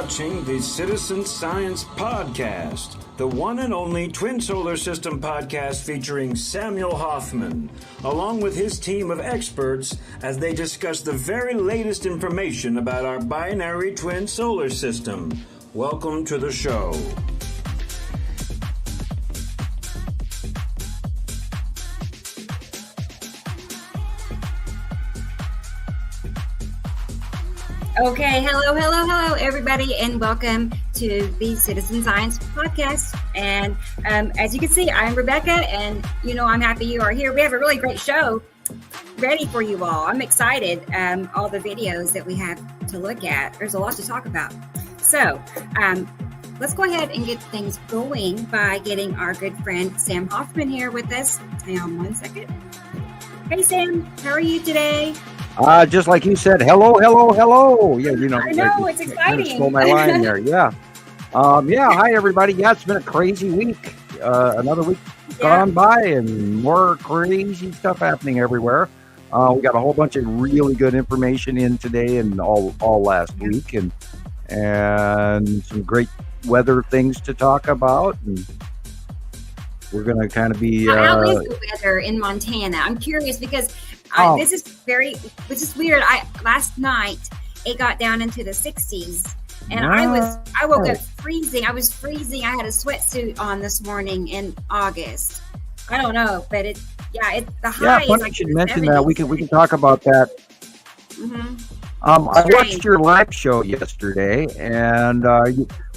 watching the Citizen Science Podcast, the one and only twin solar system podcast featuring Samuel Hofman, along with his team of experts as they discuss the very latest information about our binary twin solar system. Welcome to the show. Okay, hello, everybody, and welcome to the Citizen Science Podcast. And as you can see, I'm Rebecca, and I'm happy you are here. We have a really great show ready for you all. I'm excited. All the videos that we have to look at. There's a lot to talk about. So let's go ahead and get things going by getting our good friend Sam Hofman here with us. Hang on one second. Hey, Sam, how are you today? Just like you said, hello. Yeah, I know, it's exciting. Stole my line there. Yeah. Hi, everybody. Yeah, it's been a crazy week. Another week gone by and more crazy stuff happening everywhere. We got a whole bunch of really good information in today and all last week and some great weather things to talk about. And we're going to kind of be... How is the weather in Montana? I'm curious because... This is weird. Last night it got down into the 60s, and I woke up freezing. I was freezing. I had a sweatsuit on this morning in August. I don't know, but the high. Yeah, funny you should mention that. We can talk about that. Mm-hmm. I watched your live show yesterday, and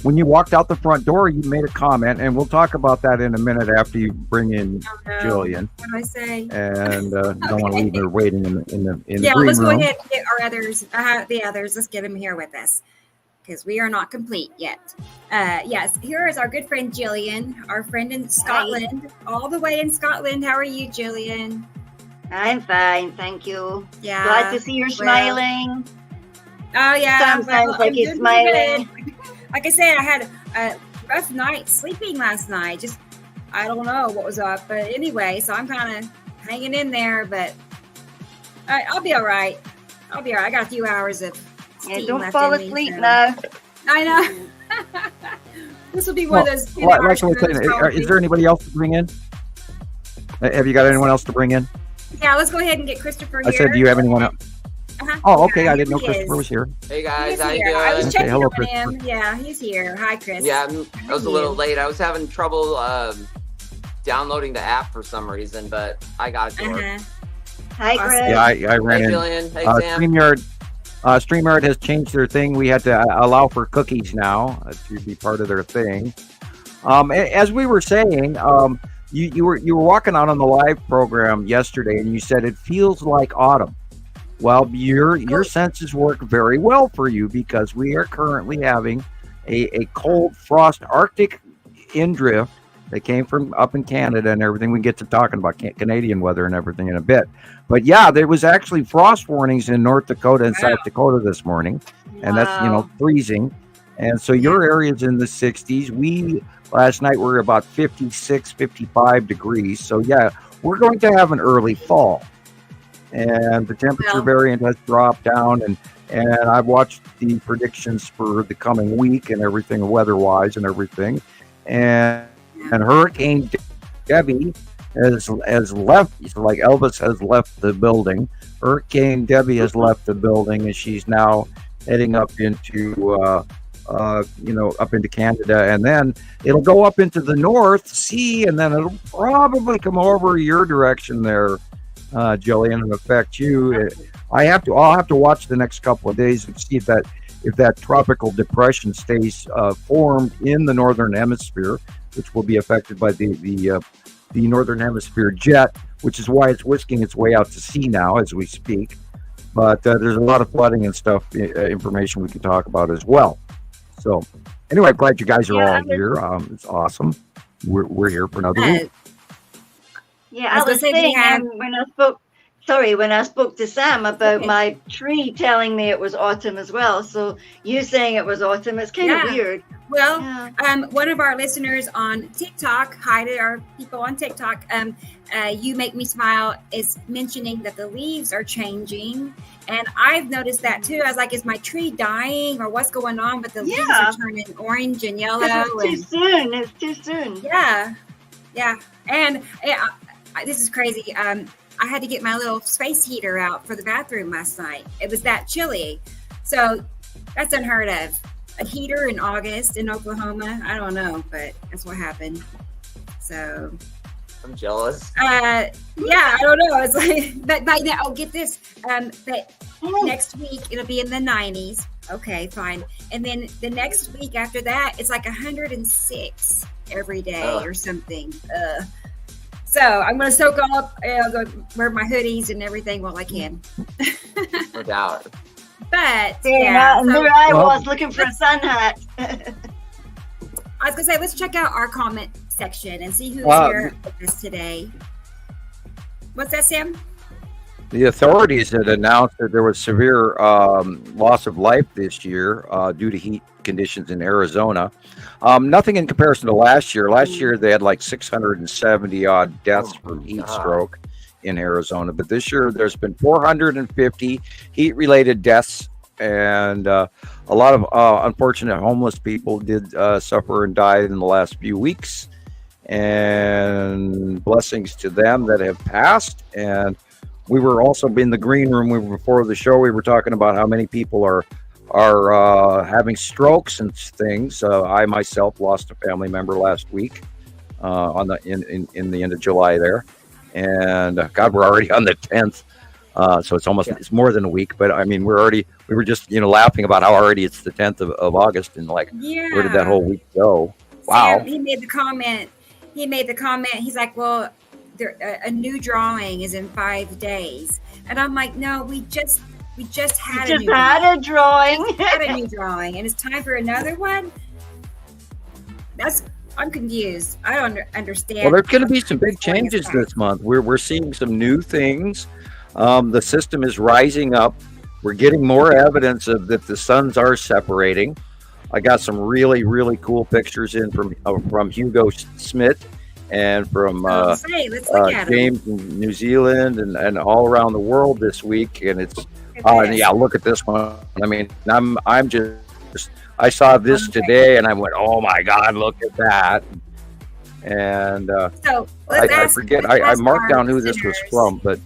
when you walked out the front door, you made a comment, and we'll talk about that in a minute after you bring in Gillian. What do I say? And don't want to leave her waiting in the green room. Yeah, let's go ahead and get our others. The others. Let's get them here with us because we are not complete yet. Yes, here is our good friend Gillian, our friend in Scotland, all the way in Scotland. How are you, Gillian? I'm fine, thank you. Yeah. Glad to see you're smiling. Oh, yeah. Sounds like you're smiling. Like I said, I had a rough night sleeping last night. Just, I don't know what was up. But anyway, so I'm kind of hanging in there. But I'll be all right. I got a few hours of steam don't left fall in me, asleep so. now. I know. This will be one of those. Is there anybody else to bring in? Have you got anyone else to bring in? Yeah, let's go ahead and get Christoper here. I said, do you have anyone else? Uh-huh. Oh, okay. I didn't know Christoper was here. Hey, guys. How you doing? I was checking hello, on him. Yeah, he's here. Hi, Chris. Yeah, I was a little late. I was having trouble downloading the app for some reason, but I got it to work. Hi, Chris. Yeah, I ran in. Gillian. Hey, Sam. StreamYard has changed their thing. We had to allow for cookies now to be part of their thing. As we were saying, you were walking out on the live program yesterday, and you said it feels like autumn. Well, your senses work very well for you because we are currently having a cold frost Arctic indrift that came from up in Canada and everything. We get to talking about Canadian weather and everything in a bit. But yeah, there was actually frost warnings in North Dakota and South Dakota this morning, and that's freezing. And so your area's in the 60s. Last night we were about 56, 55 degrees. So yeah, we're going to have an early fall. And the temperature variant has dropped down, and I've watched the predictions for the coming week and everything weather-wise and everything. And Hurricane Debbie has left, like Elvis has left the building. Hurricane Debbie has left the building, and she's now heading up into up into Canada, and then it'll go up into the North Sea, and then it'll probably come over your direction there, Gillian, and affect you. I'll have to watch the next couple of days and see if that tropical depression stays formed in the northern hemisphere, which will be affected by the northern hemisphere jet, which is why it's whisking its way out to sea now as we speak. But there's a lot of flooding and stuff, information we can talk about as well. So anyway, I'm glad you guys are all here. It's awesome. We're here for another week. Yeah, I was saying when I spoke sorry, when I spoke to Sam about Okay. my tree telling me it was autumn as well. So you saying it was autumn, it's kind of Yeah. weird. Well, Yeah. one of our listeners on TikTok, hi to our people on TikTok, You Make Me Smile, is mentioning that the leaves are changing. And I've noticed that too. I was like, is my tree dying or what's going on? But the leaves Yeah. are turning orange and yellow. 'Cause it's And, too soon. It's too soon. yeah. And this is crazy. I had to get my little space heater out for the bathroom last night. It was that chilly. So that's unheard of. A heater in August in Oklahoma. I don't know, but that's what happened. So, I'm jealous. yeah, I don't know. It's like, but by now, get this. But next week it'll be in the 90s. Okay, fine. And then the next week after that, it's like 106 every day or something. So I'm going to soak up, go wear my hoodies and everything while I can. No doubt. But Yeah, and so there I was looking for a sun hat. I was going to say, let's check out our comment section and see who's here with us today. What's that, Sam? The authorities had announced that there was severe loss of life this year due to heat conditions in Arizona. Nothing in comparison to last year. Last year, they had like 670 odd deaths from heat stroke in Arizona. But this year, there's been 450 heat-related deaths. And a lot of unfortunate homeless people did suffer and die in the last few weeks. And blessings to them that have passed. And we were also in the green room. We were before the show. We were talking about how many people are having strokes and things. I myself lost a family member last week in the end of July there, and God, we're already on the 10th. So it's more than a week. But I mean, we were just laughing about how already it's the 10th of August, and like, where did that whole week go? Wow. Sam, he made the comment. He's like, well, a new drawing is in 5 days, and I'm like, no, we just had a new drawing. had a new drawing, and it's time for another one. I'm confused. I don't understand. Well, there's going to be some big changes this month. We're seeing some new things. The system is rising up. We're getting more evidence of that the suns are separating. I got some really, really cool pictures in from Hugo Smith and from let's look at James in New Zealand and all around the world this week. And it's look at this one. I mean, I'm just I saw this today and I went, oh my God, look at that. And so I forget. I marked down who this was from, but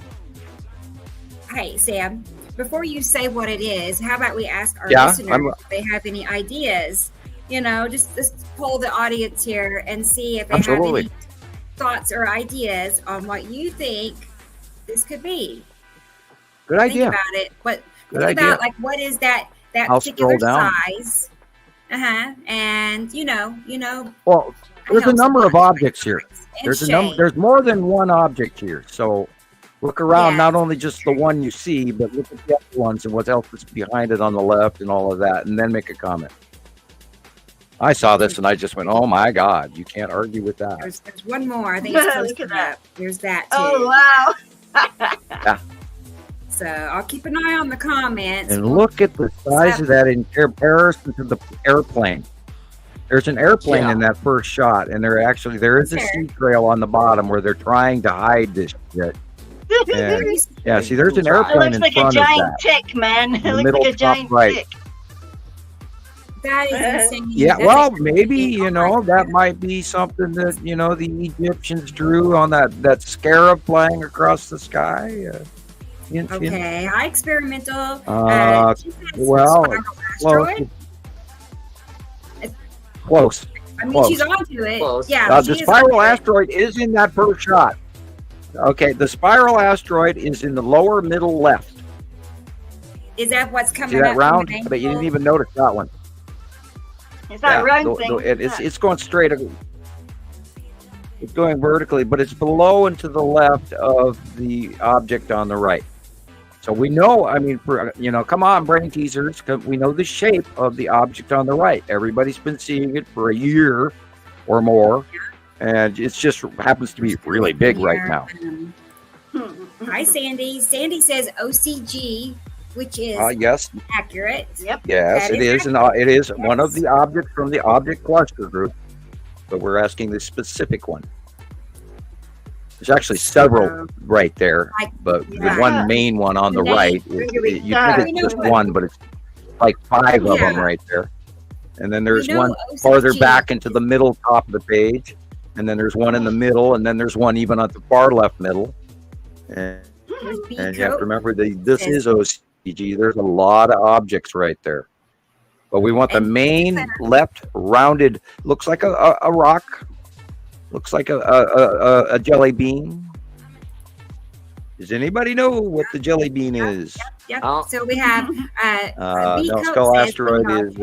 hey, Sam, before you say what it is, how about we ask our listeners if they have any ideas? Just poll the audience here and see if they have any thoughts or ideas on what you think this could be. Good idea. Think about it. About like what is that particular size? And Well, there's a number of objects here. There's more than one object here. So look around, not only just the one you see, but look at the other ones and what else is behind it on the left and all of that, and then make a comment. I saw this and I just went, oh my God, you can't argue with that. There's one more. I think it's close to that. There's that too. Oh, wow. Yeah. So I'll keep an eye on the comments. And look at the size of that in comparison to the airplane. There's an airplane in that first shot, and there is a sea trail on the bottom where they're trying to hide this shit. And, see, there's an airplane in front of that. It looks like a giant tick, man. It looks like a giant tick. That is insane. Yeah, well, maybe, that might be something that, the Egyptians drew on that scarab flying across the sky. Okay, hi, experimental. Close. I mean, she's onto it. Close. Yeah. The spiral asteroid is in that first shot. Okay, the spiral asteroid is in the lower middle left. Is that what's coming See that up? round? But you didn't even notice that one. It's that round thing. It's going straight. It's going vertically, but it's below and to the left of the object on the right. So we know, come on, brain teasers, we know the shape of the object on the right. Everybody's been seeing it for a year or more, and it just happens to be really big right now. Hi, Sandy. Sandy says OCG, which is Yes, accurate. Yep. yes, That it is is, and it is one of Yes. the objects from the object cluster group. But we're asking the specific one. There's actually several right there, but the Yeah. one main one on the The name, right, you think it's just one, but it's like 5 of them Yeah. right there. And then there's You know one farther OCG back into the middle top of the page, and then there's one in the middle, and then there's one even at the far left middle. And you have to remember this is OCG. There's a lot of objects right there. But we want the main left rounded, looks like a rock, looks like a jelly bean. Does anybody know what the jelly bean is? Yep. Oh. So we have No, skull asteroid is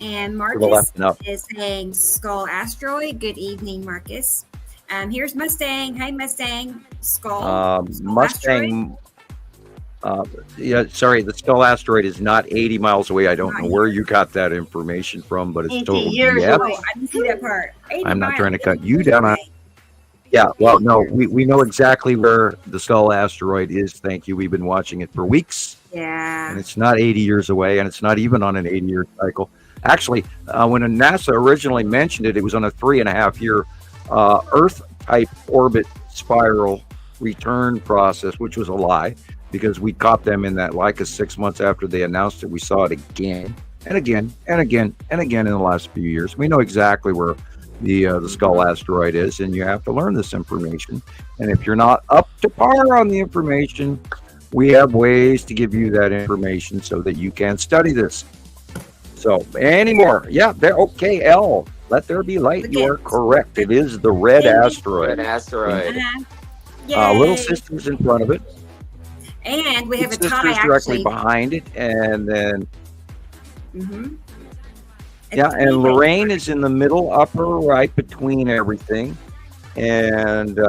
and to the Marcus left enough. is saying skull asteroid. Good evening, Marcus. Here's Mustang. Hi, Mustang. Skull Mustang. Yeah, sorry, the skull asteroid is not 80 miles away. I don't know where you got that information from, but it's 80 totally years yes. away. Oh, I didn't see that part. 80 I'm not miles. trying to cut you down. Yeah, well, no, we know exactly where the skull asteroid is. Thank you. We've been watching it for weeks, Yeah. and it's not 80 years away, and it's not even on an 80-year cycle. Actually, when NASA originally mentioned it, it was on a 3.5-year Earth-type orbit spiral return process, which was a lie, because we caught them in that Leica 6 months after they announced it. We saw it again and again and again and again in the last few years. We know exactly where the skull asteroid is, and you have to learn this information. And if you're not up to par on the information, we have ways to give you that information so that you can study this. So, any more? Yeah, there. Okay, L. Let there be light. You are correct. It is the red Red asteroid. asteroid. Little Yay. sisters in front of it. And we have a Sisters tie, directly actually. behind it, and then Mm-hmm. yeah, and Lorraine is in the middle, upper right between everything, and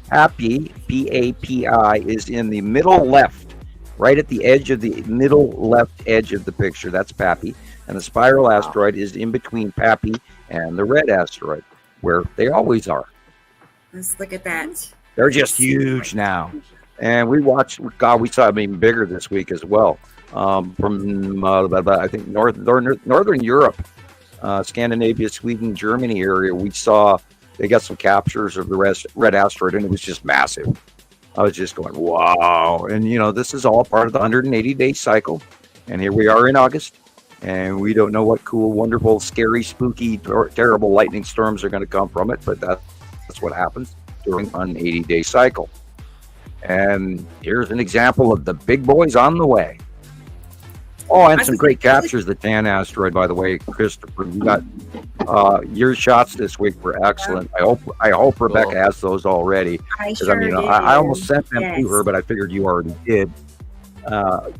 Pappy, P-A-P-I, is in the middle left, right at the edge of the middle left edge of the picture. That's Pappy, and the spiral asteroid is in between Pappy and the red asteroid, where they always are. Let's look at that. They're just huge now. And we watched, God, we saw them even bigger this week as well. From, I think, Northern Europe, Scandinavia, Sweden, Germany area, we saw, they got some captures of the red asteroid, and it was just massive. I was just going, wow. And, you know, this is all part of the 180-day cycle. And here we are in August. And we don't know what cool, wonderful, scary, spooky, terrible lightning storms are going to come from it. But that's what happens during an 80-day cycle. And here's an example of the big boys on the way. Oh, and some great captures. The tan asteroid, by the way, Christopher. You got your shots this week were excellent. I hope Rebecca has those already. I Because sure I almost sent them to her, but I figured you already did.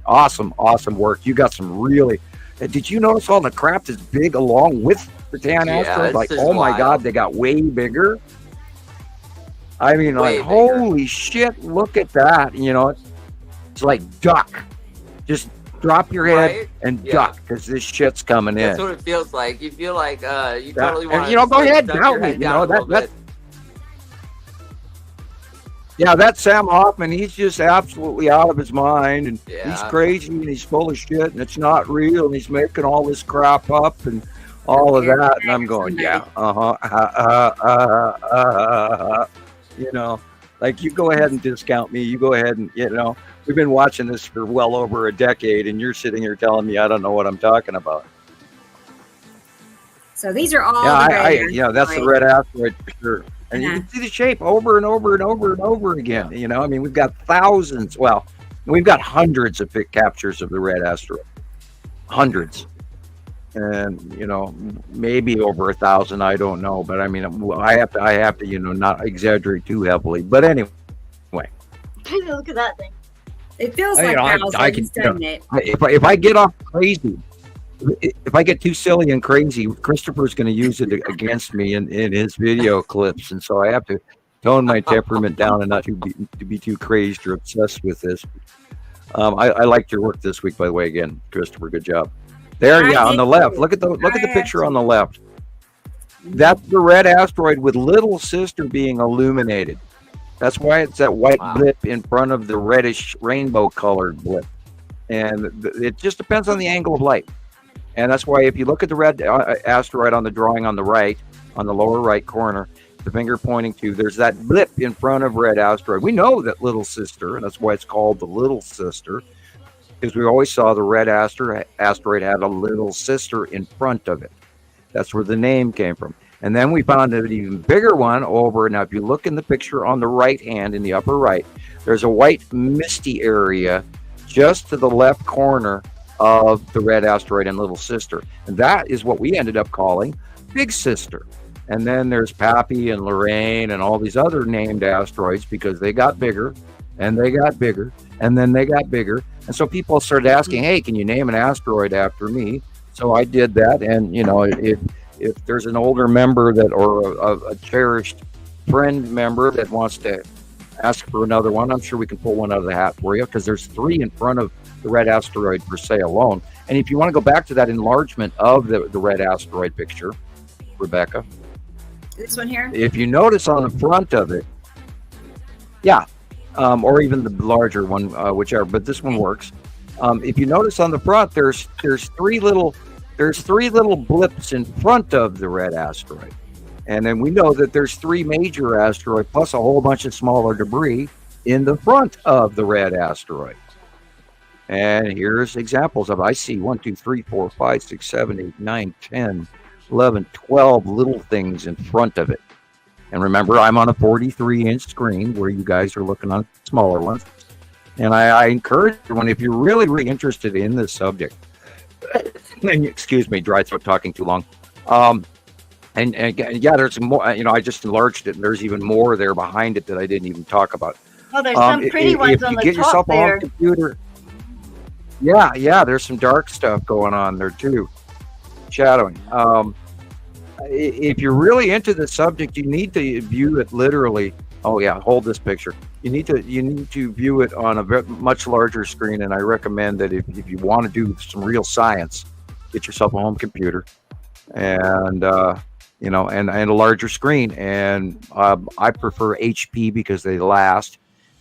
Awesome work. You got some really. Did you notice all the crap that's big along with the tan asteroid? it's Like, just oh my wild. God, they got way bigger. I mean, Way like, bigger. holy shit, look at that. You know, it's like duck. Just drop your head Right? and Yeah. duck, because this shit's coming That's in. what it feels like. You feel like you That- totally and, want to. you know, go ahead, doubt me. You know, that Sam Hofman, he's just absolutely out of his mind, and he's Yeah. crazy, and he's full of shit, and it's not real, and he's making all this crap up and all of that. And I'm going, yeah, you know, like, you go ahead and discount me. You go ahead and, you know, we've been watching this for well over a decade, and you're sitting here telling me I don't know what I'm talking about. So these are all Yeah, the red yeah, that's the asteroids. red asteroid for sure. And you can see the shape over and over and over and over again. You know, I mean, we've got thousands. Well, we've got hundreds of captures of the red asteroid. Hundreds. And, you know, maybe over 1,000. I don't know. But I mean, I have to, you know, not exaggerate too heavily. But anyway. Look at that thing. It feels You like know, thousands, doesn't it? if I get off crazy, if I get too silly and crazy, Christopher's going to use it against me in his video clips, and so I have to tone my temperament down and not to be too crazed or obsessed with this. I liked your work this week, by the way. Again, Christopher, good job. There, I yeah, on did the left. too. Look at the picture on the left. That's the red asteroid with little sister being illuminated. That's why it's that white Wow. blip in front of the reddish rainbow-colored blip. And it just depends on the angle of light. And that's why if you look at the red asteroid on the drawing on the right, on the lower right corner, the finger pointing to, there's that blip in front of red asteroid. We know that little sister, and that's why it's called the little sister, because we always saw the red asteroid had a little sister in front of it. That's where the name came from. And then we found an even bigger one over. Now, if you look in the picture on the right hand, in the upper right, there's a white misty area just to the left corner of the red asteroid and little sister. And that is what we ended up calling big sister. And then there's Pappy and Lorraine and all these other named asteroids because they got bigger and they got bigger and then they got bigger. And so people started asking, hey, can you name an asteroid after me? So I did that. And, you know, if there's an older member that, or a cherished friend member that wants to ask for another one, I'm sure we can pull one out of the hat for you, because there's 3 in front of the red asteroid per se alone. And if you want to go back to that enlargement of the red asteroid picture, Rebecca, This one here? if you notice on the front of it, yeah, or even the larger one, whichever, but this one works. If you notice on the front, there's 3 little blips in front of the red asteroid. And then we know that there's 3 major asteroids plus a whole bunch of smaller debris in the front of the red asteroid. And here's examples of, I see 1, 2, 3, 4, 5, 6, 7, 8, 9, 10, 11, 12 little things in front of it. And remember, I'm on a 43-inch screen where you guys are looking on smaller ones. And I encourage everyone, if you're really, really interested in this subject, and excuse me, dry throat, talking too long. And yeah, there's more, you know, I just enlarged it, and there's even more there behind it that I didn't even talk about. Oh, there's some pretty ones on the top there. Computer, yeah, there's some dark stuff going on there too, shadowing. If you're really into the subject, you need to view it literally. Oh yeah, hold this picture. You need to view it on a much larger screen, and I recommend that if you want to do some real science, get yourself a home computer, and you know, and a larger screen. And I prefer HP because they last.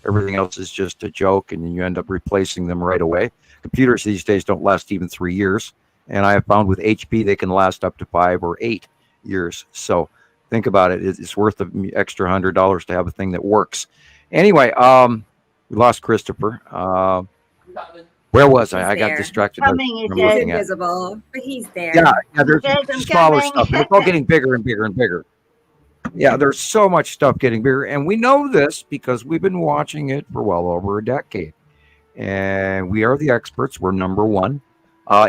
Everything else is just a joke, and you end up replacing them right away. Computers these days don't last even 3 years, and I have found with HP they can last up to 5 or 8 years. So think about it. It's worth the extra $100 to have a thing that works. Anyway, we lost Christopher. Where was I? I got distracted. Coming, He's invisible, but he's there. Yeah, there's I'm smaller coming. stuff. And it's all getting bigger and bigger and bigger. Yeah, there's so much stuff getting bigger. And we know this because we've been watching it for well over a decade. And we are the experts. We're number one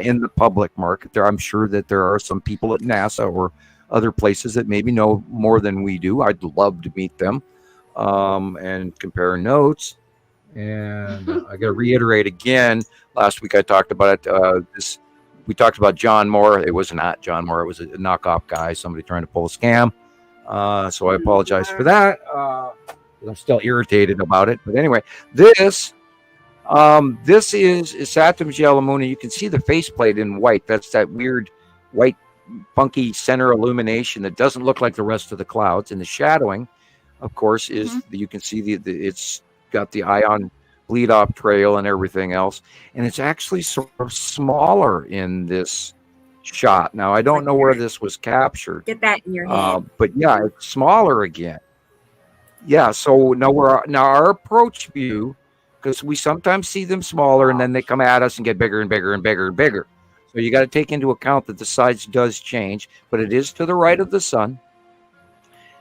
in the public market. I'm sure that there are some people at NASA or other places that maybe know more than we do. I'd love to meet them and compare notes. And I got to reiterate again. Last week I talked about it. We talked about John Moore. It was not John Moore. It was a knockoff guy, somebody trying to pull a scam. So I apologize for that. I'm still irritated about it. But anyway, this is Saturn's yellow moon, and you can see the faceplate in white. That's that weird white, funky center illumination that doesn't look like the rest of the clouds. And the shadowing, of course, is you can see it's got the ion bleed off trail and everything else, and it's actually sort of smaller in this shot. Now I don't know where this was captured. Get that in your head. But yeah, it's smaller again. Yeah, so now our approach view, because we sometimes see them smaller and then they come at us and get bigger and bigger and bigger and bigger. So you got to take into account that the size does change, but it is to the right of the sun.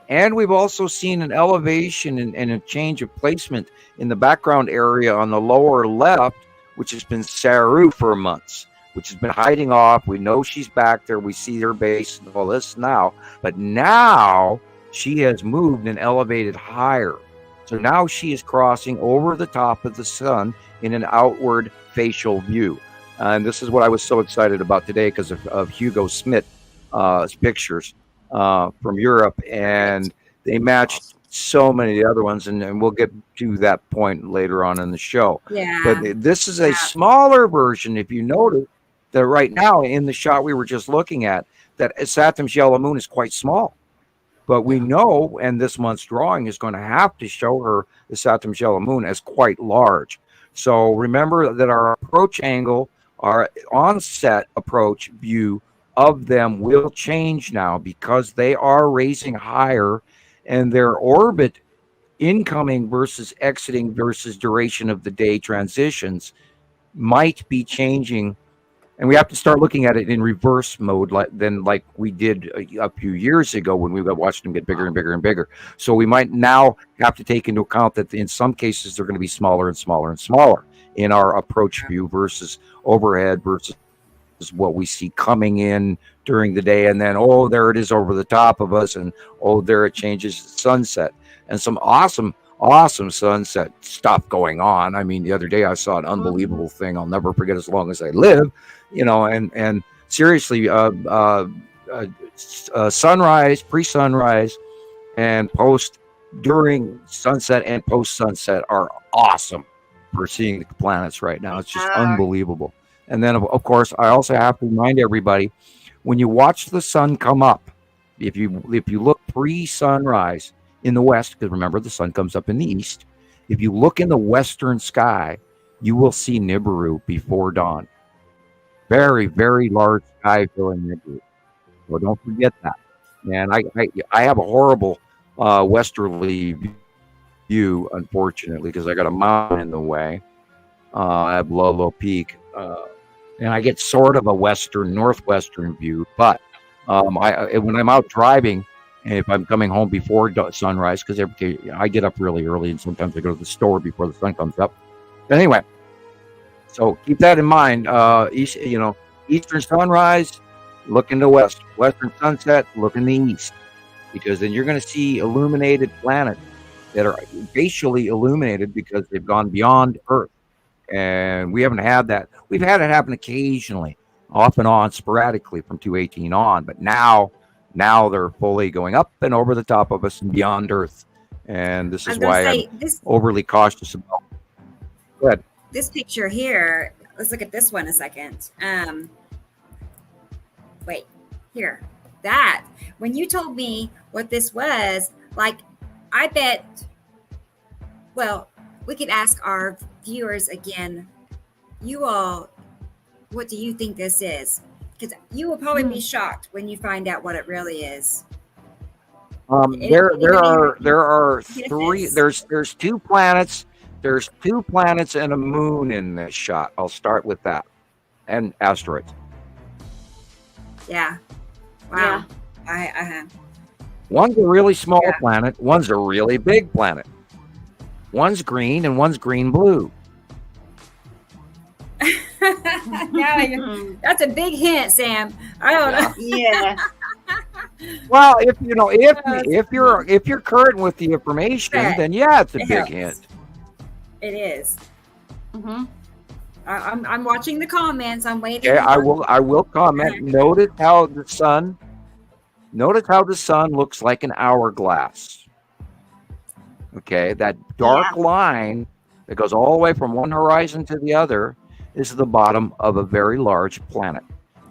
And we've also seen an elevation and a change of placement in the background area on the lower left, which has been Saru for months, which has been hiding off. We know she's back there. We see her base and all this now. But now she has moved and elevated higher. So now she is crossing over the top of the sun in an outward facial view. And this is what I was so excited about today because of Hugo Smith's pictures from Europe, and they matched so many of the other ones, and we'll get to that point later on in the show. Yeah. But this is a smaller version. If you notice that right now in the shot we were just looking at, that Saturn's yellow moon is quite small. But we know, and this month's drawing is going to have to show her the Saturn yellow moon as quite large. So remember that our approach angle, our onset approach view of them will change now because they are raising higher, and their orbit incoming versus exiting versus duration of the day transitions might be changing. And we have to start looking at it in reverse mode, like we did a few years ago when we watched them get bigger and bigger and bigger. So we might now have to take into account that in some cases they're going to be smaller and smaller and smaller in our approach view versus overhead versus what we see coming in during the day. And then, oh, there it is over the top of us. And, oh, there it changes sunset. And some awesome sunset stuff going on. I mean, the other day I saw an unbelievable thing I'll never forget as long as I live, and seriously, sunrise, pre-sunrise, and post, during sunset and post-sunset are awesome for seeing the planets right now. It's just unbelievable. And then, of course, I also have to remind everybody, when you watch the sun come up, if you look pre-sunrise, in the west, because remember the sun comes up in the east. If you look in the western sky, you will see Nibiru before dawn. Very, very large sky filling Nibiru. So don't forget that. And I have a horrible westerly view, unfortunately, because I got a mountain in the way. I have low peak, and I get sort of a northwestern view. But when I'm out driving, and if I'm coming home before sunrise, because I get up really early, and sometimes I go to the store before the sun comes up. Anyway, so keep that in mind. Eastern sunrise, look in the west. Western sunset, look in the east, because then you're going to see illuminated planets that are facially illuminated because they've gone beyond Earth, and we haven't had that. We've had it happen occasionally, off and on, sporadically from 218 on, but now they're fully going up and over the top of us and beyond Earth. And this is why I'm overly cautious about it. Go ahead. This picture here, let's look at this one a second. Wait, here. That, when you told me what this was, I bet, well, we could ask our viewers again, you all, what do you think this is? Because you will probably be shocked when you find out what it really is. There are three. There's two planets. There's two planets and a moon in this shot. I'll start with that, and asteroids. Yeah. Wow. Yeah. One's a really small planet. One's a really big planet. One's green and one's green blue. That's a big hint, Sam. I don't know. Yeah. Well, if you're current with the information, then it's a big hint. It is. Mm-hmm. I'm watching the comments. I'm waiting. Okay, I will comment. Notice how the sun looks like an hourglass. Okay, that dark line that goes all the way from one horizon to the other is the bottom of a very large planet.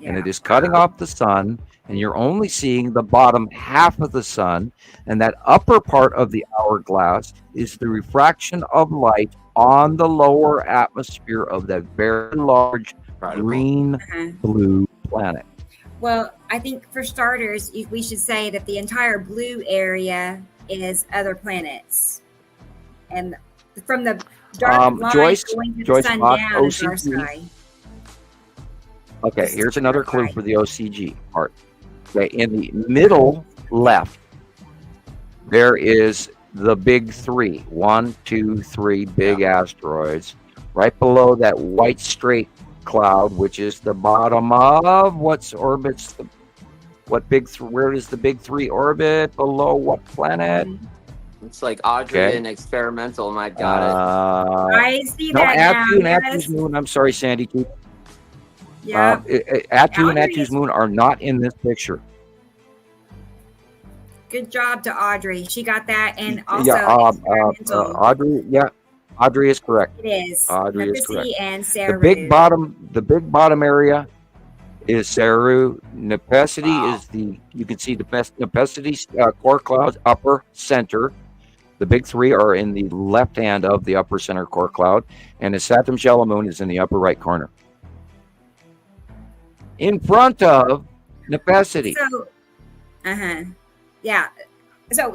And it is cutting off the sun, and you're only seeing the bottom half of the sun, and that upper part of the hourglass is the refraction of light on the lower atmosphere of that very large green blue planet. Well, I think for starters, we should say that the entire blue area is other planets, and from the dark line going to the sun down is our sky. Okay, here's another clue for the OCG part. Okay, in the middle left, there is the big three. 1, 2, 3 big asteroids. Right below that white straight cloud, which is the bottom of where does the big three orbit? Below what planet? It's like Audrey and experimental. My got it. I see that now. Attu's moon. I'm sorry, Sandy. Yeah. Attu and Attu's moon are not in this picture. Good job to Audrey. She got that, and also Audrey. Yeah, Audrey is correct. It is. Audrey is correct. And Sarah. The big bottom area is Saru. Nepesity is you can see the best Nepesity core cloud upper center. The big three are in the left hand of the upper center core cloud, and the Saturn yellow moon is in the upper right corner. In front of Nepesity. So, yeah. So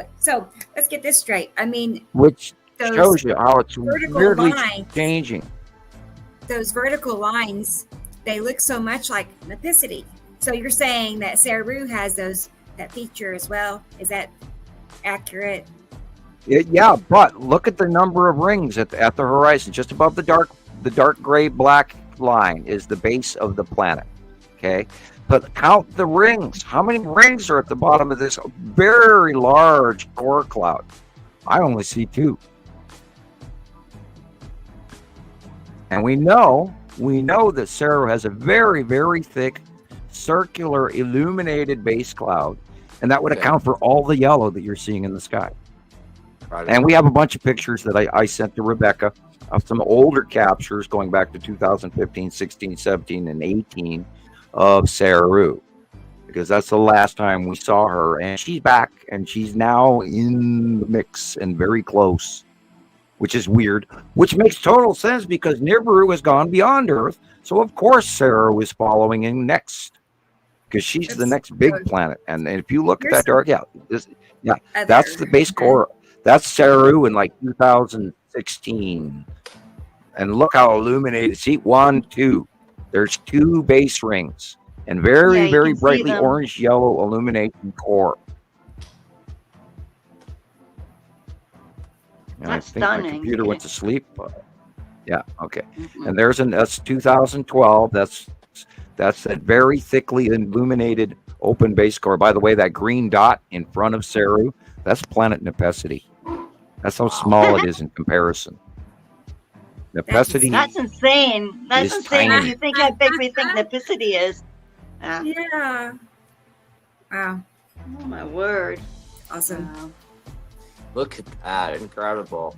let's get this straight. I mean, which shows you how it's weirdly changing. Those vertical lines, they look so much like Nepesity. So you're saying that Saru has that feature as well? Is that accurate? Yeah, but look at the number of rings at the horizon. Just above the dark gray black line is the base of the planet. Okay, but count the rings. How many rings are at the bottom of this very large core cloud? I only see 2. And we know that Saru has a very, very thick circular illuminated base cloud, and that would account for all the yellow that you're seeing in the sky. And we have a bunch of pictures that I sent to Rebecca of some older captures going back to 2015, 16, 17, and 18 of Saru, because that's the last time we saw her, and she's back, and she's now in the mix and very close, which is weird, which makes total sense because Nibiru has gone beyond Earth, so of course Saru is following in next, because she's the next big planet. And if you look at that dark, that's the base core. That's Saru in like 2016, and look how illuminated. See, 1, 2. There's 2 base rings and very, very brightly orange yellow illumination core. And That's I think stunning. my computer went to sleep. Yeah, okay. And that's 2012. That's that very thickly illuminated open base core. By the way, that green dot in front of Saru, that's planet Nepesity. That's how small it is in comparison. Nepesity. That's insane. That's insane. Tiny. You think how big we think Nepesity is? Yeah. Wow. Oh my word. Awesome. Wow. Look at that. Incredible.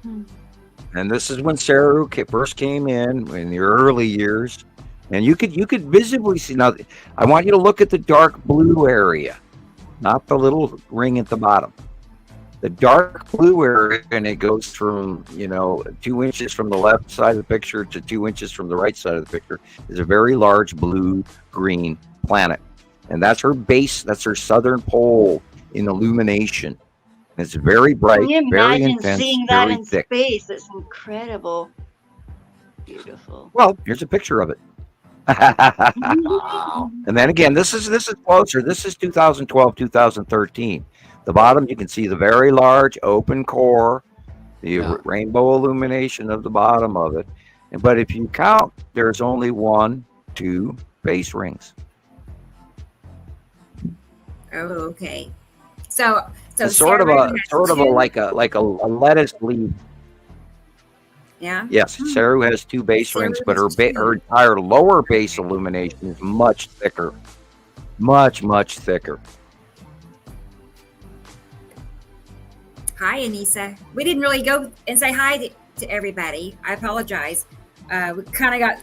And this is when Saru first came in the early years, and you could visibly see. Now, I want you to look at the dark blue area, not the little ring at the bottom. The dark blue area, and it goes from 2 inches from the left side of the picture to 2 inches from the right side of the picture, is a very large blue-green planet, and that's her base. That's her southern pole in illumination. It's very bright, Can you very imagine intense, seeing that very in thick. space? It's incredible. Beautiful. Well, here's a picture of it. Wow. And then again, this is closer. This is 2012, 2013. The bottom, you can see the very large open core, the rainbow illumination of the bottom of it. But if you count, there's only 1, 2 base rings. Oh, okay. So It's sort of a like a lettuce leaf. Yeah. Yes, Saru has 2 base Saru rings, but has her entire lower base illumination is much thicker, much thicker. Hi, Anissa. We didn't really go and say hi to everybody. I apologize. We kind of got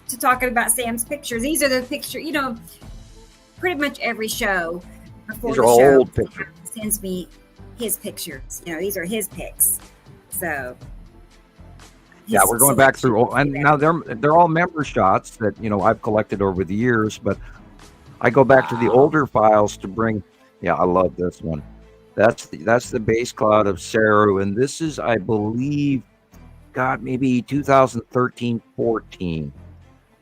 to talking about Sam's pictures. These are the pictures, pretty much every show before These the are show old pictures. sends me his pictures. These are his pics. So Yeah, we're going back through, and now they're all member shots that I've collected over the years, but I go back to the older files to bring. Yeah, I love this one. That's the base cloud of Saru, and this is, I believe, maybe 2013-14.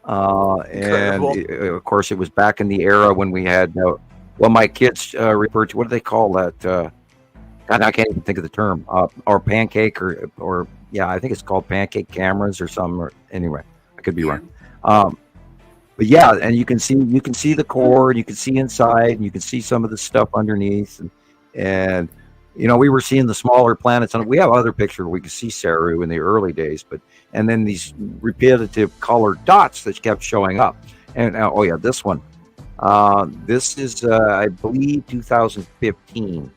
And of course, it was back in the era when we had, my kids refer to, what do they call that? God, I can't even think of the term. Or pancake, or I think it's called pancake cameras or something. Or, anyway, I could be wrong. But yeah, and you can see the core, and you can see inside, and you can see some of the stuff underneath, and we were seeing the smaller planets, and we have other pictures where we could see Saru in the early days, and then these repetitive colored dots that kept showing up, and this one, this is I believe 2015,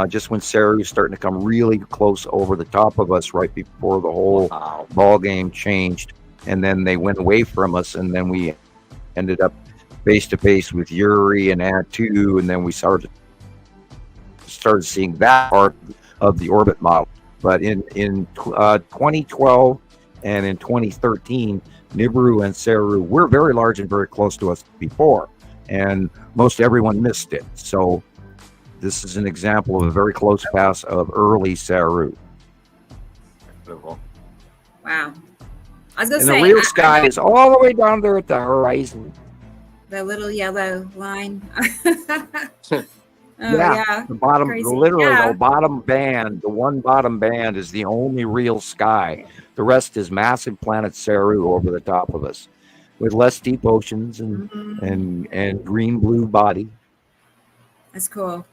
just when Saru was starting to come really close over the top of us right before the whole ball game changed. and then they went away from us, and then we ended up face to face with Yuri and Atu, and then we started seeing that part of the orbit model. But in 2012 and in 2013, Nibiru and Saru were very large and very close to us before, and most everyone missed it. So this is an example of a very close pass of early Saru. Beautiful. Wow. I was going And to say, the real sky is all the way down there at the horizon. the little yellow line. Yeah, the bottom, Crazy. literally Yeah. the bottom band, the one bottom band is the only real sky. The rest is massive planet Saru over the top of us, with less deep oceans and and green blue body. That's cool.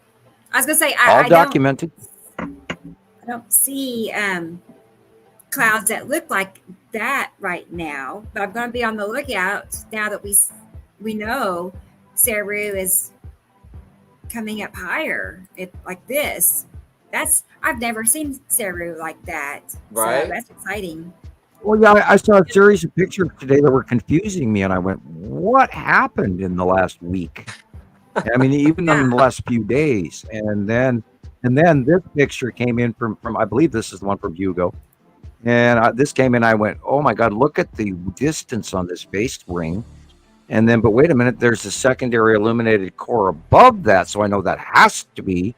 I was going to say, All I documented. don't see clouds that look like that right now, but I'm going to be on the lookout now that we know Saru is coming up higher. It like this. I've never seen Saru like that. Right. So that's exciting. Well, yeah, I saw a series of pictures today that were confusing me, and I went, "What happened in the last week?" I mean, even in the last few days, and then this picture came in from I believe this is the one from Hugo, and this came in. I went, "Oh my God, look at the distance on this base ring." And then, but wait a minute, there's a secondary illuminated core above that, so I know that has to be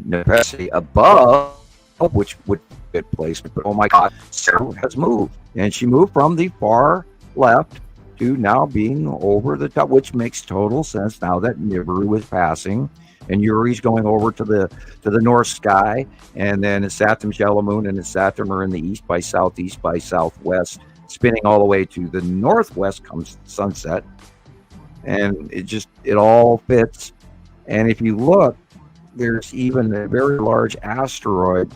necessity above, which would fit placement. But oh my God, Sarah has moved, and she moved from the far left to now being over the top, which makes total sense now that Nibiru is passing, and Yuri's going over to the north sky, and then Saturn, Yellow Moon, and Saturn are in the east by southeast by southwest, spinning all the way to the northwest comes sunset, and it all fits. And if you look, there's even a very large asteroid.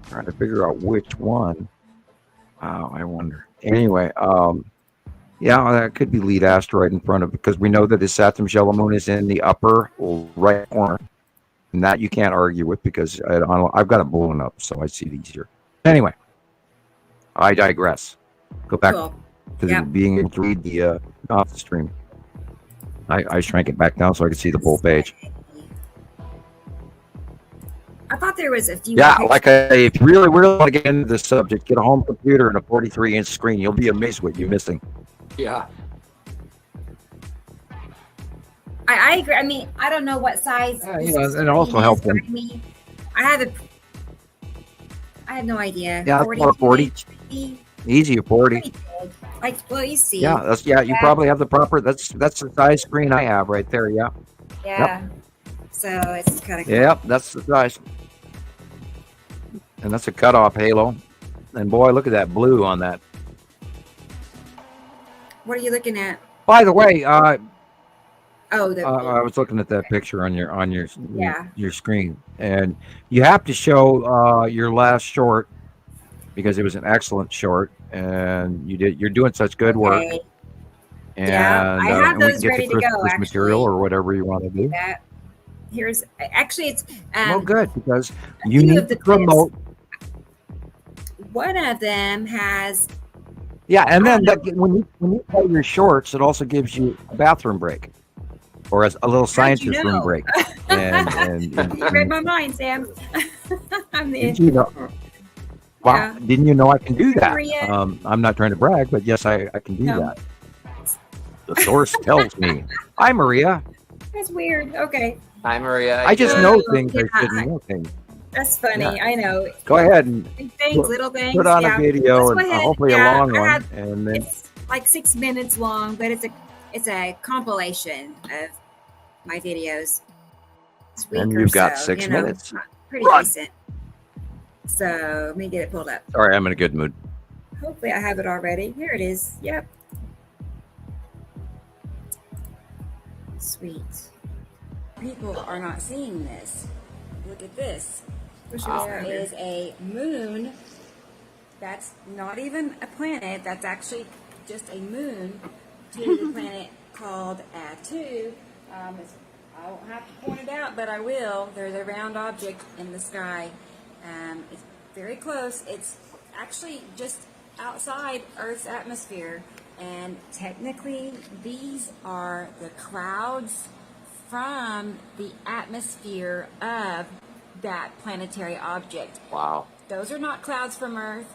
Trying to figure out which one. I wonder. Anyway, yeah, that could be lead asteroid in front of, because we know that the Saturn Yellow Moon is in the upper right corner, and that you can't argue with because I've got it blown up, so I see it easier. Anyway, I digress. Go back to being able to read the off the stream. I shrank it back down so I could see the full page. I thought there was a few. Yeah, like if you really want to get into this subject, get a home computer and a 43-inch screen. You'll be amazed what you're missing. Yeah. I agree. I mean, I don't know what size. It also helps them. I have no idea. Yeah, 40. Easy, a 40. Like, well, you see. Yeah, you probably have the proper. That's the size screen I have right there. Yeah. Yeah. Yep. So it's kind of. Yep, that's the size. And that's a cutoff halo. And boy, look at that blue on that. What are you looking at? By the way, I was looking at that picture on your screen, and you have to show your last short because it was an excellent short, and you're doing such good work. And I have those ready to go. Actually, material or whatever you want to do. Here's actually it's good because you need to promote. One of them has. Yeah, and then when you play your shorts, it also gives you a bathroom break, or a little scientist room break. And you read my mind, Sam. Did you know? Wow, didn't you know I can do that? I'm not trying to brag, but yes, I can do that. The source tells me. Hi, Maria. That's weird. Okay. Hi, Maria. I just know things I shouldn't know things. That's funny. Yeah. I know. Go ahead and little things. Put on a video and hopefully a long one. And then it's like 6 minutes long, but it's a compilation of my videos. And you've got 6 minutes. Pretty decent. So let me get it pulled up. Sorry, I'm in a good mood. Hopefully I have it already. Here it is. Yep. Sweet. People are not seeing this. Look at this. There is a moon that's not even a planet. That's actually just a moon to the planet called Atu. I won't have to point it out, but I will. There's a round object in the sky. It's very close. It's actually just outside Earth's atmosphere. And technically, these are the clouds from the atmosphere of that planetary object. Wow. Those are not clouds from Earth.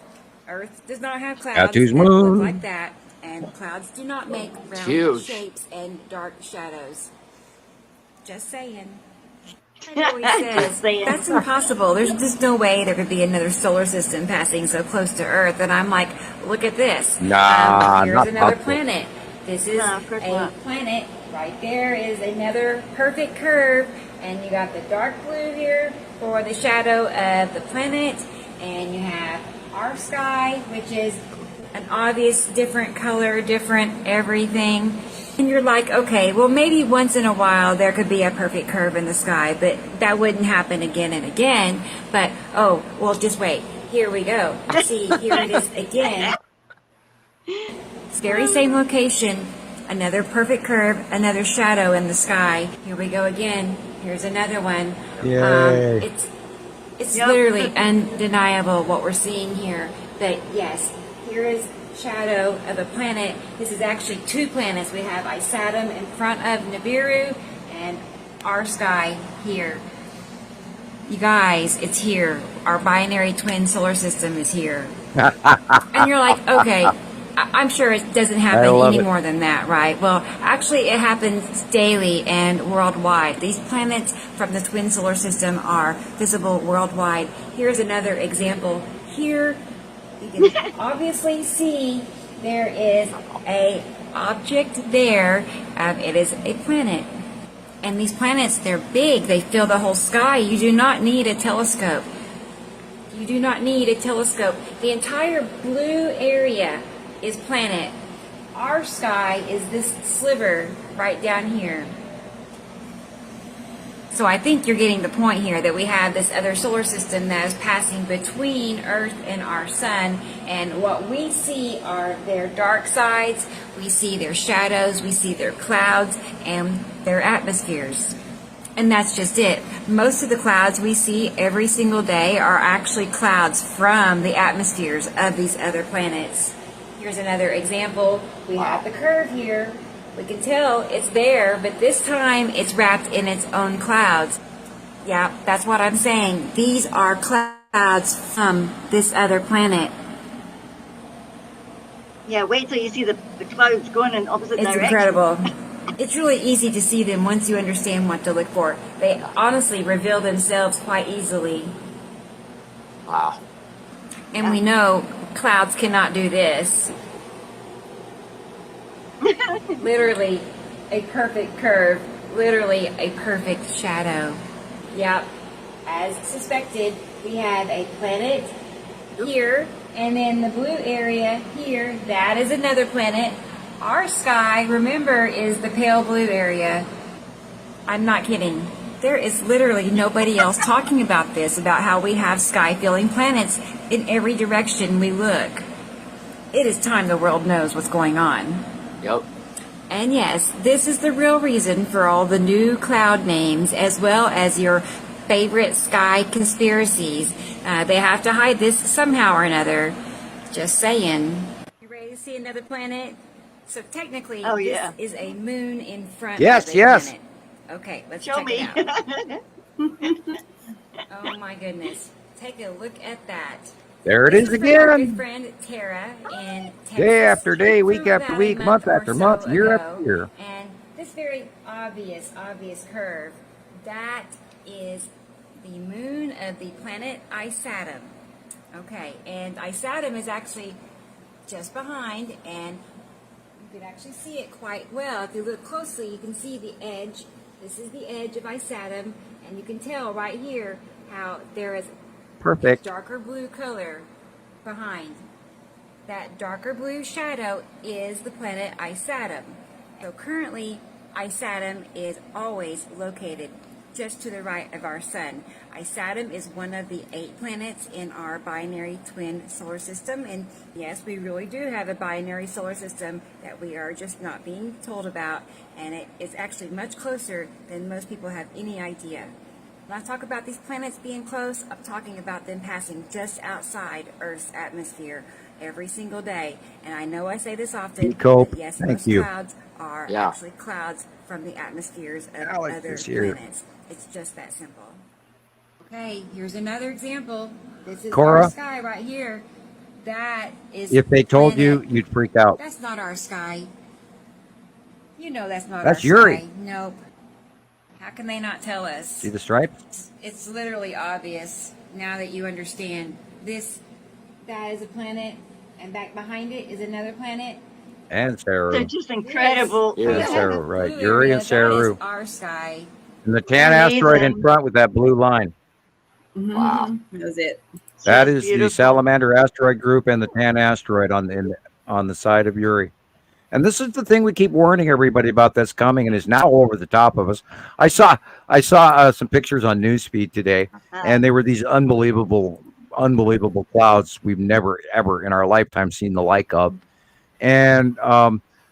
Earth does not have clouds Tattoo's that moon. look like that. And clouds do not make round Huge. shapes and dark shadows. Just saying. I know he says, that's impossible. There's just no way there could be another solar system passing so close to Earth. And I'm like, look at this. Nah, here's not another possible. planet. This is No, of course a not. planet. Right there is another perfect curve. And you got the dark blue here for the shadow of the planet. And you have our sky, which is an obvious different color, different everything. And you're like, okay, well, maybe once in a while there could be a perfect curve in the sky, but that wouldn't happen again and again. But, oh, well, just wait. Here we go. See, here it is again. Very same location. Another perfect curve, another shadow in the sky. Here we go again. Here's another one. Yay. It's literally undeniable what we're seeing here. But yes, here is shadow of a planet. This is actually two planets. We have Saturn in front of Nibiru and our sky here. You guys, it's here. Our binary twin solar system is here. And you're like, okay, I'm sure it doesn't happen any more than that, right? Well, actually, it happens daily and worldwide. These planets from the twin solar system are visible worldwide. Here's another example. Here, you can obviously see there is a object there. It is a planet. And these planets, they're big. They fill the whole sky. You do not need a telescope. You do not need a telescope. The entire blue area is planet. Our sky is this sliver right down here. So I think you're getting the point here that we have this other solar system that is passing between Earth and our sun, and what we see are their dark sides, we see their shadows, we see their clouds and their atmospheres. And that's just it. Most of the clouds we see every single day are actually clouds from the atmospheres of these other planets. Here's another example. We have the curve here. We can tell it's there, but this time it's wrapped in its own clouds. Yeah, that's what I'm saying. These are clouds from this other planet. Yeah, wait till you see the clouds going in opposite It's directions. incredible. It's really easy to see them once you understand what to look for. They honestly reveal themselves quite easily. Wow. And we know clouds cannot do this. Literally a perfect curve, literally a perfect shadow. Yep. As suspected, we have a planet here, and then the blue area here, that is another planet. Our sky, remember, is the pale blue area. I'm not kidding. There is literally nobody else talking about this, about how we have sky-filling planets in every direction we look. It is time the world knows what's going on. Yep. And yes, this is the real reason for all the new cloud names, as well as your favorite sky conspiracies. They have to hide this somehow or another. Just saying. You ready to see another planet? So technically, this is a moon in front of a planet. Okay, let's check it out. Oh my goodness. Take a look at that. There it is Our again. good friend Tara in Texas. Day after day, week Proved after that week, a month or after so month, year ago. after year. And this very obvious curve, that is the moon of the planet Saturn. Okay, and Saturn is actually just behind, and you can actually see it quite well. If you look closely, you can see the edge. This is the edge of Saturn, and you can tell right here how there is Perfect. darker blue color behind. That darker blue shadow is the planet Saturn. So currently, Saturn is always located just to the right of our sun. Saturn is one of the 8 planets in our binary twin solar system, and yes, we really do have a binary solar system that we are just not being told about, and it is actually much closer than most people have any idea. When I talk about these planets being close, I'm talking about them passing just outside Earth's atmosphere every single day. And I know I say this often, Cope, but yes, thank most you. clouds are Yeah. actually clouds from the atmospheres of Alex other is here. planets. It's just that simple. Okay, here's another example. This is Cora? our sky right here. That is If they told planet. you, you'd freak out. That's not our sky. You know that's not That's our Yuri. sky. Nope. How can they not tell us? See the stripes? It's literally obvious now that you understand. That is a planet, and back behind it is another planet. And They're Saru. just incredible. Yeah. And Look at Saru, the right. blue Yuri area. and That Saru. is our sky. And the tan asteroid in Amazing. front with that blue line. Wow. That was it. That Just is the beautiful. Salamander asteroid group and the tan asteroid on the side of Yuri. And this is the thing we keep warning everybody about that's coming and is now over the top of us. I saw some pictures on Newsfeed today, and they were these unbelievable clouds we've never ever in our lifetime seen the like of. And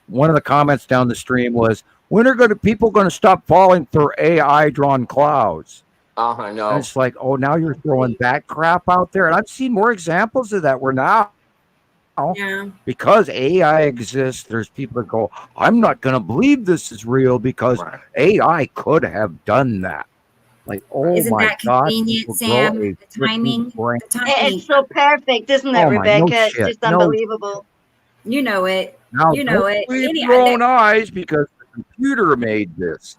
one of the comments down the stream was, "When are people going to stop falling for AI drawn clouds?" Oh, I know. And it's like, oh, now you're throwing that crap out there, and I've seen more examples of that. Where now, Yeah. because AI exists, there's people that go, I'm not going to believe this is real because Right. AI could have done that. Like, oh Isn't my that God. convenient, people Sam? grow a The timing. freaking brain. The timing. It's so perfect, isn't it, Oh my, no Rebecca? It's shit. just No. unbelievable. You know it. Now, You know don't it. believe your own eyes because the computer made this.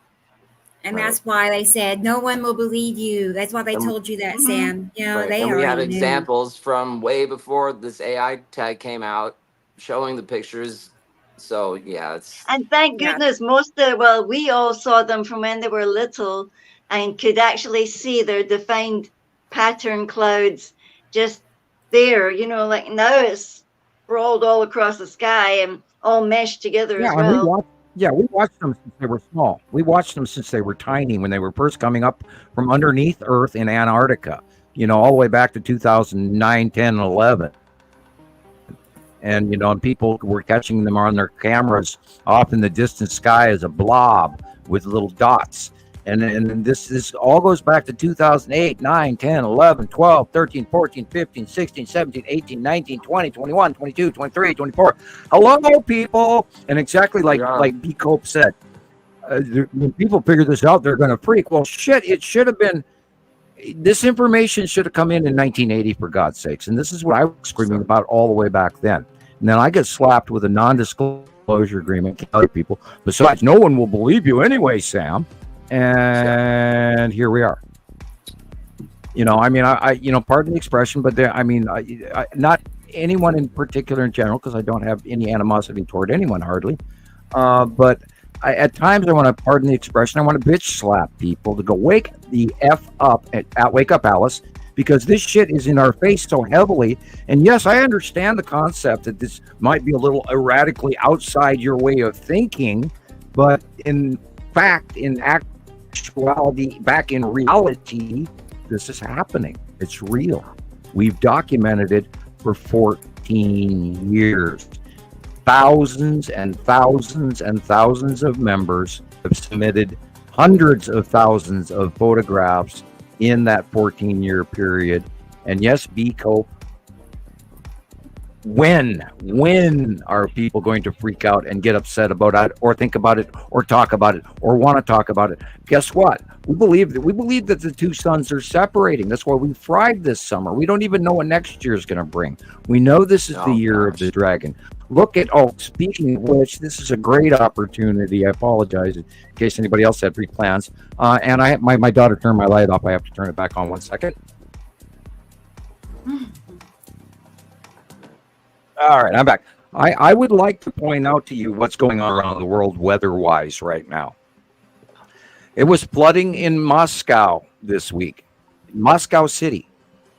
And that's why they said no one will believe you. That's why they told you that, Sam. You know, Right. they And we had already knew. examples from way before this AI tag came out showing the pictures. So, yeah, it's. And thank Yeah. goodness we all saw them from when they were little and could actually see their defined pattern clouds just there, like now it's sprawled all across the sky and all meshed together as And well. we watched them since they were small. We watched them since they were tiny when they were first coming up from underneath Earth in Antarctica, all the way back to 2009, 10, and 11. And, and people were catching them on their cameras off in the distant sky as a blob with little dots. And this all goes back to 2008, 9, 10, 11, 12, 13, 14, 15, 16, 17, 18, 19, 20, 21, 22, 23, 24. Hello, people. And exactly like B. Cope said, when people figure this out, they're going to freak. Well, shit, it should have been, this information should have come in 1980, for God's sakes. And this is what I was screaming about all the way back then. And then I get slapped with a non-disclosure agreement to other people. Besides, no one will believe you anyway, Sam. And here we are. I pardon the expression, but not anyone in particular in general, because I don't have any animosity toward anyone hardly. But at times I want to, pardon the expression, I want to bitch slap people to go, wake the F up, wake up, Alice, because this shit is in our face so heavily. And yes, I understand the concept that this might be a little erratically outside your way of thinking, but in fact, in actuality, back in reality, this is happening. It's real. We've documented it for 14 years. Thousands and thousands and thousands of members have submitted hundreds of thousands of photographs in that 14-year period. And yes, B. Cope, when are people going to freak out and get upset about it, or think about it, or talk about it, or want to talk about it? Guess what? We believe that the two suns are separating. That's why we fried this summer. We don't even know what next year is going to bring. We know this is the year of the dragon. Look at, speaking of which, this is a great opportunity. I apologize in case anybody else had pre-plans. And my daughter turned my light off. I have to turn it back on 1 second. All right, I'm back. I would like to point out to you what's going on around the world weather-wise right now. It was flooding in Moscow this week, Moscow City.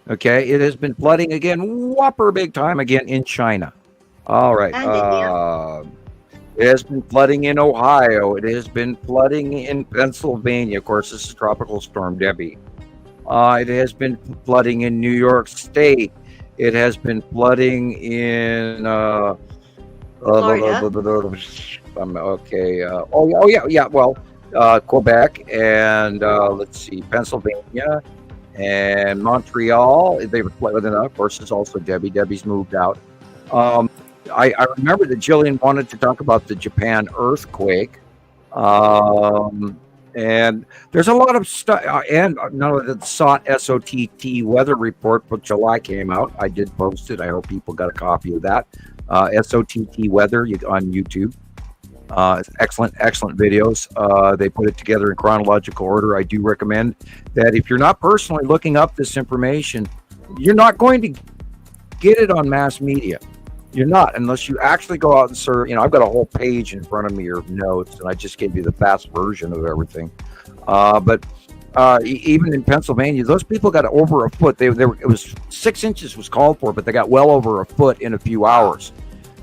Okay, it has been flooding again, whopper big time again in China. All right. It has been flooding in Ohio. It has been flooding in Pennsylvania. Of course, this is Tropical Storm Debbie. It has been flooding in New York State. It has been flooding in Florida. okay. Well, Quebec, and let's see, Pennsylvania, and Montreal. They were playing, and of course, there's also Debbie. Debbie's moved out. I remember that Gillian wanted to talk about the Japan earthquake. And there's a lot of stuff, and the SOTT weather report for July came out. I did post it. I hope people got a copy of that. SOTT weather on YouTube. Excellent videos. They put it together in chronological order. I do recommend that if you're not personally looking up this information, you're not going to get it on mass media. You're not, unless you actually go out and search. I've got a whole page in front of me of notes, and I just gave you the fast version of everything. But even in Pennsylvania, those people got over a foot. It was 6 inches was called for, but they got well over a foot in a few hours.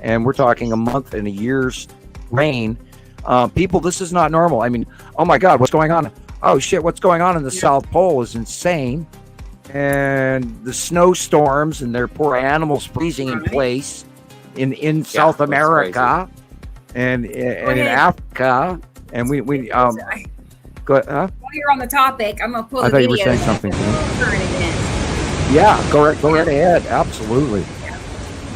And we're talking a month and a year's rain. People, this is not normal. I mean, oh my God, what's going on? Oh shit, what's going on in the South Pole is insane. And the snowstorms and their poor animals freezing in place. In South America and in Africa, and we go ahead, huh? While you're on the topic, I'm gonna pull the I thought video. You were saying something to me. Current events. Yeah, go right ahead. Absolutely. Yeah.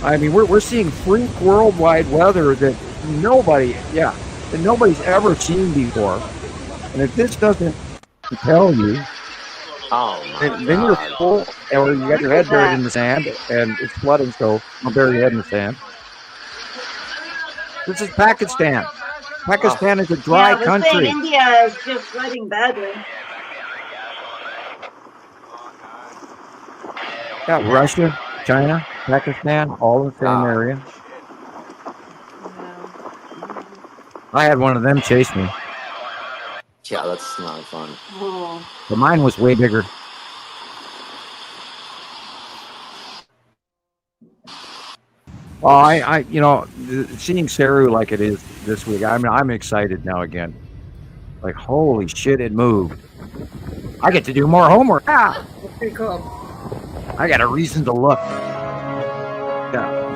I mean, we're seeing freak worldwide weather that nobody's ever seen before, and if this doesn't tell you, then you're full, or you got your head buried in the sand, and it's flooding. So don't bury your head in the sand. This is Pakistan. Pakistan is a dry country. India is just flooding badly. Yeah, Russia, China, Pakistan, all in the same area. I had one of them chase me. Yeah, that's not fun. Oh. But mine was way bigger. Well, I seeing Saru like it is this week, I'm excited now again. Like, holy shit, it moved. I get to do more homework. That's pretty cool. I got a reason to look. Yeah.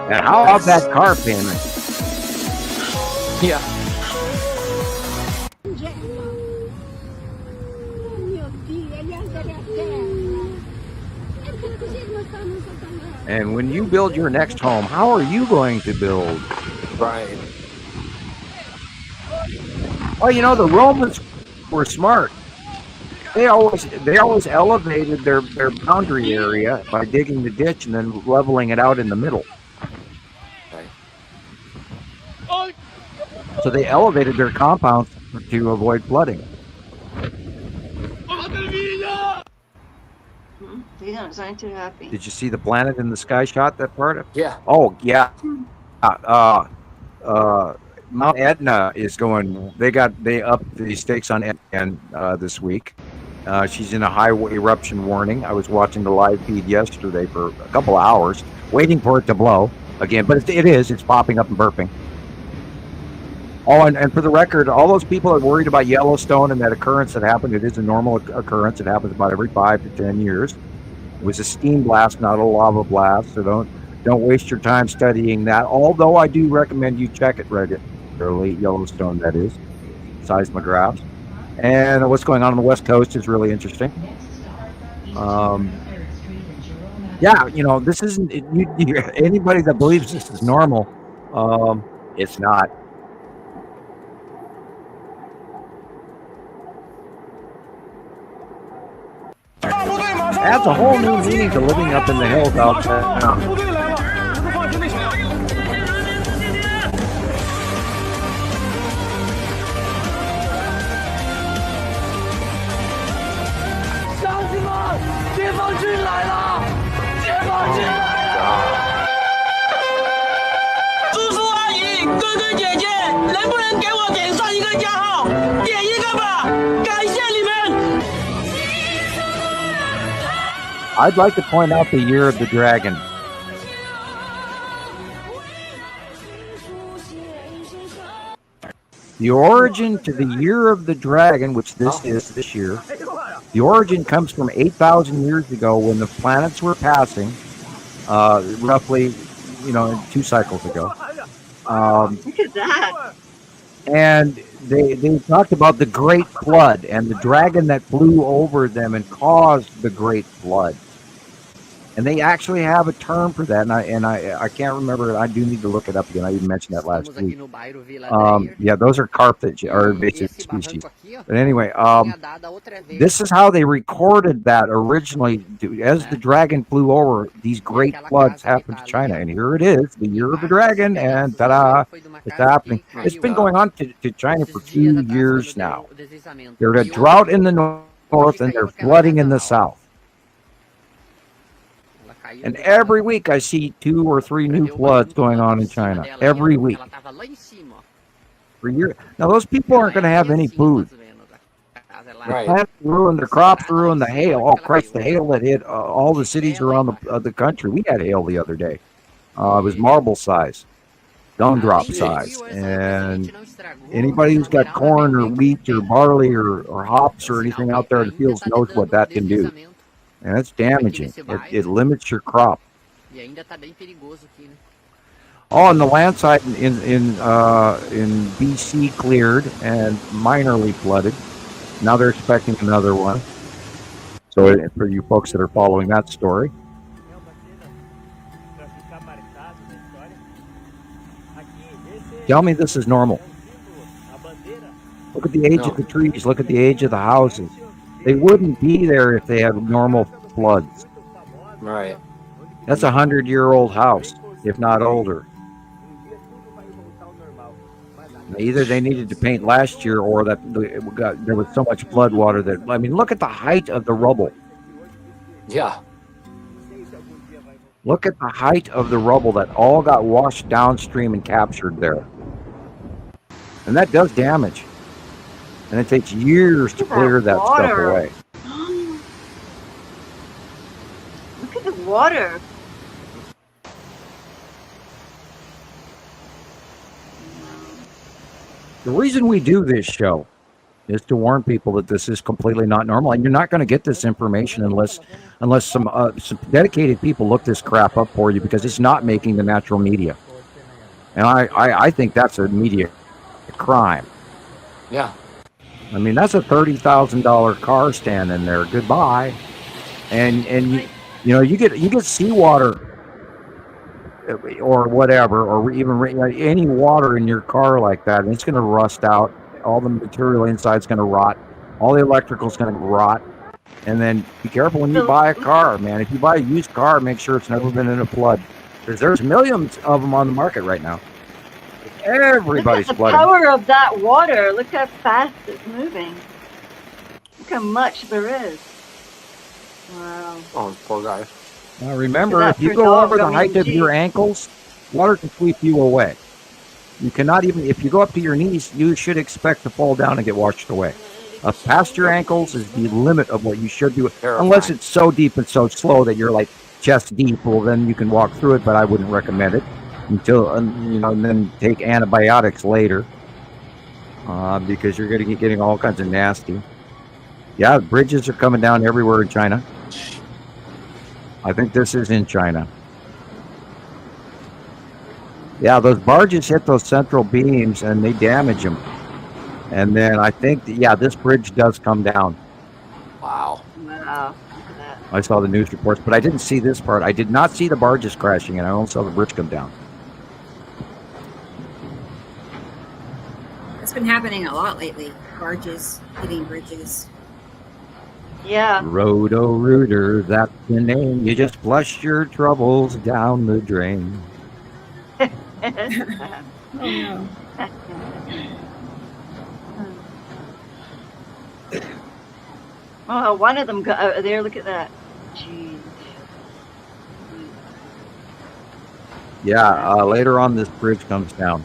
And how about that car payment? Yeah. And when you build your next home, how are you going to build? Right. Well, the Romans were smart. They always elevated their boundary area by digging the ditch and then leveling it out in the middle. Right. So they elevated their compounds to avoid flooding. You don't sound too happy. Did you see the planet in the sky shot, that part? Yeah. Oh, yeah. Mount Etna is going, they upped the stakes on Etna this week. She's in a high eruption warning. I was watching the live feed yesterday for a couple of hours, waiting for it to blow again, but it's popping up and burping. Oh, and for the record, all those people that are worried about Yellowstone and that occurrence that happened, it is a normal occurrence. It happens about every 5 to 10 years. It was a steam blast, not a lava blast, so don't waste your time studying that, although I do recommend you check it regularly, Yellowstone, that is, seismographs. And what's going on the West Coast is really interesting. This isn't, anybody that believes this is normal, it's not. Adds a whole new meaning to living up in the hills out there. I'd like to point out the year of the dragon. The origin to the year of the dragon, which this is this year, the origin comes from 8,000 years ago when the planets were passing, roughly 2 cycles ago. Look at that. And they talked about the Great Flood and the dragon that flew over them and caused the Great Flood. And they actually have a term for that, and I can't remember it. I do need to look it up again. I even mentioned that last week. Yeah, those are carp that are invasive species. But anyway, this is how they recorded that originally. As the dragon flew over, these great floods happened to China, and here it is, the year of the dragon, and ta-da, it's happening. It's been going on to China for 2 years now. There's a drought in the north, and they're flooding in the south. And every week I see 2 or 3 new floods going on in China. Every week. For years. Now those people aren't going to have any food. Right. Plants ruined, their crops ruined, the hail. Oh Christ, the hail that hit all the cities around the country. We had hail the other day. It was marble size, gumdrop size. And anybody who's got corn or wheat or barley or hops or anything out there in the fields knows what that can do. And it's damaging. It limits your crop. Oh, and the landslide in BC cleared and minorly flooded. Now they're expecting another one. So for you folks that are following that story. Tell me this is normal. Look at the age of the trees. Look at the age of the houses. They wouldn't be there if they had normal floods. Right. That's a 100-year-old house, if not older. Either they needed to paint last year, or that there was so much flood water that, I mean, look at the height of the rubble. Yeah. Look at the height of the rubble that all got washed downstream and captured there. And that does damage. And it takes years to clear that stuff away. Look at the water. The reason we do this show is to warn people that this is completely not normal, and you're not going to get this information unless some dedicated people look this crap up for you, because it's not making the natural media. And I think that's a media crime. Yeah. I mean, that's a $30,000 car standing there. Goodbye. And you get seawater or whatever, or even any water in your car like that, and it's going to rust out. All the material inside is going to rot. All the electrical is going to rot. And then be careful when you buy a car, man. If you buy a used car, make sure it's never been in a flood, because there's millions of them on the market right now. Everybody's flooding. Look at the power of that water. Look how fast it's moving. Look how much there is. Wow. Oh, poor guy. Now remember, if you go over the height of your ankles, water can sweep you away. You cannot even, if you go up to your knees, you should expect to fall down and get washed away. Past your ankles is the limit of what you should do, unless it's so deep and so slow that you're like chest deep. Well, then you can walk through it, but I wouldn't recommend it until, and then take antibiotics later, because you're going to be getting all kinds of nasty. Yeah, bridges are coming down everywhere in China. I think this is in China. Yeah, those barges hit those central beams and they damage them. And then I think, this bridge does come down. Wow. Wow. I saw the news reports, but I didn't see this part. I did not see the barges crashing, and I only saw the bridge come down. It's been happening a lot lately. Barges hitting bridges. Yeah. Roto-Rooter, that's the name. You just flush your troubles down the drain. Oh, no. Oh, one of them got out of there. Look at that. Jeez. Yeah, later on this bridge comes down.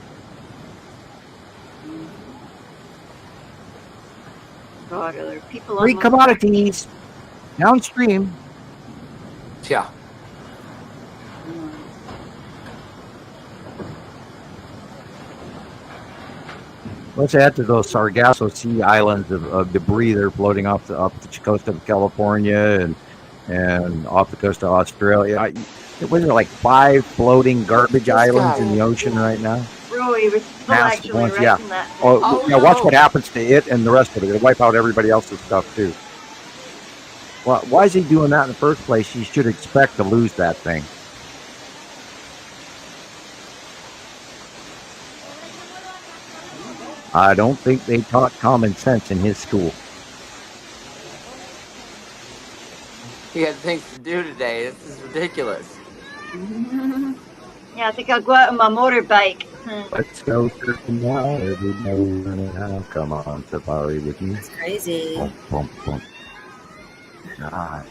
God, are there people Free on commodities downstream. Yeah. Let's add to those Sargasso Sea islands of debris that are floating off the coast of California and off the coast of Australia. Was there like 5 floating garbage This islands guy. in the ocean right now? Bro, he was still Massive actually ones, yeah. writing that. Oh, Oh, yeah, watch no. what happens to it and the rest of it. It'll wipe out everybody else's stuff too. Well, why is he doing that in the first place? You should expect to lose that thing. I don't think they taught common sense in his school. He had things to do today. This is ridiculous. Yeah, I think I'll go out on my motorbike. Let's go surfing now. Everybody now. Come on, safari with me. That's crazy. Bump, bump, bump. God.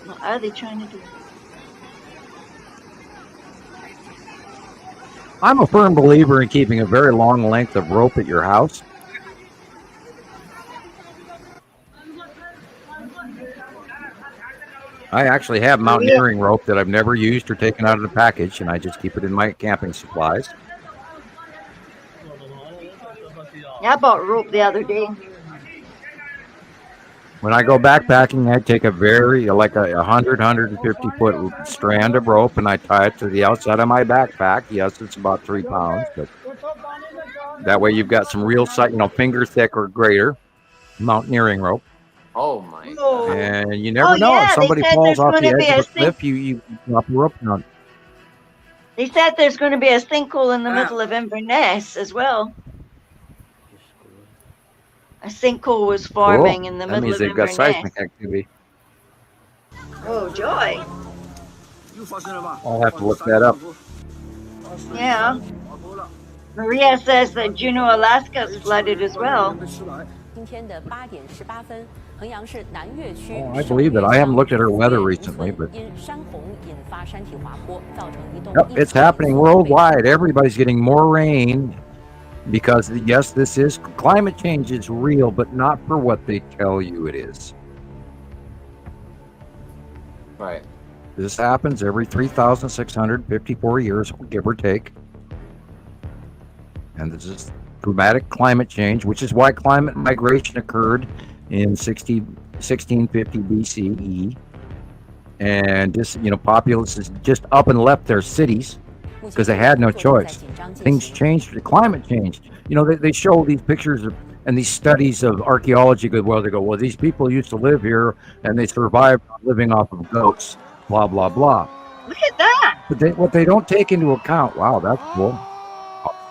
What are they trying to do? I'm a firm believer in keeping a very long length of rope at your house. I actually have mountaineering rope that I've never used or taken out of the package, and I just keep it in my camping supplies. Yeah, I bought rope the other day. When I go backpacking, I take a like a 150 foot strand of rope, and I tie it to the outside of my backpack. Yes, it's about 3 pounds, but that way you've got some real sight, finger thick or greater mountaineering rope. Oh my Oh. god. And you never know, yeah, if they somebody said falls there's off the gonna be edge of a a cliff, you drop the rope down. They said there's going to be a sinkhole in the Wow. middle of Inverness as well. A sinkhole was forming in the That middle means of they've got Inverness. seismic activity. Oh, joy. I'll have to look that up. Yeah. Maria says that Juneau, Alaska's flooded as well. 今天的8点18分，衡阳市南岳区 I believe it. I haven't looked at her weather recently, but 因山洪引发山体滑坡，造成一栋 yep, it's happening worldwide. Everybody's getting more rain because, yes, this is climate change is real, but not for what they tell you it is. Right. This happens every 3,654 years, give or take. And this is dramatic climate change, which is why climate migration occurred in 1650 BCE. And this, populace is just up and left their cities because they had no choice. Things changed, climate changed. They show these pictures and these studies of archaeology. Well, these people used to live here and they survived living off of goats, blah, blah, blah. Look at that. But what they don't take into account, wow, that's cool.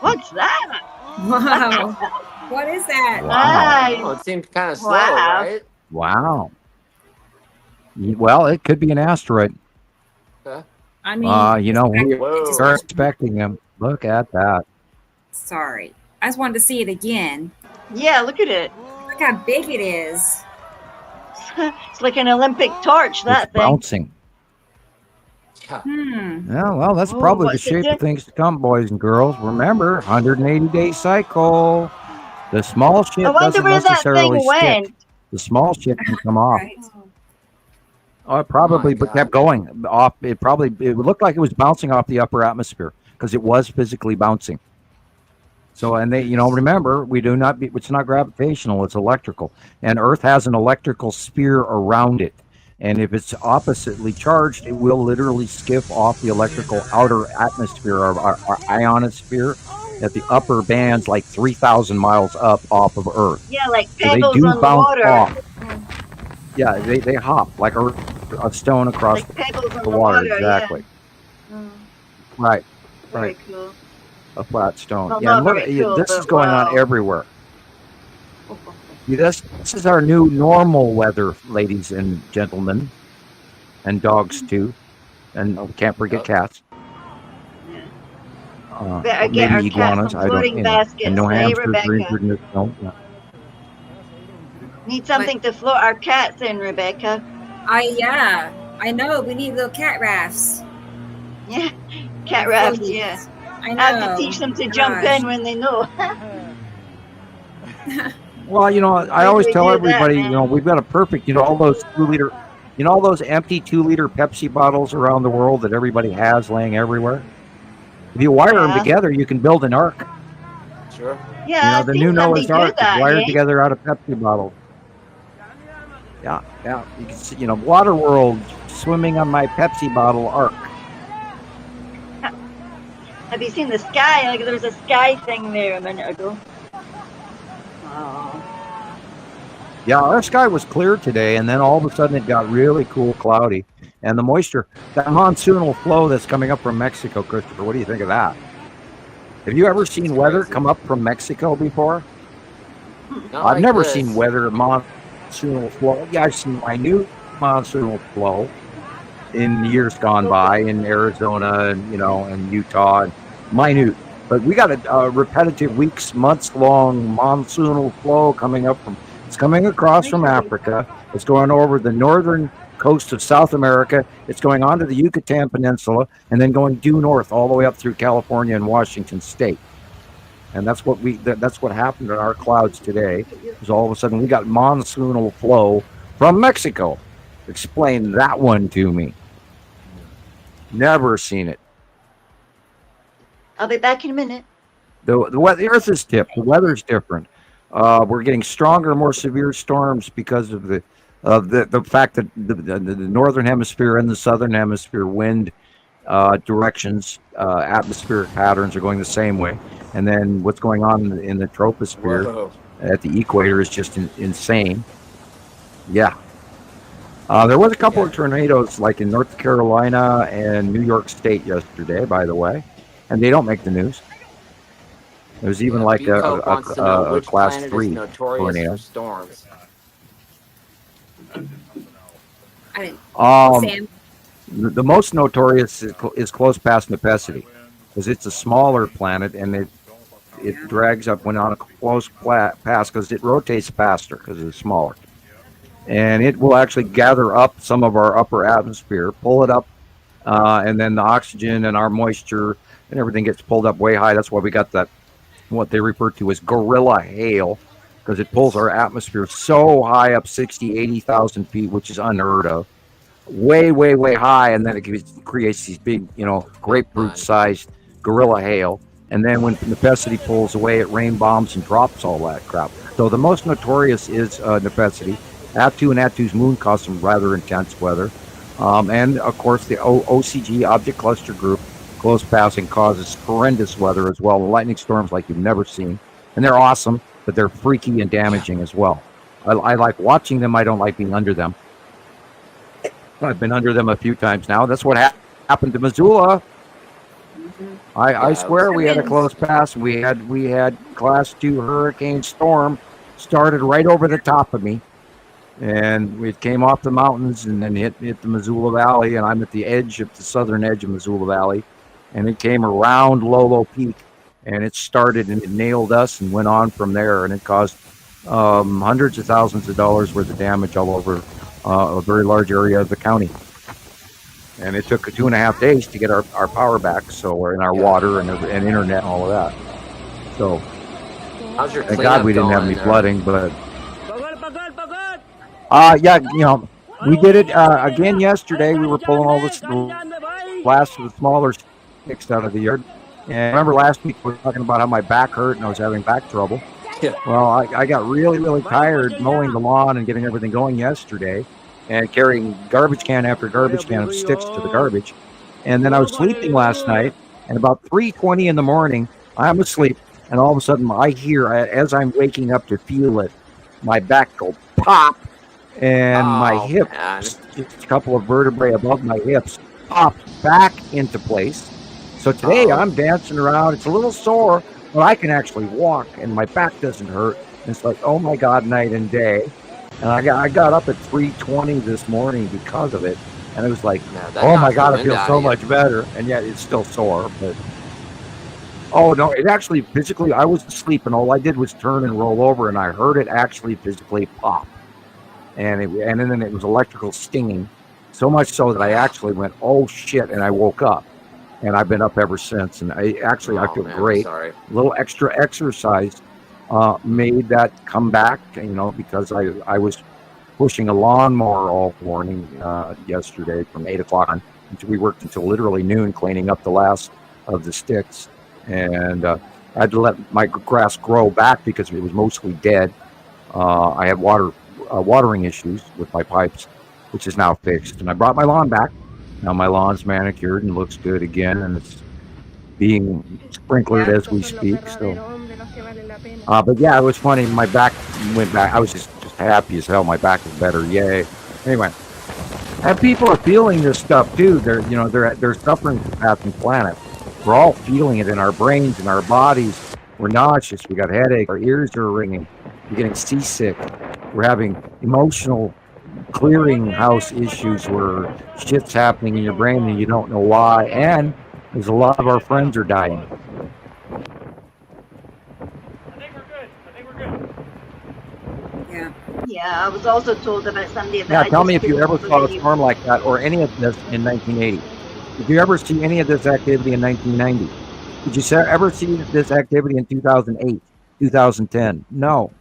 What's that? Wow. What is that? Wow. Oh, it seemed kind of slow, Wow. right? Wow. Well, it could be an asteroid. I mean, We Whoa. are expecting them. Look at that. sorry. I just wanted to see it again. Yeah, look at it. Look how big it is. It's like an Olympic torch, that It's thing. bouncing. Yeah. Yeah, well, that's Oh, probably the what's it shape do? of things to come, boys and girls. Remember, 180-day cycle. The small shit I wonder doesn't where that necessarily thing went. stick. The small shit can come off. Right. Oh, it probably Oh my kept going off. It looked like it was bouncing off the upper atmosphere because it was physically bouncing. So, and they, remember, it's not gravitational, it's electrical. And Earth has an electrical sphere around it. And if it's oppositely charged, it will literally skiff off the electrical outer atmosphere of our ionosphere at the upper bands, like 3,000 miles up off of Earth. Yeah, like So they pebbles do on the bounce water. off. Yeah, they hop like a stone across Like pebbles on the water. Exactly. Yeah. Mm, Right. very Right. cool. A flat stone. Well, Yeah, not and look, very cool, this is but going wow. on everywhere. This is our new normal weather, ladies and gentlemen, and dogs too, and can't forget cats. Better get our Maybe cats iguanas. some I don't. floating baskets, And no eh, hamsters or Rebecca? anything. No. Need something to float our cats in, Rebecca. I know. We need little cat rafts. Yeah, cat rafts, yeah. I I know. have to teach them to jump Gosh. in when they know. Well, I Maybe always we tell do that, everybody, man. we've got a perfect, all those 2-liter, all those empty 2-liter Pepsi bottles around the world that everybody has laying everywhere. If you wire them Yeah. together, you can build an ark. Sure. Yeah, The I've new seen Noah's somebody Ark do that. is wired Yeah. together out of Pepsi bottles. Yeah. You can see, Water World swimming on my Pepsi bottle ark. Have you seen the sky? Like there was a sky thing there a minute ago. Oh. Yeah, our sky was clear today, and then all of a sudden it got really cool, cloudy, and the moisture, that monsoonal flow that's coming up from Mexico, Christopher. What do you think of that? Have you ever seen weather come up from Mexico before? Not I've like never this. seen weather monsoonal flow. Yeah, I've seen minute monsoonal flow in years gone by in Arizona and and Utah, and minute. But we got a repetitive weeks, months long monsoonal flow coming up from. It's coming across from Africa. It's going over the northern coast of South America. It's going onto the Yucatan Peninsula and then going due north all the way up through California and Washington State. And that's what happened in our clouds today. Is all of a sudden we got monsoonal flow from Mexico. Explain that one to me. Never seen it. I'll be back in a minute. The Earth is tipped. The weather's different. We're getting stronger, more severe storms because of the fact that the northern hemisphere and the southern hemisphere wind directions, atmospheric patterns are going the same way. And then what's going on in the troposphere at the equator is just insane. Yeah. There was a couple of tornadoes like in North Carolina and New York State yesterday, by the way, and they don't make the news. There's even like a class 3 tornado. For storms. I didn't. Sam. The most notorious is close past Nepenthe, because it's a smaller planet and it drags up when on a close pass because it rotates faster because it's smaller, and it will actually gather up some of our upper atmosphere, pull it up, and then the oxygen and our moisture and everything gets pulled up way high. That's why we got that. What they refer to as gorilla hail, because it pulls our atmosphere so high up 60, 80,000 feet, which is unheard of. Way, way, way high, and then it creates these big, grapefruit-sized gorilla hail. And then when Nepenthe pulls away, it rain bombs and drops all that crap. So the most notorious is Nepenthe. Attu and Attu's moon caused some rather intense weather. And, of course, the OCG, Object Cluster Group, close passing causes horrendous weather as well. Lightning storms like you've never seen. And they're awesome, but they're freaky and damaging as well. I like watching them. I don't like being under them. I've been under them a few times now. That's what happened to Missoula. I swear we had a close pass. We had class 2 hurricane storm started right over the top of me. And it came off the mountains and then hit the Missoula Valley. And I'm at the southern edge of Missoula Valley. And it came around Lolo Peak, and it started and it nailed us and went on from there. And it caused hundreds of thousands of dollars worth of damage all over a very large area of the county. And it took 2.5 days to get our power back, so we're in our water and internet and all of that. So, How's your thank God we didn't have any there? flooding, but we did it again yesterday. We were pulling all this last of the smaller sticks out of the yard. And remember last week we were talking about how my back hurt and I was having back trouble. Yeah. Well, I got really, really tired mowing the lawn and getting everything going yesterday and carrying garbage can after garbage can of sticks to the garbage. And then I was sleeping last night, and about 3:20 in the morning, I'm asleep, and all of a sudden I hear, as I'm waking up to feel it, my back go pop, and my hips, just a couple of vertebrae above my hips, popped back into place. So today I'm dancing around. It's a little sore, but I can actually walk, and my back doesn't hurt. And it's like, oh my God, night and day. And I got up at 3:20 this morning because of it, and it was like, oh my God, I feel so much better. And yet it's still sore, but oh no, it actually physically, I was asleep, and all I did was turn and roll over, and I heard it actually physically pop, and then it was electrical stinging, so much so that I actually went, oh shit, and I woke up. And I've been up ever since, and I feel great. A little extra exercise made that come back, because I was pushing a lawnmower all morning yesterday from 8 o'clock on. We worked until literally noon cleaning up the last of the sticks, and I had to let my grass grow back because it was mostly dead. I had watering issues with my pipes, which is now fixed, and I brought my lawn back. Now my lawn's manicured and looks good again, and it's being sprinklered as we speak. So, but yeah, it was funny. My back went back. I was just happy as hell. My back was better. Yay! Anyway, and people are feeling this stuff too. They're suffering from passing planet. We're all feeling it in our brains and our bodies. We're nauseous. We got headache. Our ears are ringing. We're getting seasick. We're having emotional clearinghouse issues where shit's happening in your brain and you don't know why. And there's a lot of our friends are dying. Yeah, I was also told about somebody that. Now, tell me if you ever saw a storm like that or any of this in 1980. Did you ever see any of this activity in 1990? Did you ever see this activity in 2008, 2010? No.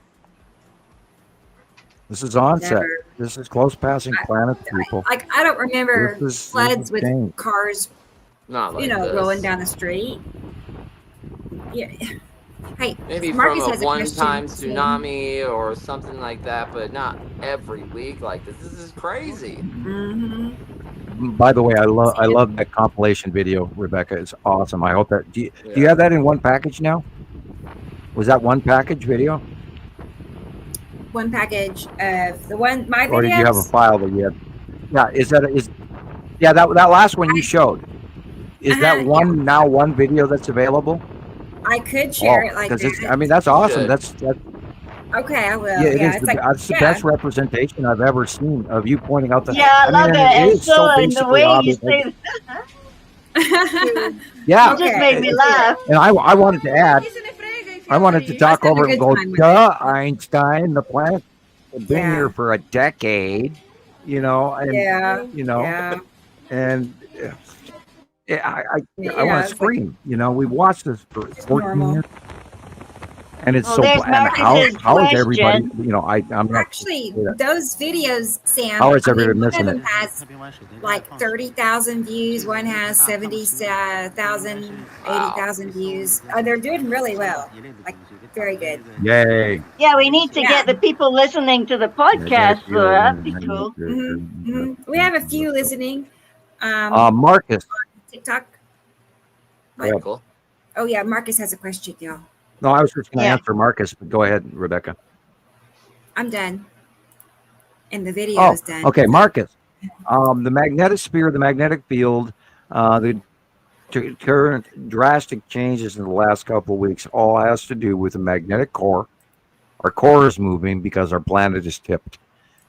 This is onset. Never. This is close passing planets, people. Like, I don't remember floods with changed. cars, Not like this. rolling down the street. Yeah. Hey, Maybe Marcus from has a a one-time question. tsunami or something like that, but not every week like this. This is crazy. Mm-hmm. By the way, I love that compilation video, Rebecca. It's awesome. I hope that do you have that in one package now? Was that one package video? One package of my videos. Or did you have a file that you had? Yeah, that last one you showed. Is that one video that's available? I could share it like that. That's awesome. Good. That's okay, I will. yeah, it is. It's It's the best representation I've ever seen of you pointing out the. Yeah, I love it. And is so in the basically way you obvious. say Yeah, it just made me laugh. and I wanted to add. I wanted to talk over and go, duh, Einstein, the planet had been here for a decade, and and I want to scream. We watched this for 14 years, and it's so. And how is everybody? I'm not actually those videos, Sam. How is everybody missing one of it? them has like 30,000 views. One has 70,000, 80,000 views. They're doing really well. Like very good. Yay! Yeah, we need to get the people listening to the podcast. So that'd be cool. Mm-hmm. Mm-hmm. We have a few listening. Marcus. TikTok. Very cool. Oh yeah, Marcus has a question, y'all. No, I was just going to answer Marcus, but go ahead, Rebecca. I'm done. And the video is done. Okay, Marcus. The magnetosphere, the magnetic field, the current drastic changes in the last couple of weeks all has to do with the magnetic core. Our core is moving because our planet is tipped.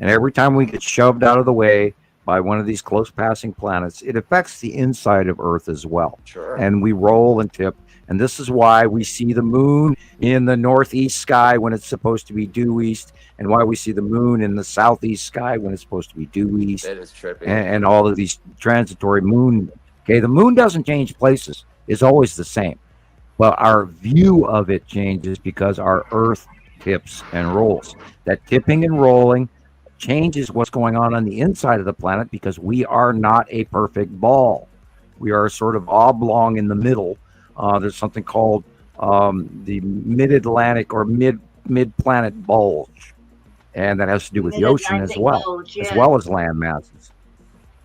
And every time we get shoved out of the way by one of these close passing planets, it affects the inside of Earth as well. Sure. And we roll and tip. And this is why we see the moon in the northeast sky when it's supposed to be due east, and why we see the moon in the southeast sky when it's supposed to be due east. That is trippy. And all of these transitory moon. Okay, the moon doesn't change places. It's always the same. But our view of it changes because our Earth tips and rolls. That tipping and rolling changes what's going on the inside of the planet because we are not a perfect ball. We are sort of oblong in the middle. There's something called the mid-Atlantic or mid-planet bulge, and that has to do with the ocean as well, as well as land masses.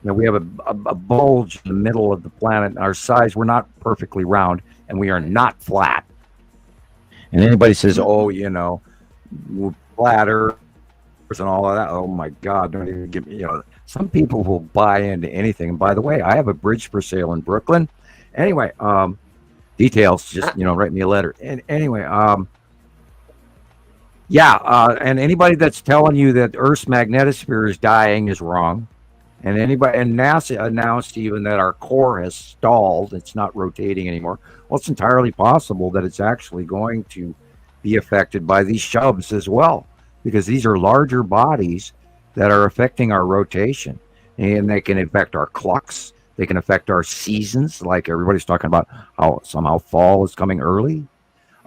We have a bulge in the middle of the planet. Our size, we're not perfectly round, and we are not flat. And anybody says, we're flat Earth and all of that. Oh my God! Don't even give me. Some people will buy into anything. And by the way, I have a bridge for sale in Brooklyn. Anyway, details, just write me a letter. And anyway, and anybody that's telling you that Earth's magnetosphere is dying is wrong. And NASA announced even that our core has stalled; it's not rotating anymore. Well, it's entirely possible that it's actually going to be affected by these shoves as well, because these are larger bodies that are affecting our rotation, and they can affect our clocks. They can affect our seasons, like everybody's talking about how somehow fall is coming early.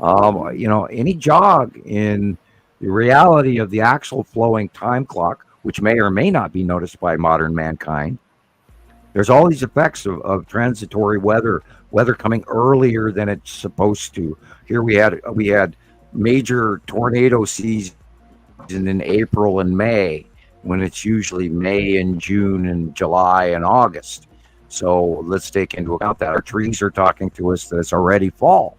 Any jog in the reality of the actual flowing time clock, which may or may not be noticed by modern mankind, There's all these effects of transitory weather coming earlier than it's supposed to. Here we had major tornado season in April and May, when it's usually May and June and July and August. So let's take into account that our trees are talking to us that it's already fall.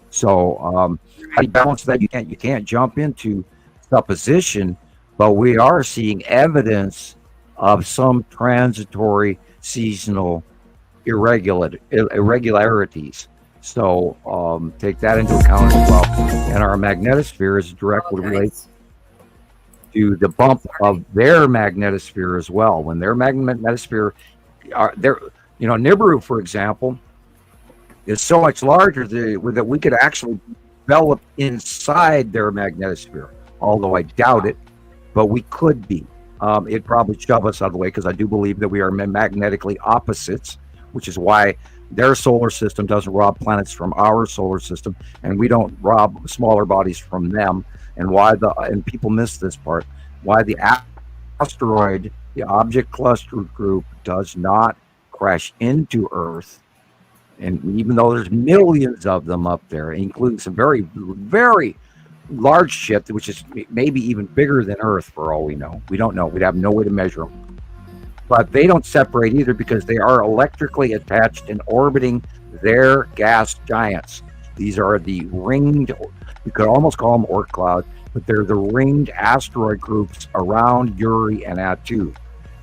So how do you balance that? You can't jump into supposition, but we are seeing evidence of some transitory seasonal irregularities. So take that into account as well. And our magnetosphere is directly related to the bump of their magnetosphere as well. When their magnetosphere Nibiru, for example, is so much larger that we could actually develop inside their magnetosphere, although I doubt it, but we could be. It'd probably shove us out of the way, because I do believe that we are magnetically opposites, which is why their solar system doesn't rob planets from our solar system, and we don't rob smaller bodies from them. And and people miss this part, why the asteroid, the object cluster group, does not crash into Earth. And even though there's millions of them up there, including some very, very large ship, which is maybe even bigger than Earth for all we know. We don't know. We'd have no way to measure them. But they don't separate either, because they are electrically attached and orbiting their gas giants. These are the ringed, you could almost call them Oort cloud, but they're the ringed asteroid groups around Uri and Atu.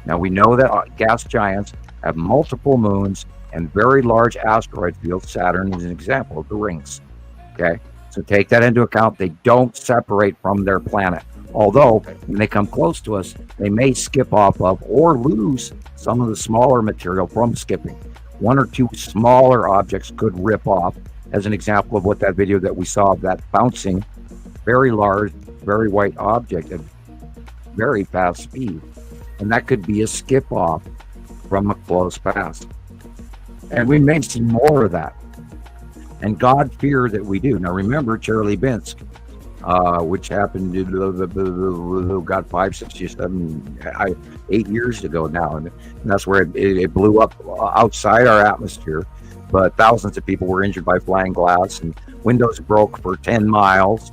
Now we know that gas giants have multiple moons and very large asteroid fields. Saturn is an example of the rings. Okay, so take that into account. They don't separate from their planet. Although when they come close to us, they may skip off of or lose some of the smaller material from skipping. One or two smaller objects could rip off, as an example of what that video that we saw of that bouncing, very large, very white object at very fast speed. And that could be a skip off from a close pass. And we may see more of that. And God fear that we do. Now remember Chelyabinsk, which happened, God, 5, 6, 7, 8 years ago now. And that's where it blew up outside our atmosphere. But thousands of people were injured by flying glass, and windows broke for 10 miles.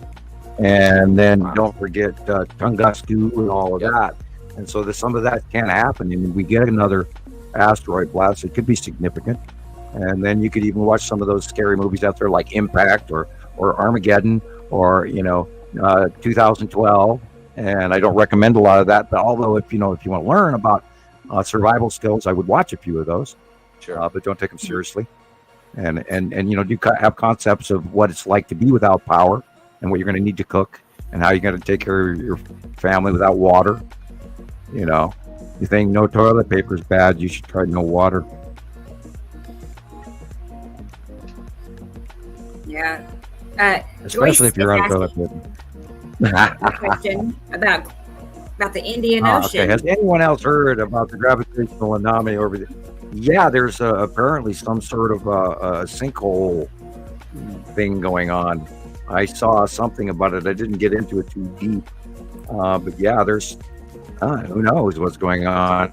And then don't forget Tunguska and all of that. And so some of that can happen. And we get another asteroid blast, it could be significant. And then you could even watch some of those scary movies out there like Impact or Armageddon or 2012. And I don't recommend a lot of that, but although if you want to learn about survival skills, I would watch a few of those. Sure. But don't take them seriously. And do have concepts of what it's like to be without power and what you're going to need to cook and how you're going to take care of your family without water. You think no toilet paper is bad, you should try no water. Yeah. Especially if you're on toilet paper. A question about the Indian Ocean. Okay. Has anyone else heard about the gravitational anomaly over there? Yeah, there's apparently some sort of a sinkhole thing going on. I saw something about it. I didn't get into it too deep. But yeah, there's who knows what's going on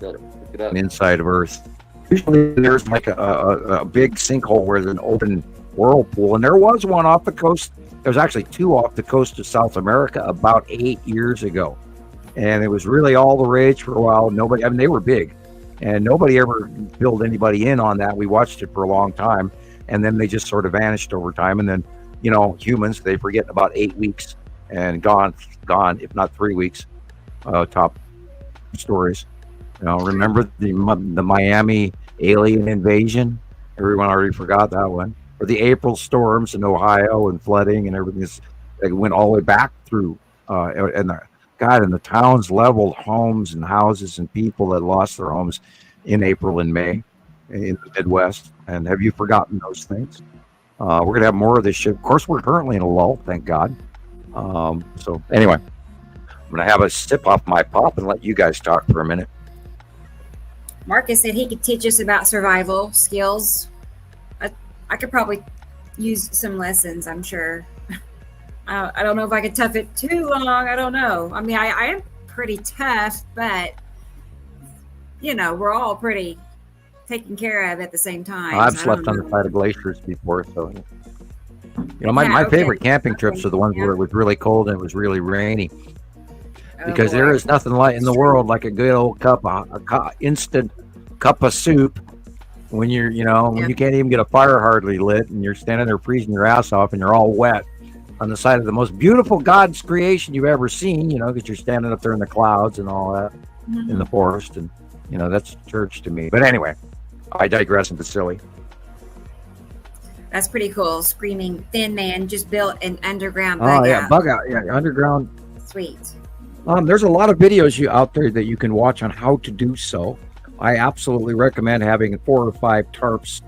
inside of Earth. Usually there's like a big sinkhole where there's an open whirlpool, and there was one off the coast. There's actually two off the coast of South America about 8 years ago, and it was really all the rage for a while. They were big, and nobody ever filled anybody in on that. We watched it for a long time, and then they just sort of vanished over time. And then humans, they forget about 8 weeks and gone if not 3 weeks. Top stories. Remember the Miami alien invasion? Everyone already forgot that one. Or the April storms in Ohio and flooding and everything. They went all the way back through. And the towns leveled homes and houses and people that lost their homes in April and May in the Midwest. And have you forgotten those things? We're going to have more of this shit. Of course, we're currently in a lull, thank God. So anyway, I'm going to have a sip off my pop and let you guys talk for a minute. Marcus said he could teach us about survival skills. I could probably use some lessons, I'm sure. I don't know if I could tough it too long. I don't know. I mean, I am pretty tough, but, we're all pretty taken care of at the same time. I've So I slept don't on the know. side of glaciers before, so my Yeah, okay. favorite camping trips are the ones Yeah. where it was really cold and it was really rainy, Oh, because boy. there is nothing like in the It's world like a good old instant cup of soup when you're when Yeah. you can't even get a fire hardly lit and you're standing there freezing your ass off and you're all wet on the side of the most beautiful God's creation you've ever seen, because you're standing up there in the clouds and all that in the forest, and that's church to me. But anyway, I digress into silly. That's pretty cool. Screaming Thin Man just built an underground Oh bug yeah, out. bug out, yeah, underground. Sweet. There's a lot of videos out there that you can watch on how to do so. I absolutely recommend having 4 or 5 tarps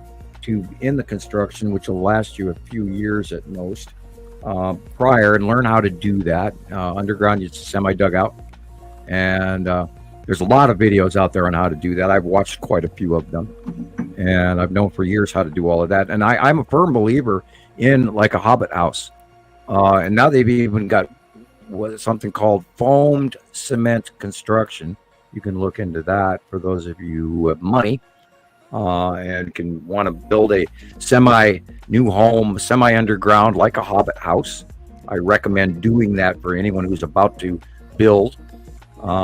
in the construction, which will last you a few years at most, prior, and learn how to do that. Underground, it's semi-dugout. And there's a lot of videos out there on how to do that. I've watched quite a few of them. And I've known for years how to do all of that. And I'm a firm believer in like a hobbit house. And now they've even got something called foamed cement construction. You can look into that for those of you who have money and can want to build a semi-new home, semi-underground, like a hobbit house. I recommend doing that for anyone who's about to build,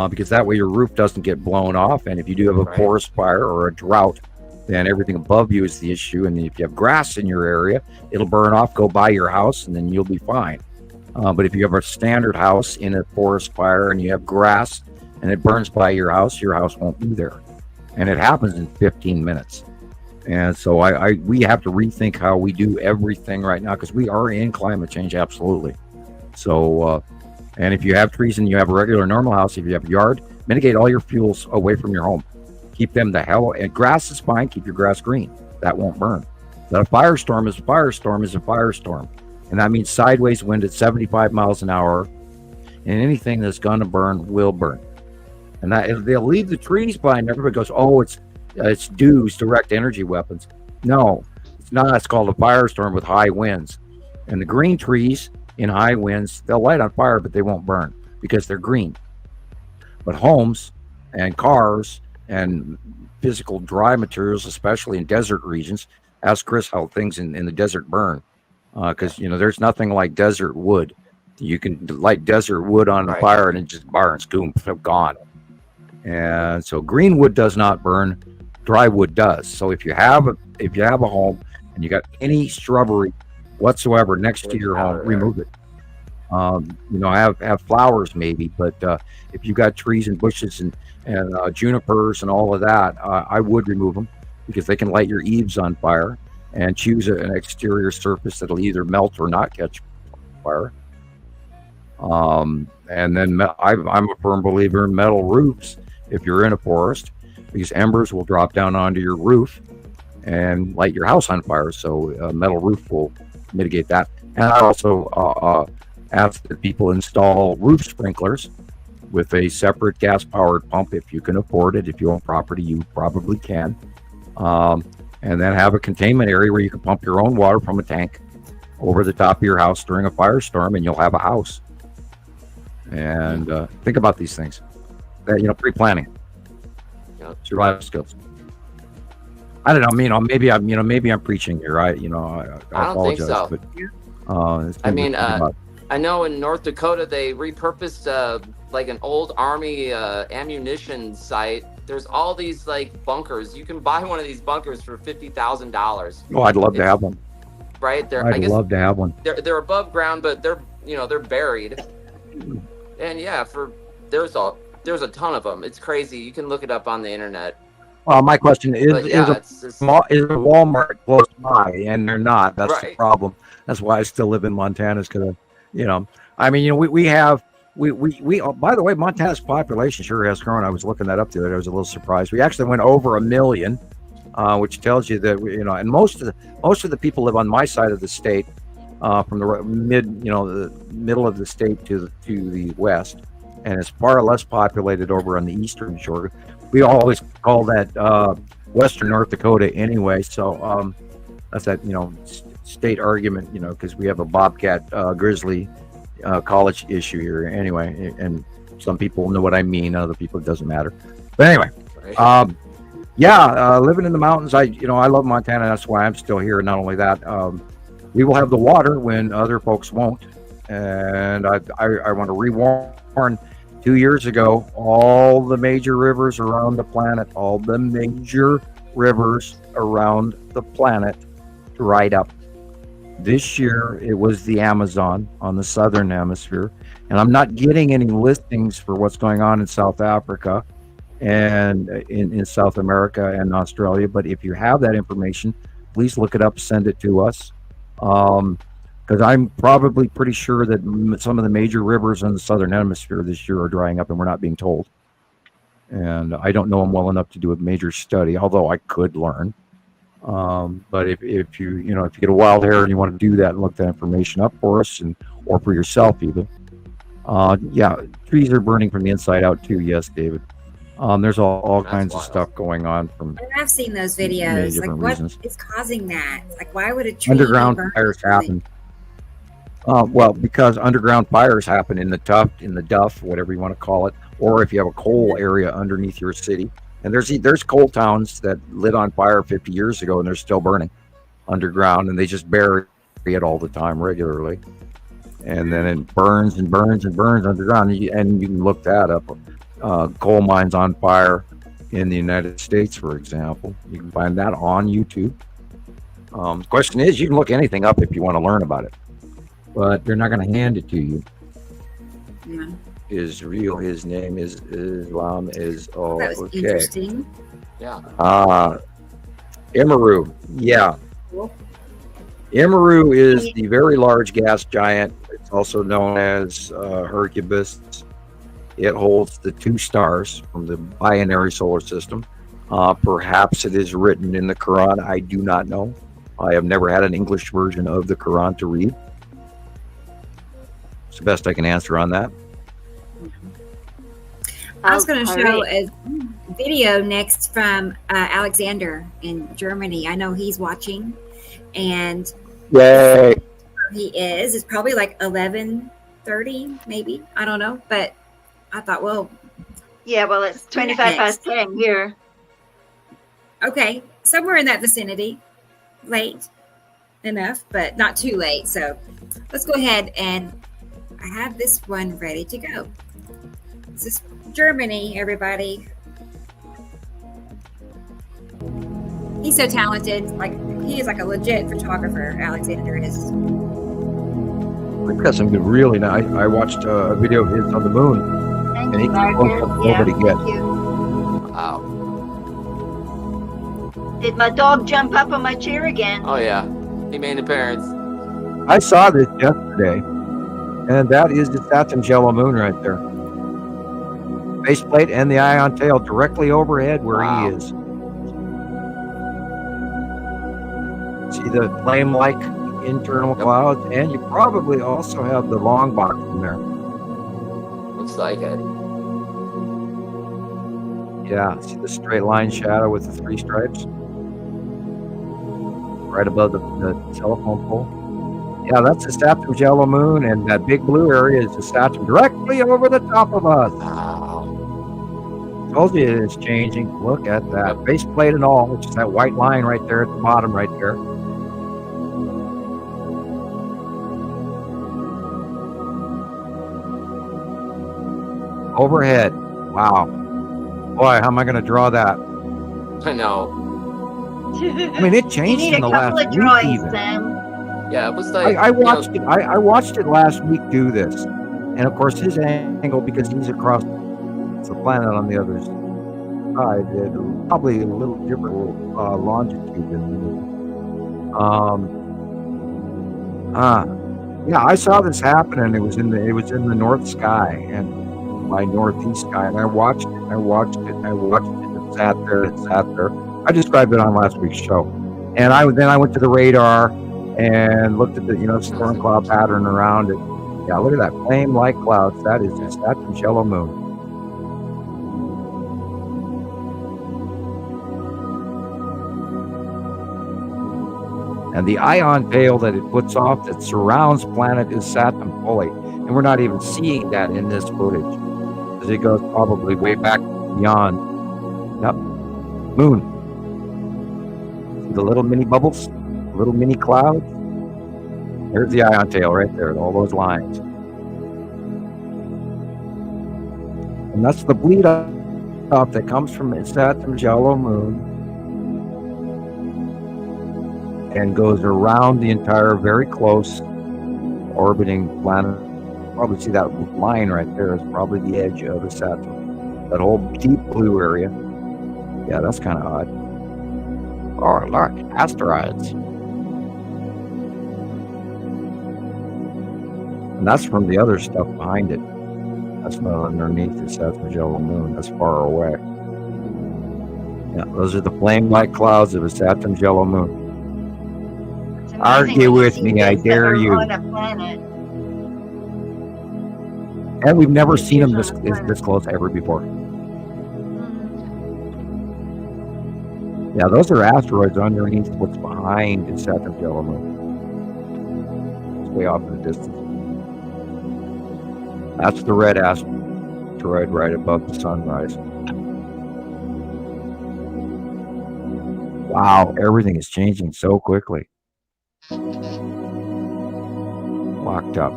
because that way your roof doesn't get blown off. And if you do have a forest fire or a drought, then everything above you is the issue. And if you have grass in your area, it'll burn off, go by your house, and then you'll be fine. But if you have a standard house in a forest fire and you have grass and it burns by your house won't be there. And it happens in 15 minutes. And so we have to rethink how we do everything right now, because we are in climate change, absolutely. So, and if you have trees and you have a regular normal house, if you have a yard, mitigate all your fuels away from your home. Keep them the hell, and grass is fine, keep your grass green. That won't burn. But a firestorm is a firestorm. And that means sideways wind at 75 miles an hour, and anything that's going to burn will burn. And they'll leave the trees behind. Everybody goes, oh, it's DEWs, direct energy weapons. No, it's not. It's called a firestorm with high winds. And the green trees in high winds, they'll light on fire, but they won't burn because they're green. But homes and cars and physical dry materials, especially in desert regions, ask Chris how things in the desert burn. Because there's nothing like desert wood. You can light desert wood on a fire and it just burns, boom, gone. And so green wood does not burn, dry wood does. So if you have a home and you got any shrubbery whatsoever next to your home, remove it. Have flowers maybe, but if you've got trees and bushes and junipers and all of that, I would remove them, because they can light your eaves on fire. And choose an exterior surface that'll either melt or not catch fire. And then I'm a firm believer in metal roofs if you're in a forest, because embers will drop down onto your roof and light your house on fire. So a metal roof will mitigate that. And I also ask that people install roof sprinklers with a separate gas-powered pump if you can afford it. If you own property, you probably can. And then have a containment area where you can pump your own water from a tank over the top of your house during a firestorm, and you'll have a house. And think about these things. Pre-planning, survival skills. I don't know. Maybe I'm preaching here. I don't think so. But I know in North Dakota they repurposed like an old army ammunition site. There's all these like bunkers. You can buy one of these bunkers for $50,000. Oh, I'd love to have one. Right there, I'd love to have one. They're above ground, but they're buried. And yeah, there's a ton of them. It's crazy. You can look it up on the internet. Well, my question is is a Walmart close by? And they're not. That's the problem. That's why I still live in Montana, is because we have. By the way, Montana's population sure has grown. I was looking that up the other day. I was a little surprised. We actually went over 1 million, which tells you that and most of the people live on my side of the state, from the the middle of the state to the west, and it's far less populated over on the eastern shore. We always call that Western North Dakota anyway. So that's that state argument, because we have a bobcat grizzly college issue here anyway, and some people know what I mean, other people it doesn't matter. But anyway, Yeah, living in the mountains, I love Montana. That's why I'm still here. Not only that, we will have the water when other folks won't. And I want to rewarn. 2 years ago, all the major rivers around the planet, dried up. This year, it was the Amazon on the southern hemisphere. And I'm not getting any listings for what's going on in South Africa and in South America and Australia. But if you have that information, please look it up, send it to us. Because I'm probably pretty sure that some of the major rivers in the southern hemisphere this year are drying up and we're not being told. And I don't know them well enough to do a major study, although I could learn. But if you get a wild hair and you want to do that and look that information up for us or for yourself even. Trees are burning from the inside out too. Yes, David. There's all kinds of stuff going on from. And I've seen those videos. Like, what is causing that? Like, why would a tree underground fires happen? Well, because underground fires happen in the tuft, in the duff, whatever you want to call it, or if you have a coal area underneath your city. And there's coal towns that lit on fire 50 years ago and they're still burning underground, and they just bury it all the time regularly. And then it burns and burns and burns underground. And you can look that up. Coal mines on fire in the United States, for example. You can find that on YouTube. The question is, you can look anything up if you want to learn about it. But they're not going to hand it to you. Yeah. Israel, his name is Islam, is That was okay. interesting. Yeah. Nibiru, yeah. Cool. Nibiru is the very large gas giant. It's also known as Hercules. It holds the 2 stars from the binary solar system. Perhaps it is written in the Quran. I do not know. I have never had an English version of the Quran to read. It's the best I can answer on that. I was going to show a video next from Alexander in Germany. I know he's watching, and Yay! he is. It's probably like 11:30, maybe. I don't know, but I thought, well, Yeah, well, it's 25 past 10 here. okay, somewhere in that vicinity. Late enough, but not too late. So let's go ahead, and I have this one ready to go. This is Germany, everybody. He's so talented. Like, he is like a legit photographer. Alexander is. We've got some good, really nice. I watched a video of his on the moon, Thank and he you, can Marquez. post Yeah, nobody thank gets. you. Wow. Did my dog jump up on my chair again? Oh yeah. He made an appearance. I saw this yesterday, and that is the Saturn's yellow moon right there. Faceplate and the ion tail directly overhead where Wow. he is. See the flame-like internal clouds, and you probably also have the long box in there. Looks like it. Yeah, see the straight line shadow with the 3 stripes? Right above the telephone pole. Yeah, that's the Saturn's yellow moon, and that big blue area is the Saturn directly over the top of us. Wow. Told you it's changing. Look at that. Faceplate and all. It's just that white line right there at the bottom right there. Overhead. Wow. Boy, how am I going to draw that? I know. I mean, it You changed need in a the couple last of week drawings, even. Sam. Yeah, it was like I watched it. I watched it last week do this, and of course his angle, because he's across the planet on the other side, probably a little different longitude than me. Yeah, I saw this happen, and it was in the north sky and my northeast sky, and I watched it. And it sat there. I described it on last week's show, and then I went to the radar and looked at the storm cloud pattern around it. Yeah, look at that flame-like clouds. That is the Saturn's yellow moon. And the ion tail that it puts off that surrounds planet is Saturn fully, and we're not even seeing that in this footage, because it goes probably way back beyond. Yep. Moon. See the little mini bubbles, little mini clouds. There's the ion tail right there, all those lines. And that's the bleed up that comes from Saturn's yellow moon and goes around the entire very close orbiting planet. Probably see that line right there is probably the edge of the Saturn. That whole deep blue area. Yeah, that's kind of odd. Oh, look, asteroids. And that's from the other stuff behind it. That's not underneath the Saturn's yellow moon. That's far away. Yeah, those are the flame-like clouds of a Saturn's yellow moon. Argue with me, I dare you. On a planet. And we've never seen them this close ever before. Yeah, those are asteroids underneath what's behind the Saturn's yellow moon. It's way off in the distance. That's the red asteroid right above the sunrise. Wow, everything is changing so quickly. Locked up.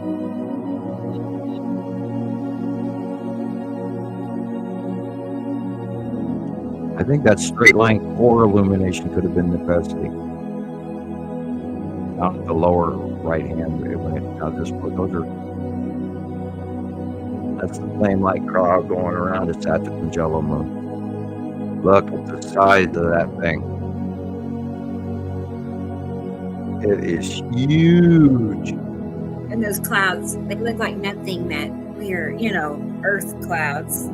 I think that straight line core illumination could have been necessity. Down at the lower right hand. That's the flame-like cloud going around. It's at the yellow moon. Look at the size of that thing. It is huge. And those clouds, they look like nothing that we're, Earth clouds.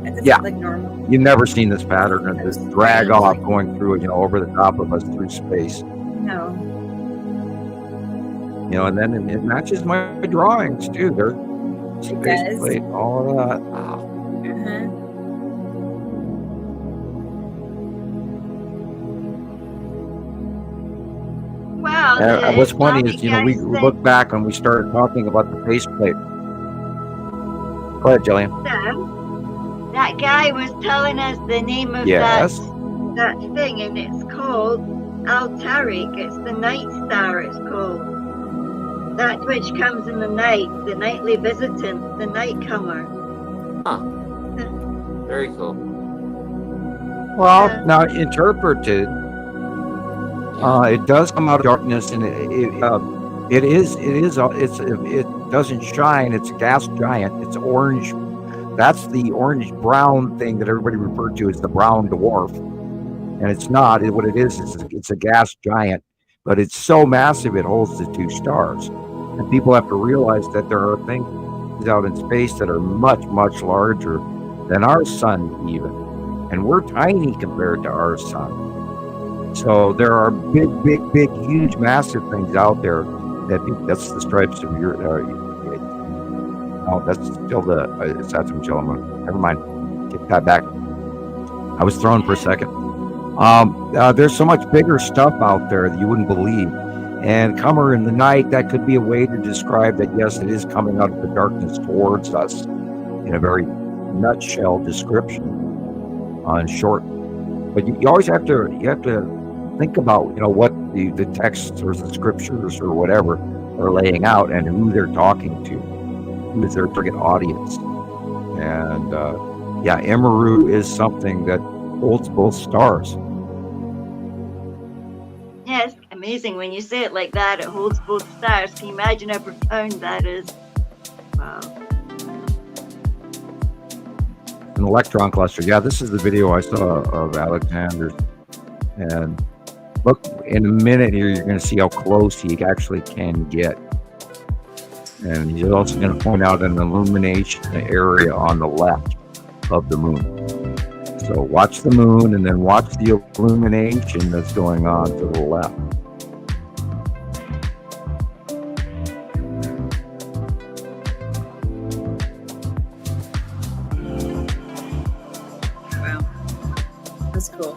That doesn't look normal. You've never seen this pattern of this drag off going through, over the top of us through space. No. And then it matches my drawings too. They're It does. All of that. Uh-huh. Wow. What's funny is, we look back and we started talking about the faceplate. Go ahead, Gillian. So, that guy was telling us the name of that thing, and it's called Altarik. It's the night star, it's called. That which comes in the night, the nightly visitant, the night comer. Huh. Very cool. Well, now interpreted, it does come out of darkness, and it doesn't shine. It's a gas giant. It's orange. That's the orange brown thing that everybody referred to as the brown dwarf, and it's not. What it is it's a gas giant, but it's so massive it holds the two stars. And people have to realize that there are things out in space that are much, much larger than our sun even. And we're tiny compared to our sun. So there are big, huge, massive things out there. That's the stripes of your... that's still the Saturn's yellow moon. Never mind. Get that back. I was thrown for a second. There's so much bigger stuff out there that you wouldn't believe. And comer in the night, that could be a way to describe that, yes, it is coming out of the darkness towards us in a very nutshell description on short. But you always have to think about, what the texts or the scriptures or whatever are laying out and who they're talking to, who is their target audience. And Nibiru is something that holds both stars. Yes, amazing. When you say it like that, it holds both stars. Can you imagine how profound that is? Wow. An electron cluster. Yeah, this is the video I saw of Alexander's. And look, in a minute here, you're going to see how close he actually can get. And he's also going to point out an illumination area on the left of the moon. So watch the moon and then watch the illumination that's going on to the left. Wow. That's cool.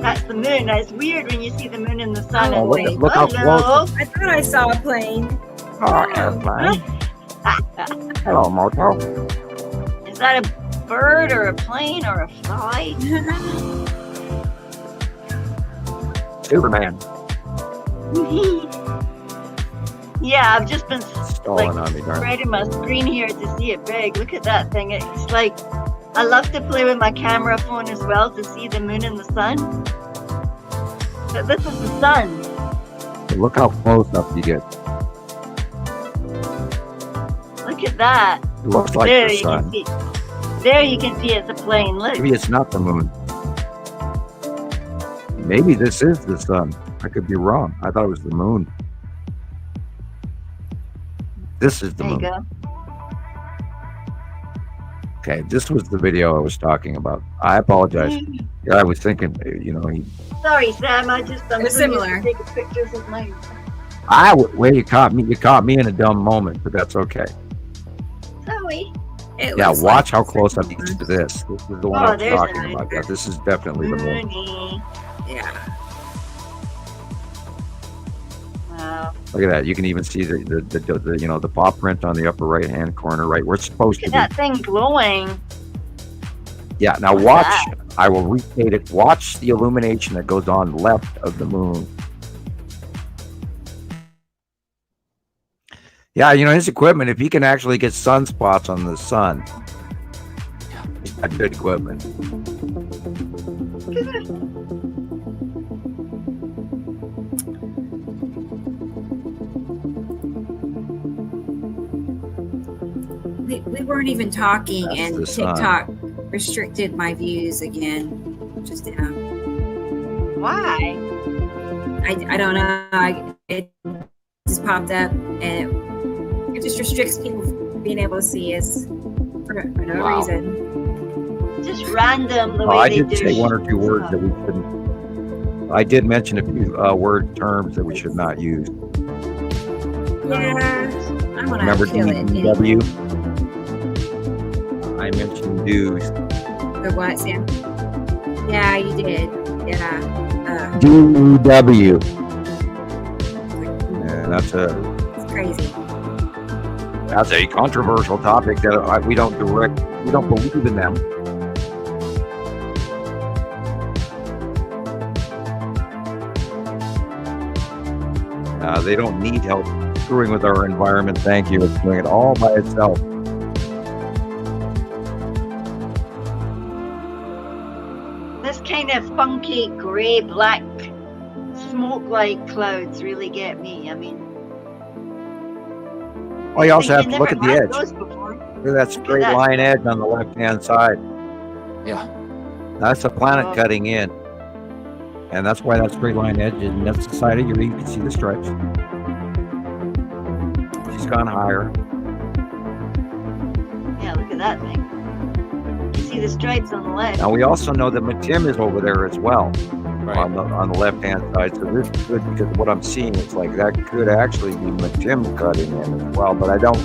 That's the moon. It's weird when you see the moon and the sun. Oh, and look how close. I thought I saw a plane. Oh, airplane. Hello, Moto. Is that a bird or a plane or a fly? Superman. Yeah, I've just been Stalling on me, darn. spreading my screen here to see it big. Look at that thing. It's like, I love to play with my camera phone as well to see the moon and the sun. But this is the sun. Look how close up you get. Look at that. It looks like There the you can sun. see. There you can see it's a plane. Look. Maybe it's not the moon. Maybe this is the sun. I could be wrong. I thought it was the moon. This is the There you moon. go. Okay, this was the video I was talking about. I apologize. Yeah, I was thinking, Sorry, Sam. I'm It's so used similar. to taking pictures of mine. you caught me. You caught me in a dumb moment, but that's okay. Sorry. It Yeah, looks watch like how close I'm to this. This is the one Oh, I was there's talking an about. Yeah, this is definitely the moon. Moony. Yeah. Wow. Look at that. You can even see the paw print on the upper right hand corner, right where it's supposed Look to at be. that thing glowing. Yeah. Now What's watch. that? I will restate it. Watch the illumination that goes on left of the moon. Yeah, his equipment. If he can actually get sunspots on the sun, he's got good equipment. We weren't even talking, That's and the sun. TikTok restricted my views again just now. Why? I don't know. It just popped up, and it just restricts people from being able to see us for no Wow. reason. Just random the Oh, way I they did do say one or two words stuff. that we shouldn't. I did mention a few word terms that we should not use. Yeah, I'm gonna Remember kill it. DW? I mentioned dues. The what, Sam? Yeah, you did. Yeah. DW. And It's crazy. that's a controversial topic that we don't believe in them. They don't need help screwing with our environment. Thank you. It's doing it all by itself. This kind of funky grey black smoke like clouds really get me. I mean, Oh, you also have to you look never at the had edge. those before. Look at that straight that. line edge on the left-hand side. Yeah. That's the planet Oh. cutting in. And that's why that straight line edge, and that's the side of you can see the stripes. She's gone higher. Yeah, look at that thing. You see the stripes on the left. Now we also know that Matim is over there as well Right. on the left-hand side. So this is good because what I'm seeing is like that could actually be Matim cutting in as well. But I don't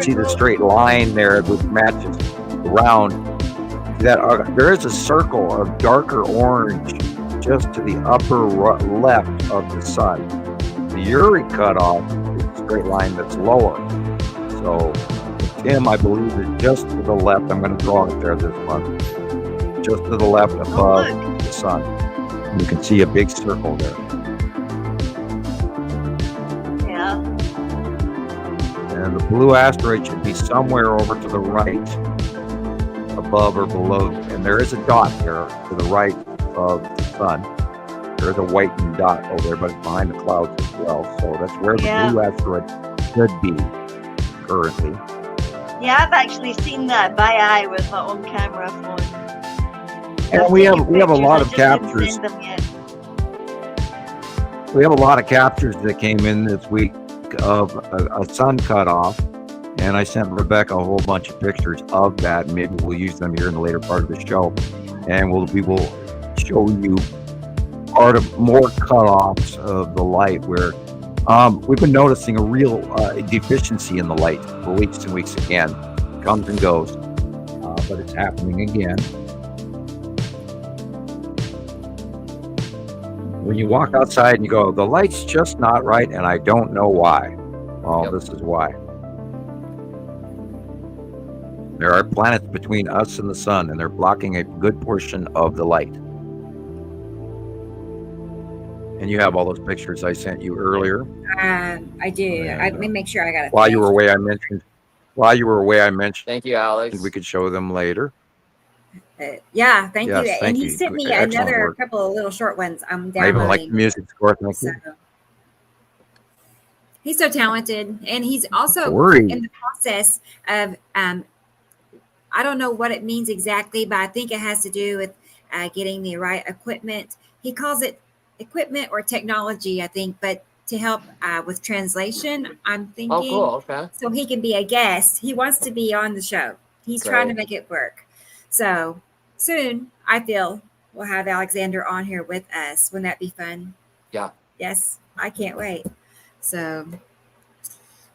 see the straight line there that matches around. There is a circle of darker orange just to the upper left of the sun. The Uri cutoff is a straight line that's lower. So Tim, I believe, is just to the left. I'm going to draw it there this month. Just to the left above the sun. And you can see a big circle there. Yeah. And the blue asteroid should be somewhere over to the right, above or below. And there is a dot there to the right of the sun. There is a whitened dot over there, but it's behind the clouds as well. So that's where the blue asteroid should be currently. Yeah, I've actually seen that by eye with my own camera phone. And we have a lot of captures. We have a lot of captures that came in this week of a sun cutoff, and I sent Rebecca a whole bunch of pictures of that. Maybe we'll use them here in the later part of the show, and we will show you more cutoffs of the light where we've been noticing a real deficiency in the light for weeks and weeks again. It comes and goes, but it's happening again. When you walk outside and you go, the light's just not right, and I don't know why. Well, This is why. There are planets between us and the sun, and they're blocking a good portion of the light. And you have all those pictures I sent you earlier. I do. Let me make sure I got it. While you were away, I mentioned. Thank you, Alex. We could show them later. Yeah, thank you. Yes, And he you. sent me Excellent another work. couple of little short ones. I'm I even like downloading. the music score. Thank So, you. he's so talented, and he's also Worried. in the process of I don't know what it means exactly, but I think it has to do with getting the right equipment. He calls it equipment or technology, I think, but to help with translation, I'm thinking. Oh, cool. Okay. So he can be a guest. He wants to be on the show. He's trying to make it work. So soon, I feel we'll have Alexander on here with us. Wouldn't that be fun? Yeah. Yes, I can't wait. So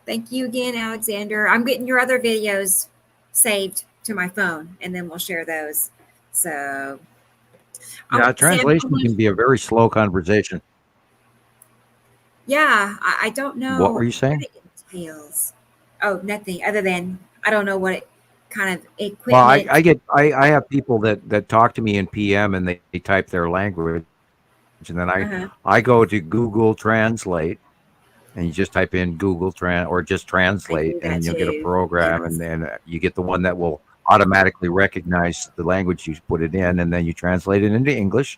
thank you again, Alexander. I'm getting your other videos saved to my phone, and then we'll share those. So yeah, translation can be a very slow conversation. Yeah, I don't know. What were you saying? What it entails. Oh, nothing other than I don't know what it kind of equipment. Well, I have people that talk to me in PM and they type their language, and then I go to Google Translate, and you just type in Google or just translate, and you'll get a program, and then you get the one that will automatically recognize the language you put it in, and then you translate it into English.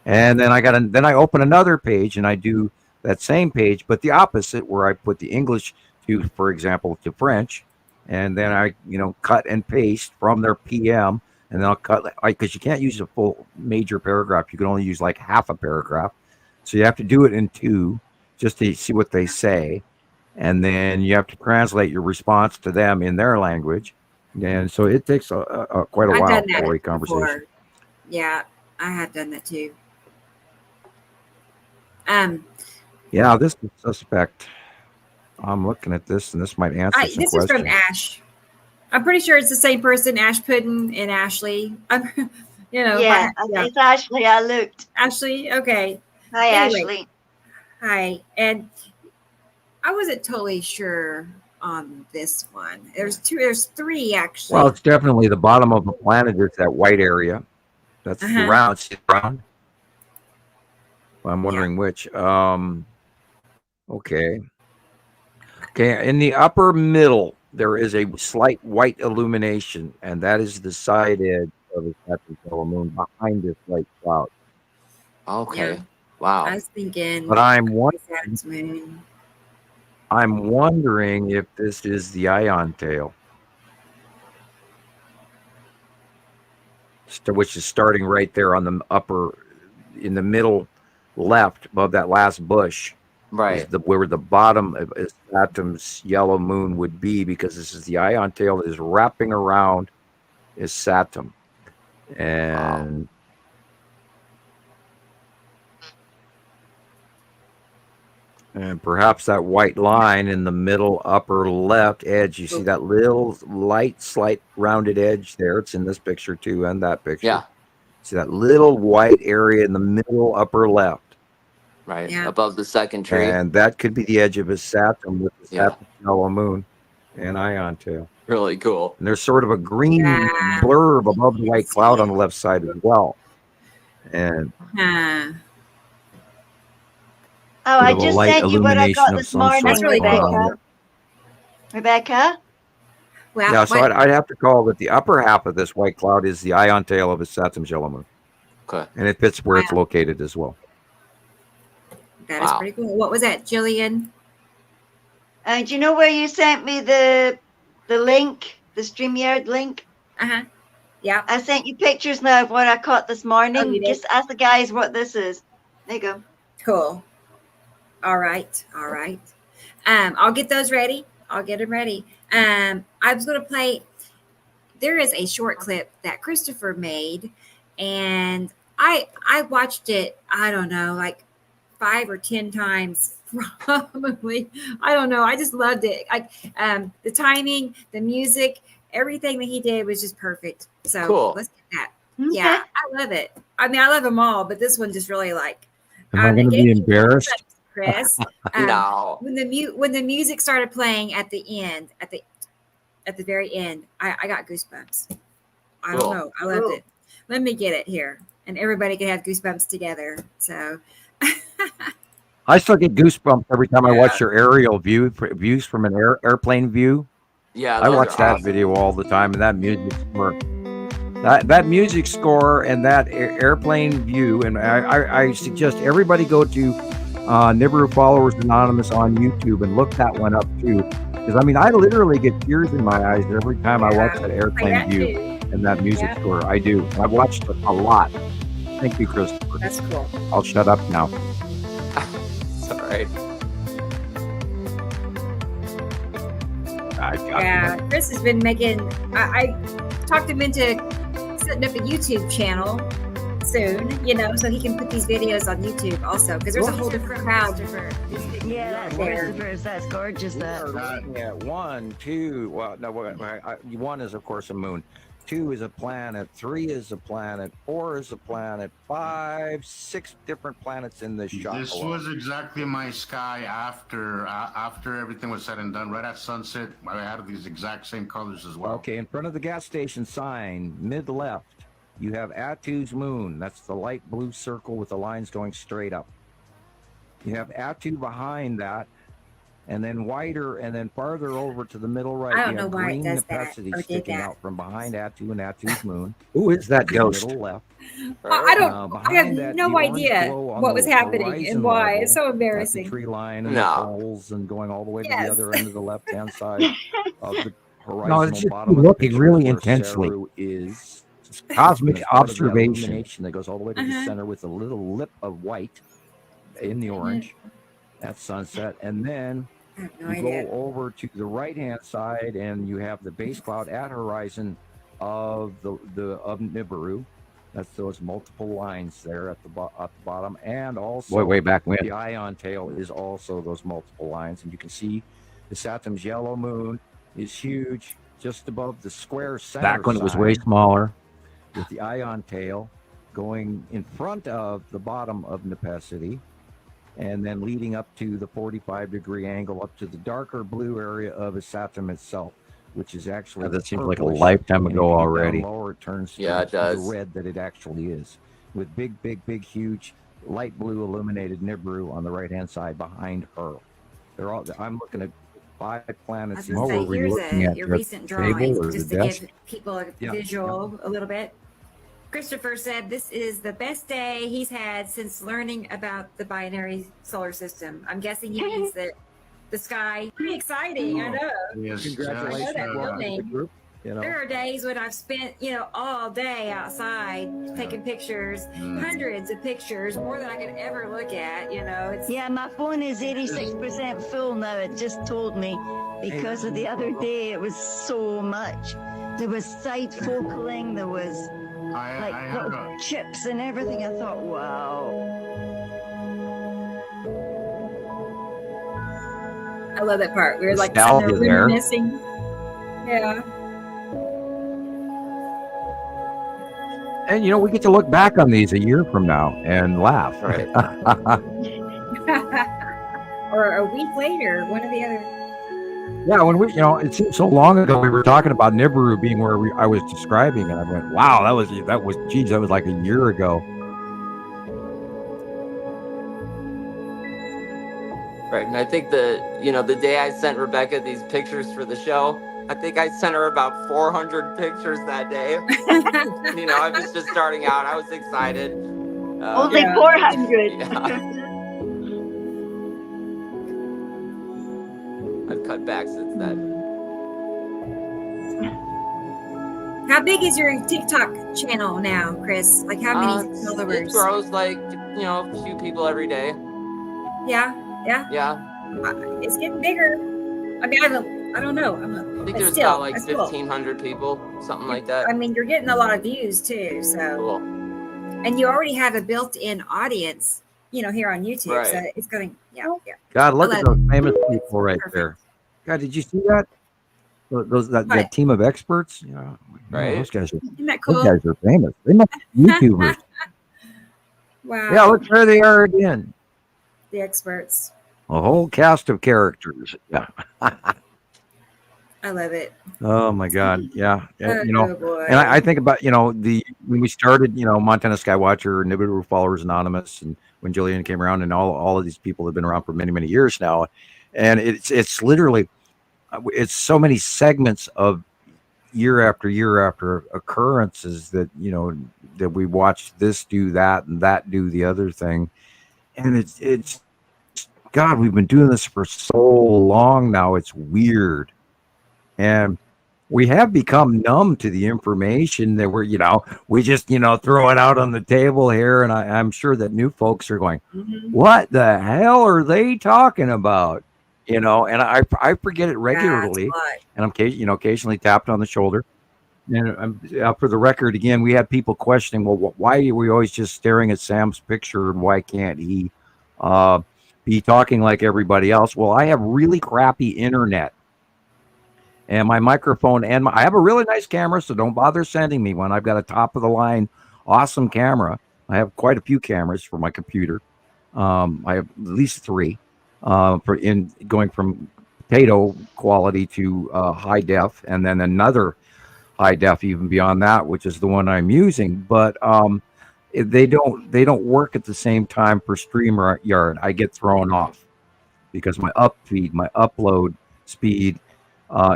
And then I open another page and I do that same page, but the opposite, where I put the English to, for example, to French, and then I cut and paste from their PM, and then I'll cut, because you can't use a full major paragraph. You can only use like half a paragraph, so you have to do it in two just to see what they say, and then you have to translate your response to them in their language, and so it takes quite a while for a conversation. Before. Yeah, I have done that too. Yeah, this is suspect. I'm looking at this, and this might answer some questions. This is from Ash. I'm pretty sure it's the same person, Ash Puddin and Ashley. Yeah, it's Ashley. I looked. Ashley, okay. Hi, Ashley. Hi, and I wasn't totally sure on this one. There's three actually. Well, it's definitely the bottom of the planet. It's that white area. That's round. See round. Well, I'm wondering which. Okay. In the upper middle, there is a slight white illumination, and that is the side edge of the Saturn full moon behind this white cloud. Okay. Yeah. Wow. I was thinking, but I'm wondering if this is the ion tail, which is starting right there on the in the middle left above that last bush. Right. Where the bottom of Saturn's yellow moon would be, because this is the ion tail that is wrapping around is Saturn. And and perhaps that white line in the middle upper left edge, you see that little slight rounded edge there. It's in this picture too, and that picture. Yeah. See that little white area in the middle upper left. Right, above the second tree. And that could be the edge of his Saturn with the Saturn yellow moon and ion tail. Really cool. And there's sort of a green blurb above the white cloud on the left side as well. And I just sent you what I got this morning, Rebecca. Well, yeah, so I'd have to call that the upper half of this white cloud is the ion tail of his Saturn's yellow moon. Okay. And it fits where it's located as well. That is pretty cool. What was that, Gillian? Do you know where you sent me the link, the StreamYard link? Yeah. I sent you pictures now of what I caught this morning. Oh, you did? Just ask the guys what this is. There you go. Cool. All right. I'll get those ready. I'll get them ready. I was going to play. There is a short clip that Christoper made, and I watched it. I don't know, like 5 or 10 times probably. I don't know. I just loved it. The timing, the music, everything that he did was just perfect. So cool. Let's get that. Okay. Yeah, I love it. I mean, I love them all, but this one just really Am I going to be embarrassed? Chris, no. When the music started playing at the end, at the very end, I got goosebumps. I don't know. I loved it. Let me get it here, and everybody can have goosebumps together. So, I still get goosebumps every time I watch your aerial views from an airplane view. Yeah, I those watch are that awesome. video all the time, and that music score, that music score, and that airplane view. And I suggest everybody go to Nibiru Followers Anonymous on YouTube and look that one up too, because I mean, I literally get tears in my eyes every time I watch that airplane view and that music score. I do. I've watched it a lot. Thank you, Christoper. That's cool. I'll shut up now. It's all right. Yeah, Chris has been making. I talked him into setting up a YouTube channel soon, so he can put these videos on YouTube also, because there's a whole different crowd. Yeah, that's gorgeous. That. Yeah, 1, 2. Well, no, 1 is of course a moon. 2 is a planet. 3 is a planet. 4 is a planet. 5, 6 different planets in this shot. This was exactly my sky after everything was said and done. Right at sunset, I had these exact same colors as well. Okay, in front of the gas station sign, mid left, you have Attu's moon. That's the light blue circle with the lines going straight up. You have Attu behind that, and then wider, and then farther over to the middle right. I don't know why it green does that, Nepacity or did sticking that. out from behind Attu and Attu's moon. Who is that ghost? Middle left. I have Behind that, no the orange idea glow on what was the happening horizon and why. level. It's so That's the embarrassing. tree line and No. the poles and going all the way to the other end of the left-hand side of the horizon. No, it's just bottom of looking the really where intensely. Saru is. Cosmic It's part of the observation. illumination that goes all the way to the center with a little lip of white in the orange. That's sunset. And then I have no you idea. go over to the right-hand side, and you have the base cloud at horizon of of Nibiru. That's those multiple lines there at the bottom, and also Way back when. the ion tail is also those multiple lines, and you can see the Saturn's yellow moon is huge, just above the square center. Back when it was sign, way smaller. with the ion tail going in front of the bottom of Nepacity, and then leading up to the 45-degree angle up to the darker blue area of Saturn itself, which is actually That seems like a purplish. lifetime And ago if you get down already. lower, it turns Yeah, it to does. the red that it actually is, with big, huge light blue illuminated Nibiru on the right-hand side behind her. They're all. I'm looking at 5 I planets. was going to What say, were we here's looking at? your The recent table drawings, or just the to desk? give people a Yeah, visual a little bit. Christopher said this is the best day he's had since learning about the binary solar system. I'm guessing he means that the sky. Pretty exciting, I know. Yes, Congratulations I know that to the feeling. group. There are days when I've spent, all day outside taking pictures, hundreds of pictures, more than I could ever look at. It's Yeah, my phone is 86% full now. It just told me because of the other day. It was so much. There was side focaling. There was I have little chips and everything. I thought, wow. I love that part. We were like Nostalgia sitting there there. reminiscing. Yeah. And we get to look back on these a year from now and laugh. Right. Or a week later, one or the other. Yeah, when it seems so long ago we were talking about Nibiru being where I was describing, and I went, "Wow, that was like a year ago." Right, and I think the day I sent Rebecca these pictures for the show, I think I sent her about 400 pictures that day. I was just starting out. I was excited. Only Yeah. 400. Yeah. I've cut back since then. How big is your TikTok channel now, Chris? Like how many It followers? grows like a few people every day. Yeah. Yeah, It's getting bigger. I mean, I don't know. I think but there's still, about like that's cool. 1,500 people, something like that. I mean, you're getting a lot of views too. So, Cool. and you already have a built-in audience, here on YouTube. Right. So it's going. Yeah. God, look I at love those famous people right Perfect. there. God, did you see that? That team of experts? Right. Those guys Isn't that cool? are famous. They must be YouTubers. Wow. Yeah, look, there they are again. The experts. A whole cast of characters. Yeah. I love it. Oh my God. Yeah. Oh, You know, boy. and I think about, you know, when we started, you know, Montana Skywatcher, Nibiru Followers Anonymous, and when Gillian came around, and all of these people have been around for many, many years now. And it's literally, it's so many segments of year after occurrences that, you know, that we watched this do that and that do the other thing. And it's God, we've been doing this for so long now. It's weird. And we have become numb to the information that we're, you know, we just, you know, throw it out on the table here. And I'm sure that new folks are going, what the hell are they talking about? You know, and I forget it regularly. And I'm, you know, occasionally tapped on the shoulder. And for the record, again, we had people questioning, well, why are we always just staring at Sam's picture, and why can't he be talking like everybody else? Well, I have really crappy internet, and my microphone, and I have a really nice camera, so don't bother sending me one. I've got a top of the line, awesome camera. I have quite a few cameras for my computer. I have at least 3 for going from potato quality to high def, and then another high def even beyond that, which is the one I'm using. But they don't work at the same time per StreamYard. I get thrown off because my upload speed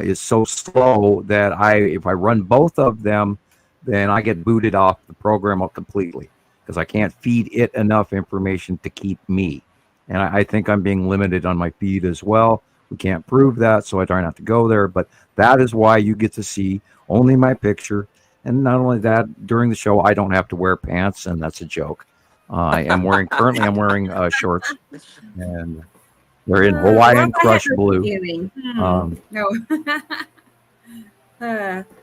is so slow that if I run both of them, then I get booted off the program completely because I can't feed it enough information to keep me. And I think I'm being limited on my feed as well. We can't prove that, so I try not to go there. But that is why you get to see only my picture. And not only that, during the show, I don't have to wear pants, and that's a joke. I'm wearing shorts, and they're in Hawaiian Crush Blue. No.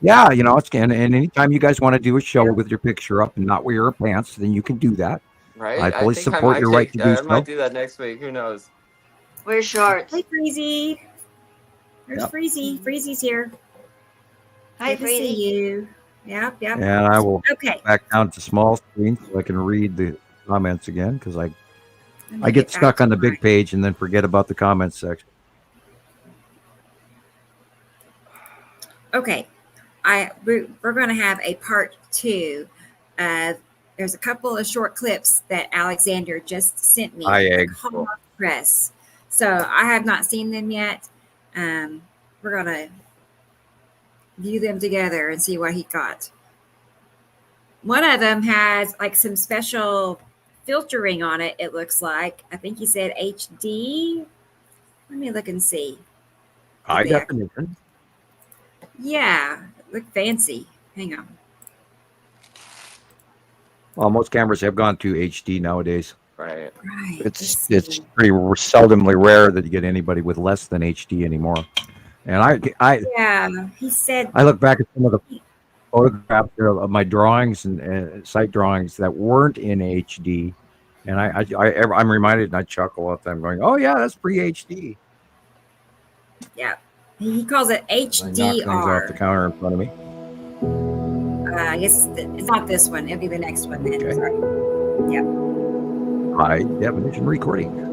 Yeah, you know, and anytime you guys want to do a show with your picture up and not wear your pants, then you can do that. Right. I fully support your right to do so. I might do that next week. Who knows? Wear shorts. Hey, Freezy. There's Freezy. Freezy's here. Hi, Good to see you. Yep. And I will back down to small screen so I can read the comments again, because I get stuck on the big page and then forget about the comments section. Okay. We're going to have a part 2. There's a couple of short clips that Alexander just sent me. Press. So I have not seen them yet. We're going to view them together and see what he got. One of them has like some special filtering on it, it looks like. I think he said HD. Let me look and see. High definition. Yeah, look fancy. Hang on. Well, most cameras have gone to HD nowadays. Right. It's pretty seldomly rare that you get anybody with less than HD anymore. And he said, I look back at some of the photographs of my drawings and site drawings that weren't in HD, and I'm reminded, and I chuckle at them, going, "Oh yeah, that's pre-HD." Yeah, he calls it HDR. Off the counter in front of me. I guess it's not this one. It'll be the next one then. Okay. Sorry. Yep. High definition recording.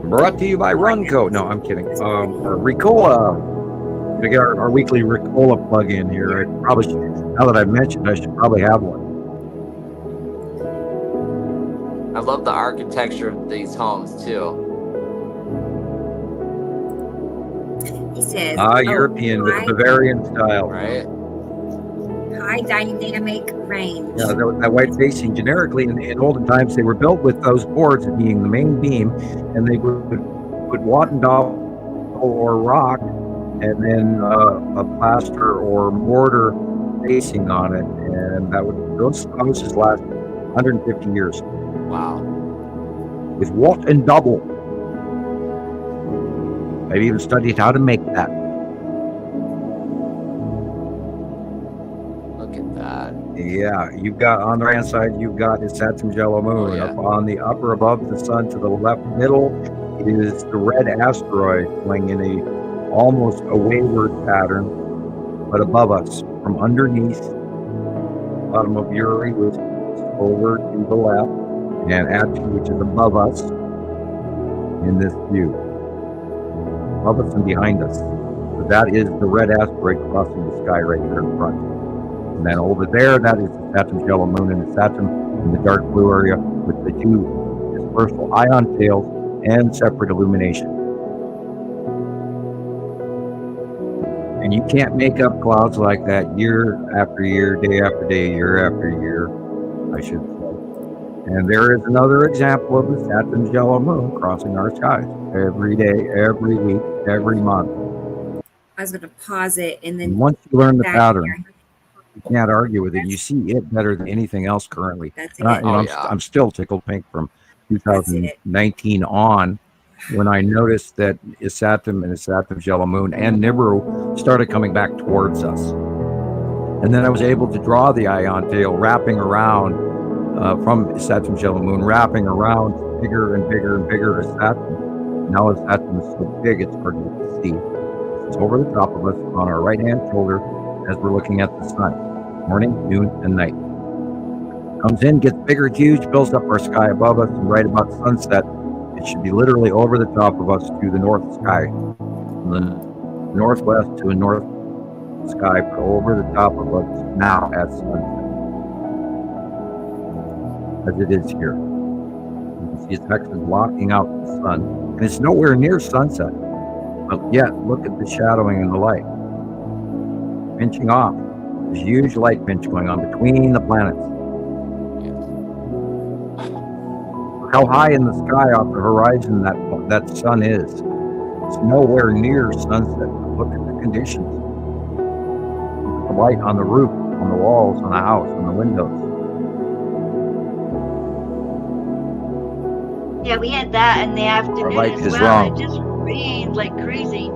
Brought to you by Runco. No, I'm kidding. Ricola. We're gonna get our weekly Ricola plug in here. I probably should, now that I've mentioned, I should probably have one. I love the architecture of these homes too. He says, European, Bavarian style. Right. High dynamic range. Yeah, that white facing, generically in olden times, they were built with those boards being the main beam, and they would put Wattendorf or rock, and then a plaster or mortar facing on it, and those houses last 150 years. Wow. With Watt and double. I've even studied how to make that. Look at that. Yeah, you've got on the right hand side, you've got it's Saturn Jello Moon. Oh, yeah. Up on the upper above the sun to the left middle is the red asteroid playing in a almost a wayward pattern, but above us from underneath bottom of Uri, which is over to the left, and Attu, which is above us in this view. above us and behind us. So that is the red asteroid crossing the sky right here in front. And then over there, that is the Saturn's yellow moon, and the Saturn in the dark blue area with the two dispersal ion tails and separate illumination. And you can't make up clouds like that year after year, day after day, year after year, I should say. And there is another example of the Saturn's yellow moon crossing our skies every day, every week, every month. I was going to pause it and then. And once you learn the back pattern, here. you can't argue with it. You see it better than anything else currently. That's And it. I'm still tickled pink from 2019 on, when I noticed that Isatum and Isatum's yellow moon and Nibiru started coming back towards us. And then I was able to draw the ion tail wrapping around from Isatum's yellow moon, wrapping around bigger and bigger and bigger Isatum. Now Isatum is so big it's hard to see. It's over the top of us on our right-hand shoulder as we're looking at the sun, morning, noon, and night. Comes in, gets bigger, huge, fills up our sky above us, and right about sunset, it should be literally over the top of us to the north sky, from the northwest to the north sky, but over the top of us now at sunset, as it is here. You can see it's actually blocking out the sun, and it's nowhere near sunset, but yet look at the shadowing and the light. Pinching off. There's huge light pinch going on between the planets. How high in the sky off the horizon that sun is. It's nowhere near sunset. Look at the conditions. Look at the light on the roof, on the walls, on the house, on the windows. Yeah, we had that in the afternoon light as is well. wrong. It just rained like crazy.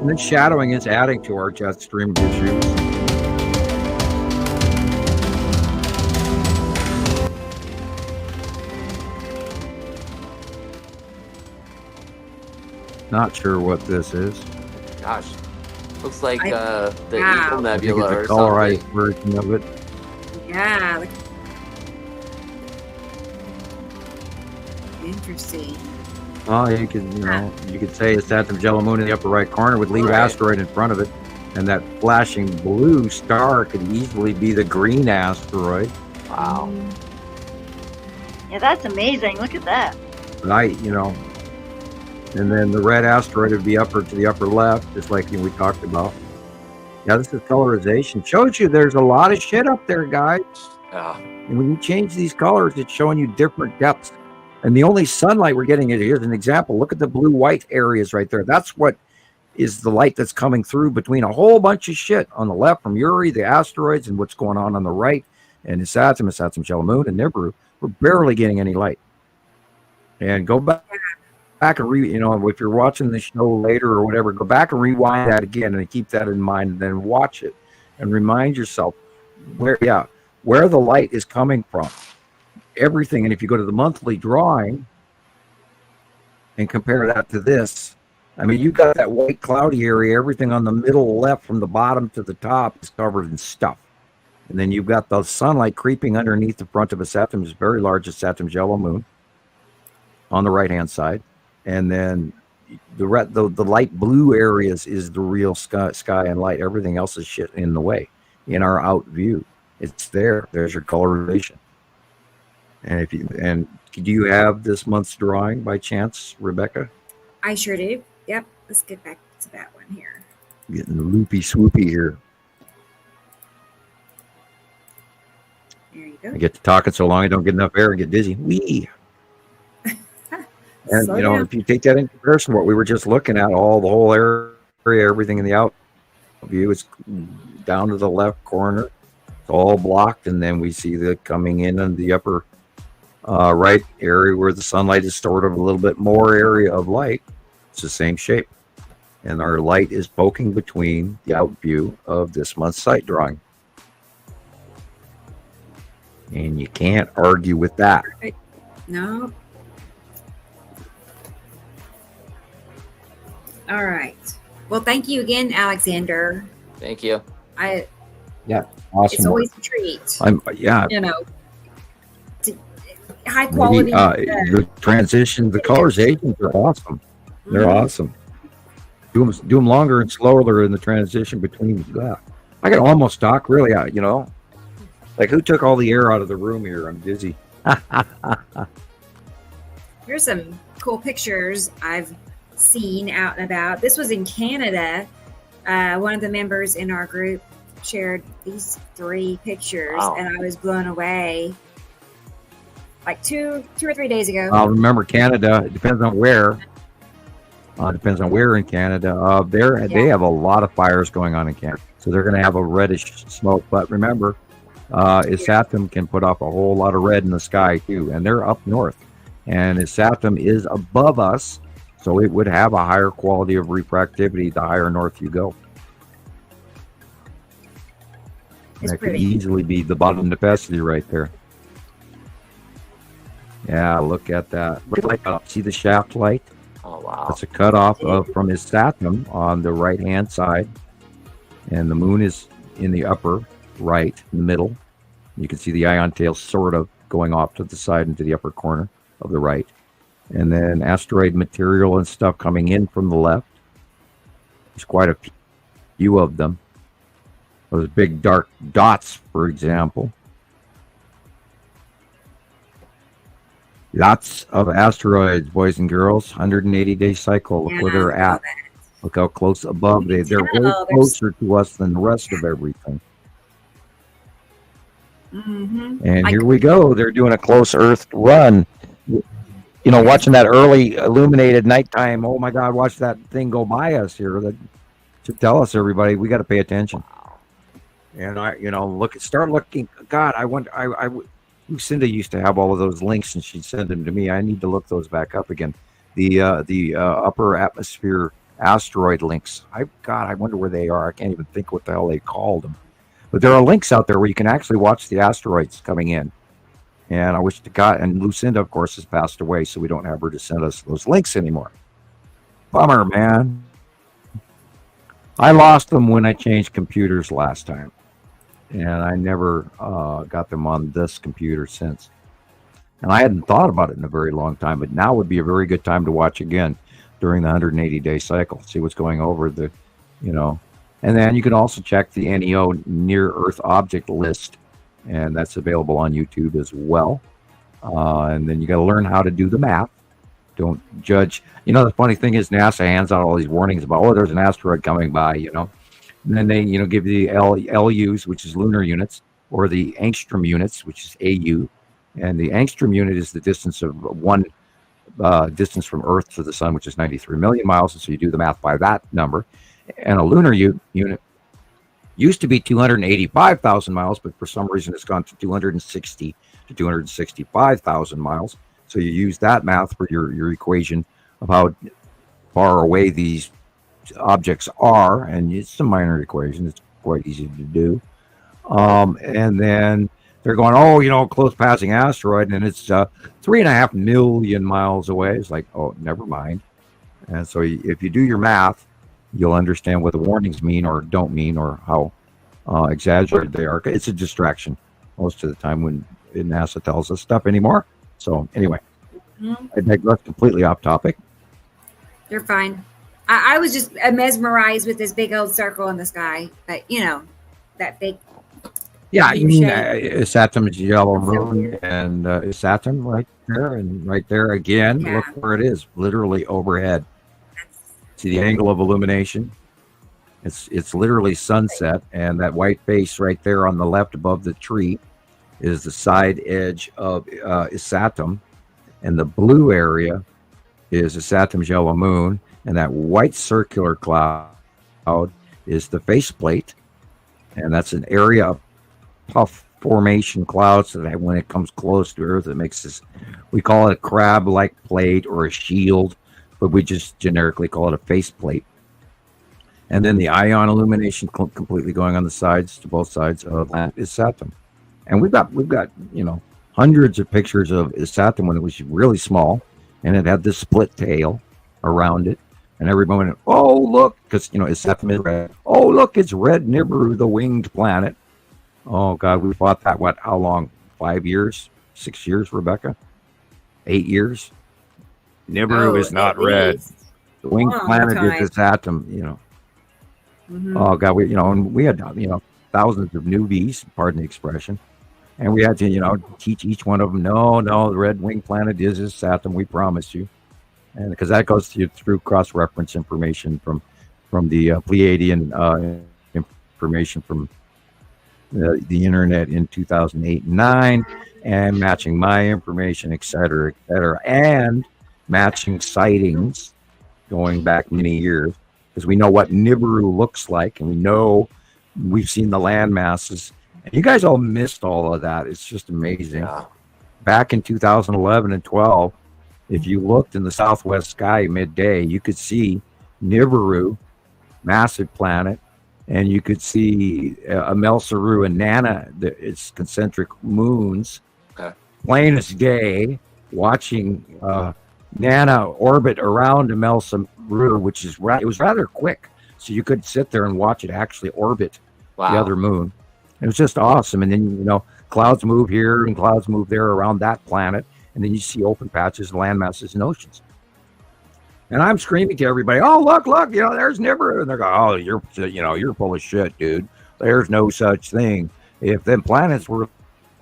And the shadowing is adding to our jet stream issues. Not sure what this is. Gosh, looks like the Wow. Eagle I think Nebula or it's a colorized something. version of it. Yeah. Interesting. Oh, you could say it's Saturn's yellow moon in the upper right corner with lead Right. asteroid in front of it, and that flashing blue star could easily be the green asteroid. Wow. Yeah, that's amazing. Look at that. But and then the red asteroid would be to the upper left, just like we talked about. Yeah, this is colorization. Shows you there's a lot of shit up there, guys. Yeah. And when you change these colors, it's showing you different depths. And the only sunlight we're getting, here's an example. Look at the blue-white areas right there. That's what is the light that's coming through between a whole bunch of shit on the left from Uri, the asteroids, and what's going on the right. And Isatum's yellow moon, and Nibiru. We're barely getting any light. And go back and if you're watching the show later or whatever, go back and rewind that again and keep that in mind, and then watch it and remind yourself where the light is coming from. Everything. And if you go to the monthly drawing and compare that to this, I mean, you got that white cloudy area, everything on the middle left from the bottom to the top is covered in stuff. And then you've got the sunlight creeping underneath the front of Saturn's very large Saturn's yellow moon on the right hand side. And then the light blue areas is the real sky and light. Everything else is shit in the way in our out view. It's there. There's your colorization. And do you have this month's drawing by chance, Rebecca? I sure do. Yep. Let's get back to that one here. Getting the loopy swoopy here. There you go. I get to talking so long I don't get enough air and get dizzy. Wee. And Slow down. if you take that in comparison, what we were just looking at, the whole area, everything in the out view is down to the left corner. It's all blocked, and then we see the coming in the upper right area where the sunlight is stored of a little bit more area of light. It's the same shape, and our light is poking between the out view of this month's sight drawing, and you can't argue with that. No. All right. Well, thank you again, Alexander. Thank you. Awesome. It's always a treat. high quality. The transition, the colorizations are awesome. They're awesome. Do them longer and slower in the transition between. I can almost talk really, like who took all the air out of the room here? I'm dizzy. Here's some cool pictures I've seen out and about. This was in Canada. One of the members in our group shared these 3 pictures, and I was blown away. Like 2 or 3 days ago. Remember, Canada. It depends on where. Depends on where in Canada. They have a lot of fires going on in Canada, so they're going to have a reddish smoke. But remember, Isatum can put off a whole lot of red in the sky too, and they're up north. And Isatum is above us, so it would have a higher quality of refractivity the higher north you go. That could easily be the bottom necessity right there. Yeah, look at that. See the shaft light? Oh, wow. That's a cutoff from Isatum on the right-hand side. And the moon is in the upper right, in the middle. You can see the ion tail sort of going off to the side into the upper corner of the right. And then asteroid material and stuff coming in from the left. There's quite a few of them. Those big dark dots, for example. Lots of asteroids, boys and girls. 180-day cycle. Look where they're at. Look how close above they're way closer to us than the rest of everything. And here we go. They're doing a close Earth run. Watching that early illuminated nighttime. Oh my God! Watch that thing go by us here. That should tell us, everybody, we got to pay attention. And start looking. God, I wonder. Lucinda used to have all of those links, and she'd send them to me. I need to look those back up again. The upper atmosphere asteroid links. I wonder where they are. I can't even think what the hell they called them. But there are links out there where you can actually watch the asteroids coming in. And I wish to God, and Lucinda, of course, has passed away, so we don't have her to send us those links anymore. Bummer, man. I lost them when I changed computers last time. And I never got them on this computer since. And I hadn't thought about it in a very long time, but now would be a very good time to watch again during the 180-day cycle. See what's going over And then you can also check the NEO Near Earth Object List, and that's available on YouTube as well. And then you got to learn how to do the math. Don't judge. The funny thing is NASA hands out all these warnings about, there's an asteroid coming by, And then they, give you the LUs, which is lunar units, or the angstrom units, which is AU. And the angstrom unit is the distance of one distance from Earth to the sun, which is 93 million miles. And so you do the math by that number. And a lunar unit used to be 285,000 miles, but for some reason it's gone to 260 to 265,000 miles. So you use that math for your equation of how far away these objects are, and it's a minor equation. It's quite easy to do. And then they're going, close passing asteroid, and it's 3.5 million miles away. It's like, never mind. And so if you do your math, you'll understand what the warnings mean or don't mean, or how exaggerated they are. It's a distraction most of the time when NASA tells us stuff anymore. So anyway, I digress completely off topic. You're fine. I was just mesmerized with this big old circle in the sky, but that big. Yeah, you mean Isatum's yellow moon, and Isatum right there, and right there again. Yeah. Look where it is, literally overhead. See the angle of illumination? It's literally sunset, and that white face right there on the left above the tree is the side edge of Isatum, and the blue area is Isatum's yellow moon, and that white circular cloud is the faceplate, and that's an area of puff formation clouds that when it comes close to Earth, it makes this, we call it a crab-like plate or a shield, but we just generically call it a faceplate. And then the ion illumination completely going on the sides, to both sides of Isatum. And we've got hundreds of pictures of Isatum when it was really small, and it had this split tail around it. And everyone went, oh, look, because, Isatum is red. Oh, look, it's red Nibiru, the winged planet. Oh, God, we fought that, how long? 5 years? 6 years, Rebecca? 8 years. Nibiru is not red. The winged planet is this atom, Oh God, and we had, thousands of newbies, pardon the expression. And we had to, teach each one of them, no, the red winged planet is this atom, we promise you. And because that goes through cross-reference information from the Pleiadian information from the internet in 2008 and 9, and matching my information, et cetera, and matching sightings going back many years, because we know what Nibiru looks like, and we've seen the land masses. And you guys all missed all of that. It's just amazing. Yeah. Back in 2011 and 12, if you looked in the southwest sky midday, you could see Nibiru, massive planet, and you could see Saru and Nana, its concentric moons, plain as day, watching Nana orbit around Saru, which is it was rather quick, so you could sit there and watch it actually orbit the other moon. It was just awesome. And then clouds move here and clouds move there around that planet, and then you see open patches, land masses, and oceans. And I'm screaming to everybody, "Oh, look, there's Nibiru." And they're going, "Oh, you're full of shit, dude. There's no such thing. If them planets were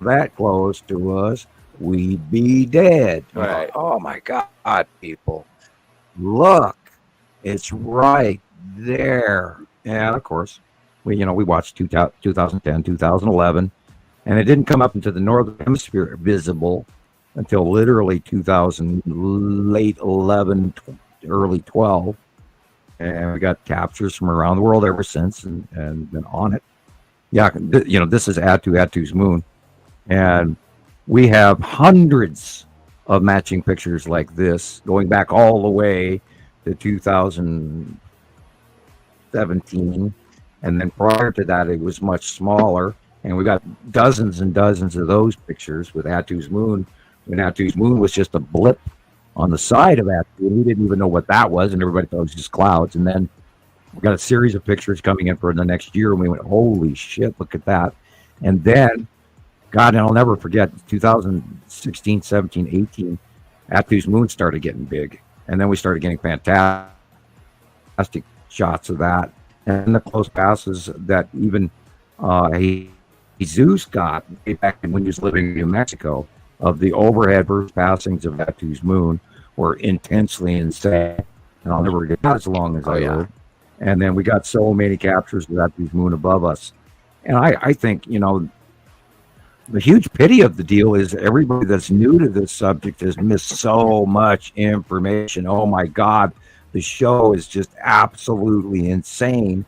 that close to us, we'd be dead." Right. Oh my God, people, look, it's right there. And of course, we watched 2010, 2011, and it didn't come up into the northern hemisphere visible until literally 2000, late 11, early 12, and we got captures from around the world ever since, and been on it. Yeah, this is Atu's moon, and we have hundreds of matching pictures like this going back all the way to 2017, and then prior to that it was much smaller, and we got dozens and dozens of those pictures with Atu's moon, when Atu's moon was just a blip on the side of Atu. We didn't even know what that was, and everybody thought it was just clouds. And then we got a series of pictures coming in for the next year, and we went, holy shit, look at that. And then, God, and I'll never forget, 2016, 17, 18, Atu's moon started getting big. And then we started getting fantastic shots of that. And the close passes that even Jesus got back when he was living in New Mexico, of the overhead first passings of Atu's moon were intensely insane. And I'll never forget that as long as I live. And then we got so many captures of Atu's moon above us. And I think, the huge pity of the deal is everybody that's new to this subject has missed so much information. Oh my God, the show is just absolutely insane.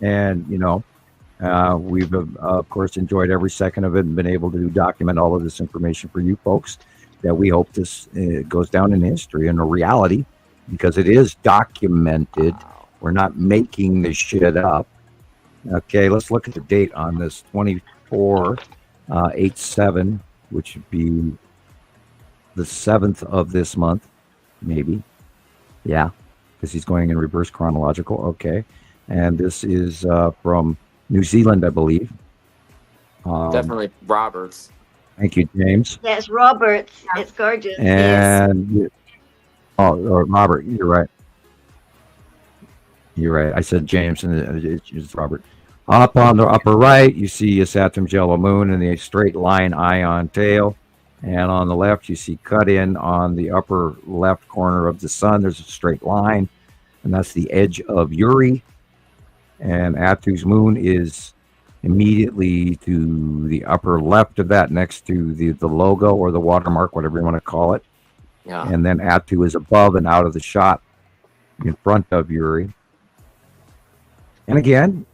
And, we've, of course, enjoyed every second of it and been able to document all of this information for you folks, that we hope this goes down in history and a reality, because it is documented. We're not making this shit up. Okay, let's look at the date on this, 24/8/7, which would be the 7th of this month, maybe. Yeah, because he's going in reverse chronological. Okay, and this is from New Zealand, I believe. Definitely Roberts. Thank you, James. Yes, Roberts. It's gorgeous. And Robert, you're right. You're right. I said James, and it's Robert. Up on the upper right, you see a Saturn's yellow moon and the straight line ion tail. And on the left, you see cut in on the upper left corner of the sun. There's a straight line, and that's the edge of Uri. And Atu's moon is immediately to the upper left of that, next to the logo or the watermark, whatever you want to call it. Yeah. And then Atu is above and out of the shot in front of Uri. And again,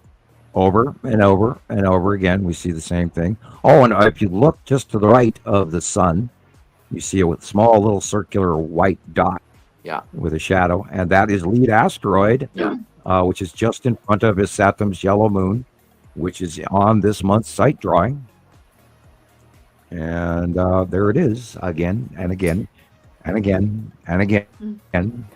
over and over and over again, we see the same thing. Oh, and if you look just to the right of the sun, you see a small little circular white dot with a shadow, and that is lead asteroid, which is just in front of his Saturn's yellow moon, which is on this month's site drawing. And there it is again and again and again and again.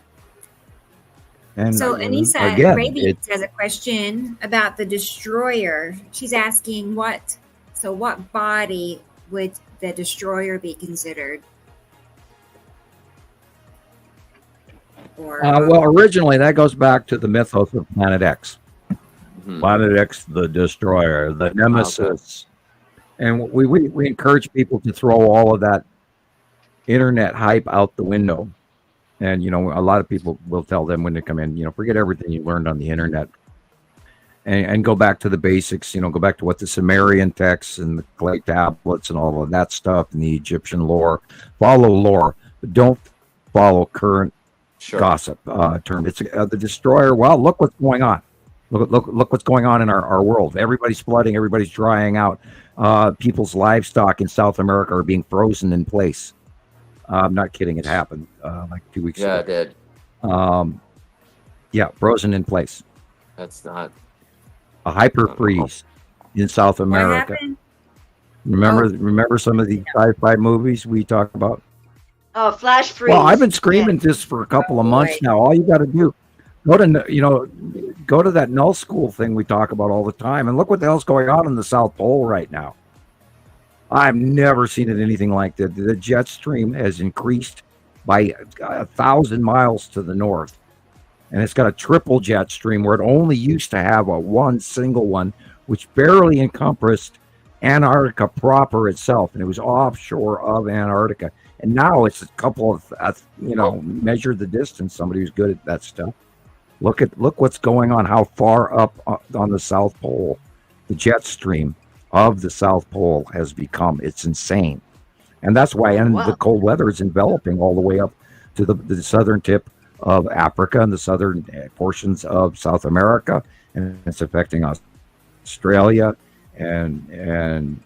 And so Anissa again, Radiance has a question about the destroyer. She's asking what body would the destroyer be considered? Or Well, originally that goes back to the mythos of Planet X. Planet X, the destroyer, the nemesis. And we encourage people to throw all of that internet hype out the window. And, you know, a lot of people will tell them when they come in, you know, forget everything you learned on the internet and go back to the basics, you know, go back to what the Sumerian texts and the clay tablets and all of that stuff and the Egyptian lore. Follow lore, but don't follow current gossip term. It's the destroyer. Well, look what's going on. Look what's going on in our world. Everybody's flooding. Everybody's drying out. People's livestock in South America are being frozen in place. I'm not kidding. It happened like 2 weeks ago. Yeah, it did. Yeah, frozen in place. That's not a hyper freeze in South America. Remember some of the sci-fi movies we talk about? Oh, flash freeze. Well, I've been screaming this for a couple of months now. All you got to do, go to that null school thing we talk about all the time, and look what the hell's going on in the South Pole right now. I've never seen it anything like that. The jet stream has increased by 1,000 miles to the north, and it's got a triple jet stream where it only used to have one single one, which barely encompassed Antarctica proper itself, and it was offshore of Antarctica. And now it's a couple of, measure the distance. Somebody who's good at that stuff. Look what's going on. How far up on the South Pole, the jet stream of the South Pole has become. It's insane, and that's why. And the cold weather is enveloping all the way up to the southern tip of Africa and the southern portions of South America, and it's affecting Australia and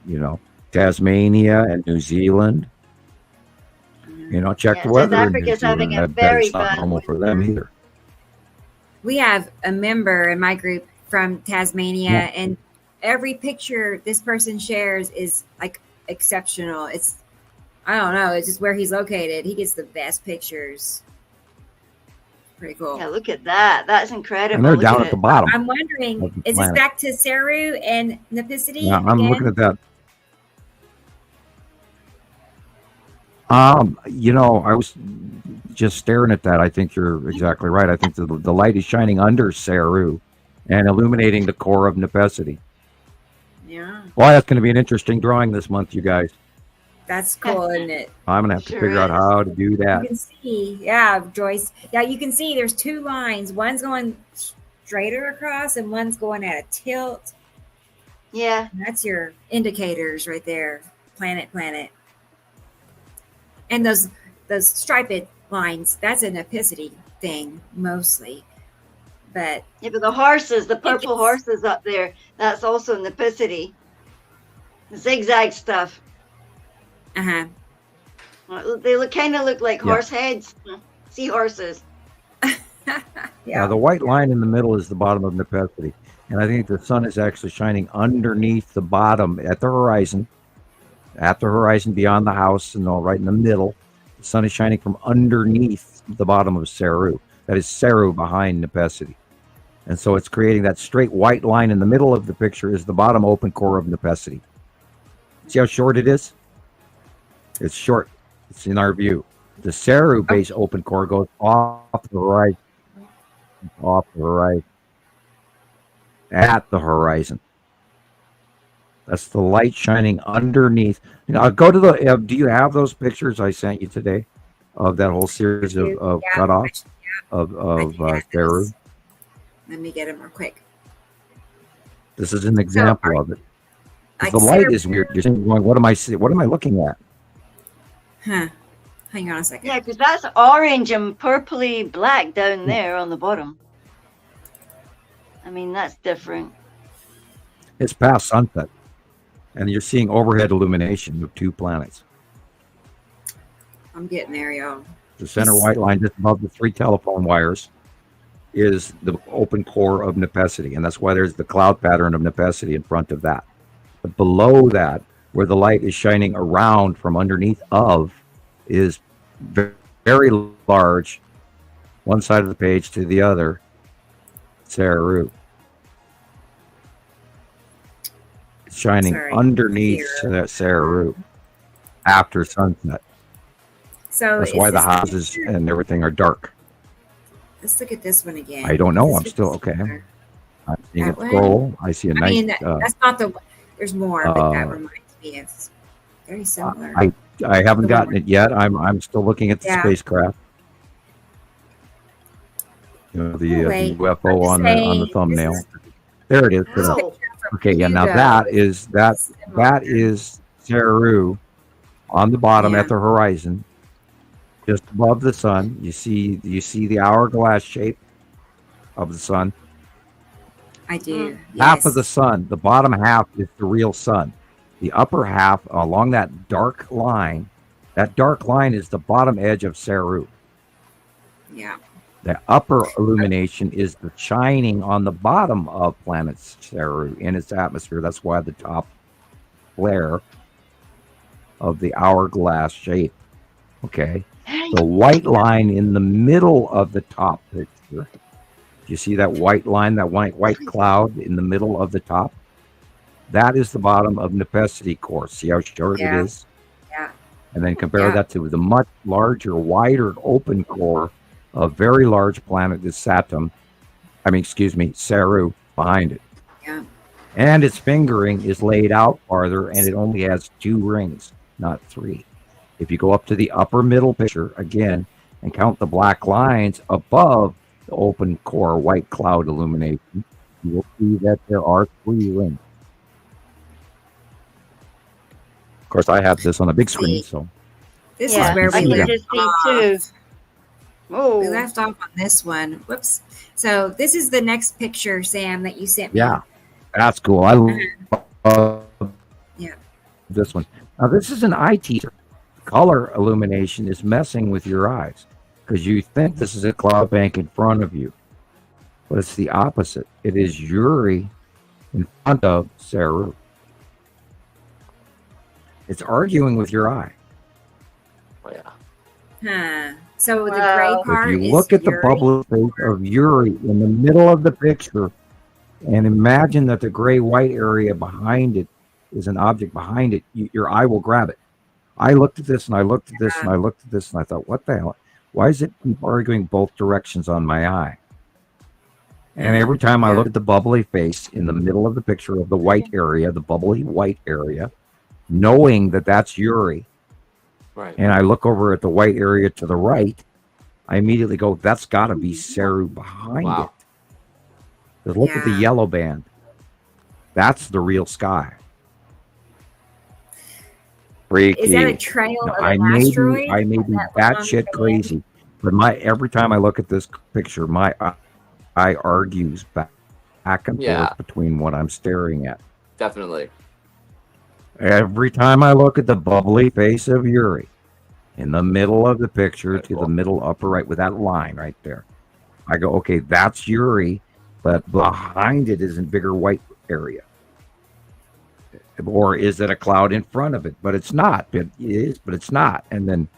Tasmania and New Zealand. Check the weather. South Africa's having a very bad normal for them either. We have a member in my group from Tasmania, and every picture this person shares is like exceptional. I don't know, it's just where he's located. He gets the best pictures. Pretty cool. Yeah, look at that. That's incredible. And they're down at the bottom. I'm wondering, is this back to Saru and Nepicity? Yeah, I'm looking at that. I was just staring at that. I think you're exactly right. I think the light is shining under Saru and illuminating the core of Nepicity. Yeah. Well, that's going to be an interesting drawing this month, you guys. That's cool, isn't it? I'm going to have to figure out how to do that. You can see, yeah, Joyce. Yeah, you can see there's two lines. One's going straighter across and one's going at a tilt. Yeah. And that's your indicators right there. Planet. And those striped lines, that's an Nepicity thing mostly. But the horses, the purple horses up there, that's also Nepicity. The zigzag stuff. Uh-huh. They kind of look like horse heads, seahorses. Yeah, the white line in the middle is the bottom of Nepicity. And I think the sun is actually shining underneath the bottom at the horizon beyond the house, and right in the middle. The sun is shining from underneath the bottom of Saru. That is Saru behind Nepicity. And so it's creating that straight white line in the middle of the picture is the bottom open core of Nepicity. See how short it is? It's short. It's in our view. The Saru base open core goes off the horizon. At the horizon. That's the light shining underneath. Go to do you have those pictures I sent you today of that whole series of cutoffs of Saru? Let me get them real quick. This is an example of it. The light is weird. You're saying, what am I looking at? Huh. Hang on a second. Yeah, because that's orange and purpley black down there on the bottom. I mean, that's different. It's past sunset. And you're seeing overhead illumination of two planets. I'm getting there, y'all. The center white line just above the 3 telephone wires is the open core of Nepicity. And that's why there's the cloud pattern of Nepicity in front of that. But below that, where the light is shining around from underneath of, is very large, one side of the page to the other, Saru. It's shining underneath that Saru after sunset. So that's why the houses and everything are dark. Let's look at this one again. I don't know. This I'm is still okay. similar. I'm seeing That it one? scroll. I see a I nice. mean, that's not the one. There's more, but that uh, reminds me of very similar. I haven't The gotten one- it yet. I'm still looking at the Yeah. spacecraft. You know, the wait. UFO I'm just on the saying, this thumbnail. is- There it is. this Put it up. picture from Okay, yeah. Now Hugo that is is similar. Saru on the bottom Yeah. at the horizon, just above the sun. You see the hourglass shape of the sun. I do. Half of the Yes. sun, the bottom half is the real sun. The upper half along that dark line is the bottom edge of Saru. Yeah. The upper illumination is the shining on the bottom of planet Saru in its atmosphere. That's why the top flare of the hourglass shape. Okay. The white line in the middle of the top picture. You see that white line, that white cloud in the middle of the top? That is the bottom of Nepenthe core. See how short Yeah. it is? Yeah. And then compare Yeah. that to the much larger, wider, open core of very large planet is Saru behind it. Yeah. And its fingering is laid out farther, and it only has 2 rings, not 3. If you go up to the upper middle picture again and count the black lines above the open core white cloud illumination, you will see that there are 3 rings. Of course, I have this on a big screen, so This Yeah, is where I we can left just see off. too. Oh, We left off on this one. Whoops. So this is the next picture, Sam, that you sent me. yeah, that's cool. I love Yeah. this one. Now, this is an eye teaser. Color illumination is messing with your eyes because you think this is a cloud bank in front of you, but it's the opposite. It is Uri in front of Saru. It's arguing with your eye. Oh, yeah. Huh. So the Wow. gray If If part you is look at the Yuri. bubbly face of Uri in the middle of the picture and imagine that the gray white area behind it is an object behind it, your eye will grab it. I looked at this and I looked at this and I looked at this and I thought, what the hell? Why is it keep arguing both directions on my eye? And every time I look at the bubbly face in the middle of the picture of the white area, the bubbly white area, knowing that that's Uri, Right. and I look over at the white area to the right, I immediately go, that's got to be Saru behind Wow. it. Because look at the Yeah. yellow band. That's the real sky. Freaky. Is that a trail Now, of I an may asteroid? be, I may be That was on batshit the crazy, but every time I look at this picture, my eye argues back and Yeah. forth between what I'm staring at. Definitely. Every time I look at the bubbly face of Uri in the middle of the picture to the middle upper right with that line right there, I go, okay, that's Uri, but behind it is a bigger white area. Or is it a cloud in front of it? But it's not. It is, but it's not. And then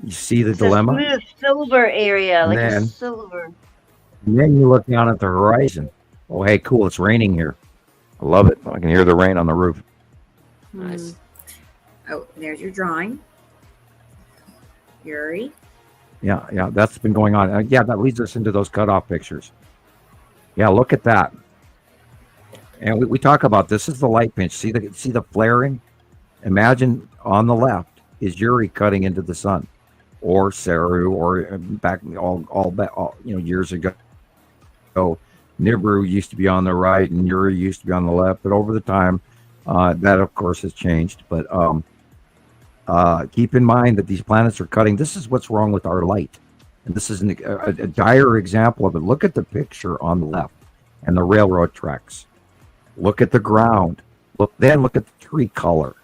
you see the it's dilemma. a smooth silver area, like Man. a silver. And then you look down at the horizon. Oh, hey, cool. It's raining here. I love it. I can hear the rain on the roof. Nice. Oh, there's your drawing. Yuri. Yeah, that's been going on. Yeah, that leads us into those cutoff pictures. Yeah, look at that. And we talk about this is the light pinch. See the flaring? Imagine on the left is Yuri cutting into the sun, or Saru, or back all years ago. So Nibiru used to be on the right, and Yuri used to be on the left. But over the time, that of course has changed. But keep in mind that these planets are cutting. This is what's wrong with our light, and this is a dire example of it. Look at the picture on the left and the railroad tracks. Look at the ground. Look at the tree color.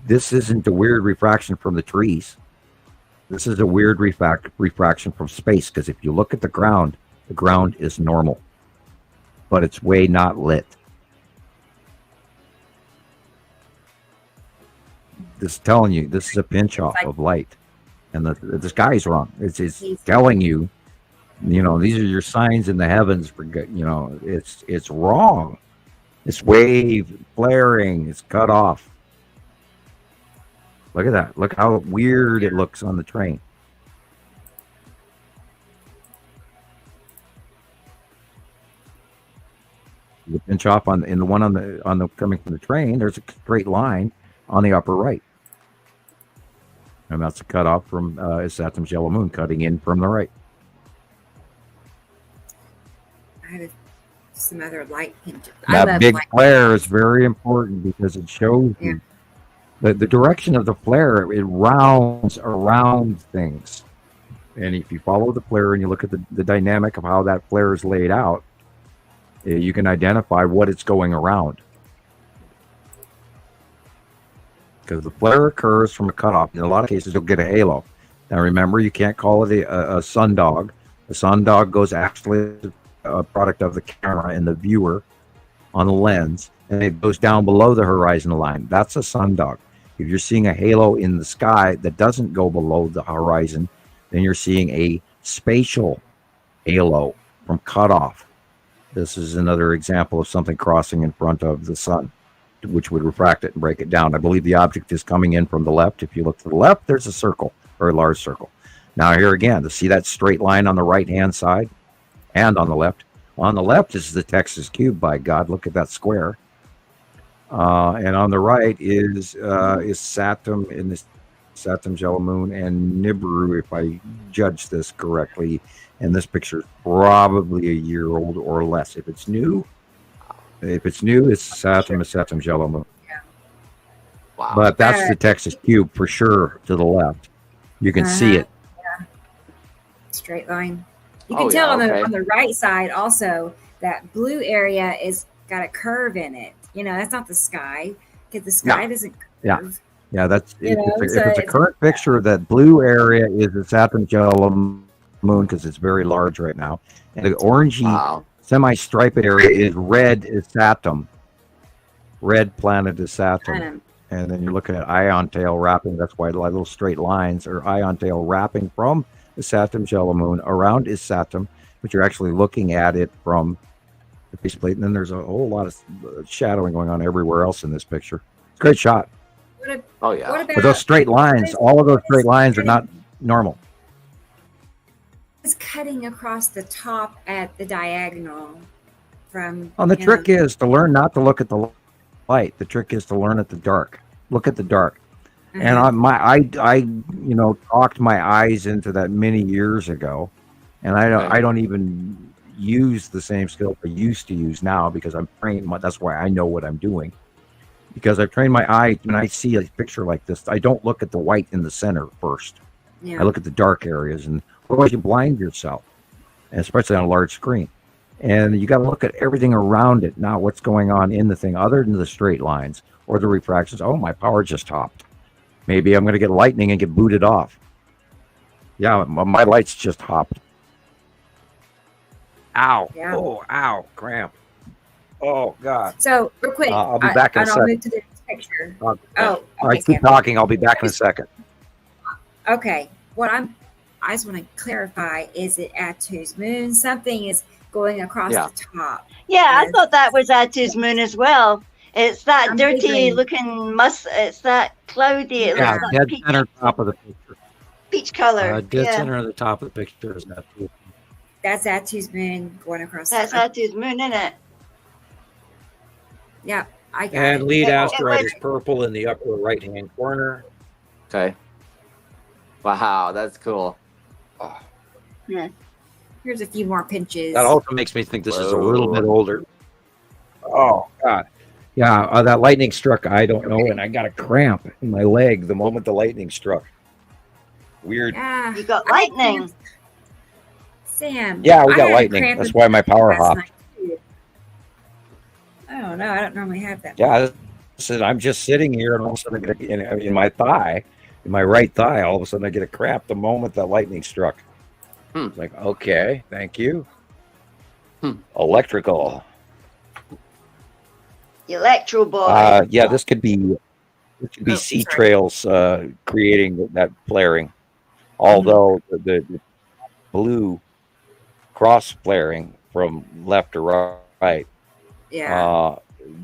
This isn't a weird refraction from the trees. This is a weird refraction from space, because if you look at the ground is normal, but it's way not lit. This is telling you this is a pinch off of light, and the sky's wrong. It's telling you, these are your signs in the heavens for, it's wrong. It's wave flaring. It's cut off. Look at that. Look how weird it looks on the train. The pinch off in the one on the coming from the train. There's a straight line on the upper right, and that's a cutoff from Saturn's yellow moon cutting in from the right. I have some other light pinches. That big flare is very important because it shows you the direction of the flare. It rounds around things. And if you follow the flare and you look at the dynamic of how that flare is laid out, you can identify what it's going around. Because the flare occurs from a cutoff. In a lot of cases, you'll get a halo. Now, remember, you can't call it a sundog. The sundog goes actually a product of the camera and the viewer on the lens, and it goes down below the horizon line. That's a sundog. If you're seeing a halo in the sky that doesn't go below the horizon, then you're seeing a spatial halo from cutoff. This is another example of something crossing in front of the sun, which would refract it and break it down. I believe the object is coming in from the left. If you look to the left, there's a circle, or a large circle. Now here again, to see that straight line on the right-hand side and on the left. On the left is the Texas cube, by God. Look at that square. And on the right is Saturn in this Saturn's yellow moon and Nibiru, if I judge this correctly. And this picture is probably a year old or less. If it's new, it's Saturn's yellow moon. Yeah. Wow. But that's the Texas cube for sure to the left. You can see it. Yeah. Straight line. You can tell on the right side also that blue area is got a curve in it. That's not the sky, because the sky doesn't curve. Yeah, that's if it's a current picture, that blue area is the Saturn's yellow moon because it's very large right now, and the orangey semi-striped area is red is Saturn. Red planet is Saturn. And then you're looking at ion tail wrapping. That's why little straight lines are ion tail wrapping from the Saturn's yellow moon around is Saturn, but you're actually looking at it from the piece of plate. And then there's a whole lot of shadowing going on everywhere else in this picture. Great shot. What about, but those straight lines, all of those straight lines are not normal. It's cutting across the top at the diagonal from. The trick is to learn not to look at the light. The trick is to learn at the dark. Look at the dark. And I talked my eyes into that many years ago, and I don't even use the same skill I used to use now because I'm trained. That's why I know what I'm doing, because I've trained my eye. When I see a picture like this, I don't look at the white in the center first. I look at the dark areas, and otherwise you blind yourself, and especially on a large screen. And you got to look at everything around it, not what's going on in the thing, other than the straight lines or the refractions. Oh, my power just hopped. Maybe I'm going to get lightning and get booted off. Yeah, my lights just hopped. Ow. Yeah. Oh, ow. Cramp. Oh, God. So, real quick. I'll be back in a second. I'll move to the next picture. I keep talking. I'll be back in a second. Okay. I just want to clarify, is it Atu's moon? Something is going across the top. Yeah, I thought that was Atu's moon as well. It's that dirty looking it's that cloudy. It looks like dead center top of the picture. Peach color. Dead center of the top of the picture is Atu. That's Atu's moon going across. That's Atu's moon, isn't it? Yeah, I got it. And lead asteroid is purple in the upper right-hand corner. Okay. Wow, that's cool. Oh. Yeah. Here's a few more pinches. That also makes me think this is a little bit older. Oh, God. Yeah, that lightning struck, I don't know, and I got a cramp in my leg the moment the lightning struck. Weird. Yeah. You got lightning. Sam. Yeah, we got lightning. That's why my power hopped. Oh, no, I don't normally have that. Yeah, I'm just sitting here, and all of a sudden, in my thigh, in my right thigh, all of a sudden I get a cramp the moment that lightning struck. It's like, okay, thank you. Electrical. Electro boy. Yeah, this could be sea trails creating that flaring. Although the blue cross flaring from left to right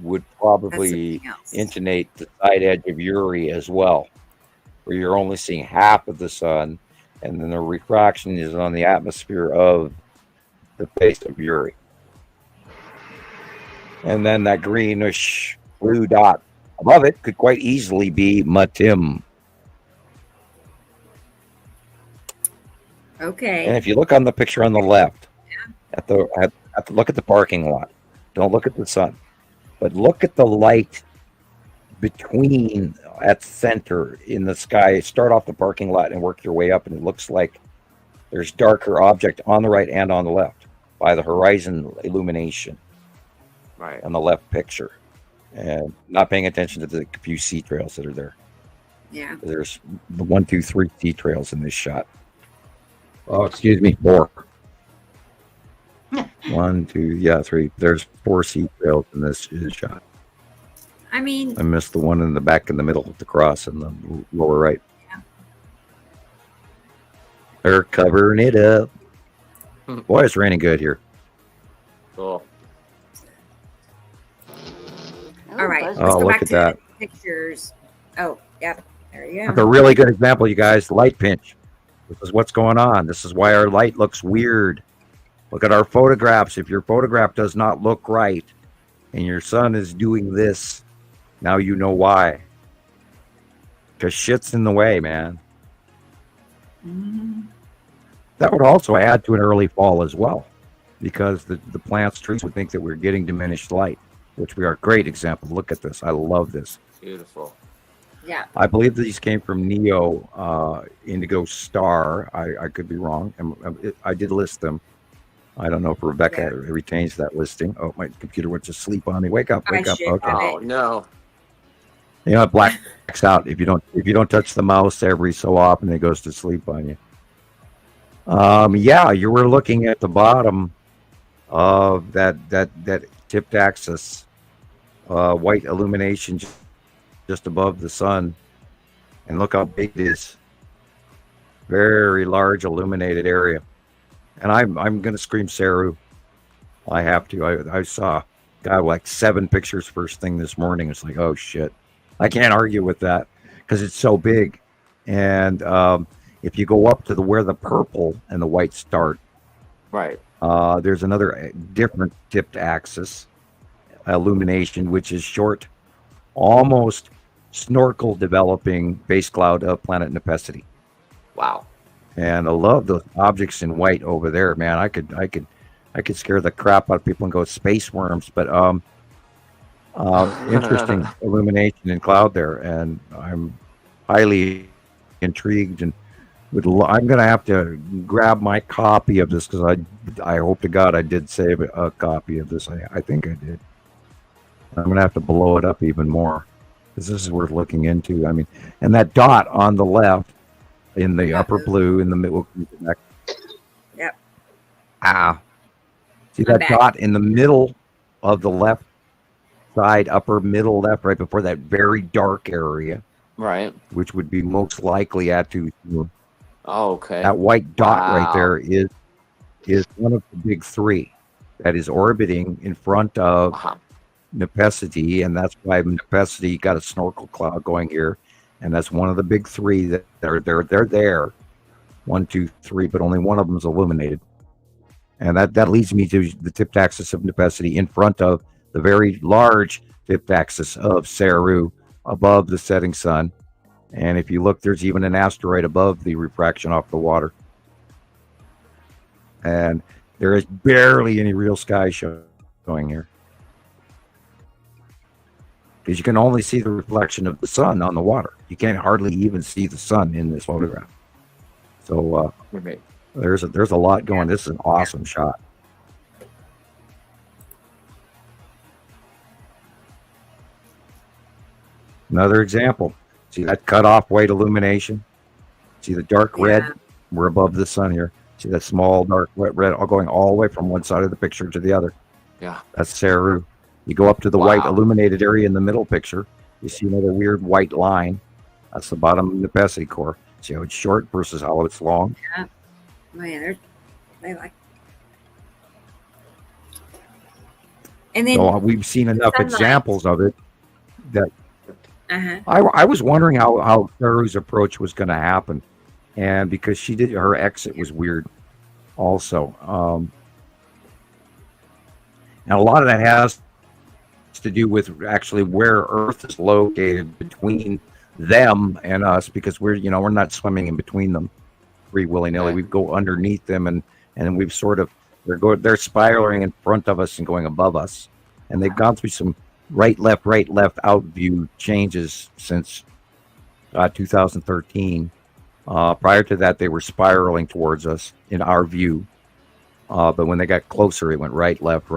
would probably intonate the side edge of Uri as well, where you're only seeing half of the sun, and then the refraction is on the atmosphere of the face of Uri. And then that greenish blue dot above it could quite easily be Matim. Okay. And if you look on the picture on the left, look at the parking lot. Don't look at the sun, but look at the light between at center in the sky. Start off the parking lot and work your way up, and it looks like there's darker object on the right and on the left by the horizon illumination. Right. On the left picture, and not paying attention to the few sea trails that are there. Yeah. There's the 1, 2, 3 sea trails in this shot. Oh, excuse me, 4. 1, 2, yeah, 3. There's 4 sea trails in this shot. I mean, I missed the one in the back in the middle of the cross in the lower right. Yeah. They're covering it up. Boy, it's raining good here. Cool. all right. Let's Oh, go look back at to that. the pictures. Oh, yep. There you That's go. a really good example, you guys. Light pinch. This is what's going on. This is why our light looks weird. Look at our photographs. If your photograph does not look right and your sun is doing this, now you know why. Because shit's in the way, man. Mm-hmm. That would also add to an early fall as well, because the plants, trees would think that we're getting diminished light, which we are. Great example. Look at this. I love this. Beautiful. Yeah. I believe these came from Neo Indigo Star. I could be wrong. I did list them. I don't know if Rebecca retains that listing. Oh, my computer went to sleep on me. Wake up. I Wake up. should Okay. have Oh no. You know, it blacks out if you don't touch the mouse every so often. It goes to sleep on you. Yeah, you were looking at the bottom of that tipped axis, white illumination just above the sun, and look how big it is. Very large illuminated area, and I'm gonna scream Saru. I have to. I saw like 7 pictures first thing this morning. It's like, oh shit. I can't argue with that because it's so big. And if you go up to where the purple and the white start, Right. there's another different tipped axis illumination, which is short, almost snorkel developing base cloud of planet Nepesity. Wow. And I love the objects in white over there, man. I could scare the crap out of people and go space worms, but interesting illumination in cloud there, and I'm highly intrigued, and I'm going to have to grab my copy of this because I hope to God I did save a copy of this. I think I did. I'm going to have to blow it up even more because this is worth looking into. I mean, and that dot on the left in the upper blue in the middle. Yep. See that dot in the middle of the left side, upper middle left, right before that very dark area, Right. which would be most likely Atu. Oh, okay. That white dot right there is one of the big 3 that is orbiting in front of Nepesity, and that's why Nepesity got a snorkel cloud going here, and that's one of the big 3 that they're there. 1, 2, 3, but only one of them is illuminated, and that leads me to the tipped axis of Nepesity in front of the very large tipped axis of Saru above the setting sun. And if you look, there's even an asteroid above the refraction off the water. And there is barely any real sky showing here, because you can only see the reflection of the sun on the water. You can't hardly even see the sun in this photograph. So there's a lot going. This is an awesome shot. Another example. See that cut off white illumination? See the dark red? We're above the sun here. See that small dark red all going all the way from one side of the picture to the other? Yeah. That's Saru. You go up to the white illuminated area in the middle picture, you see another weird white line. That's the bottom of the Nepesity core. See how it's short versus how it's long? Yeah. Man, they like. And then So we've seen enough sunlight. examples of it that I was wondering how Saru's approach was going to happen, and because she did her exit was weird, also, and a lot of that has to do with actually where Earth is located between them and us, because we're not swimming in between them free willy-nilly. Right. We go underneath them, and we've sort of they're spiraling in front of us and going above us, and they've gone through some right left out view changes since 2013. Prior to that, they were spiraling towards us in our view, but when they got closer, it went right left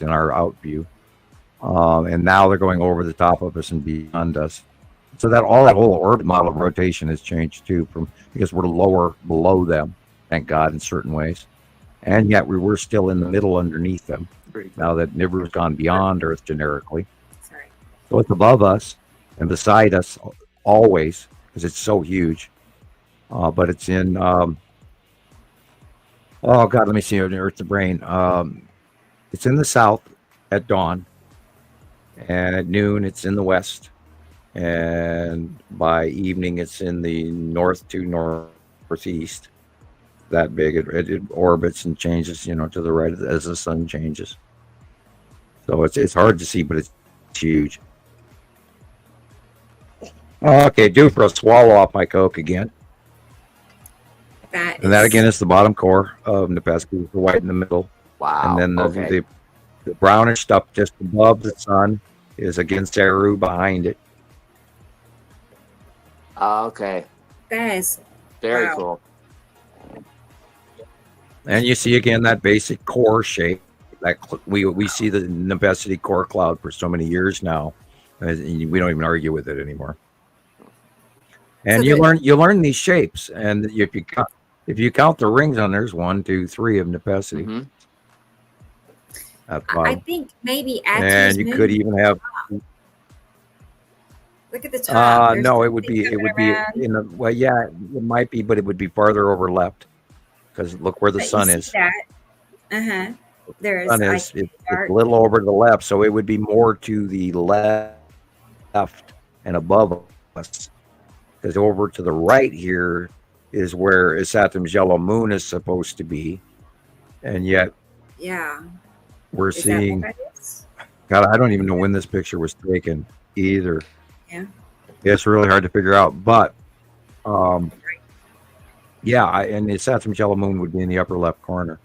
in our out view, and now they're going over the top of us and beyond us. So that whole orbit model of rotation has changed too, because we're lower below them, thank God, in certain ways, and yet we're still in the middle underneath them. Now that Nibiru has gone beyond Earth generically, so it's above us and beside us always, because it's so huge. But it's in oh God, let me see, Earth to brain. It's in the south at dawn, and at noon it's in the west, and by evening it's in the north to northeast. That big, it orbits and changes, to the right as the sun changes. So it's hard to see, but it's huge. Okay, due for a swallow off my Coke again. And that again is the bottom core of Nibiru, the white in the middle. Wow. And then the brownish stuff just above the sun is again Saru behind it. Okay. That is Very cool. And you see again that basic core shape. That we see the Nibiru core cloud for so many years now, and we don't even argue with it anymore. And so you learn these shapes, and if you count the rings on, there's 1, 2, 3 of Nibiru. Mm-hmm. I think maybe and you could even have. Look at the top. No, it would be in the it might be, but it would be farther over left, because look where the sun is. There's it's a little over to the left, so it would be more to the left and above us, because over to the right here is where Saturn's yellow moon is supposed to be, and yet we're seeing. God, I don't even know when this picture was taken either. Yeah, it's really hard to figure out, but and the Saturn's yellow moon would be in the upper left corner.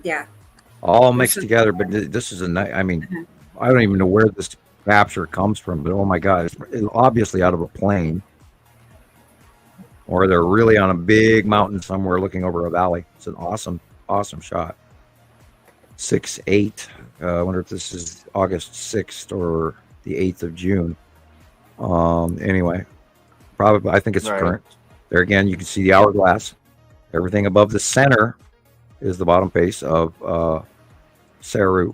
Yeah. All mixed together, but this is I mean, I don't even know where this capture comes from, but oh my God, it's obviously out of a plane, or they're really on a big mountain somewhere looking over a valley. It's an awesome shot. 6/8. I wonder if this is August 6th or the 8th of June. Anyway, probably I think it's current. There again, you can see the hourglass. Everything above the center is the bottom face of Saru,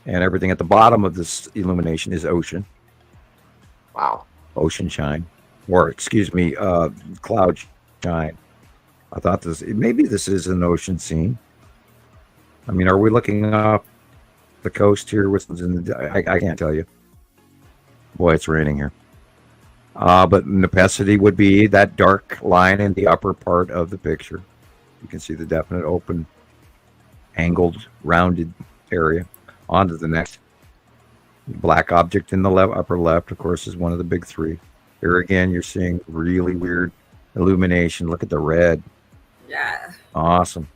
and everything at the bottom of this illumination is ocean. Wow. Ocean shine, or excuse me, cloud shine. I thought maybe this is an ocean scene. I mean, are we looking up the coast here? I can't tell you. Boy, it's raining here. But Nibiru would be that dark line in the upper part of the picture. You can see the definite open, angled, rounded area. On to the next. Black object in the upper left, of course, is one of the big three. Here again, you're seeing really weird illumination. Look at the red. Yeah. Awesome.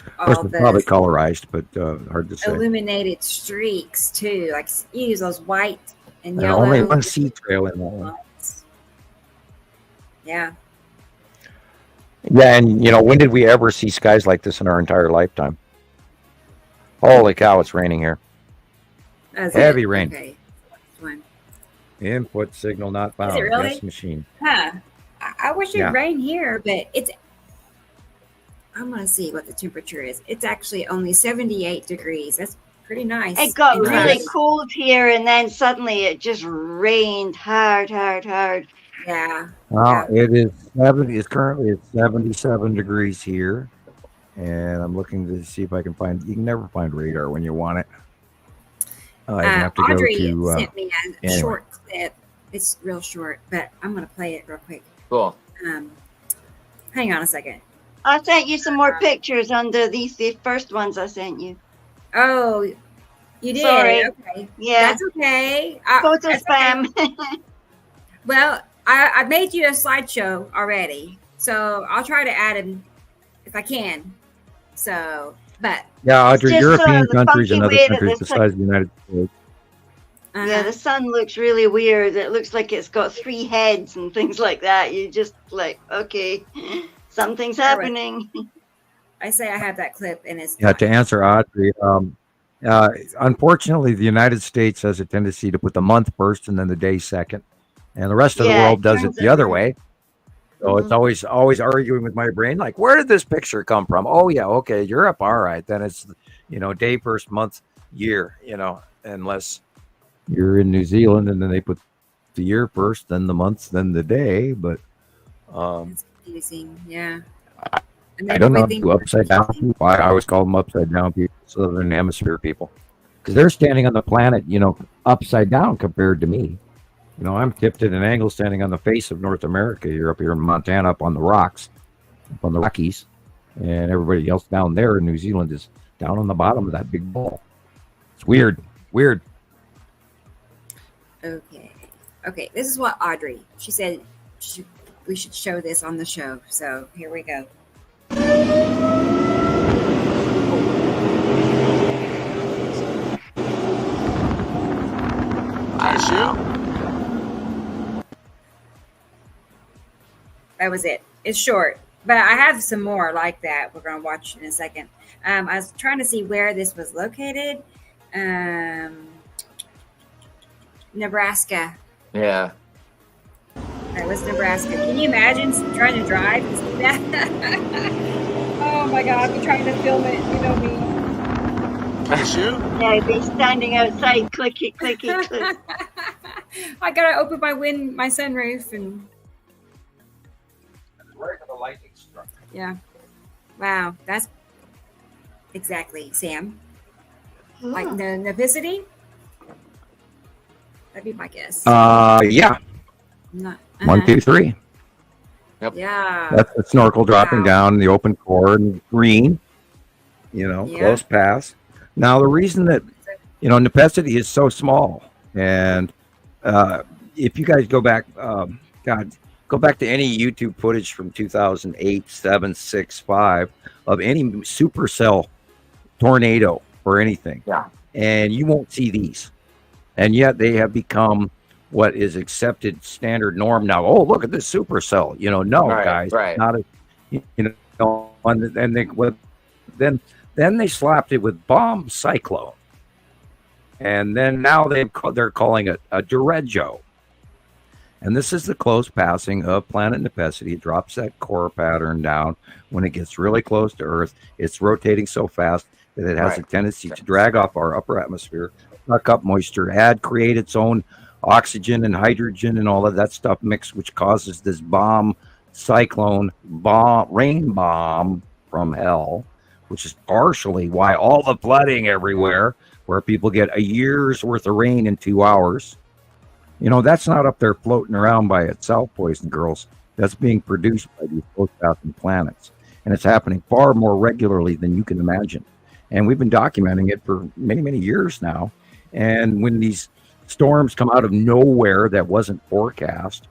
Of course, it's probably colorized, but hard to say. Illuminated streaks, too. Like, you use those white and yellow. Only one sea trail in that one. Yeah. Yeah, and when did we ever see skies like this in our entire lifetime? Holy cow, it's raining here. Heavy rain. Okay. Input signal not found. Is it really? Yes, machine. Huh. I wish it rained here, but I'm going to see what the temperature is. It's actually only 78 degrees. That's pretty nice. It got really cold here, and then suddenly it just rained hard. Yeah. Well, it is 70. It's currently at 77 degrees here, and I'm looking to see if I can find. You can never find radar when you want it. I have to Audrey go to. Sent me a short clip. It's real short, but I'm going to play it real quick. Cool. Hang on a second. I sent you some more pictures under the first ones I sent you. Oh, you did. Sorry. Okay. Yeah. That's okay. Photo That's spam. okay. Well, I made you a slideshow already, so I'll try to add him if I can. So, but Yeah, Audrey, just European the countries funky and other way that countries this besides the United States. Yeah, the sun looks really weird. It looks like it's got 3 heads and things like that. You just like, okay, something's happening. I say I have that clip, and it's Yeah, to answer Audrey, unfortunately, the United States has a tendency to put the month first and then the day second, and the rest of the world does it the other way. So it's always arguing with my brain, like, where did this picture come from? Oh yeah, okay, Europe, all right, then it's day first, month, year, unless you're in New Zealand and then they put the year first, then the months, then the day. But it's confusing, yeah. I don't know, do upside down people. I always call them upside down people, Southern Hemisphere people, because they're standing on the planet, upside down compared to me. I'm tipped at an angle standing on the face of North America. You're up here in Montana, up on the rocks, up on the Rockies, and everybody else down there in New Zealand is down on the bottom of that big ball. It's weird. Okay. This is what Audrey, she said we should show this on the show. So here we go. That was it. It's short, but I have some more like that. We're going to watch in a second. I was trying to see where this was located. Nebraska. Yeah. That was Nebraska. Can you imagine trying to drive and see that? Oh my God, I'd be trying to film it. You know me. Yeah, I'd be standing outside, clicky, click. I gotta open my sunroof and. Yeah. Wow, that's exactly, Sam. Like the Navicity? That'd be my guess. Yeah. 1, 2, 3. Yep. Yeah. That's the snorkel dropping down the open core and green. Close pass. Now the reason that Navicity is so small, and if you guys go back, go back to any YouTube footage from 2008, 7, 6, 5 of any supercell tornado or anything. Yeah. And you won't see these. And yet they have become what is accepted standard norm now. Oh, look at this supercell. Guys. Right. Not and then they slapped it with bomb cyclone. And then now they're calling it a derecho. And this is the close passing of planet Navicity. It drops that core pattern down. When it gets really close to Earth, it's rotating so fast that it has a tendency to drag off our upper atmosphere, suck up moisture, create its own oxygen and hydrogen and all of that stuff mixed, which causes this bomb cyclone, rain bomb from hell, which is partially why all the flooding everywhere, where people get a year's worth of rain in 2 hours. That's not up there floating around by itself, boys and girls. That's being produced by these close-passing planets. And it's happening far more regularly than you can imagine. And we've been documenting it for many, many years now. And when these storms come out of nowhere that wasn't forecast,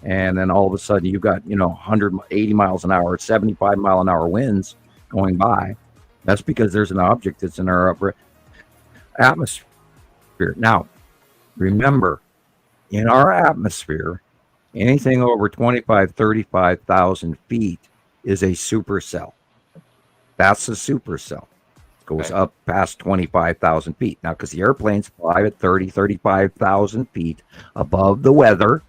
and then all of a sudden you've got, 180 miles an hour, 75 mile an hour winds going by, that's because there's an object that's in our upper atmosphere. Now, remember, in our atmosphere, anything over 35,000 feet is a supercell. That's a supercell. It goes up past 25,000 feet. Now, because the airplanes fly at 35,000 feet above the weather,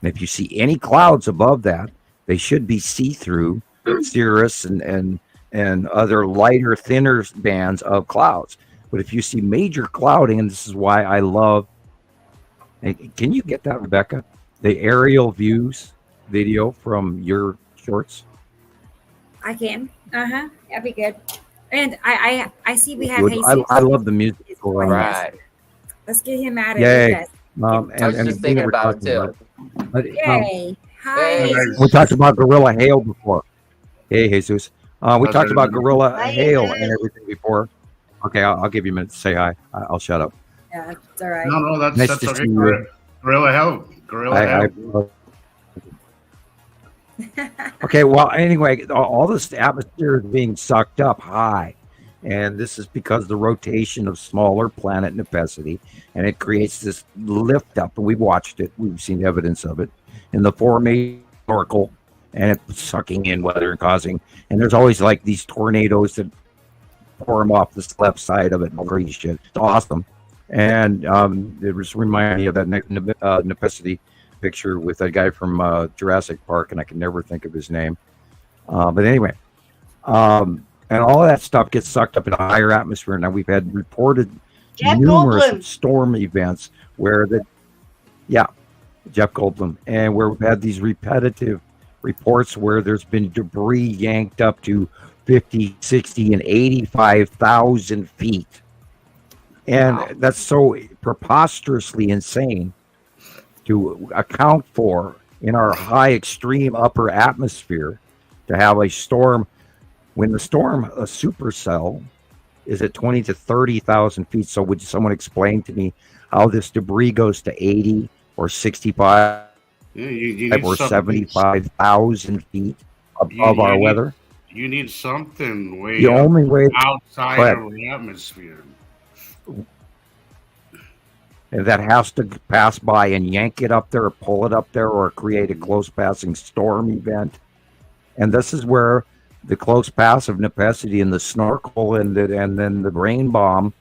and if you see any clouds above that, they should be see-through cirrus and other lighter, thinner bands of clouds. But if you see major clouding, and this is why I love, can you get that, Rebecca? The aerial views video from your shorts? I can. That'd be good. And I see we have Jesus. I love the music. Right. Let's get him out of Yay. here. I was just thinking about it too. Yay. Hi. We talked about gorilla hail before. Hey, Jesus. We talked about gorilla hail and everything before. Okay, I'll give you a minute to say hi. I'll shut up. Yeah, it's all right. No, that's Nice that's to okay. see you. Gorilla help. Okay, well, anyway, all this atmosphere is being sucked up high. And this is because the rotation of smaller planet Nepacity, and it creates this lift up. And we've watched it. We've seen evidence of it in the formation oracle, and it's sucking in weather and causing. And there's always like these tornadoes that form off the left side of it. And crazy shit. It's awesome. And it was reminding me of that Nepacity picture with a guy from Jurassic Park, and I can never think of his name. But anyway. And all of that stuff gets sucked up in a higher atmosphere. Now we've had reported numerous storm events where Jeff Goldblum, and where we've had these repetitive reports where there's been debris yanked up to 50, 60, and 85,000 feet. And that's so preposterously insane to account for in our high extreme upper atmosphere to have a storm. When the storm, a supercell, is at 20 to 30,000 feet. So would someone explain to me how this debris goes to 80 or 65 or 75,000 feet above our weather? You need something way the only way outside of the atmosphere. And that has to pass by and yank it up there or pull it up there or create a close passing storm event. And this is where the close pass of Nepacity and the snorkel and then the rain bomb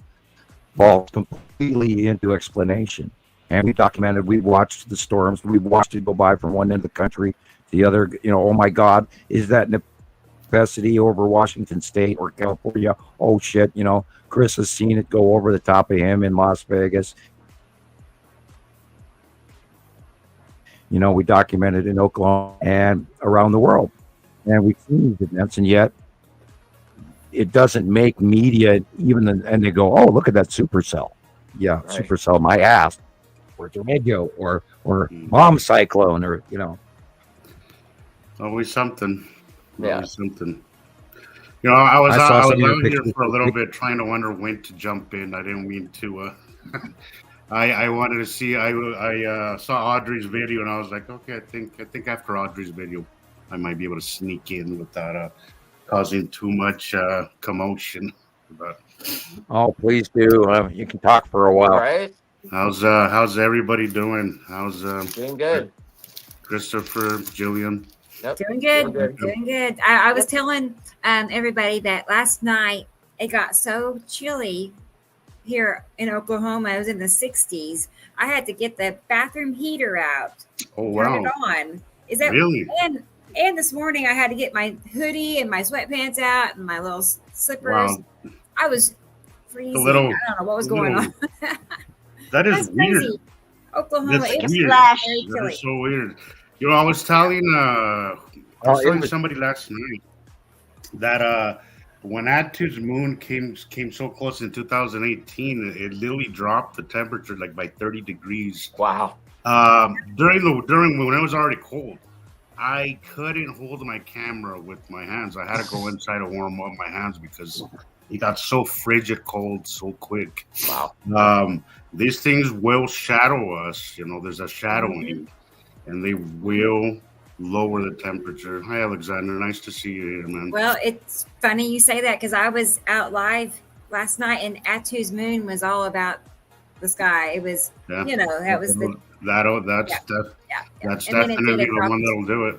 falls completely into explanation. And we documented, we watched the storms, we watched it go by from one end of the country to the other. Oh my God, is that Nepacity over Washington State or California? Oh shit, Chris has seen it go over the top of him in Las Vegas. We documented in Oklahoma and around the world. And we've seen these events, and yet it doesn't make media and they go, oh, look at that supercell. Yeah, right. Supercell, my ass. Or tornado, or bomb cyclone, or, Always something. Yeah. Always something. I was out here for a little bit trying to wonder when to jump in. I didn't mean to. I wanted to see. I saw Audrey's video, and I was like, okay, I think after Audrey's video, I might be able to sneak in without causing too much commotion. But please do. You can talk for a while. All right. How's everybody doing? How's doing good? Christoper, Gillian. Yep. Doing good. I was telling everybody that last night it got so chilly here in Oklahoma. It was in the 60s. I had to get the bathroom heater out. Oh wow! Turn it on. Is that really? And this morning I had to get my hoodie and my sweatpants out and my little slippers. Wow. I was freezing. I don't know what was going on. That is weird. Crazy. Oklahoma That's is weird. very chilly. That's so weird. I was telling somebody last night that when Attu's moon came so close in 2018, it literally dropped the temperature like by 30 degrees. Wow. During when it was already cold, I couldn't hold my camera with my hands. I had to go inside to warm up my hands because it got so frigid cold so quick. Wow. These things will shadow us. There's a shadowing, and they will lower the temperature. Hi, Alexander. Nice to see you here, man. Well, it's funny you say that because I was out live last night, and Attu's moon was all about the sky. It was, that was the that's definitely the one that'll do it.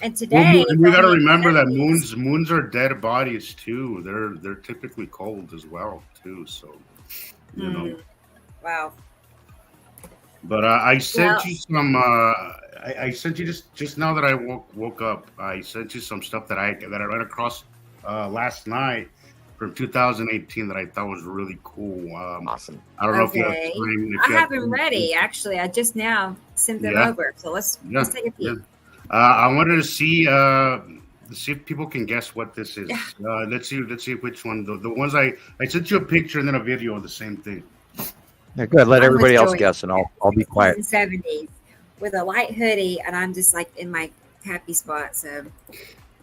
And today, we got to remember that moons are dead bodies too. They're typically cold as well too. So, Wow. But I sent you some. I sent you just now that I woke up. I sent you some stuff that I ran across last night from 2018 that I thought was really cool. Awesome. I don't know if you have time. I have them ready. Actually, I just now sent them over. So let's take a peek. Yeah. I wanted to see if people can guess what this is. Let's see which one. The ones I sent you a picture and then a video of the same thing. Yeah, good. Let everybody else guess, and I'll be quiet. 70s with a light hoodie, and I'm just like in my happy spot. So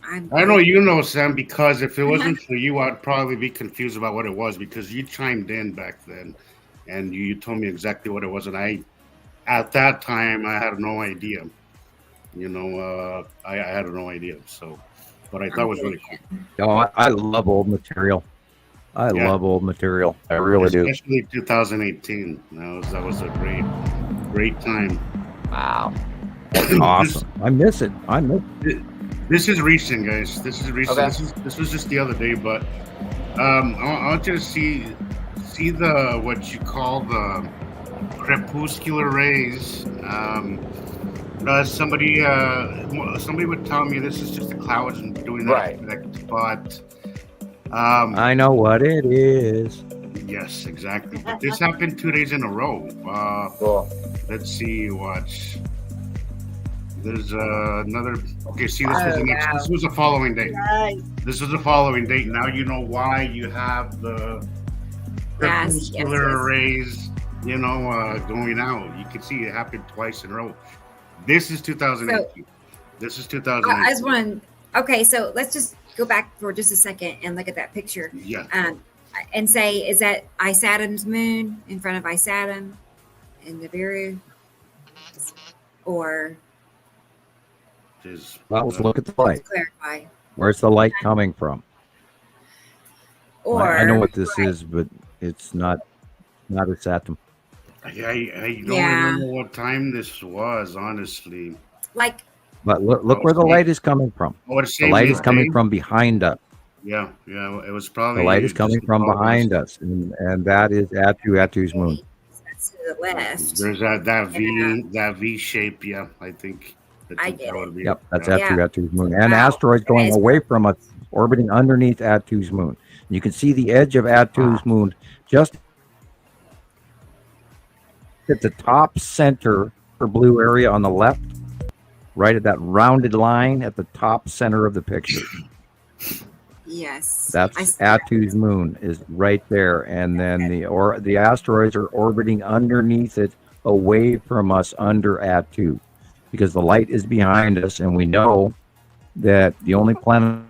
I know you know, Sam, because if it wasn't for you, I'd probably be confused about what it was because you chimed in back then and you told me exactly what it was. And at that time, I had no idea. I had no idea. So, but I thought it was really cool. Oh, I love old material. I love old material. I really do. Especially 2018. That was a great time. Wow. Awesome. I miss it. This is recent, guys. This is recent. Okay. This was just the other day, but I want you to see the what you call the crepuscular rays. Somebody would tell me this is just the clouds and doing that effect, but I know what it is. Yes, exactly. But this happened 2 days in a row. Cool. Let's see. Watch. There's another. Okay, see, this was the following day. This was the following date. Now you know why you have the crepuscular rays, going out. You can see it happened twice in a row. This is 2018. This is 2018. I just want to. Okay, so let's just go back for just a second and look at that picture. Yeah. And say, is that Isatum's moon in front of Isatum in Nibiru, or? Well, let's look at the light. Clarify. Where's the light coming from? Or I know what this is, but it's not a Saturn. I don't remember what time this was, honestly. But look where the light is coming from. The light is coming from behind us. Yeah, it was probably. The light is coming from behind us, and that is Atu's moon. That's to the west. There's that V shape. Yeah, I think. I get it. Yep, that's Atu's moon. And asteroids going away from us, orbiting underneath Atu's moon. You can see the edge of Atu's moon just at the top center for blue area on the left, right at that rounded line at the top center of the picture. Yes. That's Atu's moon is right there. And then the asteroids are orbiting underneath it, away from us under Atu. Because the light is behind us, and we know that the only planets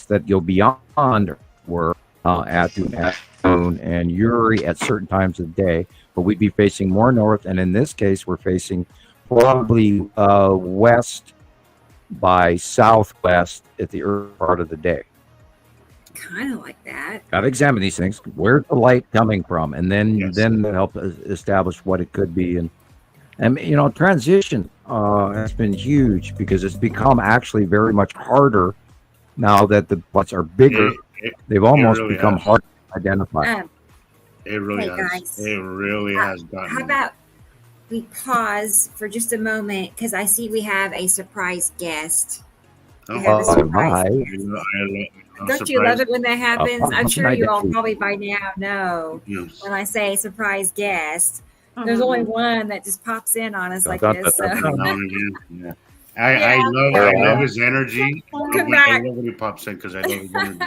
that go beyond were Atu, Neptune, and Uri at certain times of the day. But we'd be facing more north, and in this case, we're facing probably west by southwest at the early part of the day. Kind of like that. Got to examine these things. Where's the light coming from? And then help establish what it could be. And transition has been huge because it's become actually very much harder now that the lights are bigger. They've almost really become hard to identify. It really has. Guys, it really has gotten. How about we pause for just a moment because I see we have a surprise guest. Hi. Don't you love it when that happens? I'm sure you all probably by now know when I say surprise guest. There's only one that just pops in on us like this. So. I love his energy. Come back. I love when he pops in because I love his energy.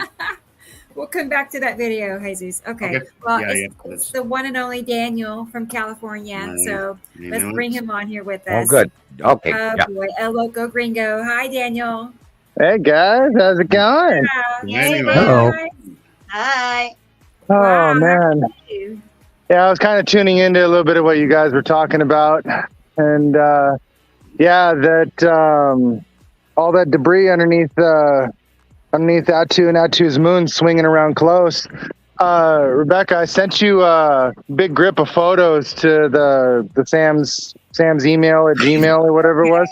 We'll come back to that video, Jesus. Okay. Well, it's the one and only Daniel from California. So let's bring him on here with us. Oh, good. Okay. Boy. El Loco Gringo. Hi, Daniel. Hey, guys. How's it going? Hello. Hi. Oh, man. Yeah, I was kind of tuning into a little bit of what you guys were talking about. And, all that debris underneath Atu and Atu's moon swinging around close. Rebecca, I sent you a big grip of photos to the Sam's email at Gmail or whatever it was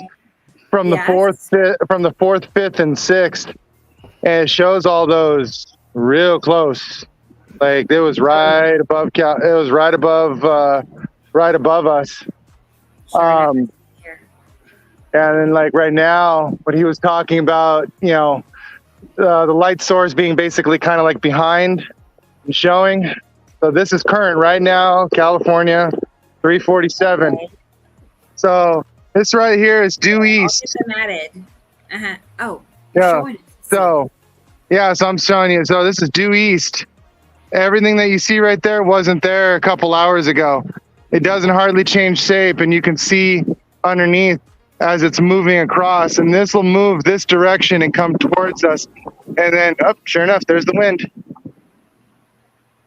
from the fourth, 5th, and 6th, and it shows all those real close. Like it was right above. It was right above us. And then like right now, what he was talking about, the light source being basically kind of like behind and showing. So this is current right now, California, 3:47. So this right here is due east. Oh. Yeah. So I'm showing you. So this is due east. Everything that you see right there wasn't there a couple hours ago. It doesn't hardly change shape, and you can see underneath as it's moving across, and this will move this direction and come towards us. And then, sure enough, there's the wind.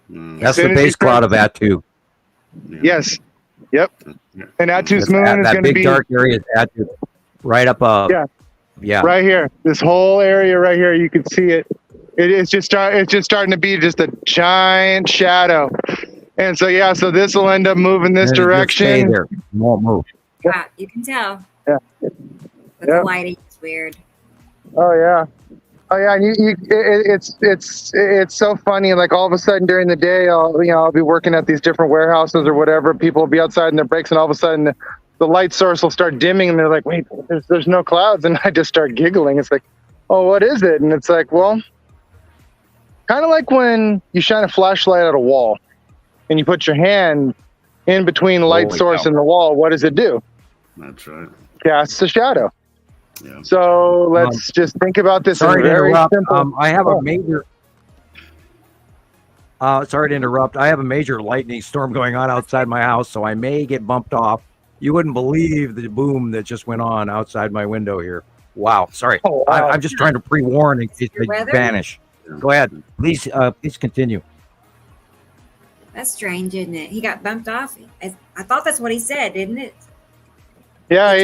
That's the base cloud of Atu. Yes. Yep. And Atu's moon is that going to big be dark area is Atu, right up. Yeah. Right here. This whole area right here, you can see it. It's just starting to be just a giant shadow. And so so this will end up moving this direction. Stay there. Won't move. Yeah, you can tell. Yeah. But the lighting is weird. Oh yeah. And it's so funny. Like all of a sudden during the day, I'll be working at these different warehouses or whatever. People will be outside in their breaks, and all of a sudden the light source will start dimming, and they're like, "Wait, there's no clouds," and I just start giggling. It's like, "Oh, what is it?" And it's like, well, kind of like when you shine a flashlight at a wall, and you put your hand in between the light source and the wall. What does it do? That's right. Casts a shadow. Yeah. So let's just think about this. Sorry to interrupt. Simple. I have a major. Sorry to interrupt. I have a major lightning storm going on outside my house, so I may get bumped off. You wouldn't believe the boom that just went on outside my window here. Wow. Sorry. Oh, wow. I'm just trying to pre-warn in case they vanish. Go ahead. Please continue. That's strange, isn't it? He got bumped off. I thought that's what he said, didn't it? Yeah.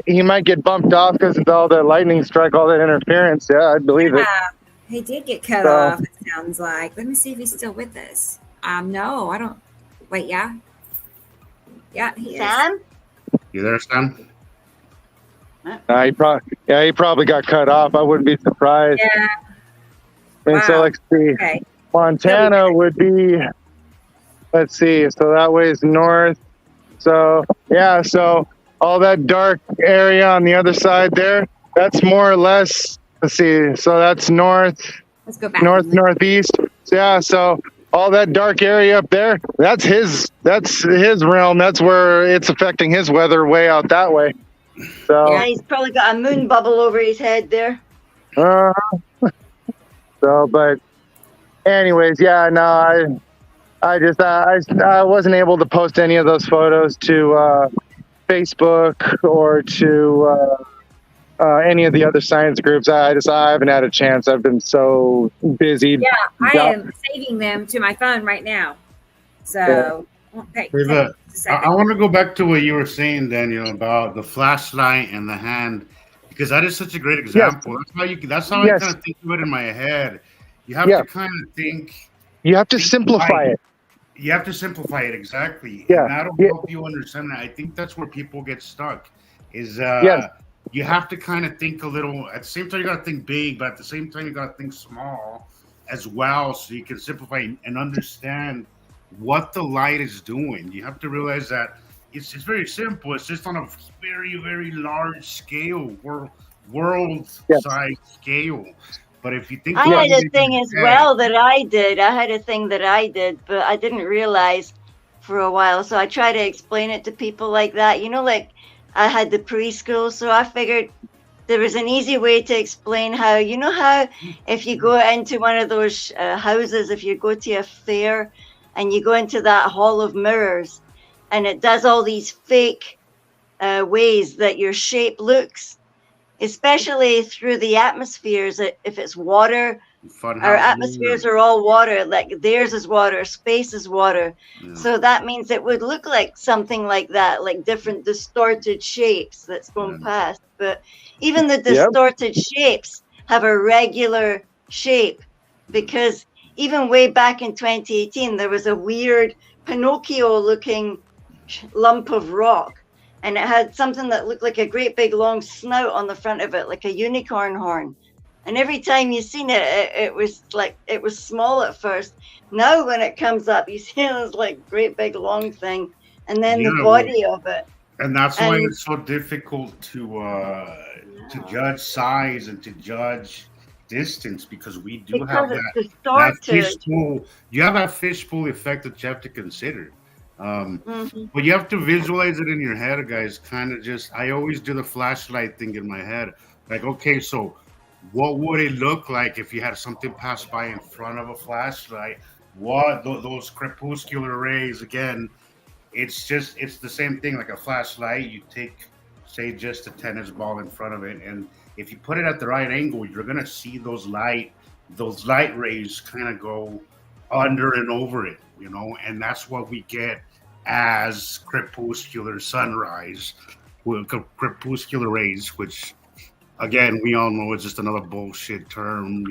He might get bumped off because of all the lightning strike, all that interference. Yeah, I believe it. He did get cut off. It sounds like. Let me see if he's still with us. No, I don't. Wait, yeah. Yeah, he Sam? is. You there, Sam? He probably got cut off. I wouldn't be surprised. Yeah. And so let's see. Okay. Montana would be. Let's see. So that way is north. So so all that dark area on the other side there, that's more or less. Let's see. So that's north. Let's go back. Northeast. So all that dark area up there, that's his realm. That's where it's affecting his weather way out that way. So he's probably got a moon bubble over his head there. But anyways, I wasn't able to post any of those photos to Facebook or to any of the other science groups. I haven't had a chance. I've been so busy. Yeah, I am saving them to my phone right now. So, I want to go back to what you were saying, Daniel, about the flashlight and the hand, because that is such a great example. Yes. That's how I kind of think of it in my head. You have to kind of think. You have to simplify it. You have to simplify it, exactly. Yeah. And that'll help you understand that. I think that's where people get stuck. You have to kind of think a little. At the same time, you got to think big, but at the same time, you got to think small as well, so you can simplify and understand what the light is doing. You have to realize that it's very simple. It's just on a very, very large scale, world-size scale. But if you think I had a thing as well that I did. I had a thing that I did, but I didn't realize for a while. So I try to explain it to people like that. Like I had the preschool, so I figured there was an easy way to explain how, how if you go into one of those houses, if you go to a fair and you go into that hall of mirrors and it does all these fake ways that your shape looks, especially through the atmospheres. If it's water, our atmospheres are all water, like theirs is water, space is water. Yeah. So that means it would look like something like that, like different distorted shapes that's going past. But even the distorted shapes have a regular shape, because even way back in 2018, there was a weird Pinocchio looking lump of rock. And it had something that looked like a great big long snout on the front of it, like a unicorn horn. And every time you seen it, it was small at first. Now when it comes up, you see this like great big long thing, and then the body of it. And that's why it's so difficult to judge size and to judge distance, because we do have that fishbowl. You have that fishbowl effect that you have to consider. But you have to visualize it in your head, guys. Kind of just, I always do the flashlight thing in my head. Like, okay, so what would it look like if you had something pass by in front of a flashlight? What those crepuscular rays, again, it's the same thing like a flashlight. You take say just a tennis ball in front of it, and if you put it at the right angle, you're gonna see those light rays kind of go under and over it, and that's what we get as crepuscular sunrise, crepuscular rays, which again we all know is just another bullshit term,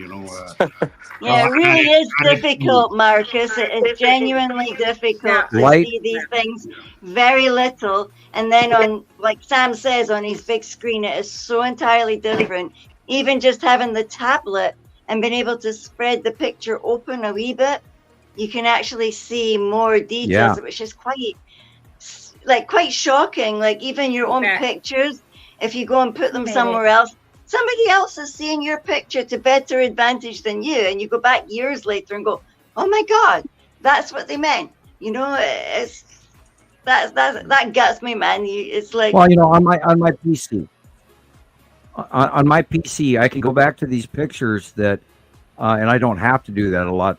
Yeah, it really is difficult, Marcus. It is genuinely difficult to see these things very little, and then on, like Sam says, on his big screen, it is so entirely different. Even just having the tablet and being able to spread the picture open a wee bit, you can actually see more details, which is quite shocking. Like even your own pictures, if you go and put them somewhere else, somebody else is seeing your picture to better advantage than you, and you go back years later and go, "Oh my God, that's what they meant." It's that guts me, man. It's like, well, on my PC, on my PC, I can go back to these pictures that, and I don't have to do that a lot.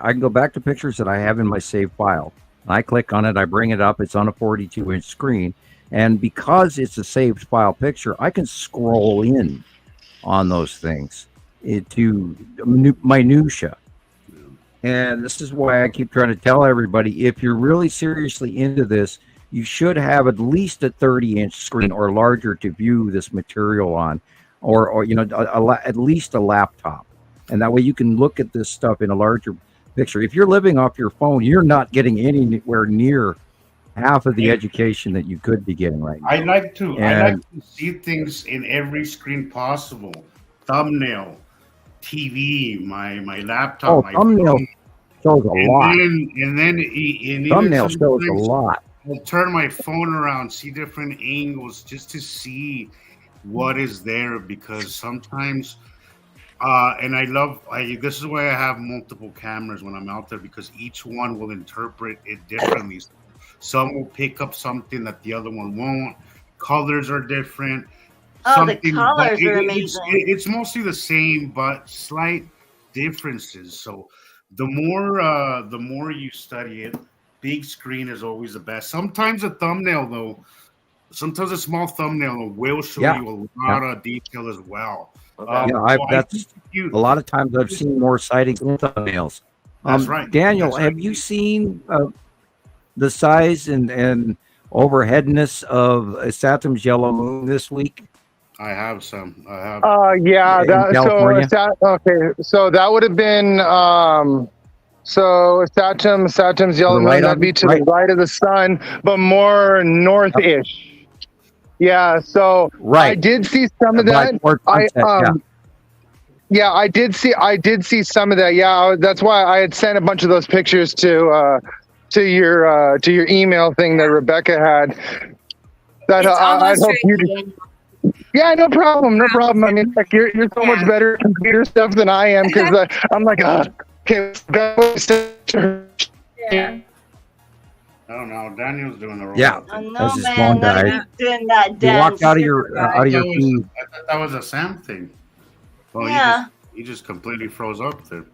I can go back to pictures that I have in my save file. I click on it, I bring it up. It's on a 42-inch screen. And because it's a saved file picture, I can scroll in on those things to minutia. And this is why I keep trying to tell everybody, if you're really seriously into this, you should have at least a 30-inch screen or larger to view this material on, or at least a laptop. And that way you can look at this stuff in a larger picture. If you're living off your phone, you're not getting anywhere near half of the education that you could be getting right now. I like to see things in every screen possible. Thumbnail, TV, my laptop, my thumbnail phone. Shows a lot. Thumbnail shows a lot. I'll turn my phone around, see different angles just to see what is there, because sometimes and this is why I have multiple cameras when I'm out there, because each one will interpret it differently. Some will pick up something that the other one won't. Colors are different. The colors are amazing. It's mostly the same, but slight differences. So the more you study it, big screen is always the best. Sometimes a small thumbnail will show you a lot of detail as well. That's a lot of times I've seen more sightings in thumbnails. That's right. Daniel, have you seen the size and overheadness of Saturn's yellow moon this week? I have some. Yeah. So that would have been Saturn's yellow moon. That'd be to the right of the sun, but more north-ish. Yeah. So I did see some of that. I did see some of that. Yeah. That's why I had sent a bunch of those pictures to your email thing that Rebecca had. That I hope you. Yeah, no problem. I mean, like, you're so much better at computer stuff than I am, because I'm like, okay. Yeah. I don't know. Daniel's doing the wrong thing. Oh, no, man, not doing that dance. You walked out of your feed. I thought that was a Sam thing. Well, yeah. He just completely froze up there.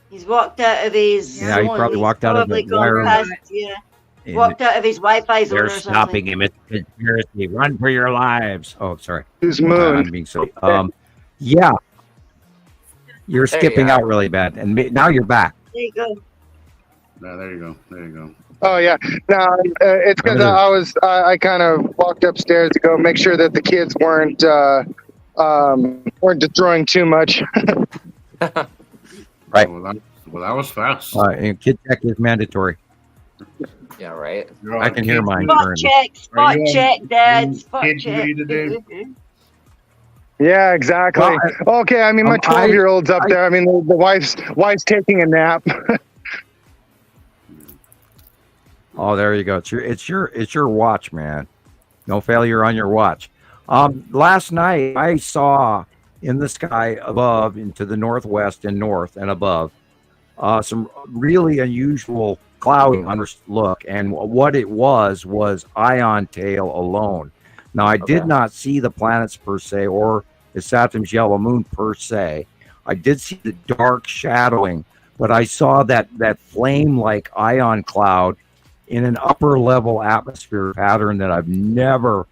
He's walked out of his. Yeah, he probably walked out of the wire. Walked out of his Wi-Fi zone. They're stopping him. It's conspiracy. Run for your lives. Oh, sorry. Who's moon? I'm being silly. Yeah. You're skipping out really bad, and now you're back. There you go. There you go. Oh yeah. No, it's because I kind of walked upstairs to go make sure that the kids weren't destroying too much. Right. Well, that was fast. And kid check is mandatory. Yeah, right. I can hear mine. Spot check, Dad. Spot check. Yeah, exactly. Well, okay, I mean, my 12-year-old's up there. I mean, the wife's taking a nap. Oh, there you go. It's your watch, man. No failure on your watch. Last night I saw in the sky above, into the northwest and north and above, some really unusual clouding look, and what it was ion tail alone. Now, I did not see the planets per se, or the Saturn's yellow moon per se. I did see the dark shadowing, but I saw that flame-like ion cloud in an upper level atmosphere pattern that I've never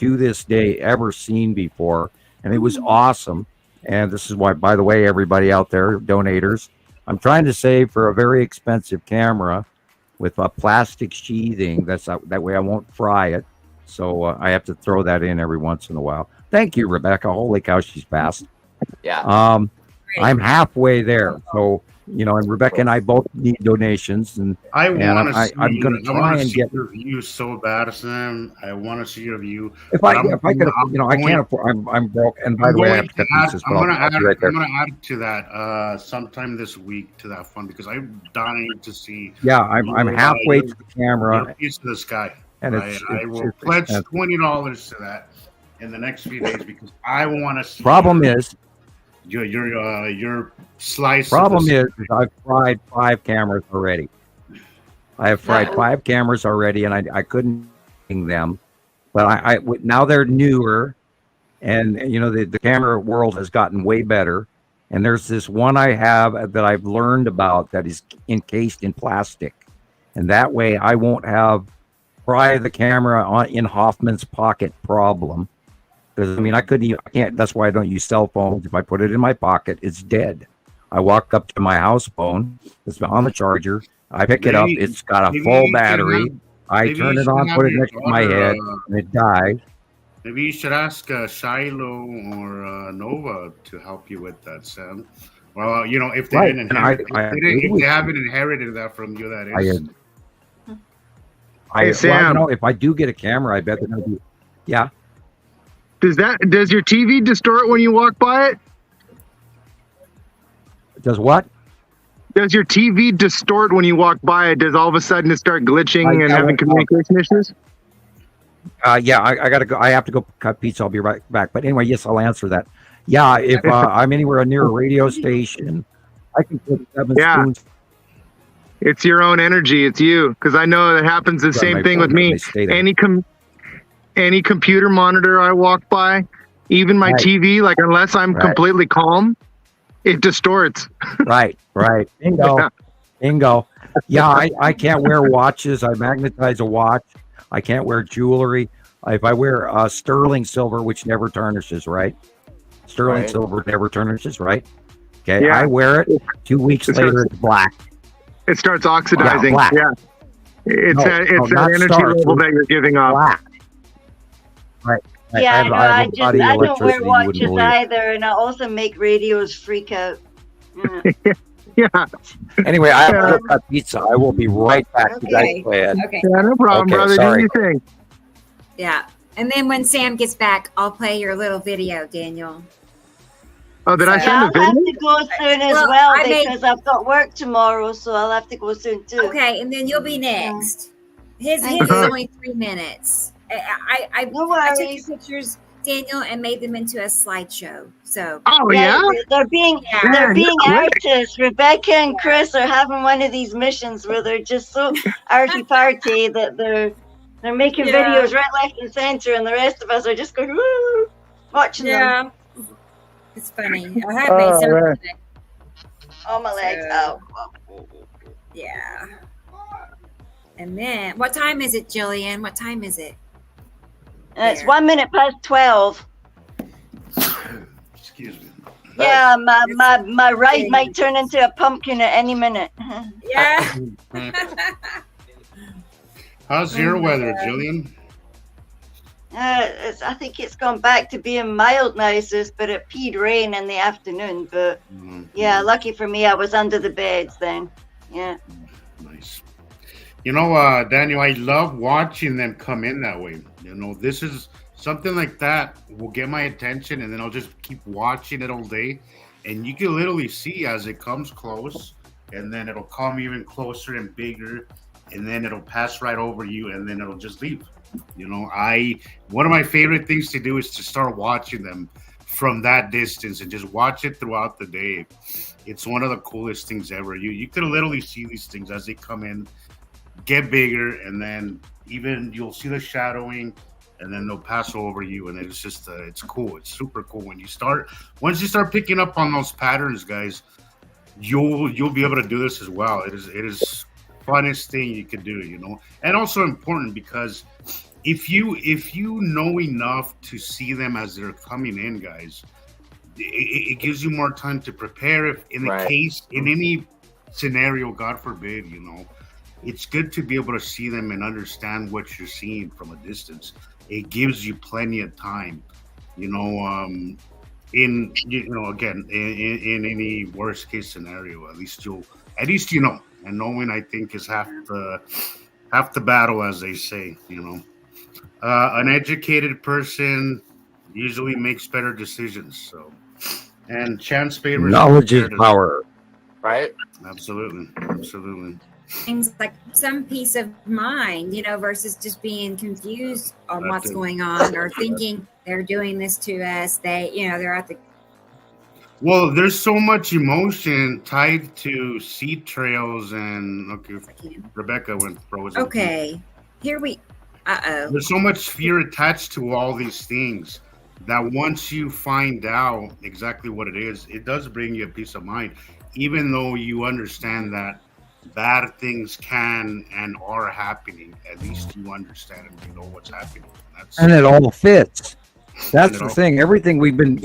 to this day ever seen before, and it was awesome. And this is why, by the way, everybody out there, donators, I'm trying to save for a very expensive camera with a plastic sheathing. That way I won't fry it. So I have to throw that in every once in a while. Thank you, Rebecca. Holy cow, she's fast. Yeah. I'm halfway there. So, you know, and Rebecca and I both need donations, and I'm going to try and get your view so bad, Sam. I want to see your view. If I could, you know, I can't afford. I'm broke, and by the way, I have to cut pieces. I'm going to add to that sometime this week to that fund because I'm dying to see. Yeah, I'm halfway to the camera. Piece of the sky, and I will pledge $20 to that in the next few days because I want to see. Problem is. Your slice. Problem is I've fried 5 cameras already. I have fried 5 cameras already, and I couldn't them, but I now they're newer, and you know the camera world has gotten way better. And there's this one I have that I've learned about that is encased in plastic, and that way I won't have fry the camera in Hofman's pocket problem. Because I mean, I can't. That's why I don't use cell phones. If I put it in my pocket, it's dead. I walk up to my house phone. It's on the charger. I pick it up. It's got a full battery. I turn it on, put it next to my head, and it dies. Maybe you should ask Shiloh or Nova to help you with that, Sam. Well, you know, if they didn't inherit, if they haven't inherited that from you, that is. Hey, Sam. Well, you know, if I do get a camera, I bet they're going to be. Yeah. Does your TV distort when you walk by it? Does what? Does your TV distort when you walk by it? Does all of a sudden it start glitching and having communication issues? Yeah, I gotta go. I have to go cut pizza. I'll be right back. But anyway, yes, I'll answer that. Yeah, if I'm anywhere near a radio station, I can put 7 spoons. It's your own energy. It's you. Because I know that happens the same thing with me. Any computer monitor I walk by, even my TV, like unless I'm completely calm, it distorts. Right. Bingo. Yeah, I can't wear watches. I magnetize a watch. I can't wear jewelry. If I wear sterling silver, which never tarnishes, right? Sterling silver never tarnishes, right? Okay, I wear it. 2 weeks later, it's black. It starts oxidizing. Yeah. It's that energy level that you're giving off. Black. Right. Yeah, I don't wear watches either, and I also make radios freak out. Yeah. Anyway, I have to go cut pizza. I will be right back. Okay. You guys go ahead. Okay. Yeah, no problem, brother. Sorry. Do your thing. Yeah. And then when Sam gets back, I'll play your little video, Daniel. Oh, did I send a video? I'll have to go soon as well because I've got work tomorrow, so I'll have to go soon too. Okay, and then you'll be next. His is only 3 minutes. I took your pictures, Daniel, and made them into a slideshow. So they're being artists. Rebecca and Chris are having one of these missions where they're just so arty party that they're making videos right, left, and center, and the rest of us are just going woo, watching them. It's funny. I have made some. Oh, my legs out. Yeah. And then, what time is it, Gillian? What time is it? It's 1 minute past 12. Excuse me. Yeah, my right might turn into a pumpkin at any minute. Yeah. How's your weather, Gillian? I think it's gone back to being mild nicest, but it peed rain in the afternoon. But yeah, lucky for me, I was under the beds then. Yeah. Nice. You know, Daniel, I love watching them come in that way. You know, this is something like that will get my attention, and then I'll just keep watching it all day. And you can literally see as it comes close, and then it'll come even closer and bigger, and then it'll pass right over you, and then it'll just leave. You know, one of my favorite things to do is to start watching them from that distance and just watch it throughout the day. It's one of the coolest things ever. You can literally see these things as they come in, get bigger, and then even you'll see the shadowing, and then they'll pass over you, and it's just it's cool. It's super cool once you start picking up on those patterns, guys. You'll be able to do this as well. It is funnest thing you could do, you know, and also important because if you know enough to see them as they're coming in, guys, it gives you more time to prepare. If in the case, in any scenario, God forbid, it's good to be able to see them and understand what you're seeing from a distance. It gives you plenty of time, again, in any worst case scenario, at least and knowing, I think, is half the battle, as they say. An educated person usually makes better decisions. So, and chance favors knowledge is power, right? Absolutely. Things like some peace of mind, versus just being confused on what's going on or thinking they're doing this to us. They're at the. Well, there's so much emotion tied to seed trails and Rebecca went frozen. Okay, here we. There's so much fear attached to all these things that once you find out exactly what it is, it does bring you a peace of mind, even though you understand that bad things can and are happening. At least you understand and you know what's happening. And it all fits. That's the thing. Everything we've been,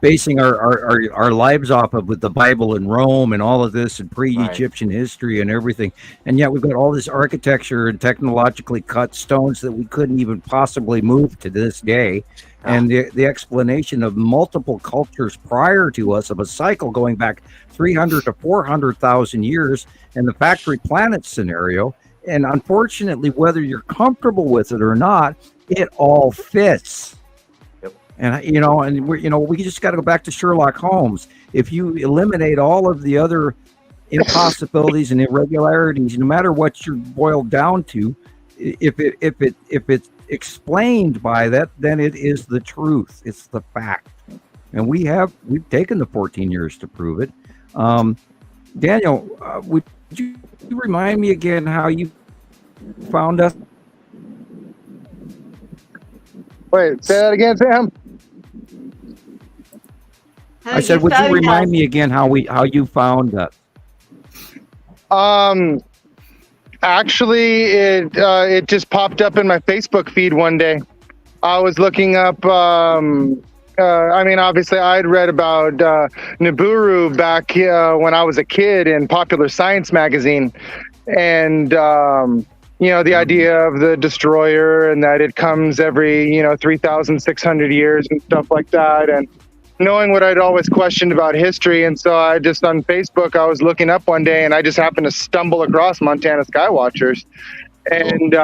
basing our lives off of with the Bible and Rome and all of this and pre-Egyptian history and everything. And yet we've got all this architecture and technologically cut stones that we couldn't even possibly move to this day. And the explanation of multiple cultures prior to us of a cycle going back 300 to 400,000 years and the factory planet scenario. And unfortunately, whether you're comfortable with it or not, it all fits. And we just got to go back to Sherlock Holmes. If you eliminate all of the other impossibilities and irregularities, no matter what you're boiled down to, if it's explained by that, then it is the truth. It's the fact. And we've taken the 14 years to prove it. Daniel, would you remind me again how you found us? Wait, say that again, Sam. I said, would you remind me again how you found us? Actually, it just popped up in my Facebook feed one day. I was looking up. Obviously, I'd read about Nibiru back when I was a kid in Popular Science magazine, and the idea of the destroyer and that it comes every 3,600 years and stuff like that, and knowing what I'd always questioned about history. And so I just on Facebook, I was looking up one day and I just happened to stumble across Montana Sky Watchers. And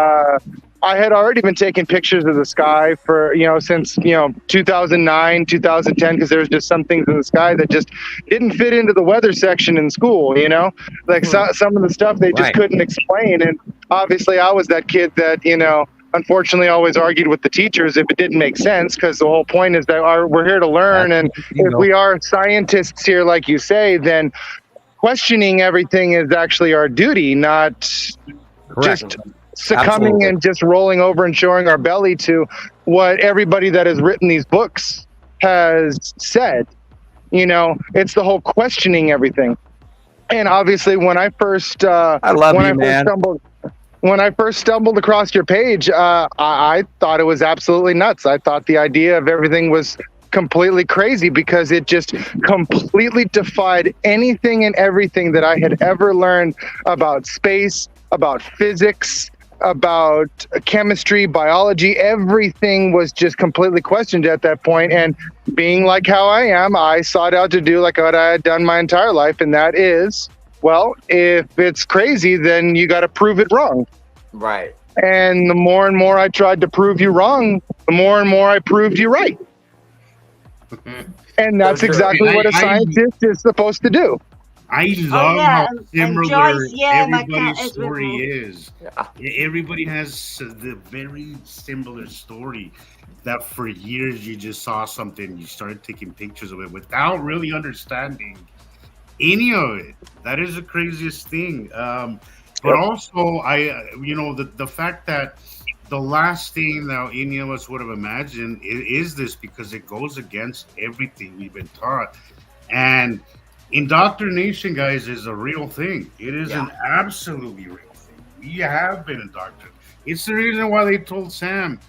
I had already been taking pictures of the sky for, since, 2009, 2010, because there's just some things in the sky that just didn't fit into the weather section in school, like some of the stuff they just couldn't explain. And obviously I was that kid that, unfortunately always argued with the teachers if it didn't make sense, because the whole point is that we're here to learn. And if we are scientists here, like you say, then questioning everything is actually our duty, not just succumbing and just rolling over and showing our belly to what everybody that has written these books has said. It's the whole questioning everything. And obviously when I first when I first stumbled across your page, I thought it was absolutely nuts. I thought the idea of everything was completely crazy because it just completely defied anything and everything that I had ever learned about space, about physics, about chemistry, biology. Everything was just completely questioned at that point. And being like how I am, I sought out to do like what I had done my entire life, and that is, well, if it's crazy, then you got to prove it wrong. Right. And the more and more I tried to prove you wrong, the more and more I proved you right. And that's exactly what a scientist is supposed to do. I love how similar everybody's story is. Everybody has the very similar story that for years you just saw something, you started taking pictures of it without really understanding any of it. That is the craziest thing. But also, the fact that the last thing that any of us would have imagined is this, because it goes against everything we've been taught. And indoctrination, guys, is a real thing. It is an absolutely real thing. We have been indoctrinated. It's the reason why they told Sam,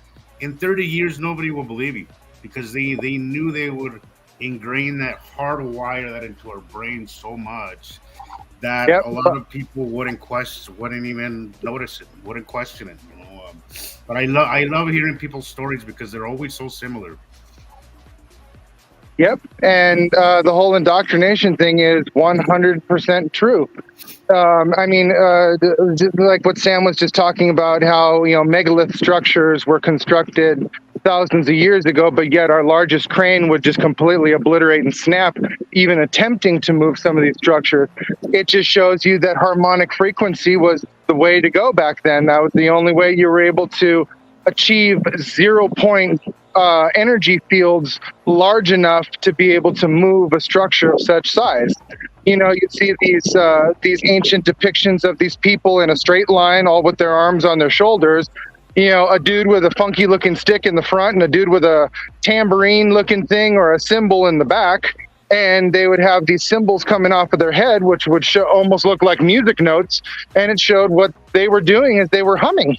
in 30 years nobody will believe you, because they knew they would ingrain that, hardwire that into our brains so much that a lot of people wouldn't even notice it, wouldn't question it. But I love hearing people's stories because they're always so similar. Yep, and the whole indoctrination thing is 100% true. I mean, just like what Sam was just talking about, how megalith structures were constructed thousands of years ago, but yet our largest crane would just completely obliterate and snap, even attempting to move some of these structures. It just shows you that harmonic frequency was the way to go back then. That was the only way you were able to achieve 0-point energy fields large enough to be able to move a structure of such size. You see these ancient depictions of these people in a straight line, all with their arms on their shoulders. A dude with a funky looking stick in the front and a dude with a tambourine looking thing or a cymbal in the back. And they would have these cymbals coming off of their head, which would almost look like music notes. And it showed what they were doing is they were humming.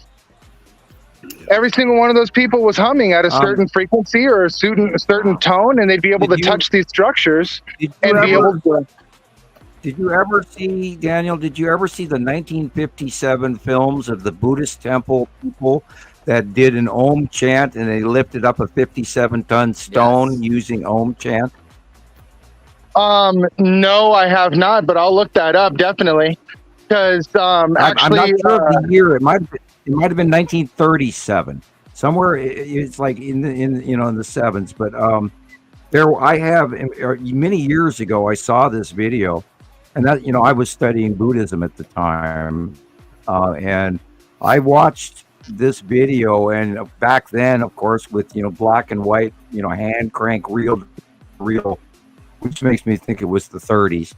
Every single one of those people was humming at a certain frequency or a certain tone, and they'd be able to touch these structures and be able to. Did you ever see, Daniel, the 1957 films of the Buddhist temple people that did an Om chant and they lifted up a 57-ton stone using Om chant? No, I have not, but I'll look that up definitely. Because actually, I'm not sure of the year. It might have been 1937. Somewhere it's like in the sevens. But many years ago I saw this video. And that, I was studying Buddhism at the time, and I watched this video. And back then, of course, with black and white, hand crank reel, which makes me think it was the 30s,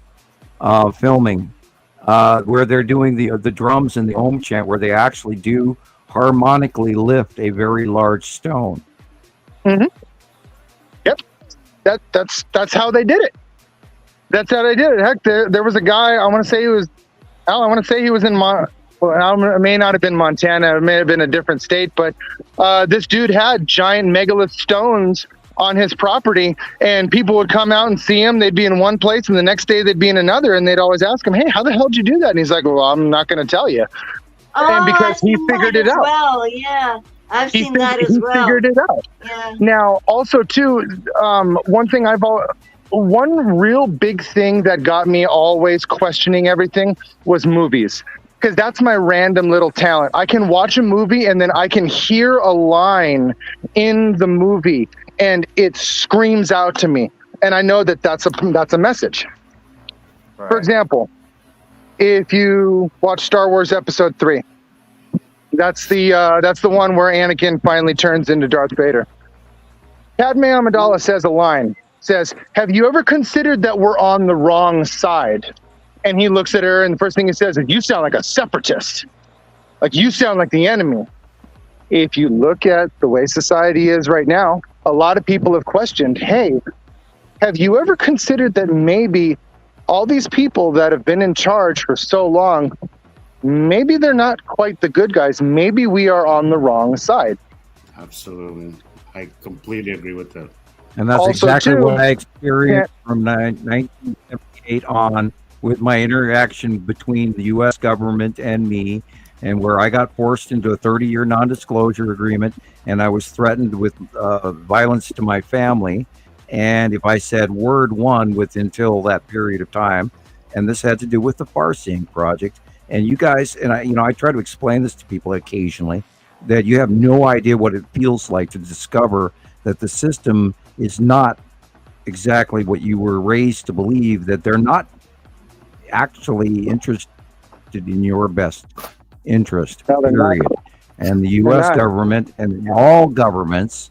filming, where they're doing the drums and the Om chant, where they actually do harmonically lift a very large stone. Mm-hmm. Yep, that's how they did it. That's how they did it. Heck, there was a guy. I want to say he was in it may not have been Montana. It may have been a different state. But this dude had giant megalith stones on his property, and people would come out and see him. They'd be in one place, and the next day they'd be in another. And they'd always ask him, "Hey, how the hell did you do that?" And he's like, "Well, I'm not going to tell you." And because he figured it out. Well, yeah. I've seen that as well. He figured it out. Yeah. Now, also too, one real big thing that got me always questioning everything was movies, because that's my random little talent. I can watch a movie and then I can hear a line in the movie and it screams out to me, and I know that that's a message. Right. For example, if you watch Star Wars Episode 3, that's the one where Anakin finally turns into Darth Vader. Padme Amidala says a line. Says, "Have you ever considered that we're on the wrong side?" And he looks at her, and the first thing he says is, "You sound like a separatist. Like, you sound like the enemy." If you look at the way society is right now, a lot of people have questioned, hey, have you ever considered that maybe all these people that have been in charge for so long, maybe they're not quite the good guys. Maybe we are on the wrong side. Absolutely. I completely agree with that. And that's also exactly what I experienced from 1978 on, with my interaction between the U.S. government and me, and where I got forced into a 30-year non-disclosure agreement, and I was threatened with violence to my family. And if I said word one until that period of time, and this had to do with the Farseeing project, and you guys, and I try to explain this to people occasionally, that you have no idea what it feels like to discover that the system is not exactly what you were raised to believe, that they're not actually interested in your best interest, period. And the U.S. government and all governments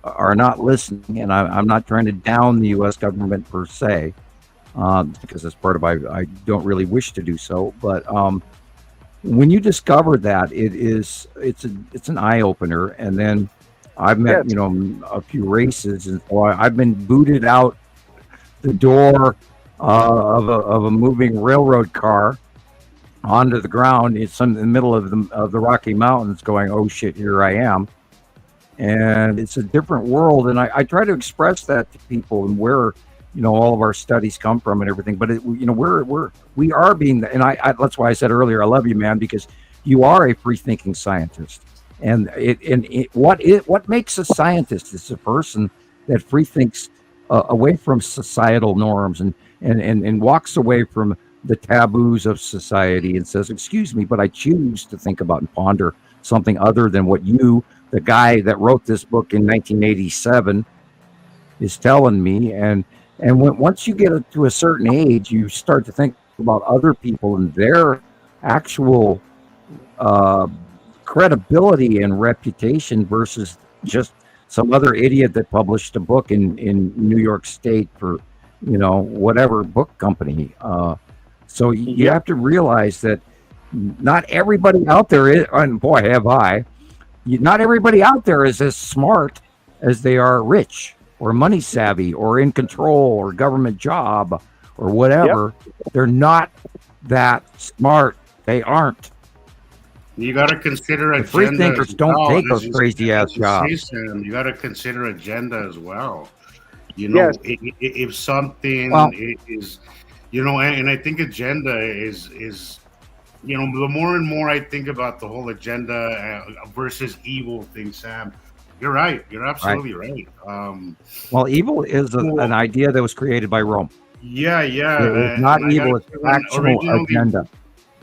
are not listening. And I'm not trying to down the U.S. government per se, because as part of I don't really wish to do so. But when you discover that, it's an eye opener. And then I've met a few races, and so I've been booted out the door of a moving railroad car onto the ground. It's in the middle of the Rocky Mountains going, oh shit, here I am. And it's a different world. And I try to express that to people and where, all of our studies come from and everything. But we are being, and I that's why I said earlier, I love you, man, because you are a free thinking scientist. And what makes a scientist is a person that free thinks away from societal norms and walks away from the taboos of society and says, excuse me, but I choose to think about and ponder something other than what you, the guy that wrote this book in 1987, is telling me. And once you get to a certain age, you start to think about other people and their actual credibility and reputation versus just some other idiot that published a book in New York State for, whatever book company. So you have to realize that not everybody out there is, and boy, have I, not everybody out there is as smart as they are rich or money savvy or in control or government job or whatever. Yep. They're not that smart. They aren't. You got to consider agenda. Free thinkers don't take those crazy ass jobs. You got to consider agenda as well. If something is, and I think agenda is, the more and more I think about the whole agenda versus evil thing, Sam, you're right. You're absolutely right. Well, evil is an idea that was created by Rome. Yeah. It's not evil. It's actual agenda.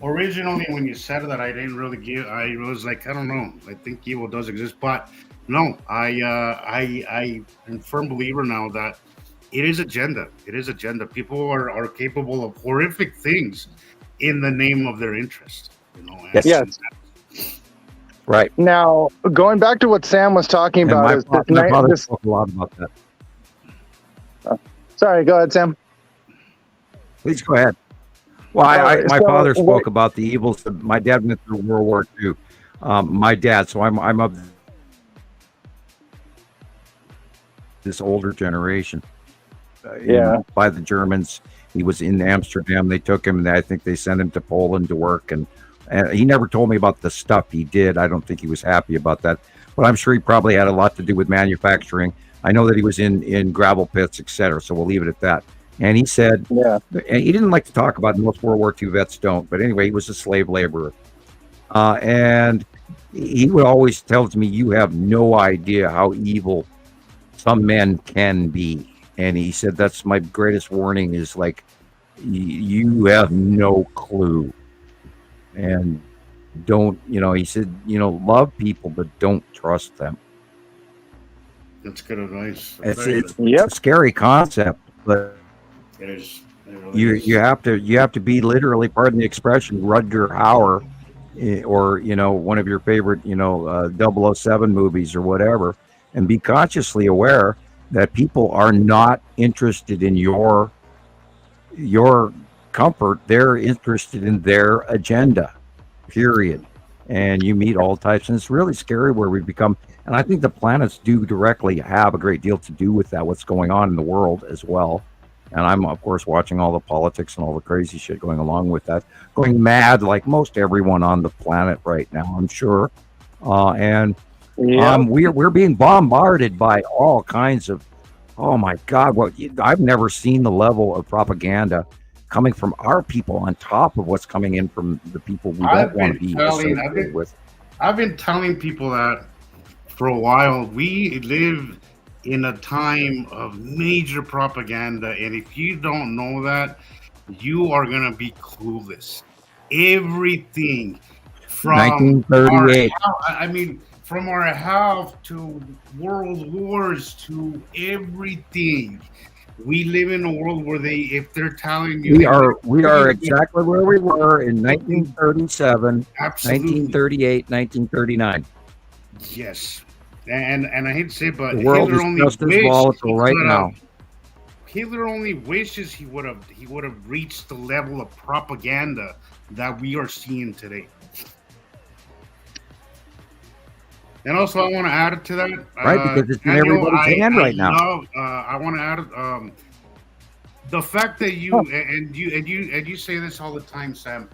Originally, when you said that, I didn't really give. I was like, I don't know. I think evil does exist, but no, I am a firm believer now that it is agenda. It is agenda. People are capable of horrific things in the name of their interest. Yes. Right. Now, going back to what Sam was talking about, my father spoke a lot about that. Sorry, go ahead, Sam. Please go ahead. Well, my father spoke about the evils. My dad went through World War II. My dad, so I'm of this older generation. By the Germans. He was in Amsterdam. They took him, and I think they sent him to Poland to work. And he never told me about the stuff he did. I don't think he was happy about that. But I'm sure he probably had a lot to do with manufacturing. I know that he was in gravel pits, etc. So we'll leave it at that. And he said, and he didn't like to talk about it. Most World War II vets don't. But anyway, he was a slave laborer. And he would always tell me, you have no idea how evil some men can be. And he said, that's my greatest warning is like, you have no clue. And don't, he said, love people, but don't trust them. That's good advice. It's a scary concept, but it is. It really is. You have to be literally, pardon the expression, Rutger Hauer, or one of your favorite 007 movies or whatever, and be consciously aware that people are not interested in your comfort. They're interested in their agenda, period. And you meet all types, and it's really scary where we become. And I think the planets do directly have a great deal to do with that, what's going on in the world as well. And I'm, of course, watching all the politics and all the crazy shit going along with that, going mad like most everyone on the planet right now, I'm sure. We're being bombarded by all kinds of, oh my God, I've never seen the level of propaganda coming from our people on top of what's coming in from the people we don't want to be associated with. I've been telling people that for a while. We live in a time of major propaganda, and if you don't know that, you are going to be clueless. Everything from 1938. From our health to world wars to everything. We live in a world where if they're telling you, we are exactly where we were in 1937, absolutely. 1938, 1939. Yes, and I hate to say it, but the world Hitler is only just as volatile right now. Hitler only wishes he would have reached the level of propaganda that we are seeing today. And also, I want to add to that, right? Because it's in everybody's hand right now. I want to add the fact that you say this all the time, Sam.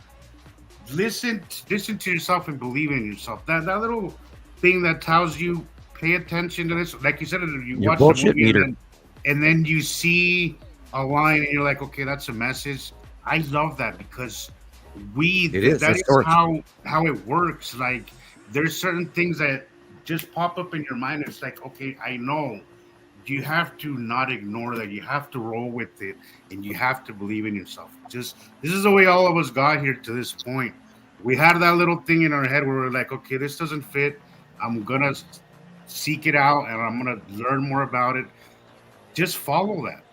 listen to yourself and believe in yourself. That little thing that tells you pay attention to this, like you said, you watch the movie and then you see a line and you're like, okay, that's a message. I love that because that is how it works. Like there's certain things that just pop up in your mind. It's like, okay, I know. You have to not ignore that. You have to roll with it, and you have to believe in yourself. Just this is the way all of us got here to this point. We had that little thing in our head where we're like, okay, this doesn't fit. I'm gonna seek it out, and I'm gonna learn more about it. Just follow that,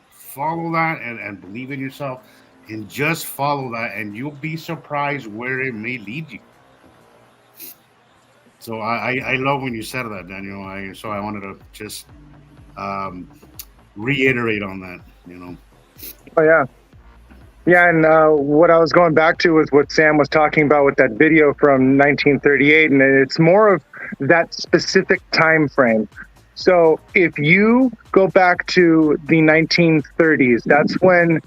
and believe in yourself, and just follow that, and you'll be surprised where it may lead you. So I love when you said that, Daniel. So I wanted to just reiterate on that, Oh yeah, and what I was going back to was what Sam was talking about with that video from 1938, and it's more of that specific time frame. So if you go back to the 1930s, that's when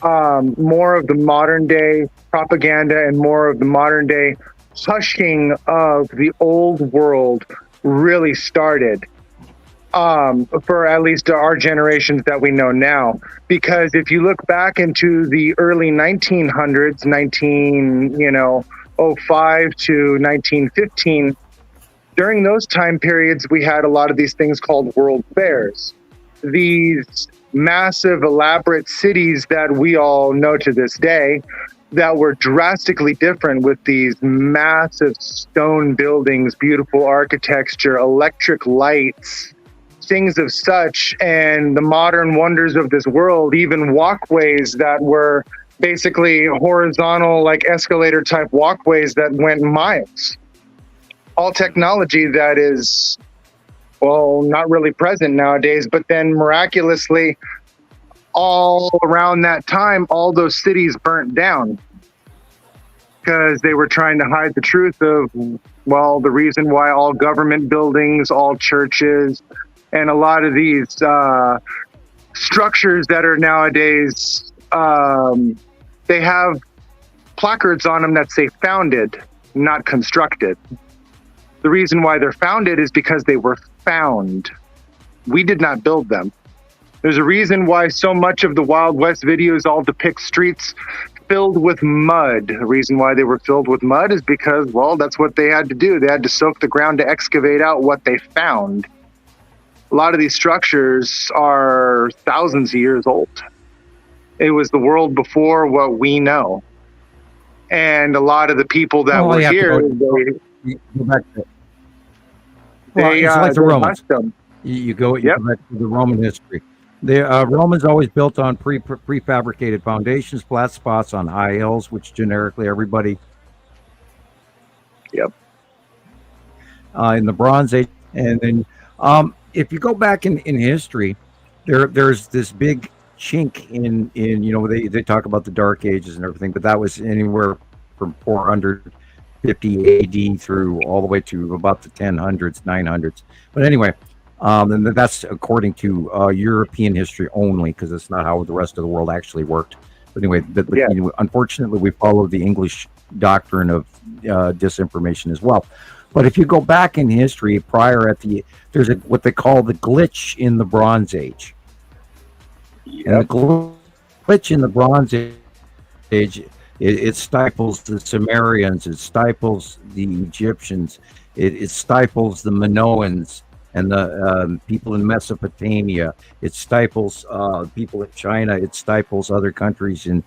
more of the modern day propaganda and more of the modern day hushing of the old world really started. For at least our generations that we know now. Because if you look back into the early 1900s, 1905 to 1915, during those time periods, we had a lot of these things called world fairs. These massive, elaborate cities that we all know to this day that were drastically different with these massive stone buildings, beautiful architecture, electric lights, things of such, and the modern wonders of this world, even walkways that were basically horizontal, like escalator type walkways that went miles. All technology that is, well, not really present nowadays, but then miraculously, all around that time, all those cities burnt down because they were trying to hide the truth of, well, the reason why all government buildings, all churches, and a lot of these structures that are nowadays, they have placards on them that say founded, not constructed. The reason why they're founded is because they were found. We did not build them. There's a reason why so much of the Wild West videos all depict streets filled with mud. The reason why they were filled with mud is because, well, that's what they had to do. They had to soak the ground to excavate out what they found. A lot of these structures are thousands of years old. It was the world before what we know. And a lot of the people that were here, it's like the Romans. You go back to the Roman history. The Romans always built on prefabricated foundations, flat spots on high hills, which generically everybody. Yep. In the Bronze Age, and then if you go back in history, there's this big chink in they talk about the Dark Ages and everything, but that was anywhere from 450 AD through all the way to about the 1000s, 900s. But anyway, and that's according to European history only, because it's not how the rest of the world actually worked. But anyway, unfortunately, we follow the English doctrine of disinformation as well. But if you go back in history, there's what they call the glitch in the Bronze Age. Yep. And the glitch in the Bronze Age, it stifles the Sumerians, it stifles the Egyptians, it stifles the Minoans and the people in Mesopotamia. It stifles people in China. It stifles other countries in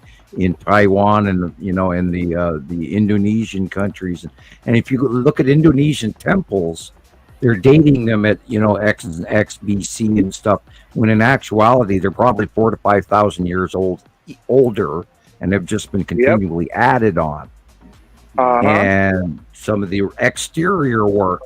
Taiwan and and the Indonesian countries. And if you look at Indonesian temples, they're dating them at X and X BC and stuff, when in actuality they're probably 4,000 to 5,000 years older, and have just been continually added on. And some of the exterior work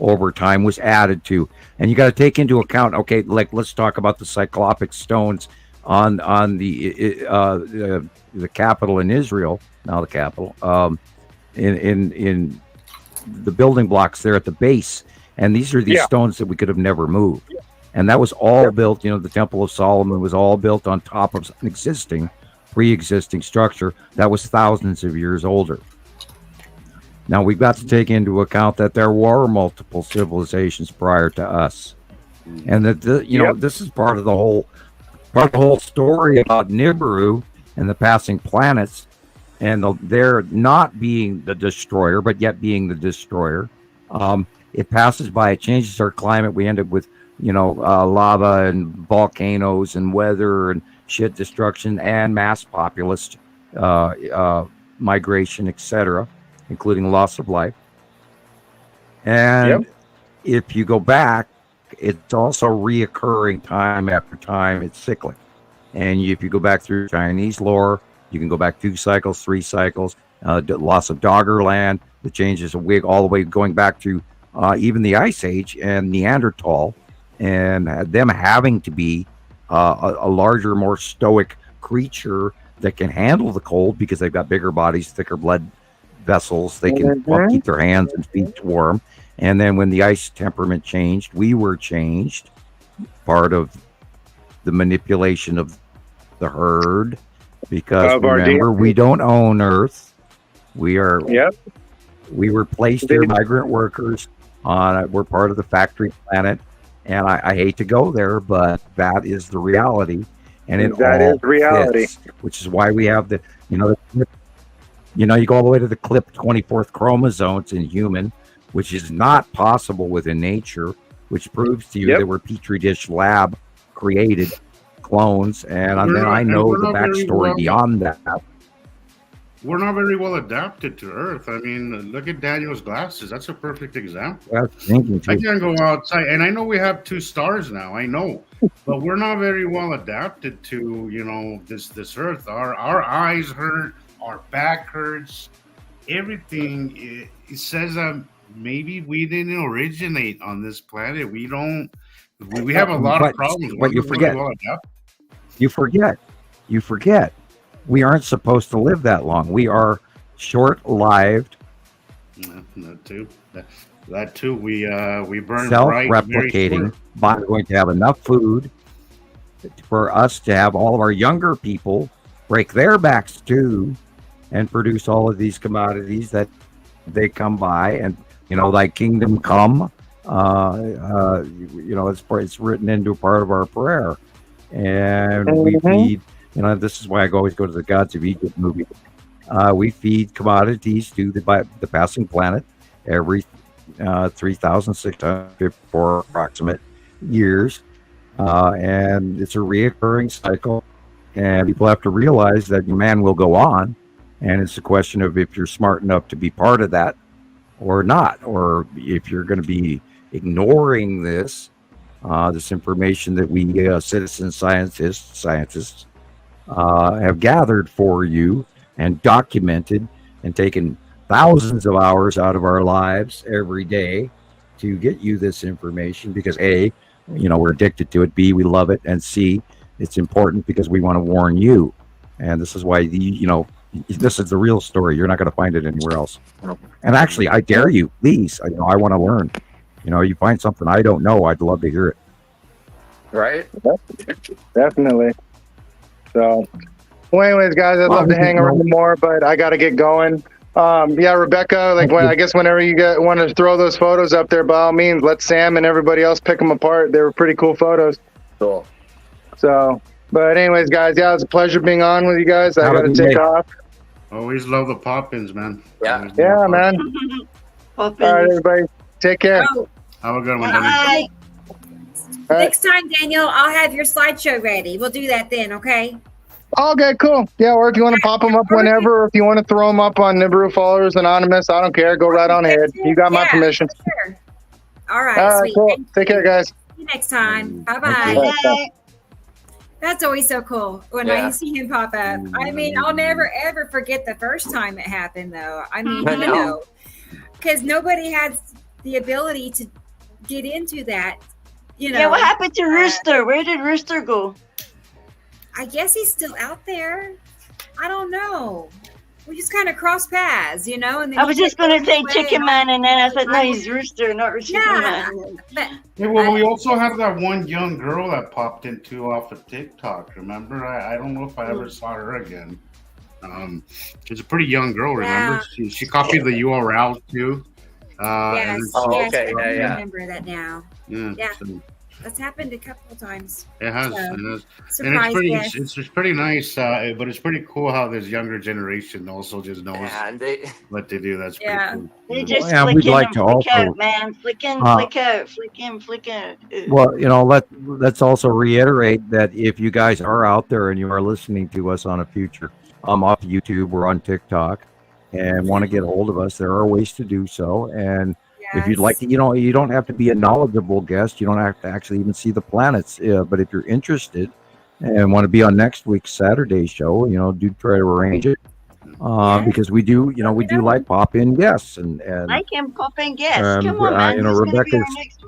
over time was added to, and you got to take into account. Okay, like let's talk about the cyclopic stones on the capital in Israel. Now the capital in the building blocks there at the base, and these are these stones that we could have never moved, and that was all built. The Temple of Solomon was all built on top of an pre-existing structure that was thousands of years older. Now we've got to take into account that there were multiple civilizations prior to us, and that this is part of the whole story about Nibiru and the passing planets, and they're not being the destroyer, but yet being the destroyer. It passes by, it changes our climate. We end up with lava and volcanoes and weather and shit destruction and mass populist migration, etc., including loss of life. And if you go back, it's also reoccurring time after time. It's cyclic. And if you go back through Chinese lore, you can go back 2 cycles, 3 cycles, loss of Doggerland, the changes of Wig, all the way going back to even the Ice Age and Neanderthal, and them having to be a larger, more stoic creature that can handle the cold because they've got bigger bodies, thicker blood vessels. They can keep their hands and feet warm. And then when the ice temperament changed, we were changed. Part of the manipulation of the herd, because remember, we don't own Earth. We are. We were placed here, migrant workers. We're part of the factory planet, and I hate to go there, but that is the reality, and that is reality. Fits, which is why we have you go all the way to the clipped 24th chromosomes in human, which is not possible within nature, which proves to you that we're petri dish lab created clones, and then I know the backstory beyond that. We're not very well adapted to Earth. I mean, look at Daniel's glasses. That's a perfect example. I can't go outside, and I know we have 2 stars now. I know, but we're not very well adapted to this Earth. Our eyes hurt, our back hurts, everything. It says maybe we didn't originate on this planet. We don't. We have a lot of problems. But you forget. You forget. We aren't supposed to live that long. We are short-lived. That too. That too. We burn self-replicating. We're going to have enough food for us to have all of our younger people break their backs too, and produce all of these commodities that they come by, and thy kingdom come. It's written into a part of our prayer, and we feed. This is why I always go to the Gods of Egypt movie. We feed commodities to the passing planet every 3,654 approximate years, and it's a reoccurring cycle. And people have to realize that man will go on, and it's a question of if you're smart enough to be part of that or not, or if you're going to be ignoring this information that we citizen scientists have gathered for you and documented and taken thousands of hours out of our lives every day to get you this information, because A, we're addicted to it, B, we love it, and C, it's important because we want to warn you. And this is why this is the real story. You're not going to find it anywhere else. And actually, I dare you, please. I want to learn. You find something I don't know, I'd love to hear it. Right? Definitely. So, well, anyways, guys, I'd love to hang around more, but I got to get going. Rebecca, I guess whenever you want to throw those photos up there, by all means, let Sam and everybody else pick them apart. They were pretty cool photos. Cool. So, but anyways, guys, it was a pleasure being on with you guys. I got to take off. Always love the pop-ins, man. Yeah, man. Pop-ins. All right, everybody, take care. Have a good one. Bye. Next time, Daniel, I'll have your slideshow ready. We'll do that then, okay? Okay, cool. Yeah, or if you want to pop them up whenever, or if you want to throw them up on Nibiru Followers Anonymous, I don't care. Go right on ahead. You got my permission. Sure. All right, sweet. Cool. Take care, guys. See you next time. Bye-bye. Bye. That's always so cool when I see him pop up. I mean, I'll never, ever forget the first time it happened, though. I mean, because nobody has the ability to get into that. Yeah, what happened to Rooster? Where did Rooster go? I guess he's still out there. I don't know. We just kind of cross paths, And then I was just going to say Chicken Man, and then I said, no, he's Rooster, not Chicken Man. We also had that one young girl that popped into off of TikTok. Remember? I don't know if I ever saw her again. She's a pretty young girl. Remember, she copied the URL too. Yes. okay. I remember that now. Yeah. So, that's happened a couple of times. it has. So, And surprise guest. it's pretty nice, but it's pretty cool how this younger generation also just knows what they do. That's pretty cool. They just Yeah, flick we'd in like and to flick also- out, man. Flick in, flick out, flick in, flick out. Well, let's also reiterate that if you guys are out there and you are listening to us on a future, off YouTube, we're on TikTok, and want to get a hold of us, there are ways to do so. And if you'd like to, you don't have to be a knowledgeable guest. You don't have to actually even see the planets. But if you're interested and want to be on next week's Saturday show, do try to arrange it. Because we do like pop-in guests and I can pop in guests. Come on, man. This is gonna be our next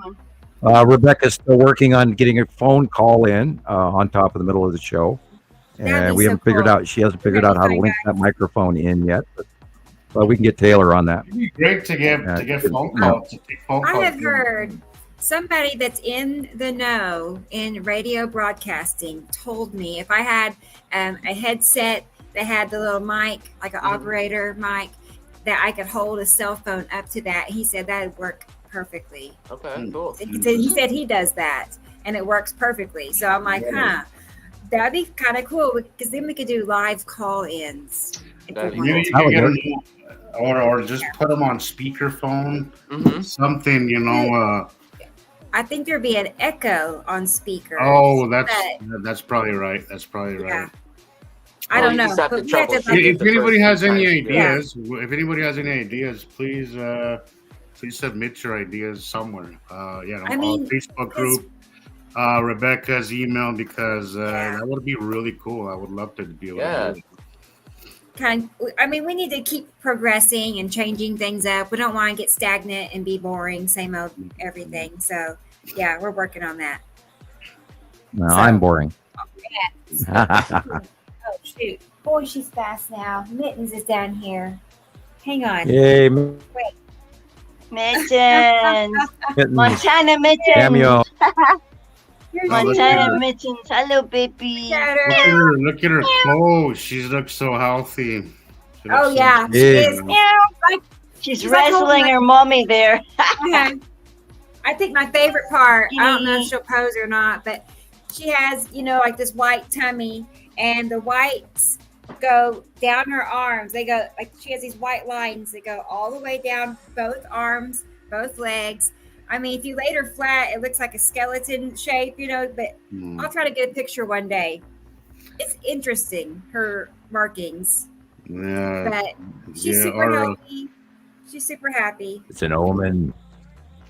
one. Rebecca's still working on getting a phone call in on top of the middle of the show, and we haven't figured out. She hasn't figured out how to link that microphone in yet, but we can get Taylor on that. It'd be great to get phone calls. To take phone calls. I have heard somebody that's in the know in radio broadcasting told me if I had a headset that had the little mic, like an operator mic, that I could hold a cell phone up to that. He said that would work perfectly. Okay, cool. He said he does that, and it works perfectly. So I'm like, that'd be kind of cool, because then we could do live call-ins. Maybe you can get them, or just put them on speakerphone, something, I think there'd be an echo on speakers. Oh, that's probably right. That's probably right. Yeah. I don't know. If anybody has any ideas, please submit your ideas somewhere. On Facebook group, Rebecca's email, because that would be really cool. I would love to be able to do it. We need to keep progressing and changing things up. We don't want to get stagnant and be boring, same old everything. So, yeah, we're working on that. No, I'm boring. Oh, shoot. Boy, she's fast now. Mittens is down here. Hang on. Yay. Wait. Mittens. Montana Mittens. Samuel. Montana Mittens. Hello, baby. Look at her clothes. She looks so healthy. Oh, yeah. She is. She's wrestling her mommy there. I think my favorite part, I don't know if she'll pose or not, but she has, like this white tummy, and the whites go down her arms. They go, like, she has these white lines that go all the way down both arms, both legs. I mean, if you laid her flat, it looks like a skeleton shape, but I'll try to get a picture one day. It's interesting, her markings. Yeah. But she's super healthy. She's super happy. It's an omen.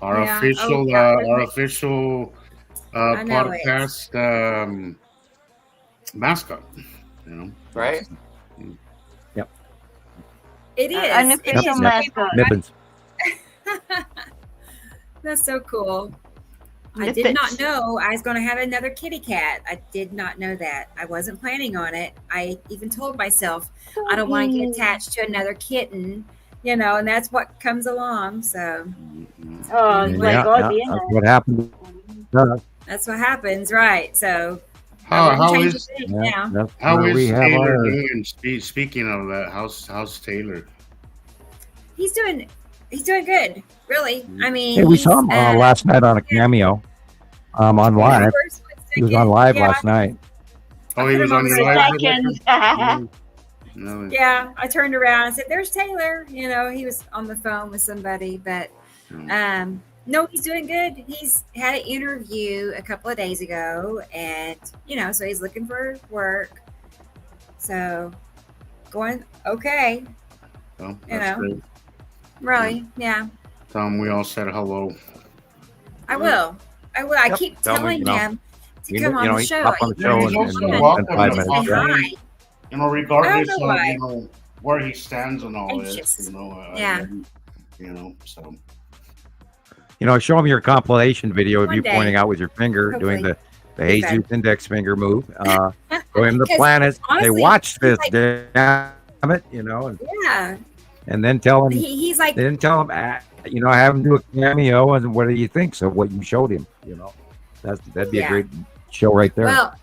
Our official podcast mascot, right? Yep. It is an official mascot. Nippins. That's so cool. I did not know I was going to have another kitty cat. I did not know that. I wasn't planning on it. I even told myself I don't want to get attached to another kitten, and that's what comes along. So, that's what happened. That's what happens, right? So, how is Taylor doing? Speaking of that, how's Taylor? He's doing good, really. I mean, hey, we saw him last night on a cameo. On live. He was on live last night. Oh, he was on your live. Yeah, I turned around and said, "There's Taylor." He was on the phone with somebody, but no, he's doing good. He's had an interview a couple of days ago, and so he's looking for work. So going okay. Well, that's great. Really, yeah. Tell him we all said hello. I will. I keep telling him to come on the show. Hop on the show and 5 minutes. Regardless of where he stands and all this, so. Show him your compilation video of you pointing out with your finger, doing the Jesus index finger move. Show him the planets. Honestly, they watch this, damn it, and then tell him. He's like. Then tell him, have him do a cameo, and what do you think? So what you showed him, that'd be a great show right there. Well,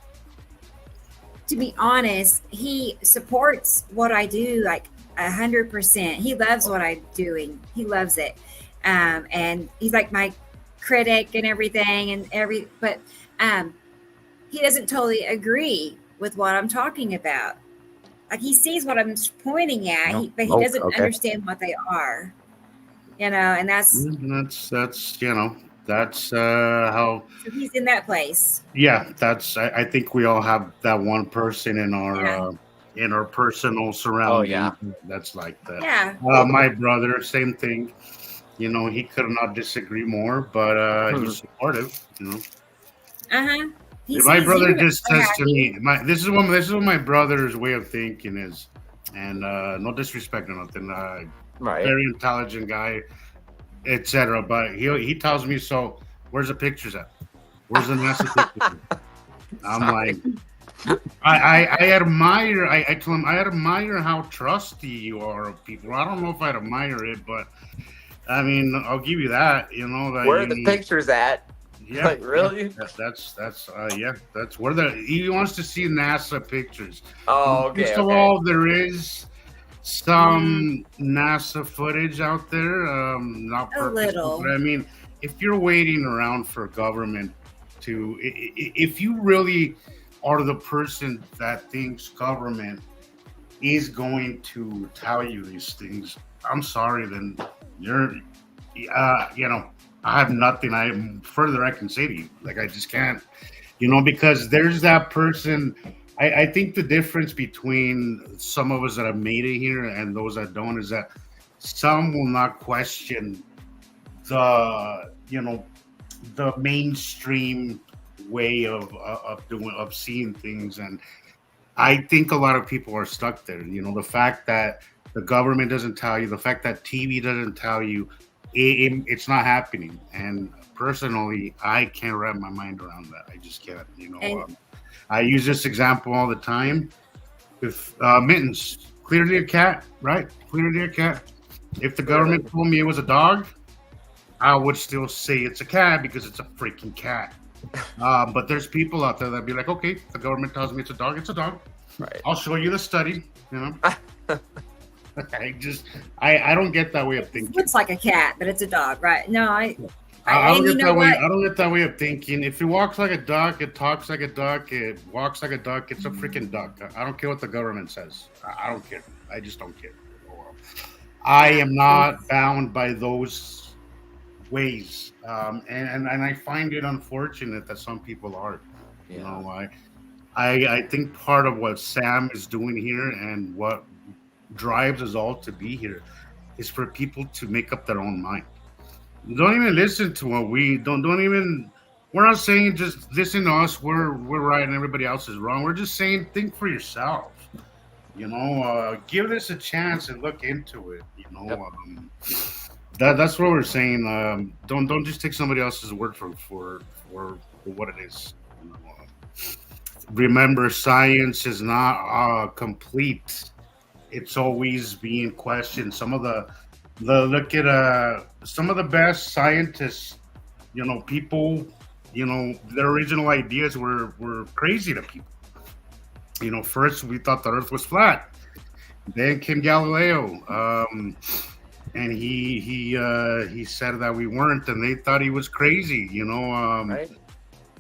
to be honest, he supports what I do like 100%. He loves what I'm doing. He loves it. And he's like my critic and everything but he doesn't totally agree with what I'm talking about. Like he sees what I'm pointing at, but he doesn't understand what they are. And that's how. So he's in that place. Yeah, I think we all have that one person in our personal surrounding. Oh, yeah. That's like that. Yeah. My brother, same thing. He could not disagree more, but he's supportive. My brother just says to me, this is what my brother's way of thinking is, and no disrespect or nothing. Right. Very intelligent guy, etc. But he tells me, so where's the pictures at? Where's the NASA pictures? I'm like, I admire. I tell him I admire how trusty you are of people. I don't know if I admire it, but I mean, I'll give you that. That where are the pictures at? Yeah, like, really? That's where he wants to see NASA pictures. Oh, okay. First of all, there is some NASA footage out there, not perfect, a little. But I mean, if you're waiting around for government to, if you really are the person that thinks government is going to tell you these things, I'm sorry, then you're, I have nothing I can say to you. Like, I just can't, because there's that person. I think the difference between some of us that have made it here and those that don't is that some will not question the mainstream way of seeing things. And I think a lot of people are stuck there. The fact that the government doesn't tell you, the fact that TV doesn't tell you, it's not happening. And personally, I can't wrap my mind around that. I just can't. I use this example all the time. If Mittens, clearly a cat, right? Clearly a cat. If the government told me it was a dog, I would still say it's a cat because it's a freaking cat. But there's people out there that be like, okay, the government tells me it's a dog, it's a dog. Right. I'll show you the study. I don't get that way of thinking. It looks like a cat, but it's a dog, right? No, I don't get that way. I don't get that way of thinking. If it walks like a duck, it talks like a duck, it walks like a duck, it's a freaking duck. I don't care what the government says. I don't care. I just don't care. I am not bound by those ways, and I find it unfortunate that some people are. I think part of what Sam is doing here and what drives us all to be here is for people to make up their own mind. Don't even listen to what we don't even. We're not saying just listen to us. We're right and everybody else is wrong. We're just saying think for yourself. Give this a chance and look into it. That's what we're saying. Don't just take somebody else's word for what it is. Remember, science is not complete. It's always being questioned. Some of the some of the best scientists, people, their original ideas were crazy to people. First we thought the Earth was flat. Then came Galileo, and he said that we weren't, and they thought he was crazy. Right.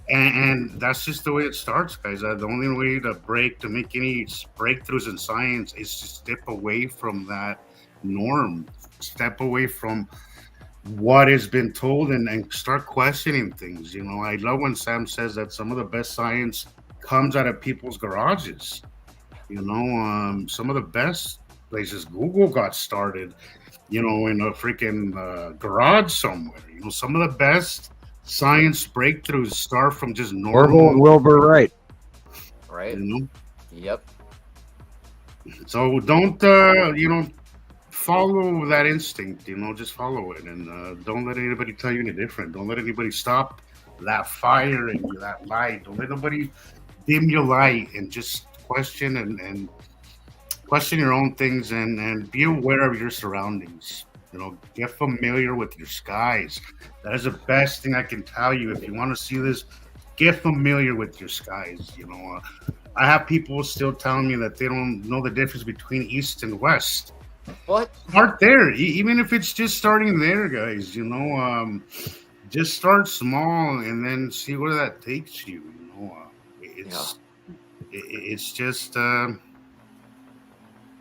And that's just the way it starts, guys. The only way to make any breakthroughs in science is to step away from that norm, step away from what has been told, and start questioning things. I love when Sam says that some of the best science comes out of people's garages. Some of the best places, Google got started, in a freaking garage somewhere. Some of the best science breakthroughs start from just normal. Orville and Wilbur Wright. Right. Yep. So don't follow that instinct. Just follow it, and don't let anybody tell you any different. Don't let anybody stop that fire in you, that light. Don't let nobody dim your light, and just question and question your own things, and be aware of your surroundings. Get familiar with your skies. That is the best thing I can tell you. If you want to see this, get familiar with your skies. I have people still telling me that they don't know the difference between east and west. What? Start there, even if it's just starting there, guys. Just start small and then see where that takes you. It's just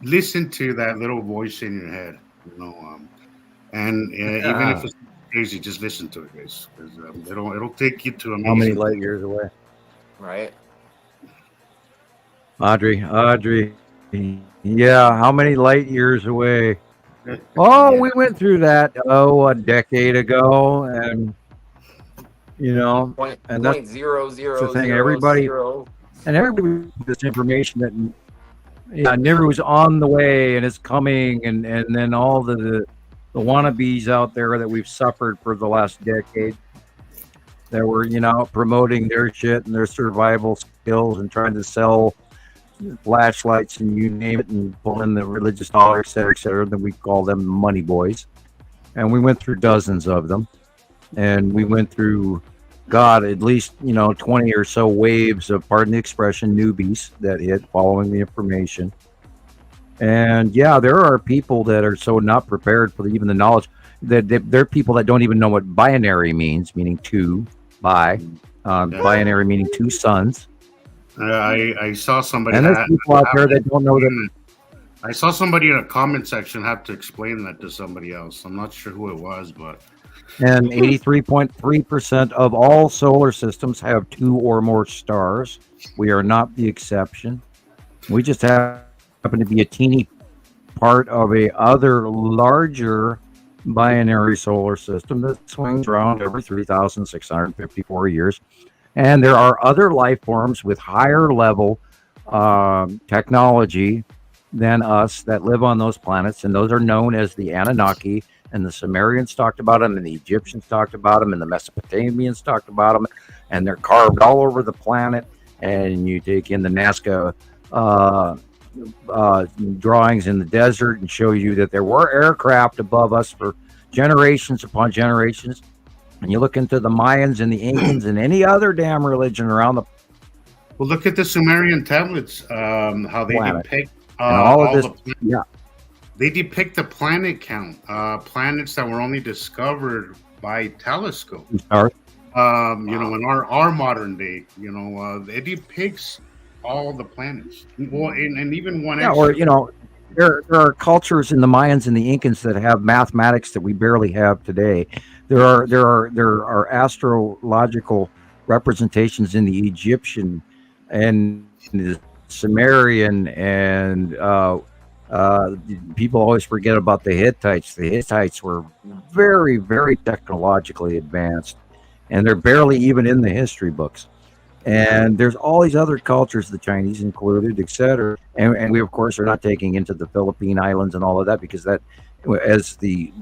listen to that little voice in your head. Even if it's crazy, just listen to it, guys, because it'll take you to amazing. How many light years away? Right. Audrey. Yeah, how many light years away? Oh, we went through that a decade ago, and and that's the thing. Everybody this information that Nibiru's on the way and is coming, and then all the wannabes out there that we've suffered for the last decade that were promoting their shit and their survival skills and trying to sell flashlights and you name it and pull in the religious dollars, et cetera. Then we call them money boys. And we went through dozens of them. And we went through, at least, 20 or so waves of, pardon the expression, newbies that hit following the information. And there are people that are so not prepared for even the knowledge that there are people that don't even know what binary means, meaning two, binary meaning two sons. I saw somebody. And there's people out there that don't know them. I saw somebody in a comment section have to explain that to somebody else. I'm not sure who it was, but. And 83.3% of all solar systems have two or more stars. We are not the exception. We just happen to be a teeny part of a other larger binary solar system that swings around every 3,654 years. And there are other life forms with higher level technology than us that live on those planets. And those are known as the Anunnaki. And the Sumerians talked about them, and the Egyptians talked about them, and the Mesopotamians talked about them. And they're carved all over the planet. And you take in the Nazca drawings in the desert and show you that there were aircraft above us for generations upon generations. And you look into the Mayans and the Incans and any other damn religion around the. Well, look at the Sumerian tablets. How they depict all of this. They depict the planet count. Planets that were only discovered by telescope. In our modern day, it depicts all the planets. Well, and even one. There are cultures in the Mayans and the Incans that have mathematics that we barely have today. There are astrological representations in the Egyptian and the Sumerian, and people always forget about the Hittites. The Hittites were very, very technologically advanced, and they're barely even in the history books. And there's all these other cultures, the Chinese included, etc. And we, of course, are not taking into the Philippine Islands and all of that, because that, as the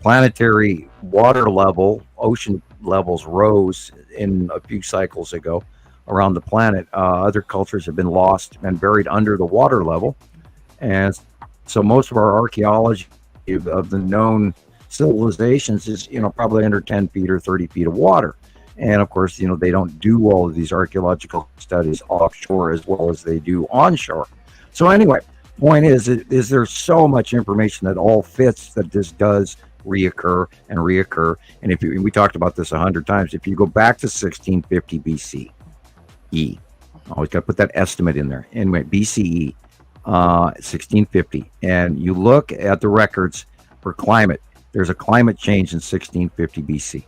planetary water level, ocean levels rose in a few cycles ago around the planet, other cultures have been lost and buried under the water level. And so most of our archaeology of the known civilizations is, probably under 10 feet or 30 feet of water. And of course, they don't do all of these archaeological studies offshore as well as they do onshore. So anyway, point is there's so much information that all fits that this does reoccur. And if we talked about this 100 times, if you go back to 1650 BCE, always got to put that estimate in there. Anyway, BCE, 1650, and you look at the records for climate. There's a climate change in 1650 BC.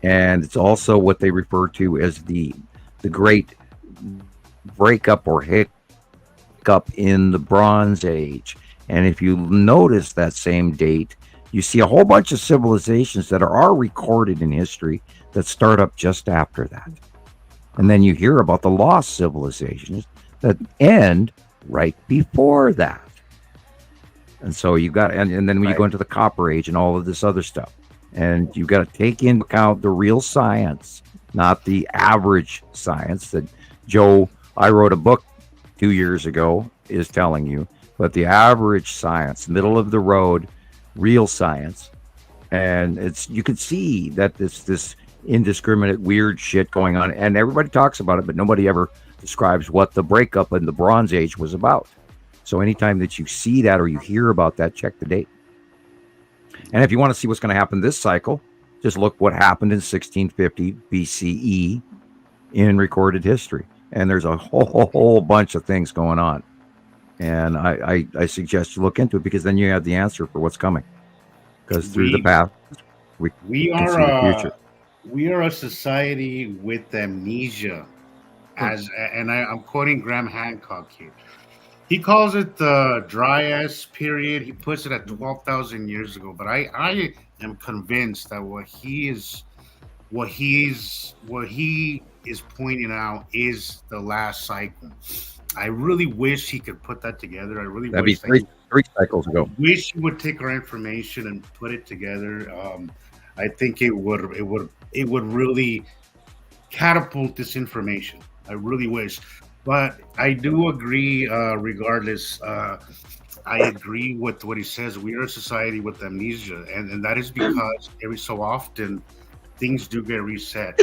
And it's also what they refer to as the great breakup or hiccup in the Bronze Age. And if you notice that same date, you see a whole bunch of civilizations that are recorded in history that start up just after that. And then you hear about the lost civilizations that end right before that. And so you got, and then when you go into the Copper Age and all of this other stuff, and you've got to take into account the real science, not the average science that I wrote a book 2 years ago, is telling you, but the average science, middle of the road, real science. And you could see that this indiscriminate weird shit going on, and everybody talks about it, but nobody ever describes what the breakup in the Bronze Age was about. So anytime that you see that or you hear about that, check the date. And if you want to see what's going to happen this cycle, just look what happened in 1650 BCE in recorded history. And there's a whole bunch of things going on. And I suggest you look into it, because then you have the answer for what's coming. Because through the past, we can see the future. We are a society with amnesia. I'm quoting Graham Hancock here. He calls it the Dryas period. He puts it at 12,000 years ago. But I am convinced that what he is pointing out is the last cycle. I really wish he could put that together. That'd be three cycles ago. I wish he would take our information and put it together. I think it would really catapult this information. I really wish. But I do agree, regardless. I agree with what he says. We are a society with amnesia, and that is because every so often things do get reset,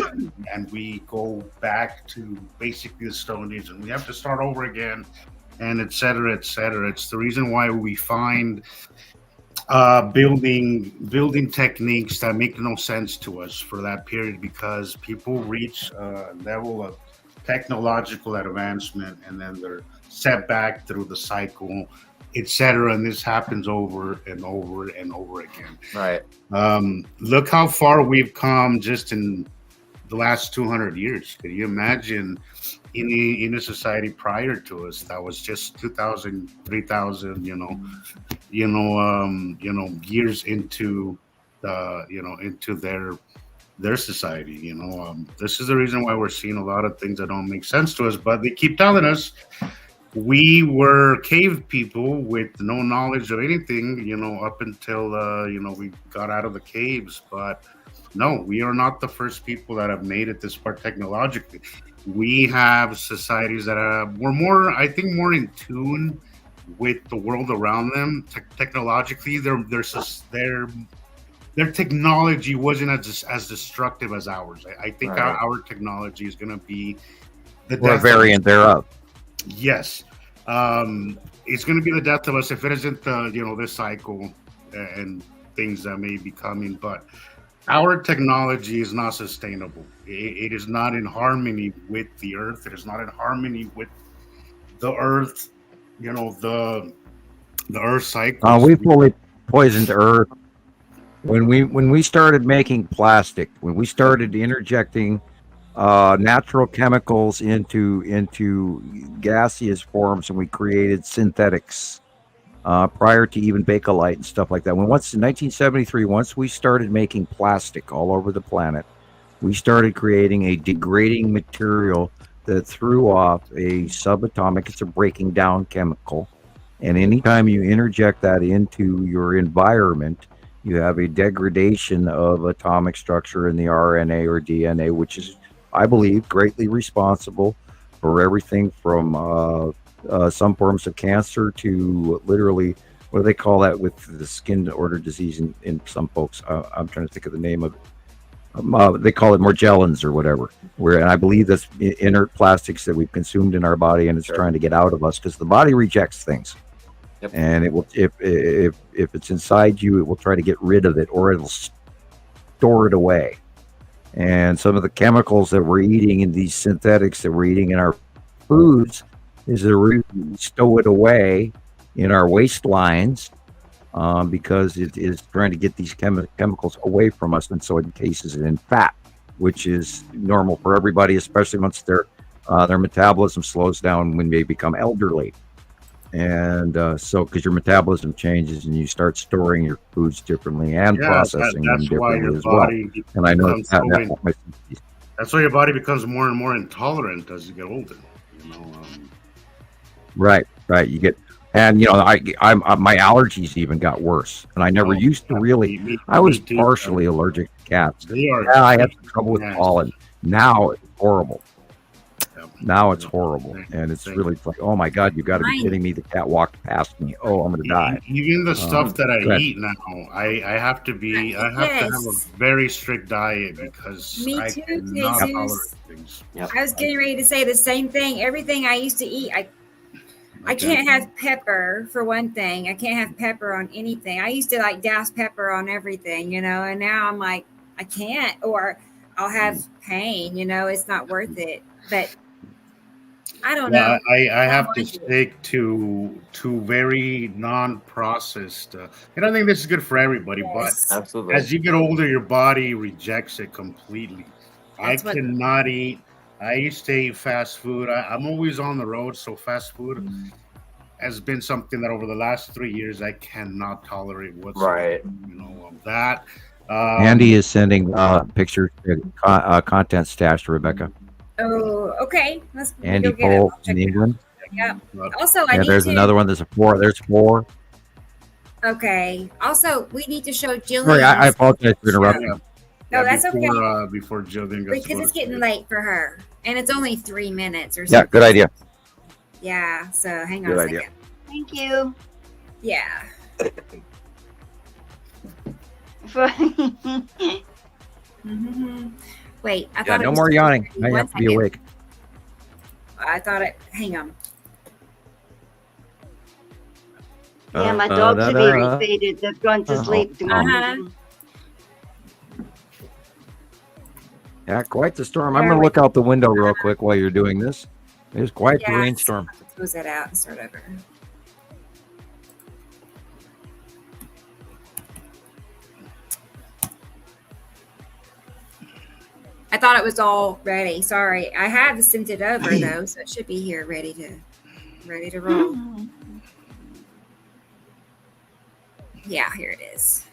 and we go back to basically the Stone Age, and we have to start over again, and et cetera, et cetera. It's the reason why we find building techniques that make no sense to us for that period, because people reach a level of technological advancement and then they're set back through the cycle, etc. And this happens over and over and over again. Right. Look how far we've come just in the last 200 years. Can you imagine in a society prior to us that was just 2,000, 3,000, years into their society, this is the reason why we're seeing a lot of things that don't make sense to us, but they keep telling us we were cave people with no knowledge of anything, up until, we got out of the caves. But no, we are not the first people that have made it this far technologically. We have societies that were more in tune with the world around them. Technologically, their technology wasn't as destructive as ours. I think our technology is going to be the variant thereof. Yes, it's going to be the death of us if it isn't this cycle and things that may be coming. But our technology is not sustainable. It is not in harmony with the earth. It is not in harmony with the earth. The earth cycle. We fully poisoned earth. When we started making plastic, when we started interjecting natural chemicals into gaseous forms, and we created synthetics prior to even Bakelite and stuff like that. Once in 1973, once we started making plastic all over the planet, we started creating a degrading material that threw off a subatomic, it's a breaking down chemical. And anytime you interject that into your environment, you have a degradation of atomic structure in the RNA or DNA, which is, I believe, greatly responsible for everything from some forms of cancer to literally, what do they call that with the skin order disease in some folks? I'm trying to think of the name of it. They call it Morgellons or whatever. And I believe that's inert plastics that we've consumed in our body, and it's trying to get out of us because the body rejects things. Yep. And it will, if it's inside you, it will try to get rid of it, or it'll store it away. And some of the chemicals that we're eating in these synthetics that we're eating in our foods is that we stow it away in our waistlines because it is trying to get these chemicals away from us, and so it encases it in fat, which is normal for everybody, especially once their metabolism slows down when they become elderly. And so because your metabolism changes and you start storing your foods differently and processing them differently as well. And I know that's why your body becomes more and more intolerant as you get older. Right. You get, and my allergies even got worse, and I never used to really. I was partially allergic to cats. I had some trouble with pollen. Now it's horrible. Now it's horrible, and it's really like, oh my God, you got to be kidding me! The cat walked past me. Oh, I'm gonna die. Even the stuff that I eat now, I have to have a very strict diet because Me I too, cannot Jesus. tolerate things. I was getting ready to say the same thing. Everything I used to eat, I can't have pepper for one thing. I can't have pepper on anything. I used to like douse pepper on everything, and now I'm like, I can't, or I'll have pain, it's not worth it. But I don't know. I have to stick to very non-processed. And I think this is good for everybody, but Absolutely. as you get older, your body rejects it completely. I cannot eat. I used to eat fast food. I'm always on the road, so fast food has been something that over the last 3 years I cannot tolerate whatsoever. Right. That. Andy is sending pictures, content stash to Rebecca. Oh, okay. Andy Cole in England. Yeah. Also, there's another one. There's 4. There's 4. Okay. Also, we need to show Gillian. Sorry, I apologize for interrupting. No, that's okay. Before Jillian goes because it's getting late for her, and it's only 3 minutes or something. Yeah, good idea. Yeah. So hang on a second. Thank you. Yeah. Wait, I thought no more yawning. I have to be awake. I thought it. Hang on. Yeah, my dogs have irritated. They've gone to sleep. Yeah, quite the storm. I'm going to look out the window real quick while you're doing this. It's quite the rainstorm. Close that out and start over. I thought it was all ready. Sorry. I have sent it over though, so it should be here ready to roll. Yeah, here it is.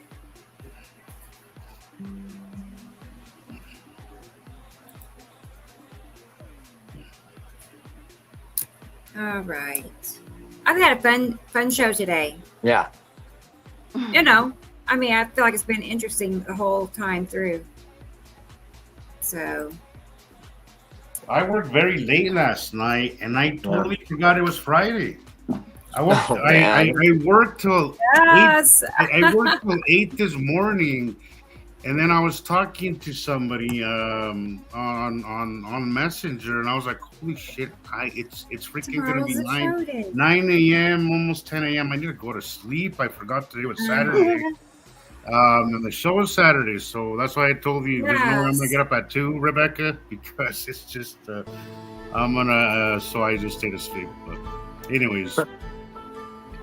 All right. I've had a fun show today. Yeah. I mean, I feel like it's been interesting the whole time through. So. I worked very late last night, and I totally forgot it was Friday. I worked till 8. I worked till 8 this morning, and then I was talking to somebody on Messenger, and I was like, "Holy shit! It's freaking gonna be 9 a.m. almost 10 a.m. I need to go to sleep. I forgot today was Saturday." And the show is Saturday, so that's why I told you there's no way I'm gonna get up at 2, Rebecca, because it's just I'm gonna so I just stayed asleep. But anyways,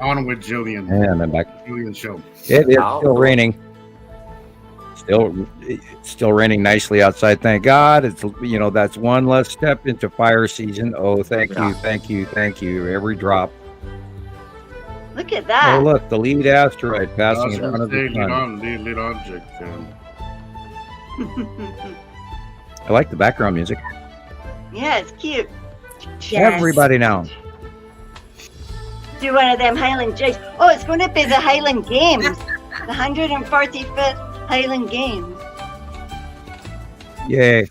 on with Jillian. And I'm back. Jillian show. It is still raining. Still raining nicely outside. Thank God. It's that's one less step into fire season. Oh, thank you. Every drop. Look at that. Oh, look, the lead asteroid passing in front of the sun. Lead object. I like the background music. Yeah, it's cute. Yes. Everybody now. Do one of them Highland jigs. Oh, it's going to be the Highland Games. The 145th Highland Games. Yay.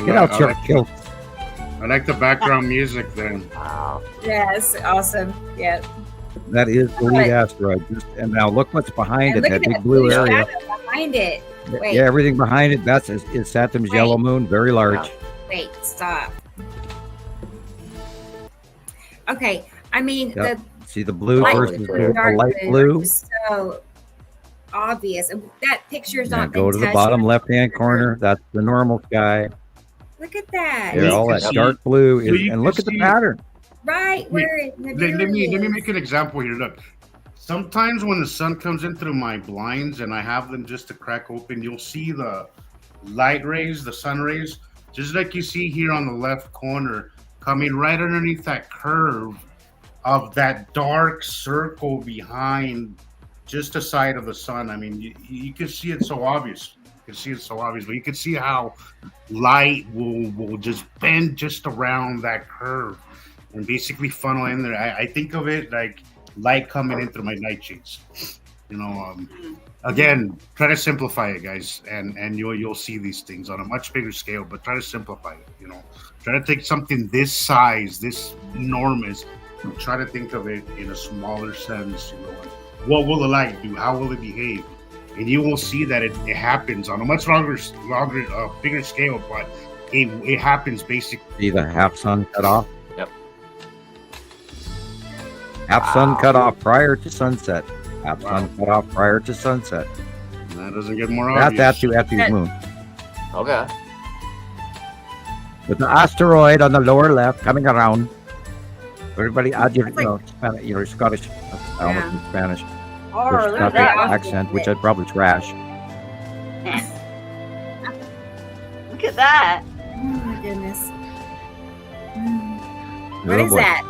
Get out your kilt. I like the background music then. Wow. Yes, awesome. Yeah. That is the lead asteroid. And now look what's behind it, that big blue area. Behind it. Wait. Yeah, everything behind it. That's Saturn's yellow moon, very large. Wait, stop. Okay, I mean see the blue versus the light blue. So obvious. That picture's not. Go to the bottom left-hand corner. That's the normal sky. Look at that. Yeah, all that dark blue is, and look at the pattern. Right where let me make an example here. Look, sometimes when the sun comes in through my blinds and I have them just to crack open, you'll see the light rays, the sun rays, just like you see here on the left corner, coming right underneath that curve of that dark circle behind just the side of the sun. I mean, you can see it so obvious. But you can see how light will just bend just around that curve and basically funnel in there. I think of it like light coming in through my night shades. Again, try to simplify it, guys, and you'll see these things on a much bigger scale. But try to simplify it. Try to take something this size, this enormous, and try to think of it in a smaller sense. What will the light do? How will it behave? And you will see that it happens on a much longer, bigger scale. But it happens basically. See the half sun cut off. Yep. Half sun cut off prior to sunset. Half sun cut off prior to sunset. That doesn't get more obvious. That's after the moon. Okay. With the asteroid on the lower left coming around. Everybody add your, Spanish, your Scottish, I almost in Spanish. Your look at Scottish that. accent, which I'd probably trash. Look at that. Oh my goodness. Oh, What is boy. that?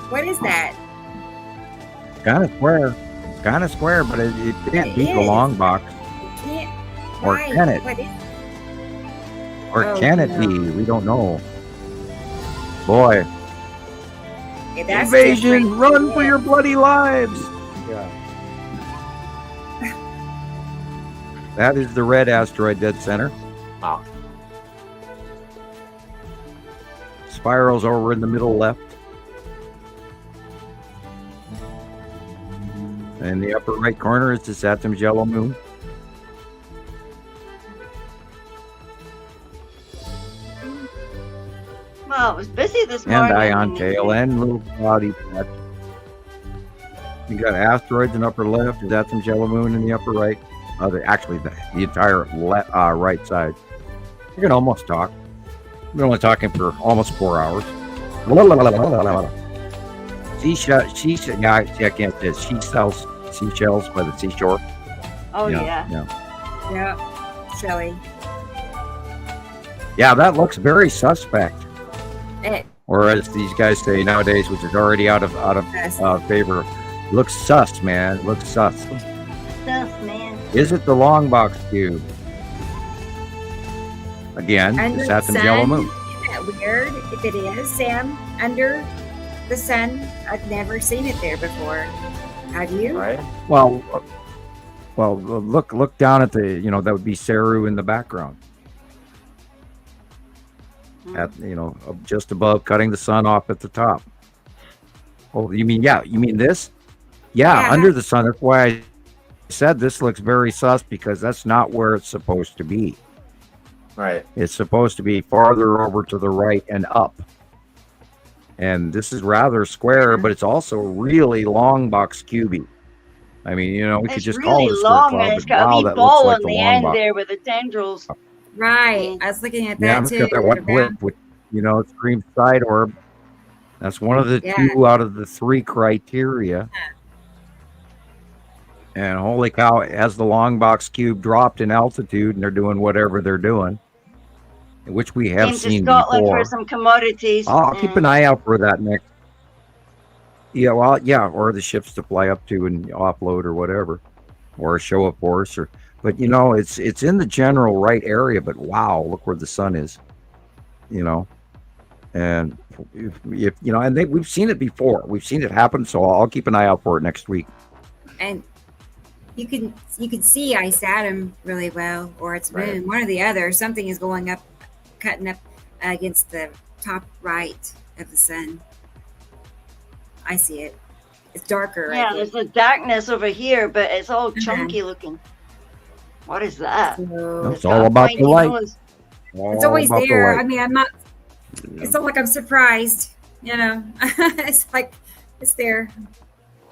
What is that? Kind of square. Kind of square, but it can't It beat the is. long box. It can't. Or Why? can it? What is? Or Oh, can it no. be? We don't know. Boy. Yeah, that's Invasion! different. Run for your bloody lives! Yeah. That is the red asteroid dead center. Wow. Spirals over in the middle left. And the upper right corner is the Saturn's yellow moon. Well, it was busy this And morning. ion tail and little cloudy patch. You got asteroids in upper left, the Saturn's yellow moon in the upper right. Actually, the entire right side. We can almost talk. We're only talking for almost 4 hours. I can't say it. She sells seashells by the seashore. Oh, yeah. Yeah. Silly. Yeah, that looks very suspect. It, Or as these guys say nowadays, which is already out of favor, looks sus, man. Looks sus. Stuff, man. Is it the long box cube? Again, Under the the Saturn's sun? yellow moon. Isn't that weird? If it is, Sam, under the sun, I've never seen it there before. Have you? Right. Well, look down at the, that would be Saru in the background. At, just above, cutting the sun off at the top. Oh, you mean this? Yeah, under the sun. That's why I said this looks very sus, because that's not where it's supposed to be. Right. It's supposed to be farther over to the right and up. And this is rather square, but it's also really long box cubey. I mean, we could It's just really call it a square long, club, and it's but got wow, a wee that ball looks like on the the long end box. there with the tendrils. Right. I was looking at that Yeah, look too. at that one blip with, it screams side orb. That's one of the 2 out of the 3 criteria. And holy cow, as the long box cube dropped in altitude and they're doing whatever they're doing, which we have Came to seen Scotland before. for some commodities. I'll keep an eye out for that next. Yeah, well, yeah, or the ships to fly up to and offload or whatever, or a show of force, but it's in the general right area. But wow, look where the sun is, and if and we've seen it before. We've seen it happen, so I'll keep an eye out for it next week. And you can see Ice Atom really well, or its moon, Right. one or the other. Something is going up, cutting up against the top right of the sun. I see it. It's darker. Yeah, I think. there's a darkness over here, but it's all chunky looking. What is that? So It's all about the light. it's All always about the there. light. I mean, I'm not. It's not like I'm surprised. It's like it's there.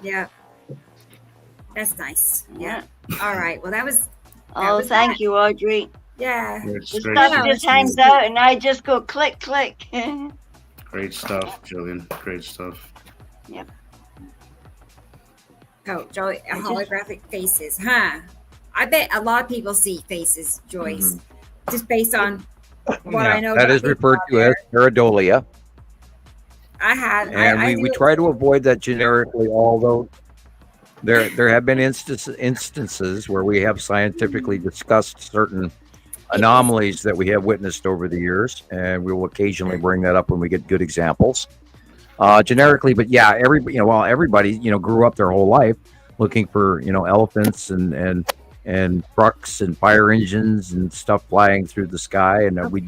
Yeah, that's nice. Yeah. All right. Well, that was. Oh, was thank that. you, Audrey. Yeah. It's The great stuff stuff. just hangs out, and I just go click, click. Great stuff, Gillian. Great stuff. Yep. Oh, Joy, holographic faces, huh? I bet a lot of people see faces, Joyce, just based on what I know. That about is people referred out to there. as pareidolia. I have, And I we do- try to avoid that generically, although there have been instances where we have scientifically discussed certain anomalies that we have witnessed over the years, and we will occasionally bring that up when we get good examples. Generically, but yeah, everybody grew up their whole life looking for elephants and trucks and fire engines and stuff flying through the sky. And we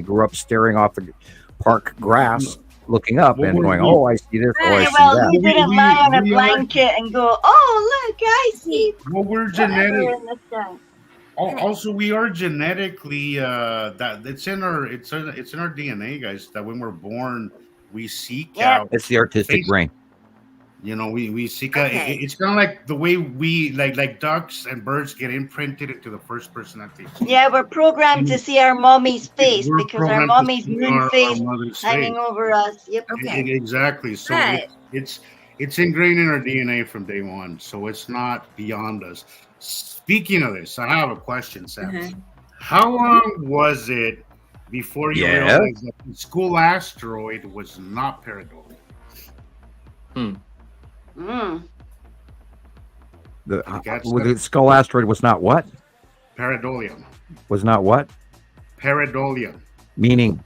grew up staring off the park grass, looking up and going, "Oh, I see this. Oh, I see well, that." you didn't lie on a blanket and go, "Oh, look, I see." Well, we're genetic. Also, we are genetically that it's in our DNA, guys. That when we're born, we seek out. It's the artistic brain. We seek out. It's kind of like the way we like ducks and birds get imprinted into the first person that they see. Yeah, we're programmed to see our mommy's face because our mommy's moon face hanging over us. Yep. Okay. Exactly. So it's ingrained in our DNA from day one. So it's not beyond us. Speaking of this, I have a question, Sam. How long was it before you realized that the school asteroid was not pareidolia? The skull asteroid was not what? Pareidolia. Was not what? Pareidolia. Meaning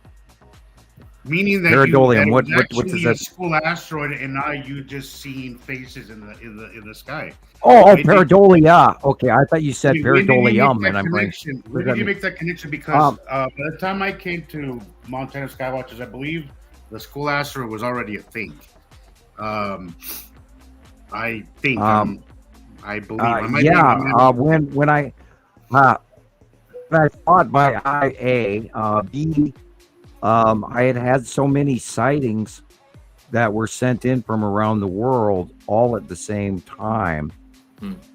that pareidolia. What is that? School asteroid, and now you just seeing faces in the sky. Oh, pareidolia. Okay, I thought you said pareidolium, and I'm like, when did you make that connection? Because by the time I came to Montana Skywatchers, I believe the school asteroid was already a thing. I think. I believe. When I saw it by IA, I had so many sightings that were sent in from around the world all at the same time.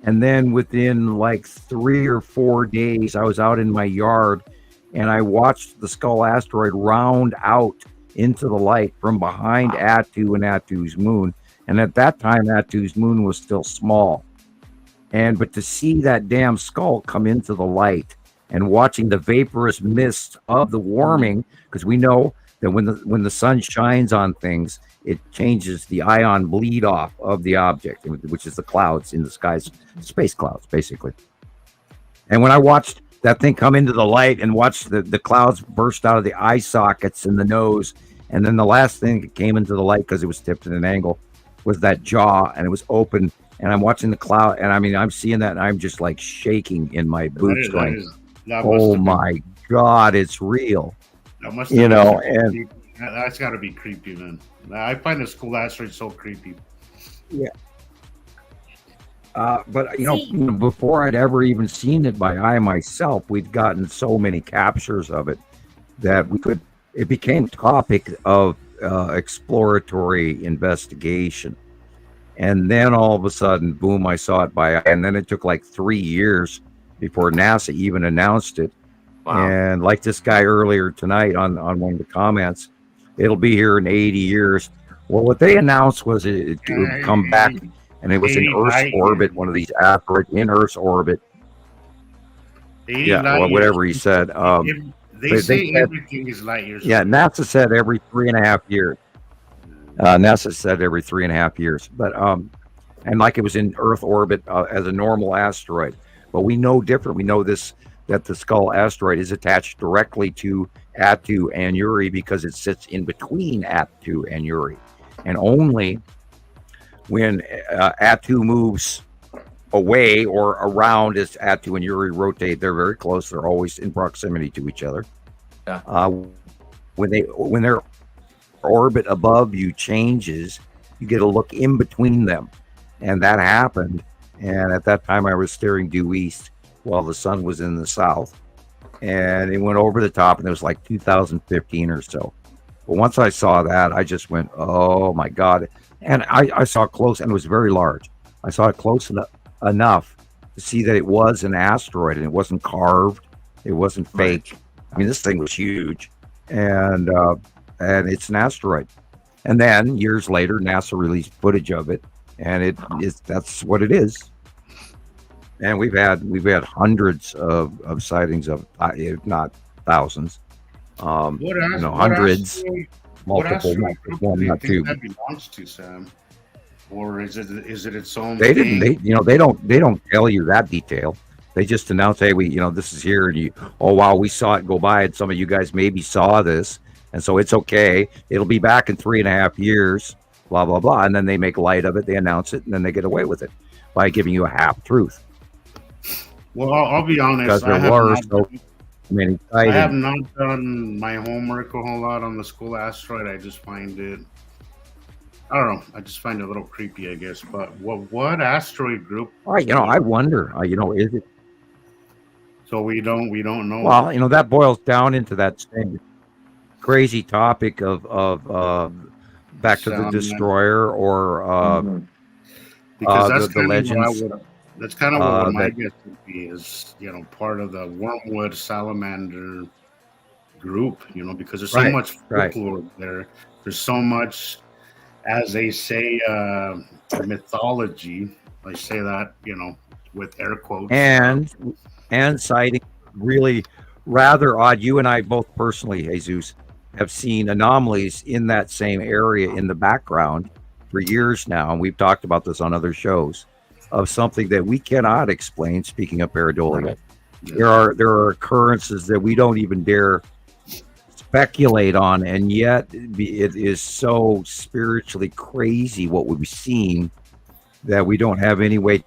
And then within like 3 or 4 days, I was out in my yard and I watched the skull asteroid round out into the light from behind Attu and Attu's moon. And at that time, Attu's moon was still small. But to see that damn skull come into the light and watching the vaporous mist of the warming, because we know that when the sun shines on things, it changes the ion bleed off of the object, which is the clouds in the skies, space clouds, basically. And when I watched that thing come into the light and watched the clouds burst out of the eye sockets and the nose, and then the last thing that came into the light, because it was tipped at an angle, was that jaw, and it was open, and I'm watching the cloud, and I mean, I'm seeing that, and I'm just like shaking in my boots, going, "Oh my God, it's real!" That must have and that's got to be creepy, man. I find the school asteroid so creepy. Yeah. But before I'd ever even seen it by eye myself, we'd gotten so many captures of it that it became topic of exploratory investigation. And then all of a sudden, boom, I saw it by eye. And then it took like 3 years before NASA even announced it. Wow. And like this guy earlier tonight on one of the comments, it'll be here in 80 years. Well, what they announced was it would come back, and it was in Earth's orbit, one of these asteroids in Earth's orbit. Whatever he said. They say everything is light years. Yeah, NASA said every 3.5 years. NASA said every 3.5 years, but and like it was in Earth orbit as a normal asteroid. But we know different. We know that the skull asteroid is attached directly to Attu and Uri because it sits in between Attu and Uri, and only when Attu moves away or around as Attu and Uri rotate, they're very close. They're always in proximity to each other. Yeah. When their orbit above you changes, you get a look in between them, and that happened. And at that time, I was staring due east while the sun was in the south, and it went over the top, and it was like 2015 or so. But once I saw that, I just went, "Oh my God!" And I saw it close, and it was very large. I saw it close enough to see that it was an asteroid, and it wasn't carved, it wasn't fake. I mean, this thing was huge, and it's an asteroid. And then years later, NASA released footage of it, and that's what it is. And we've had hundreds of sightings of, if not thousands, hundreds, multiple, not two. That belongs to, Sam, or is it its own? They don't tell you that detail. They just announce, "Hey, this is here," and wow, we saw it go by, and some of you guys maybe saw this, and so it's okay. It'll be back in 3.5 years, blah blah blah, and then they make light of it, they announce it, and then they get away with it. by giving you a half truth. Well, I'll be honest. Because there were so many I have sightings. not done my homework a whole lot on the school asteroid. I just find it, I don't know. I just find it a little creepy, I guess. But what asteroid group? I wonder. Is it? So we don't know. Well, that boils down into that same crazy topic of Back to the Destroyer or because that's the legends. That's kind of what my guess would be, is part of the wormwood salamander group. Because there's so much folklore there. There's so much, as they say, mythology. I say that with air quotes. And sighting really rather odd. You and I both personally, Jesus, have seen anomalies in that same area in the background for years now, and we've talked about this on other shows, of something that we cannot explain. Speaking of pareidolia, there are occurrences that we don't even dare speculate on, and yet it is so spiritually crazy what we've seen that we don't have any way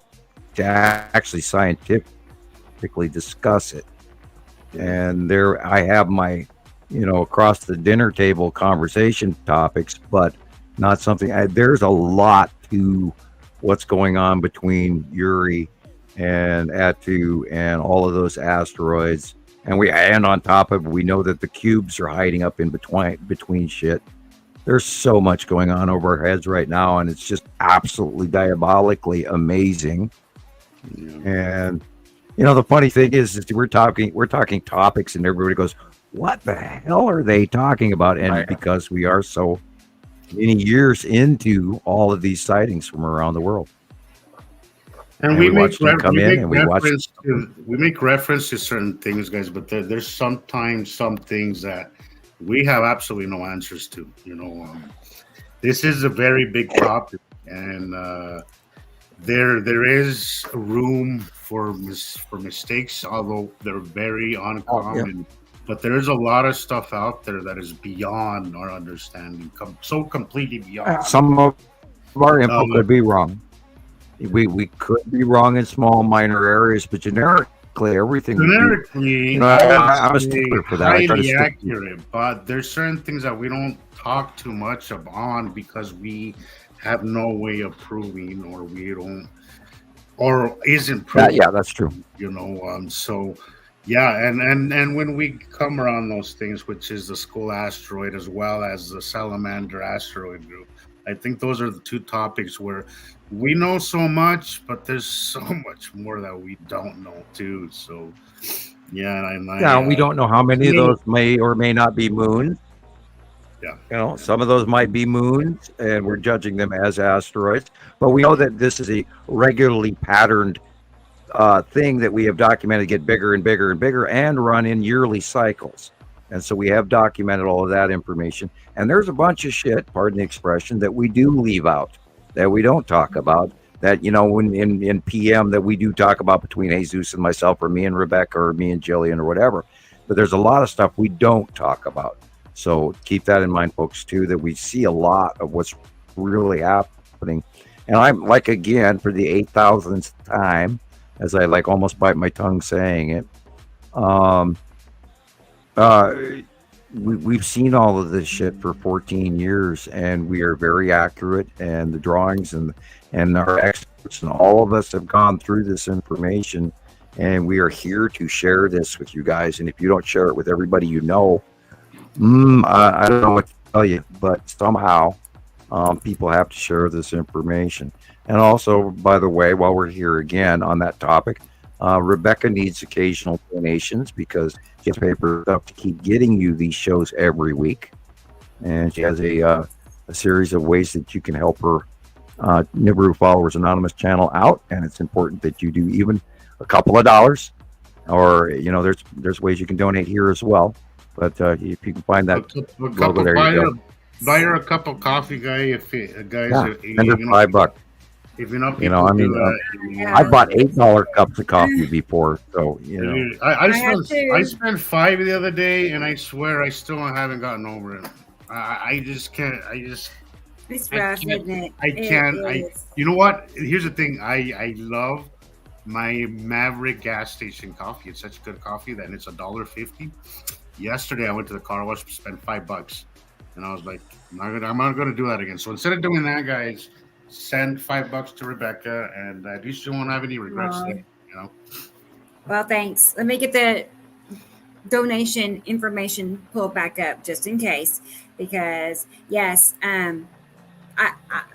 to actually scientifically discuss it. And there I have my across the dinner table conversation topics, but not something there's a lot to what's going on between Uri and Atu and all of those asteroids. And on top of it, we know that the cubes are hiding up in between shit. There's so much going on over our heads right now, and it's just absolutely diabolically amazing. And the funny thing is we're talking topics, and everybody goes, "What the hell are they talking about?" And because we are so many years into all of these sightings from around the world, and we make reference to certain things, guys. But there's sometimes some things that we have absolutely no answers to. This is a very big topic, and there is room for mistakes, although they're very uncommon. But there is a lot of stuff out there that is beyond our understanding, so completely beyond. Some of our info could be wrong. We could be wrong in small, minor areas, but generically, everything. I'm a stickler for that. Highly accurate, but there's certain things that we don't talk too much on because we have no way of proving, or we don't, or isn't proven. Yeah, that's true. So. Yeah, and when we come around those things, which is the school asteroid as well as the salamander asteroid group, I think those are the two topics where we know so much, but there's so much more that we don't know too. So, we don't know how many of those may or may not be moons. Yeah, some of those might be moons, and we're judging them as asteroids. But we know that this is a regularly patterned thing that we have documented get bigger and bigger and bigger and run in yearly cycles. And so we have documented all of that information. And there's a bunch of shit, pardon the expression, that we do leave out, that we don't talk about, that, when in PM that we do talk about between Jesus and myself, or me and Rebecca, or me and Gillian, or whatever. But there's a lot of stuff we don't talk about. So keep that in mind, folks, too, that we see a lot of what's really happening. And I'm like, again, for the 8,000th time, as I almost bite my tongue saying it, we've seen all of this shit for 14 years, and we are very accurate, and the drawings and our experts and all of us have gone through this information, and we are here to share this with you guys. And if you don't share it with everybody I don't know what to tell you, but somehow people have to share this information. And also, by the way, while we're here again on that topic, Rebecca needs occasional donations because she has paper stuff to keep getting you these shows every week. And she has a series of ways that you can help her Nibiru Followers Anonymous channel out. And it's important that you do even a couple of dollars, or, there's ways you can donate here as well. But if you can find that logo, there you go. Buy her a cup of coffee, guys. $5. If you're not, I bought $8 cups of coffee before, so I spent $5 the other day, and I swear I still haven't gotten over it. I just can't. It's rough, isn't it? You know what? Here's the thing. I love my Maverick gas station coffee. It's such good coffee that it's $1.50. Yesterday I went to the car wash, spent $5, and I was like, I'm not gonna do that again. So instead of doing that, guys, send $5 to Rebecca, and at least you won't have any regrets there. You know. Well, thanks. Let me get the donation information pulled back up just in case, because yes, I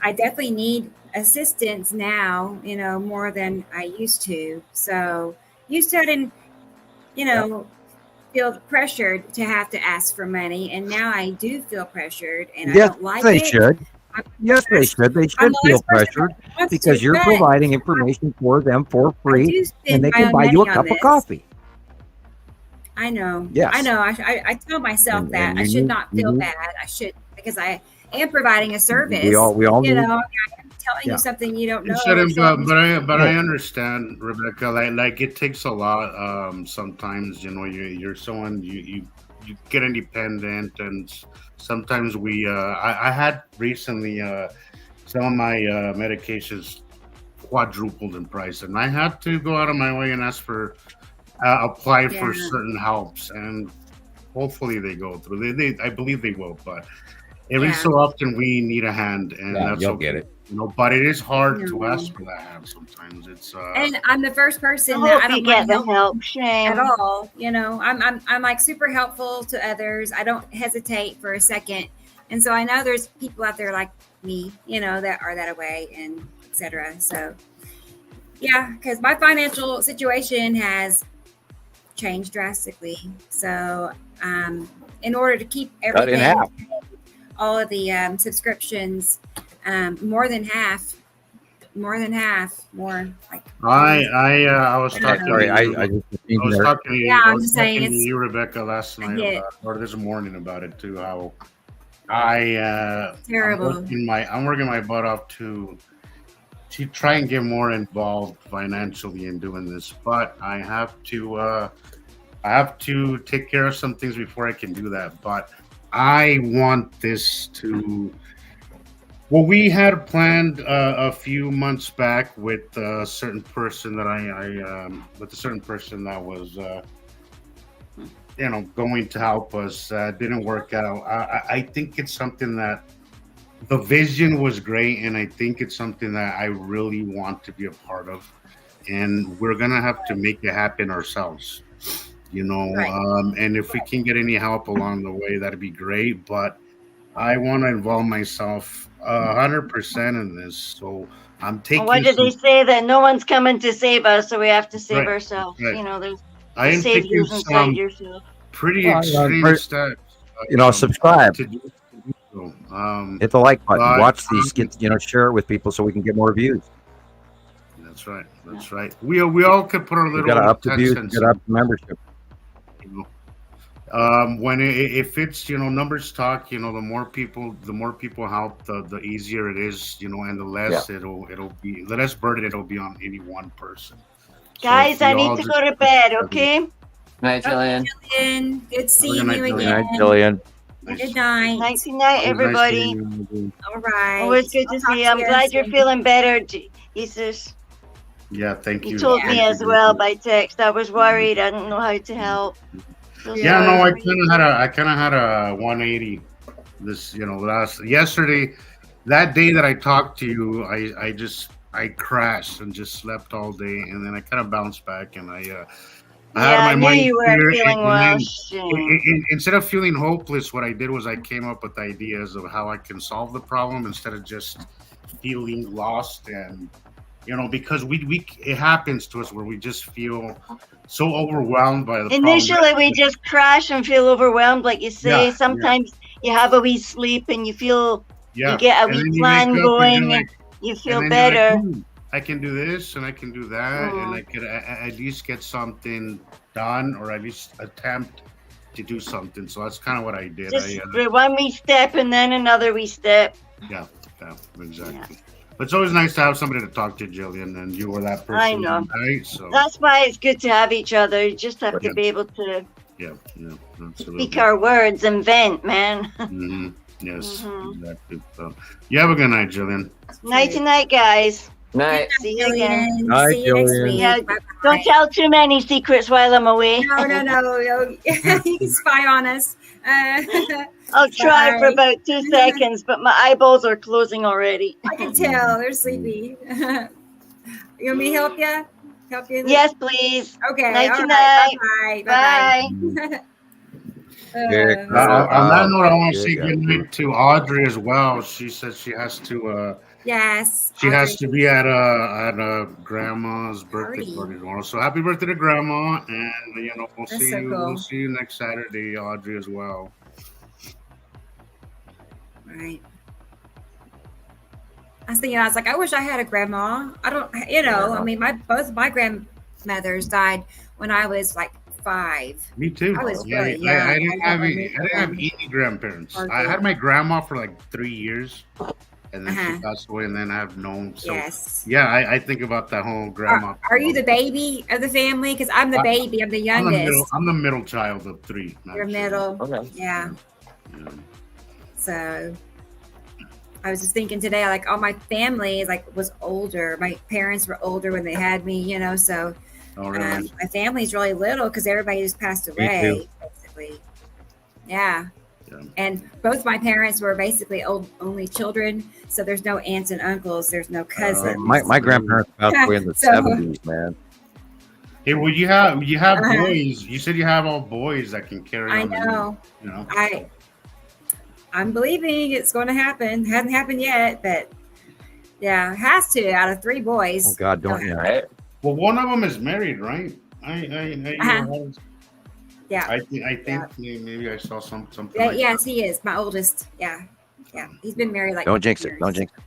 definitely need assistance now, more than I used to. So used to, I didn't, feel pressured to have to ask for money, and now I do feel pressured, and I don't like they it. Should. Yes, they should. They should feel pressured because you're providing information for them for free, and they can buy you a cup of coffee. I know. Yes. I know. I tell myself that I should not feel bad. I should, because I am providing a service. We all I'm telling you something you don't know. But I understand, Rebecca. Like it takes a lot. Sometimes you're someone you get independent, and sometimes I had recently some of my medications quadrupled in price, and I had to go out of my way and ask for apply for certain helps, and hopefully they go through. I believe they will, but every so often we need a hand, and that's you'll get it. But it is hard to ask for that hand sometimes. It's and I'm the first person I that I hope don't you get mind the help, Shane. at all. I'm like super helpful to others. I don't hesitate for a second, and so I know there's people out there like me, that are that way, and etc. So yeah, because my financial situation has changed drastically. So in order to keep everything, all of the subscriptions, more than half, more like. I was talking. Sorry, I was talking to you. Yeah, I'm just saying it's you, Rebecca, last night or this morning about it too. How terrible. I'm working my butt off to try and get more involved financially in doing this, but I have to take care of some things before I can do that. But I want this to. Well, we had planned a few months back with a certain person that was, going to help us. Didn't work out. I think it's something that the vision was great, and I think it's something that I really want to be a part of. And we're gonna have to make it happen ourselves, Right. And if we can get any help along the way, that'd be great. But I want to involve myself 100% in this. So I'm taking. What did they say? That no one's coming to save us, so we have to save ourselves. Right. There's saviors inside yourself. Pretty extreme steps. Subscribe. Hit the like button. Watch these. Share it with people so we can get more views. That's right. That's right. We all could put our little. Got up to views. Get up to membership. If it's numbers talk, the more people help, the easier it is, and the less it'll be, the less burden it'll be on any one person. Guys, I need to go to bed. Okay. Good night, Gillian. Gillian, good seeing you again. Good night, Gillian. Good night. Night, everybody. All right. Always good to see you. I'm glad you're feeling better, Jesus. Yeah, thank you. You told me as well by text. I was worried. I didn't know how to help. I kind of had a 180. This, yesterday, that day that I talked to you, I crashed and just slept all day, and then I kind of bounced back, and I had my mind. You were feeling well. Instead of feeling hopeless, what I did was I came up with ideas of how I can solve the problem instead of just feeling lost. And because it happens to us where we just feel so overwhelmed by the Initially, problem. we just crash and feel overwhelmed, like you say. Sometimes you have a wee sleep and you feel you get a wee plan going, and you feel better. Like, I can do this and I can do that, and I could at least get something done, or at least attempt to do something. So that's kind of what I did. Just one wee step and then another wee step. Yeah, exactly. Yeah. But it's always nice to have somebody to talk to, Gillian, and you were that person. I know. Right? So that's why it's good to have each other. You just have to be able to absolutely. speak our words and vent, man. Mm-hmm. Yes, exactly. So, you have a good night, Jillian. Night, guys. Night. See you again. Night, See you next Gillian. week. Yeah, Bye-bye. don't tell too many secrets while I'm away. No. You can spy on us. I'll try for Bye. about 2 seconds, but my eyeballs are closing already. I can tell they're sleepy. You want me to help you? Yes, please. Okay. Night all to right. night. Bye. On that note, I want to say good night to Audrey as well. She said she has to. Yes. She has to be at a grandma's birthday party tomorrow. So happy birthday to grandma, and we'll That's see so you. cool. We'll see you next Saturday, Audrey, as well. Right. I was thinking, I was like, I wish I had a grandma. I don't, I mean, both my grandmothers died when I was like 5. Me too. I was really young. I didn't have any grandparents. I had my grandma for like 3 years, and then she passed away, and then I have known. So, yes. Yeah, I think about that whole grandma. Are you the baby of the family? Because I'm the baby. I'm the youngest. I'm the middle child of 3. You're middle. Okay. Yeah. So I was just thinking today, like all my family was older. My parents were older when they had me, so my family's really little because everybody just passed away, basically. Yeah. And both my parents were basically only children, so there's no aunts and uncles, there's no cousins. My grandparents passed away in the 70s, man. Hey, well, you have boys. You said you have all boys that can carry on. I know. I'm believing it's going to happen. Hasn't happened yet, but yeah, it has to. Out of 3 boys. Oh God, don't you? Right. Well, one of them is married, right? Yeah. I think maybe I saw something. Yeah, yes, he is my oldest. Yeah. He's been married like. Don't jinx it. Don't jinx it.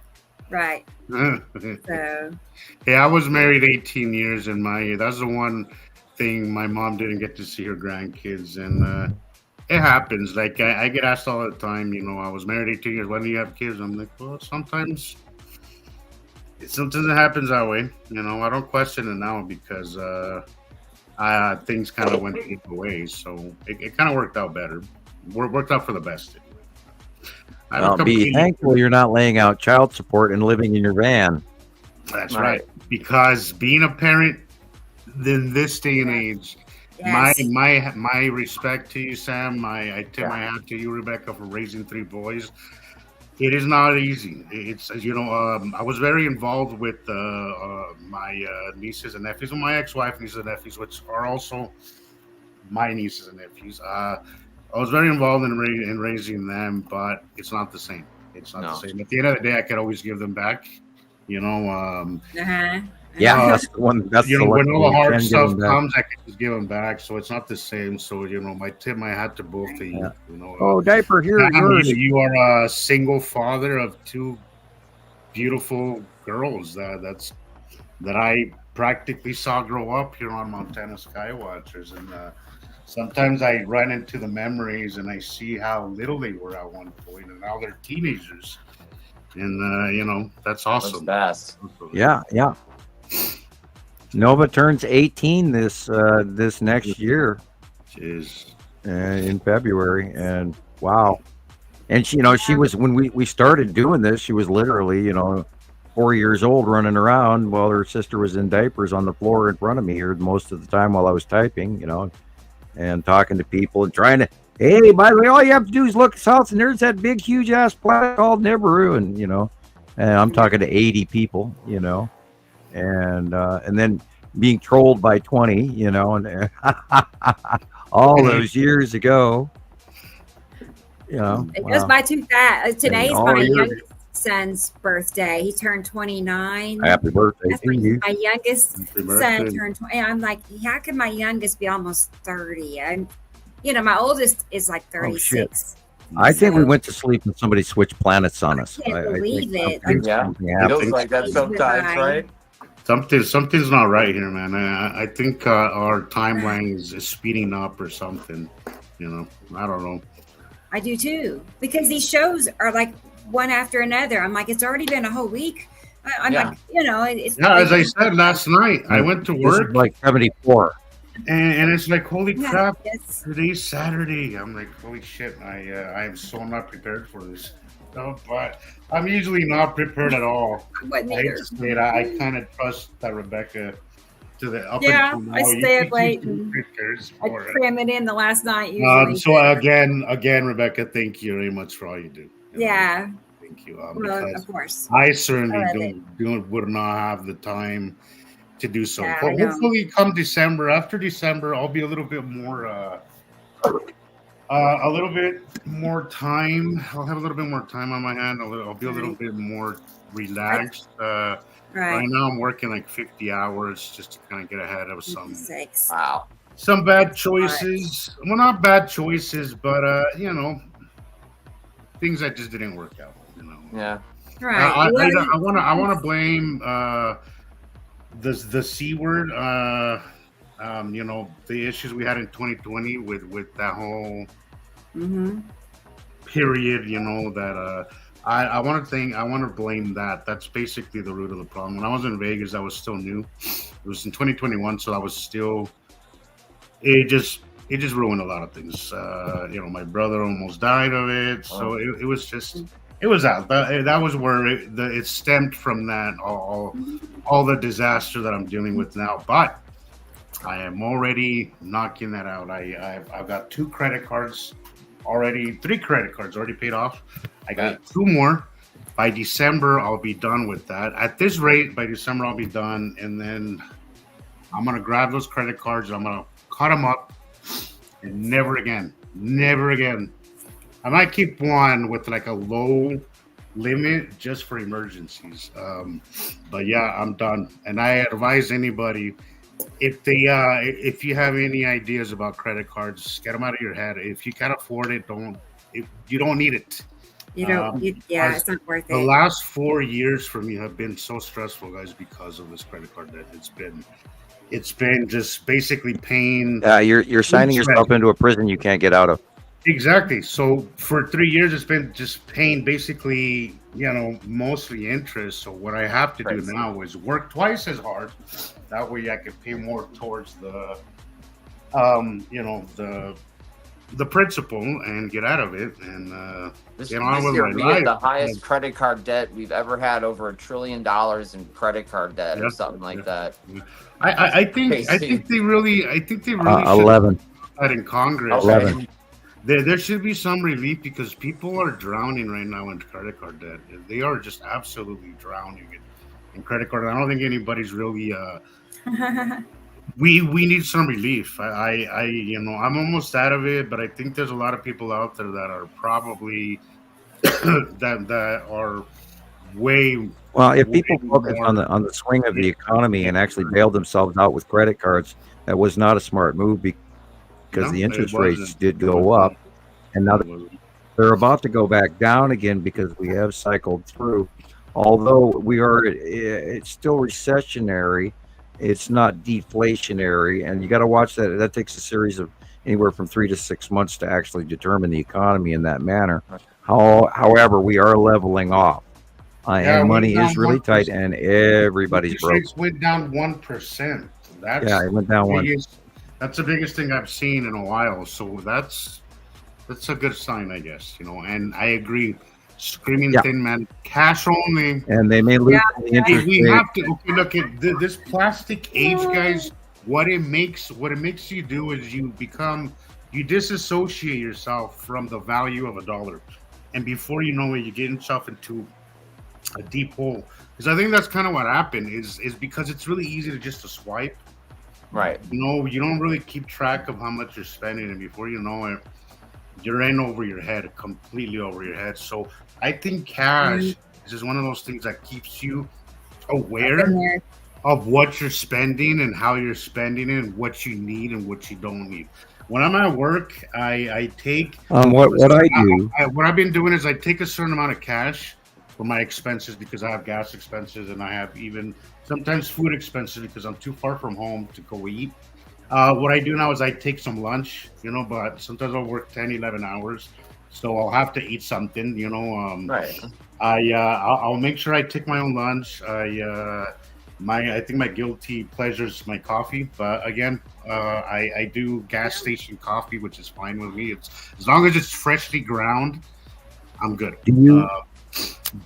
Right. So. Yeah, I was married 18 years, and that's the one thing my mom didn't get to see her grandkids, and it happens. Like I get asked all the time. I was married 18 years. When do you have kids? I'm like, well, sometimes it's something that happens that way. I don't question it now because things kind of went different ways, so it kind of worked out better. Worked out for the best. Be thankful you're not laying out child support and living in your van. That's right. Because being a parent in this day and age, my respect to you, Sam. I tip my hat to you, Rebecca, for raising 3 boys. It is not easy. It's I was very involved with my nieces and nephews, and my ex-wife nieces and nephews, which are also my nieces and nephews. I was very involved in raising them, but it's not the same. It's not the same. At the end of the day, I could always give them back. Yeah, that's the one. That's the one. When all the hard stuff comes, I can just give them back. So it's not the same. So I tip my hat to both of you. Oh, diaper here. You are a single father of 2 beautiful girls that I practically saw grow up here on Montana Skywatchers, and sometimes I run into the memories and I see how little they were at one point, and now they're teenagers, and that's awesome. That's fast. Yeah. Nova turns 18 this next year. Jeez. In February, and wow. And she was, when we started doing this, she was literally 4 years old, running around while her sister was in diapers on the floor in front of me here most of the time while I was typing, and talking to people and trying to, hey, by the way, all you have to do is look south, and there's that big huge ass planet called Nibiru, and I'm talking to 80 people, and then being trolled by 20, and all those years ago. It goes by too fast. Today's my youngest son's birthday. He turned 29. Happy birthday to you. My youngest son turned 20. And I'm like, how can my youngest be almost 30? And my oldest is like 36. I think we went to sleep and somebody switched planets on us. I can't believe it. It feels like that sometimes, right? Something's not right here, man. I think our timeline is speeding up or something. I don't know. I do too, because these shows are like one after another. I'm like, it's already been a whole week. I'm like, it's as I said last night, I went to work. Like 74. and it's like, holy crap, Yes. today's Saturday. I'm like, holy shit, I am so not prepared for this. No, but I'm usually not prepared at all. I wasn't I hate either. to say it. I kind of trust that Rebecca to the up Yeah, until now. I stay up late She and prepares I for it. cram it in the last night usually. So again, Rebecca, thank you very much for all you do. Yeah. Thank you. Well, Because of course. I certainly I love would not have the time to do so. Yeah, But I know. hopefully, come December, after December, I'll be a little bit more, a little bit more time. I'll have a little bit more time on my hand. I'll be a little bit more relaxed. Right now, I'm working like 50 hours just to kind of get ahead of some bad choices. Well, not bad choices, but things that just didn't work out. Yeah. Right. I want to blame the C word. The issues we had in 2020 with that whole period. That I want to blame that. That's basically the root of the problem. When I was in Vegas, I was still new. It was in 2021, so I was still. It just ruined a lot of things. My brother almost died of it, so it was just. It was out. That was where it stemmed from. That all the disaster that I'm dealing with now. But I am already knocking that out. I've got 2 credit cards already, 3 credit cards already paid off. I got 2 more. By December, I'll be done with that. At this rate, by December, I'll be done, and then I'm gonna grab those credit cards. I'm gonna cut them up, and never again. I might keep one with like a low limit just for emergencies. But yeah, I'm done. And I advise anybody, if you have any ideas about credit cards, get them out of your head. If you can't afford it, you don't need it. You don't. It's not worth it. The last 4 years for me have been so stressful, guys, because of this credit card debt. It's been just basically pain. Yeah, you're signing yourself into a prison you can't get out of. Exactly. So for 3 years, it's been just paying basically, mostly interest. So what I have to do now is work twice as hard. That way I can pay more towards the principal and get out of it and get on with my life. The highest credit card debt we've ever had, over $1 trillion in credit card debt or something like that. I think they really 11 that in Congress. 11. There should be some relief because people are drowning right now in credit card debt. They are just absolutely drowning in credit card. I don't think anybody's really. We need some relief. I'm almost out of it, but I think there's a lot of people out there that are probably that are way. Well, if people focus on the swing of the economy and actually bailed themselves out with credit cards, that was not a smart move because the interest rates did go up, and now they're about to go back down again because we have cycled through. Although it's still recessionary, it's not deflationary, and you got to watch that. That takes a series of anywhere from 3 to 6 months to actually determine the economy in that manner. However, we are leveling off, and money is really tight, and everybody's broke. It went down 1%. It went down 1%. That's the biggest thing I've seen in a while. So that's a good sign, I guess. And I agree. Screaming thin man, cash only, and they may lose the interest. We have to look at this plastic age, guys. What it makes you do is you disassociate yourself from the value of a dollar, and before you know it, you get yourself into a deep hole. Because I think that's kind of what happened is because it's really easy to just swipe. Right. You don't really keep track of how much you're spending, and before you know it, you're in over your head, completely over your head. So I think cash is just one of those things that keeps you aware of what you're spending and how you're spending it and what you need and what you don't need. When I'm at work, I take what I do. What I've been doing is I take a certain amount of cash for my expenses because I have gas expenses and I have even sometimes food expenses because I'm too far from home to go eat. What I do now is I take some lunch, but sometimes I'll work 10, 11 hours. So I'll have to eat something, Right. I'll make sure I take my own lunch. I think my guilty pleasure is my coffee. But again, I do gas station coffee, which is fine with me. It's as long as it's freshly ground, I'm good. Do you?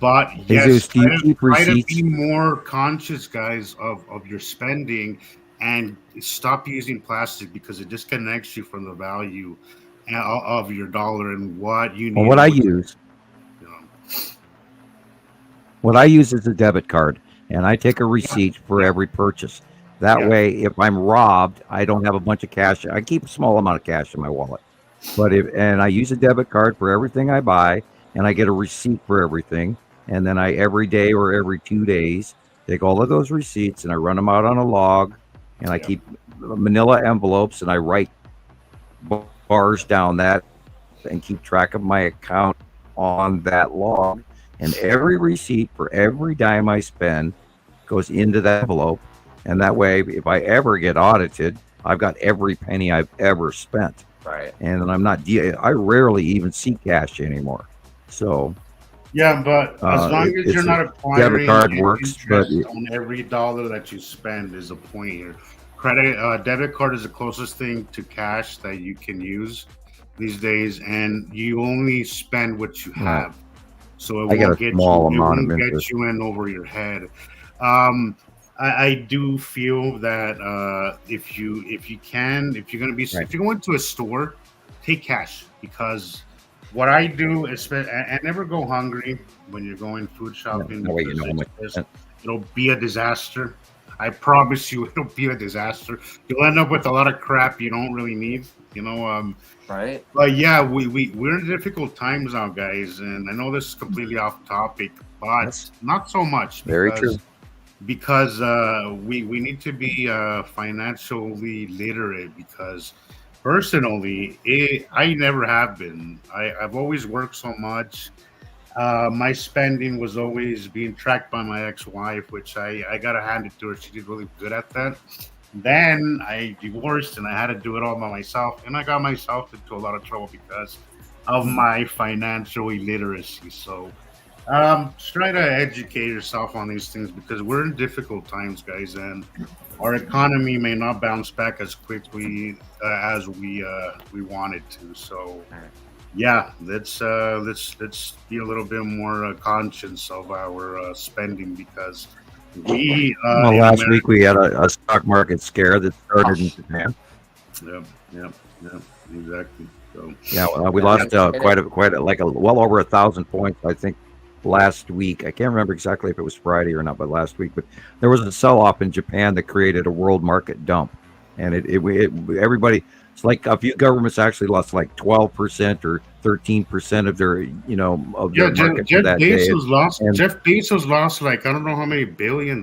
But yes, try to be more conscious, guys, of your spending, and stop using plastic because it disconnects you from the value of your dollar and what you need. Well, what I use is a debit card, and I take a receipt for every purchase. That way, if I'm robbed, I don't have a bunch of cash. I keep a small amount of cash in my wallet, but I use a debit card for everything I buy, and I get a receipt for everything. And then I every day or every 2 days take all of those receipts and I run them out on a log, and I keep manila envelopes and I write bars down that and keep track of my account on that log. And every receipt for every dime I spend goes into that envelope. And that way, if I ever get audited, I've got every penny I've ever spent. Right. And I'm not, I rarely even see cash anymore. So, yeah, but as long as you're not acquiring debit card works, but on every dollar that you spend is a point here. Debit card is the closest thing to cash that you can use these days, and you only spend what you have. So it won't get you in over your head. I do feel that if you're going to a store, take cash, because what I do is and never go hungry when you're going food shopping. No, it'll be a disaster. I promise you, it'll be a disaster. You'll end up with a lot of crap you don't really need. Right. But yeah, we're in difficult times now, guys, and I know this is completely off topic, but not so much. Very true. Because we need to be financially literate, because personally, I never have been. I've always worked so much. My spending was always being tracked by my ex-wife, which I got to hand it to her. She did really good at that. Then I divorced and I had to do it all by myself. And I got myself into a lot of trouble because of my financial illiteracy. So just try to educate yourself on these things, because we're in difficult times, guys. And our economy may not bounce back as quickly as we want it to. So yeah, let's be a little bit more conscious of our spending, because last week we had a stock market scare that started in Japan. Yeah, exactly. So we lost well over 1,000 points, I think, last week. I can't remember exactly if it was Friday or not, but last week. But there was a sell-off in Japan that created a world market dump, and everybody. It's like a few governments actually lost like 12% or 13% of their, of their market Jeff that Bezos day. Jeff Bezos lost like I don't know how many $1 billion.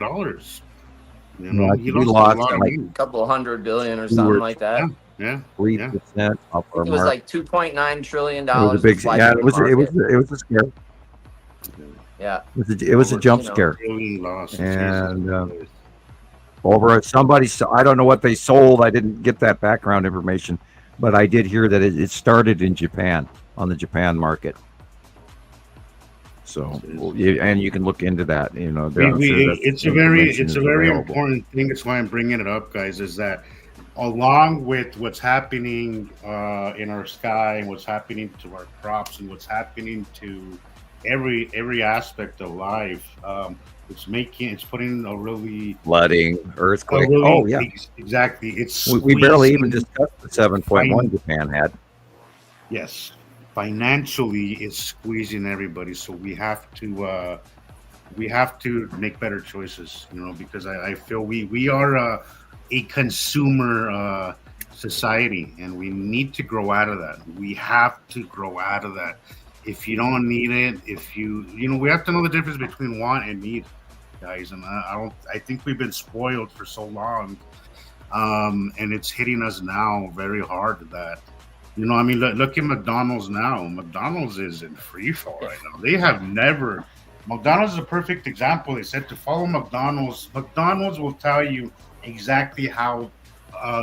He lost like a couple $100 billion or something like that. Yeah, 3% off our it was like $2.9 trillion. It was a big, it was a scare. Yeah, it was a jump scare, and over somebody. I don't know what they sold. I didn't get that background information, but I did hear that it started in Japan, on the Japan market. So, and you can look into that. It's a very important thing. That's why I'm bringing it up, guys. Is that along with what's happening in our sky, and what's happening to our crops, and what's happening to every aspect of life, it's putting a really flooding, earthquake. Exactly. We barely even discussed the 7.1 Japan had. Yes, financially, it's squeezing everybody. So we have to make better choices. Because I feel we are a consumer society, and we need to grow out of that. We have to grow out of that. If you don't need it, we have to know the difference between want and need, guys. And I think we've been spoiled for so long, and it's hitting us now very hard. That look at McDonald's now. McDonald's is in free fall right now. They have never. McDonald's is a perfect example. They said to follow McDonald's. McDonald's will tell you exactly how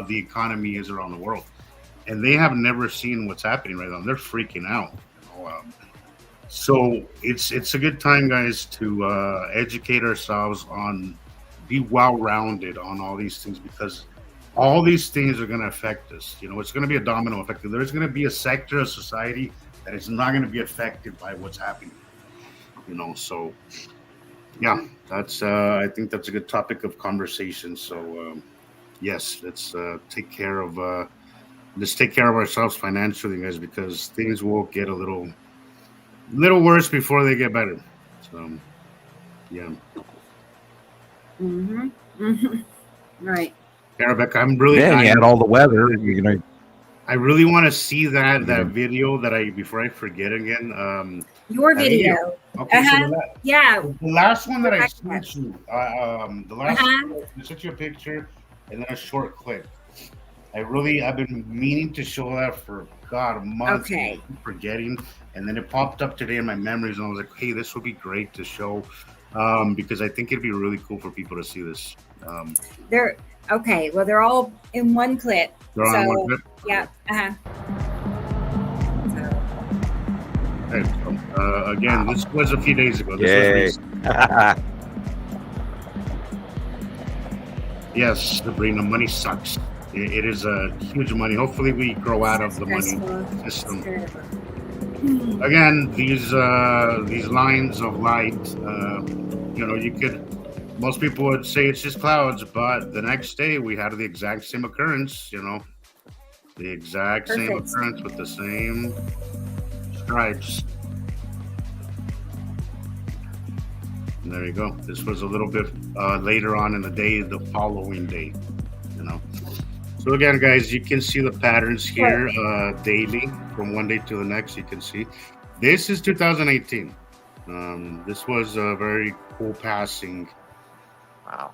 the economy is around the world, and they have never seen what's happening right now. They're freaking out. So it's a good time, guys, to educate ourselves on be well-rounded on all these things, because all these things are going to affect us. You know, it's going to be a domino effect. There's going to be a sector of society that is not going to be affected by what's happening. You know, so yeah, that's I think that's a good topic of conversation. So yes, let's take care of ourselves financially, guys, because things will get a little worse before they get better. So yeah. Right. Yeah, Rebecca, I'm really. Yeah, you had all the weather. You know, I really want to see that video before I forget again. Your video. Okay, so the last one that I sent you, the last one, I sent you a picture and then a short clip. I've been meaning to show that for months. Okay. I keep forgetting, and then it popped up today in my memories, and I was like, hey, this would be great to show, because I think it'd be really cool for people to see this. They're okay. Well, they're all in one clip. They're all in one clip? Yeah. Okay, so, again, this was a few days ago. This was yes, Sabrina, money sucks. It is a huge money. Hopefully, we grow out of the money system. Again, these lines of light, you know, most people would say it's just clouds, but the next day we had the exact same occurrence, you know, the exact same occurrence with the same stripes. And there you go. This was a little bit later on in the day, the following day, you know. So again, guys, you can see the patterns here daily from one day to the next. You can see this is 2018. This was a very cool passing. Wow.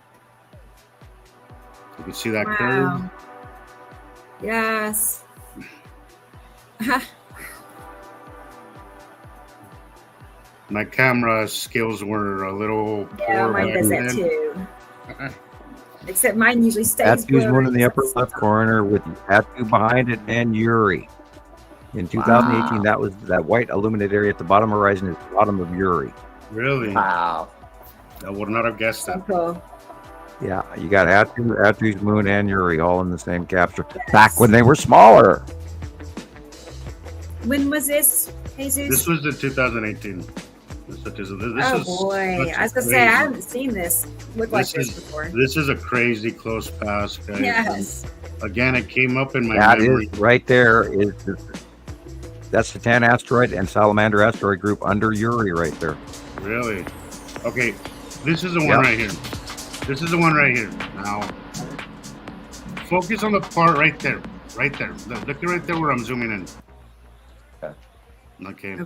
You can see that curve. Yes. My camera skills were a little poor. Yeah, mine does that too. Except mine usually stays. Atu's moon in the upper left corner with Atu behind it and Uri. In 2018, that was that white illuminated area at the bottom horizon is the bottom of Uri. Really? Wow. I would not have guessed that. Cool. Yeah, you got Atu's moon and Uri all in the same capture. Back when they were smaller. When was this, Jesus? This was in 2018. This boy. I was going to say, I haven't seen this look like this before. This is a crazy close pass, guys. Yes. Again, it came up in my memory. Is right there. That's the Titan asteroid and Salamander asteroid group under Uri right there. Really? Okay, this is the one right here. This is the one right here. Now, focus on the part right there. Right there. Look right there where I'm zooming in. Okay.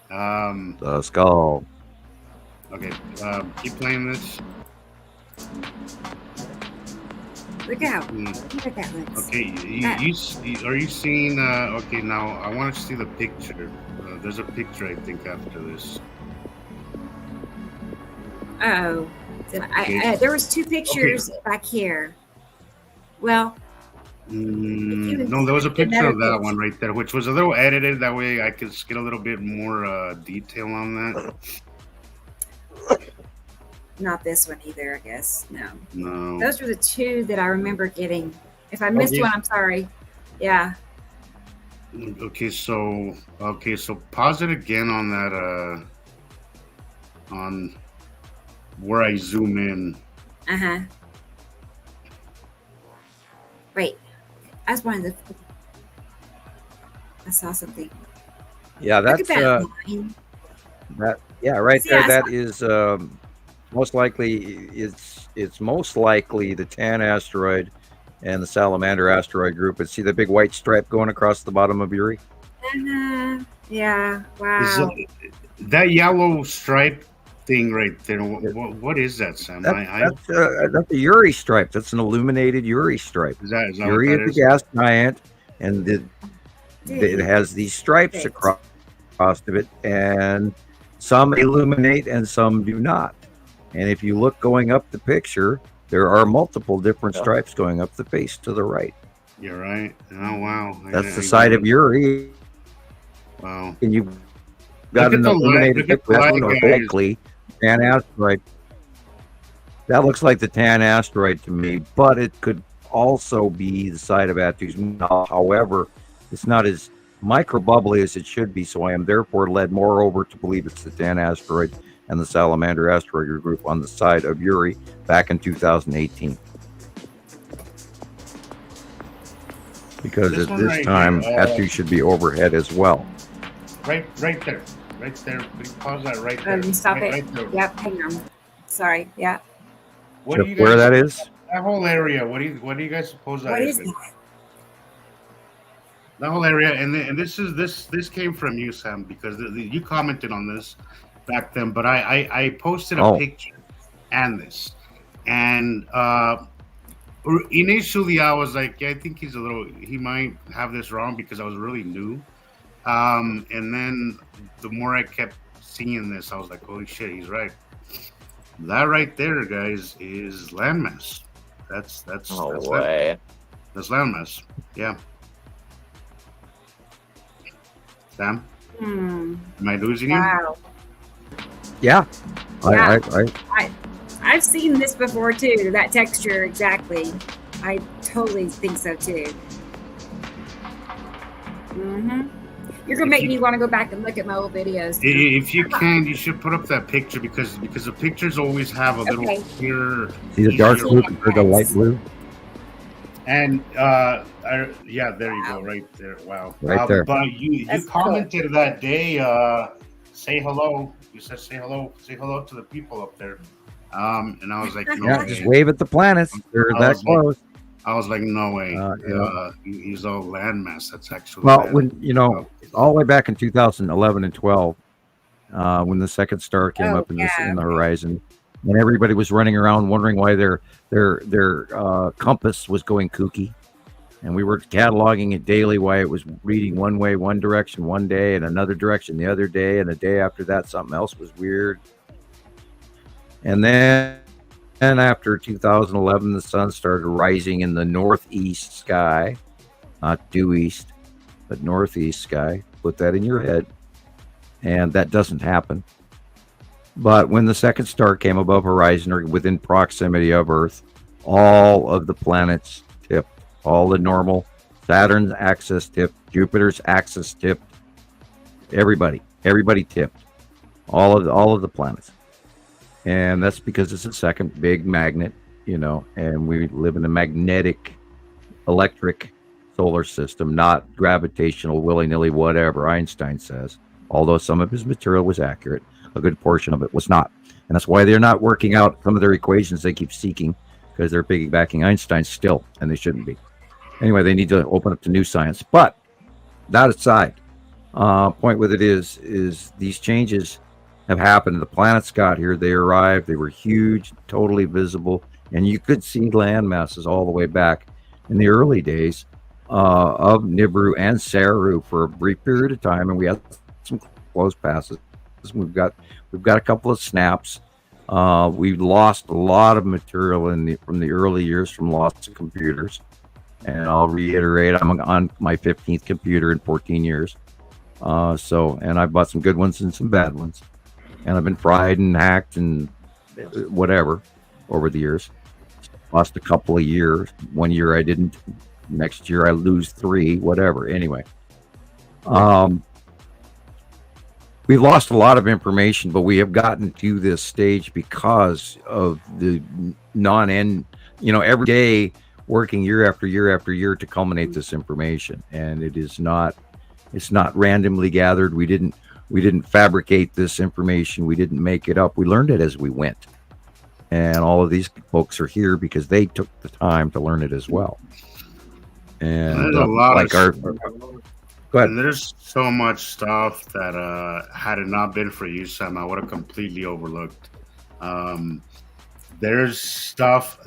The skull. Okay. Keep playing this. Look out. Look at that lens. Okay. Are you seeing? Okay. Now I want to see the picture. There's a picture I think after this. Oh. There was two pictures back here. Well. No, there was a picture of that one right there, which was a little edited. That way I could get a little bit more detail on that. Not this one either, I guess. No. Those were the two that I remember getting. If I missed one, I'm sorry. Yeah. Okay, so pause it again on that on where I zoom in. Wait. I was one of the. I saw something. Yeah, that's that. Yeah, right there. That is most likely. It's most likely the Tan asteroid and the Salamander asteroid group. And see the big white stripe going across the bottom of Uri. Yeah. Wow. That yellow stripe thing right there. What is that, Sam? That's a Uri stripe. That's an illuminated Uri stripe. Is that Uri is the gas giant, and it has these stripes across of it, and some illuminate and some do not. And if you look going up the picture, there are multiple different stripes going up the face to the right. You're right. Oh wow! That's the side of Uri. Wow! And you've got an illuminated picture, or likely an asteroid. That looks like the Tan asteroid to me, but it could also be the site of Attu's moon. However, it's not as microbubbly as it should be, so I am therefore led more over to believe it's the Tan asteroid and the Salamander asteroid group on the side of Uri back in 2018. Because at this time, Attu should be overhead as well. Right there. Please pause that right there. Stop right, it. Right there. Yep, hang on. Sorry. Yeah. What do you guys, where that is? That whole area. What do you guys suppose that is? That? The whole area, and this came from you, Sam, because you commented on this back then. But I posted a picture and this, and initially I was like, yeah, I think he might have this wrong because I was really new. And then the more I kept seeing this, I was like, holy shit, he's right. That right there, guys, is landmass. That's way. That's landmass. Yeah. Sam? Am I losing you? Wow. Yeah. I've seen this before too. That texture, exactly. I totally think so too. You're gonna make me want to go back and look at my old videos. If you can, you should put up that picture because the pictures always have a little clearer. See the dark blue compared to light blue? And yeah, there you go, right there. Wow, right there. But you commented that day. Say hello. You said say hello to the people up there. And I was like, no way. Just wave at the planets. They're that close. I was like, no way. He's all landmass. That's actually when all the way back in 2011 and 12, when the second star came up in the horizon, and everybody was running around wondering why their compass was going kooky, and we were cataloging it daily why it was reading one way, one direction one day, and another direction the other day, and the day after that something else was weird. And then after 2011, the sun started rising in the northeast sky, not due east, but northeast sky. Put that in your head. And that doesn't happen. But when the second star came above horizon or within proximity of Earth, all of the planets tipped. All the normal, Saturn's axis tipped, Jupiter's axis tipped. Everybody tipped. All of the planets. And that's because it's a second big magnet, and we live in a magnetic, electric solar system, not gravitational, willy-nilly, whatever Einstein says. Although some of his material was accurate, a good portion of it was not. And that's why they're not working out some of their equations they keep seeking, because they're piggybacking Einstein still, and they shouldn't be. Anyway, they need to open up to new science. But that aside, point with it is these changes have happened. The planets got here. They arrived. They were huge, totally visible, and you could see land masses all the way back in the early days of Nibiru and Saru for a brief period of time, and we had some close passes. We've got a couple of snaps. We've lost a lot of material from the early years from lots of computers, and I'll reiterate, I'm on my 15th computer in 14 years. And I bought some good ones and some bad ones. And I've been fried and hacked and whatever over the years. Lost a couple of years. 1 year I didn't. Next year I lose 3, whatever. Anyway. We've lost a lot of information, but we have gotten to this stage because of the non-end, every day working year after year after year to culminate this information. And it's not randomly gathered. We didn't fabricate this information. We didn't make it up. We learned it as we went. And all of these folks are here because they took the time to learn it as well. And there's a lot go ahead. There's so much stuff that had it not been for you, Sam, I would have completely overlooked. There's stuff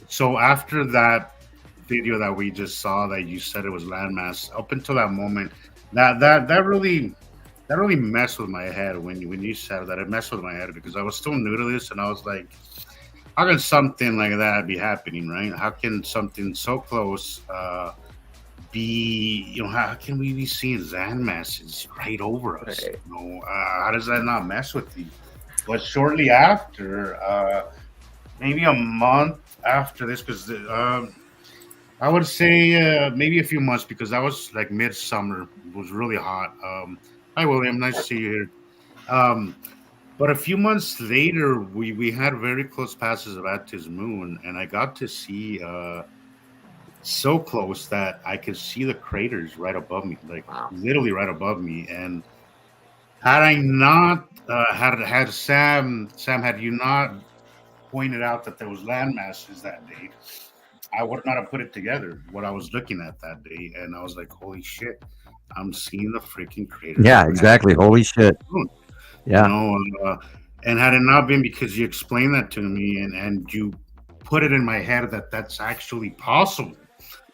so after that video that we just saw that you said it was landmass, up until that moment, that really messed with my head when you said that. It messed with my head because I was still new to this, and I was like, how can something like that be happening, right? How can something so close be, how can we be seeing landmasses right over us? Right. How does that not mess with you? But shortly after, maybe a month after this, because I would say maybe a few months, because that was like midsummer. It was really hot. Hi, William. Nice to see you here. But a few months later, we had very close passes of Attu's moon, and I got to see so close that I could see the craters right above me, like literally right above me. And had I not had Sam, had you not pointed out that there was land masses that day, I would not have put it together what I was looking at that day. And I was like, holy shit, I'm seeing the freaking craters. Yeah, exactly. Holy shit. Yeah. You know, and had it not been because you explained that to me and you put it in my head that that's actually possible,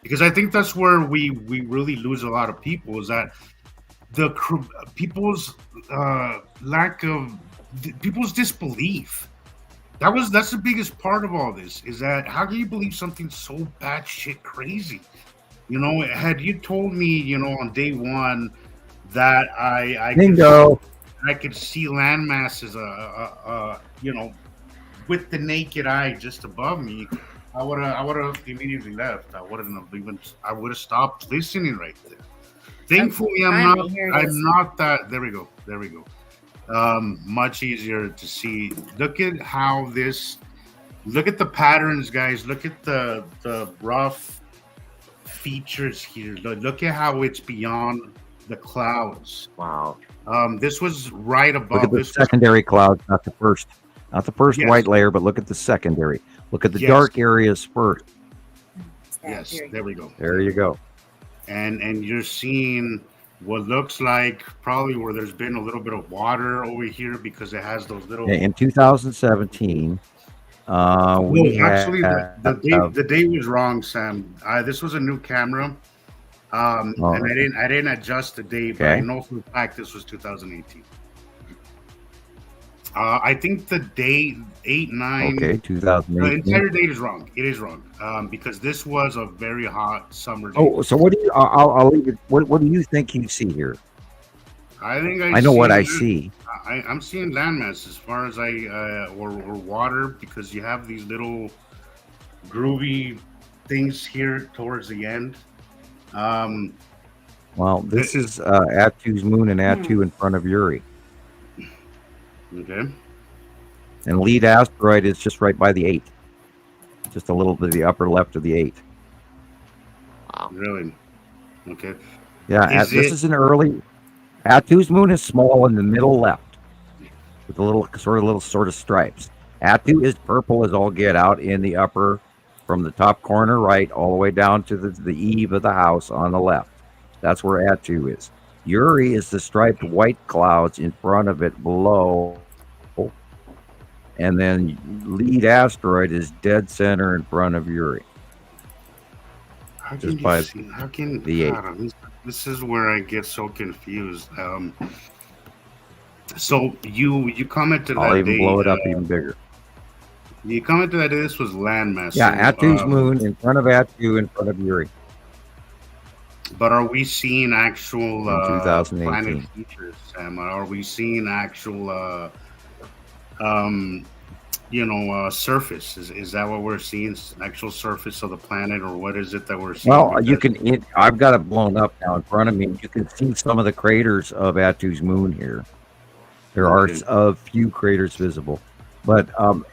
because I think that's where we really lose a lot of people, is that people's lack of people's disbelief. That's the biggest part of all this, is that how can you believe something so batshit crazy? You know, had you told me, you know, on day one that I could see land masses, you know, with the naked eye just above me, I would have immediately left. I would have stopped listening right there. Thankfully, I'm not that. There we go. Much easier to see. Look at the patterns, guys. Look at the rough features here. Look at how it's beyond the clouds. Wow. This was right above. Look at the secondary clouds, not the first Yes. white layer, but look at the secondary. Look at the dark areas first. Yes, there we go. There you go. And you're seeing what looks like probably where there's been a little bit of water over here, because it has those little. In 2017, the date was wrong, Sam. This was a new camera, and I didn't adjust the date, but I know for a fact this was 2018. I think the date 8/9. Okay, 2018. The entire date is wrong. It is wrong, because this was a very hot summer day. Oh, so what do you? I'll leave it. What do you think you see here? I know what I see. I'm seeing landmass as far as or water, because you have these little groovy things here towards the end. Well, this is Attu's moon and Attu in front of Uri. Okay. And lead asteroid is just right by the 8. Just a little bit of the upper left of the 8. Wow. Really? Okay. Yeah, this is an early. Attu's moon is small in the middle left, with a little sort of stripes. Attu is purple as all get out in the upper, from the top corner right all the way down to the eave of the house on the left. That's where Attu is. Uri is the striped white clouds in front of it below. And then lead asteroid is dead center in front of Uri. This is where I get so confused. So you commented I'll that even blow it up even bigger. You commented that this was landmass. Yeah, Attu's moon in front of Attu in front of Uri. But are we seeing actual 2018 planet features, Sam? Are we seeing actual surface? Is that what we're seeing? Actual surface of the planet, or what is it that we're seeing? Well, I've got it blown up now in front of me. You can see some of the craters of Attu's moon here. There are a few craters visible, but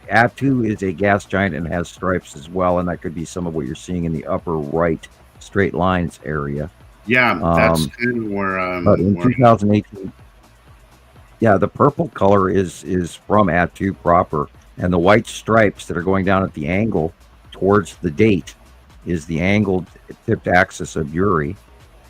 Attu is a gas giant and has stripes as well, and that could be some of what you're seeing in the upper right straight lines area. Yeah, that's kind of where. But in 2018. Yeah, the purple color is from Attu proper, and the white stripes that are going down at the angle towards the date is the angled tipped axis of Uri,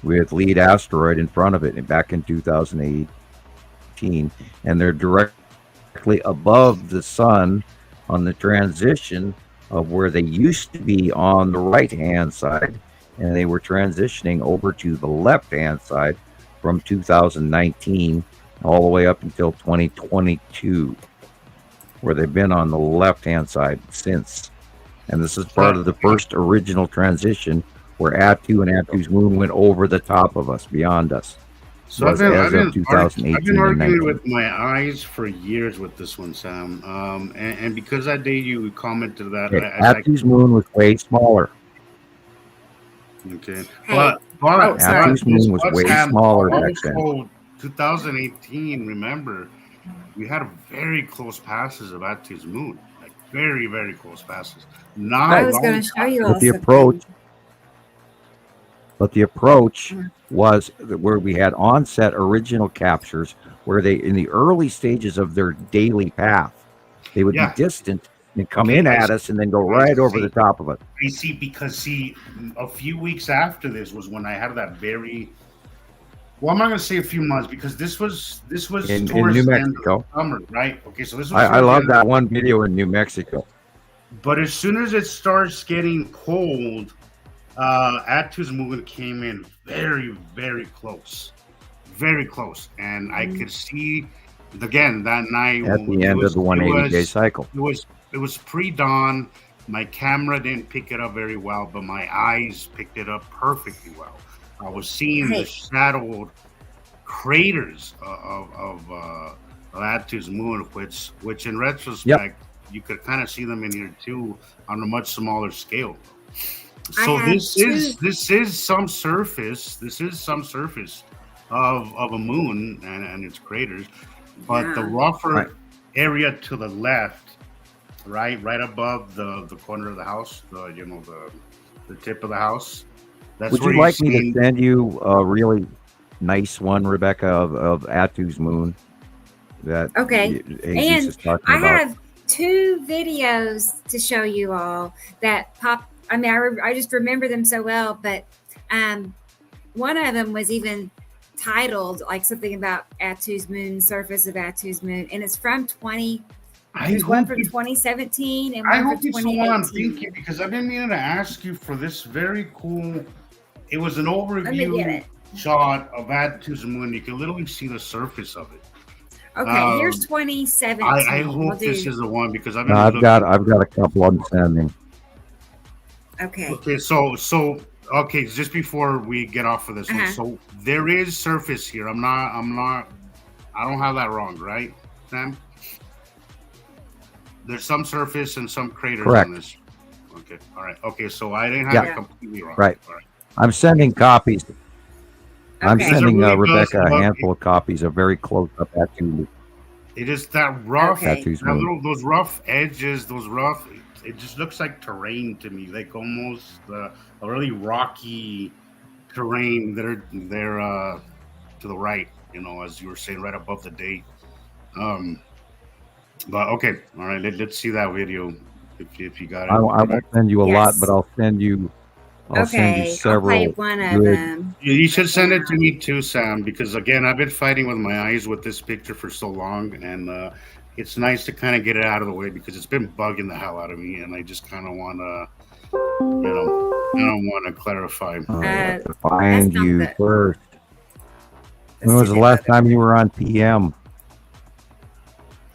with lead asteroid in front of it back in 2018, and they're directly above the sun on the transition of where they used to be on the right-hand side, and they were transitioning over to the left-hand side from 2019 all the way up until 2022, where they've been on the left-hand side since. And this is part of the first original transition where Attu and Attu's moon went over the top of us, beyond us. So was as of 2018 I've been and arguing 19. with my eyes for years with this one, Sam. And because that day you commented that, Attu's moon was way smaller. okay. Hey. Attu's moon was way smaller back then. Also, 2018, remember, we had very close passes of Attu's moon. Like very, very close passes. I was going to show you all But the approach was where we had onset original captures where they, in the early stages of their daily path, they would be distant and come in at us and then go right over the top of it. I see, because a few weeks after this was when I had that very, well, I'm not going to say a few months, because this was in towards New the end Mexico. of summer, right? Okay, so this was I love that one video in New Mexico. But as soon as it starts getting cold, Attu's moon came in very, very close, and I could see again that night at the end of the 180-day cycle. It was pre-dawn. My camera didn't pick it up very well, but my eyes picked it up perfectly well. I was seeing the shadowed craters of Attu's moon, which in retrospect you could kind of see them in here too on a much smaller scale. So this is some surface. This is some surface of a moon and its craters, but the rougher area to the left, right above the corner of the house, the tip of the house. That's Would where you like me to send you a really nice one, Rebecca, of Attu's moon? That and I have 2 videos to show you all that pop. I mean, I just remember them so well, but one of them was even titled like something about Attu's moon, surface of Attu's moon, and it's from 2017 and one from 2018. What I'm thinking, because I've been meaning to ask you for this very cool. It was an overview shot of Attu's moon. You can literally see the surface of it. Okay, here's 2017. I hope this is the one, because I've got a couple of them sending. Okay. Okay, so just before we get off of this one, so there is surface here. I don't have that wrong, right, Sam? There's some surface and some craters on this. Okay, all right. Okay, so I didn't have it completely wrong. Right. All right. I'm sending copies. I'm sending really Rebecca a handful of copies of very close up Attu. It is that rough, Attu's moon. those rough edges, it just looks like terrain to me, like almost a really rocky terrain. They're to the right, as you were saying, right above the date. But okay, all right, let's see that video if you got it. I won't send you a lot, but I'll send you several. I'll play one of them. You should send it to me too, Sam, because again, I've been fighting with my eyes with this picture for so long, and it's nice to kind of get it out of the way, because it's been bugging the hell out of me, and I just kind of want to, clarify. I have to find you first. When was the last time you were on PM?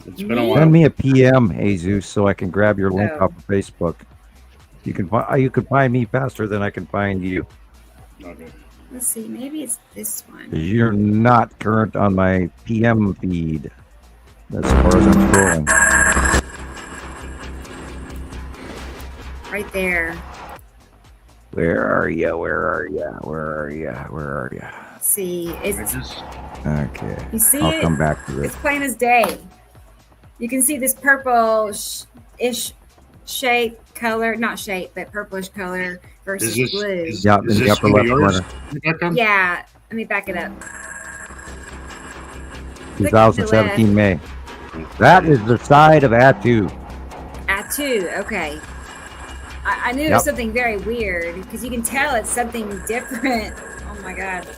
It's been a while. Send me a PM, Jesus, so I can grab your link off of Facebook. You can find me faster than I can find you. Okay. Let's see, maybe it's this one. You're not current on my PM feed as far as I'm scrolling. Right there. Where are you? Let's see, it's okay. You see I'll come back to it. It's plain as day. You can see this purple-ish shape color, not shape, but purplish color versus blue. In the upper left corner. Yeah, let me back it up. 2017 May. That is the side of Attu. Attu, okay. I knew it was something very weird, because you can tell it's something different. Oh my God.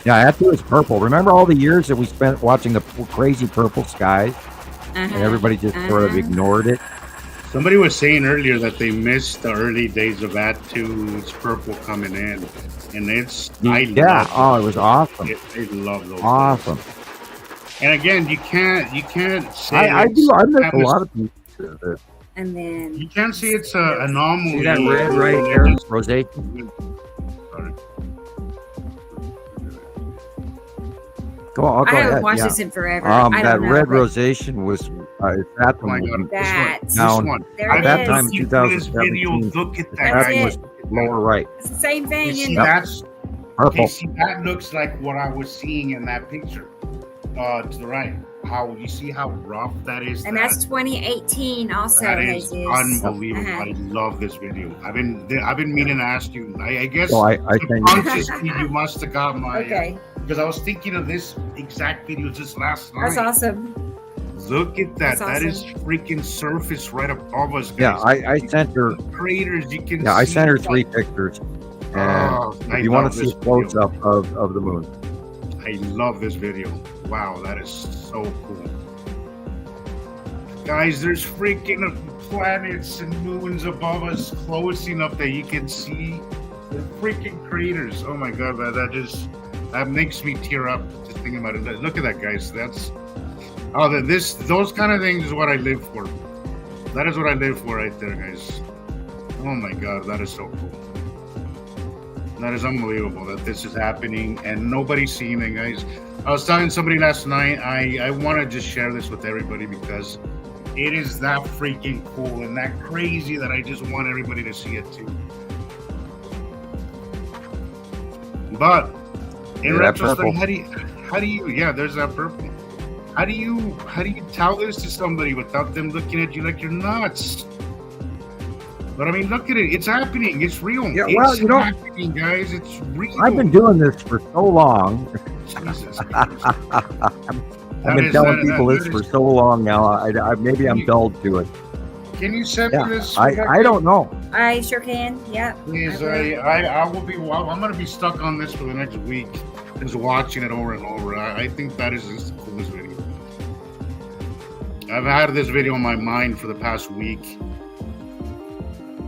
Yeah, Attu is purple. Remember all the years that we spent watching the crazy purple skies? And everybody just sort of ignored it. Somebody was saying earlier that they missed the early days of Attu's purple coming in, and it was awesome. I love those. Awesome. Days. And again, you can't say I miss a lot of people. And then you can't see it's an anomaly. See that red right here, rosation? I'll go I haven't ahead. watched Yeah. this in forever. I That don't know, red but rosation was is that Oh my the God. that. This down one. There at it that is. time, Looking for this 2017. video, look at that. That's guy. was lower right, It's the same You thing. see, And that's purple. okay. See, that looks like what I was seeing in that picture. To the right, how you see how rough that is. and that's 2018 also. That is Jesus. unbelievable. I love this video. I've been meaning to ask you. I guess So I think subconsciously you must have got my. Okay. Because I was thinking of this exact video just last night. That's awesome. Look at that. That's That is awesome. freaking surface right above us, yeah, guys. I sent her. The craters you can. Yeah, I see sent her like- 3 pictures. And Oh, I if you want love to see this a close video. up of the moon, I love this video. Wow, that is so cool. Guys, there's freaking planets and moons above us close enough that you can see the freaking craters. Oh my God, that makes me tear up just thinking about it. Look at that, guys. Those kind of things is what I live for. That is what I live for right there, guys. Oh my God, that is so cool. That is unbelievable that this is happening and nobody's seeing it, guys. I was telling somebody last night, I want to just share this with everybody because it is that freaking cool and that crazy that I just want everybody to see it too. But in Yeah, that retrospect, purple. how do you yeah, there's that purple. How do you tell this to somebody without them looking at you like you're nuts? But I mean, look at it. It's happening. It's real. Yeah, well, it's you know, happening, guys. It's real. I've been doing this for so long. Jesus Christ. I've been telling people this for so long now. I maybe I'm dulled to it. Can you send Yeah, me this? I don't know. I sure can. Yep. Please, I will. I will be. I'm going to be stuck on this for the next week, just watching it over and over. I think that is just the coolest video. I've had this video in my mind for the past week.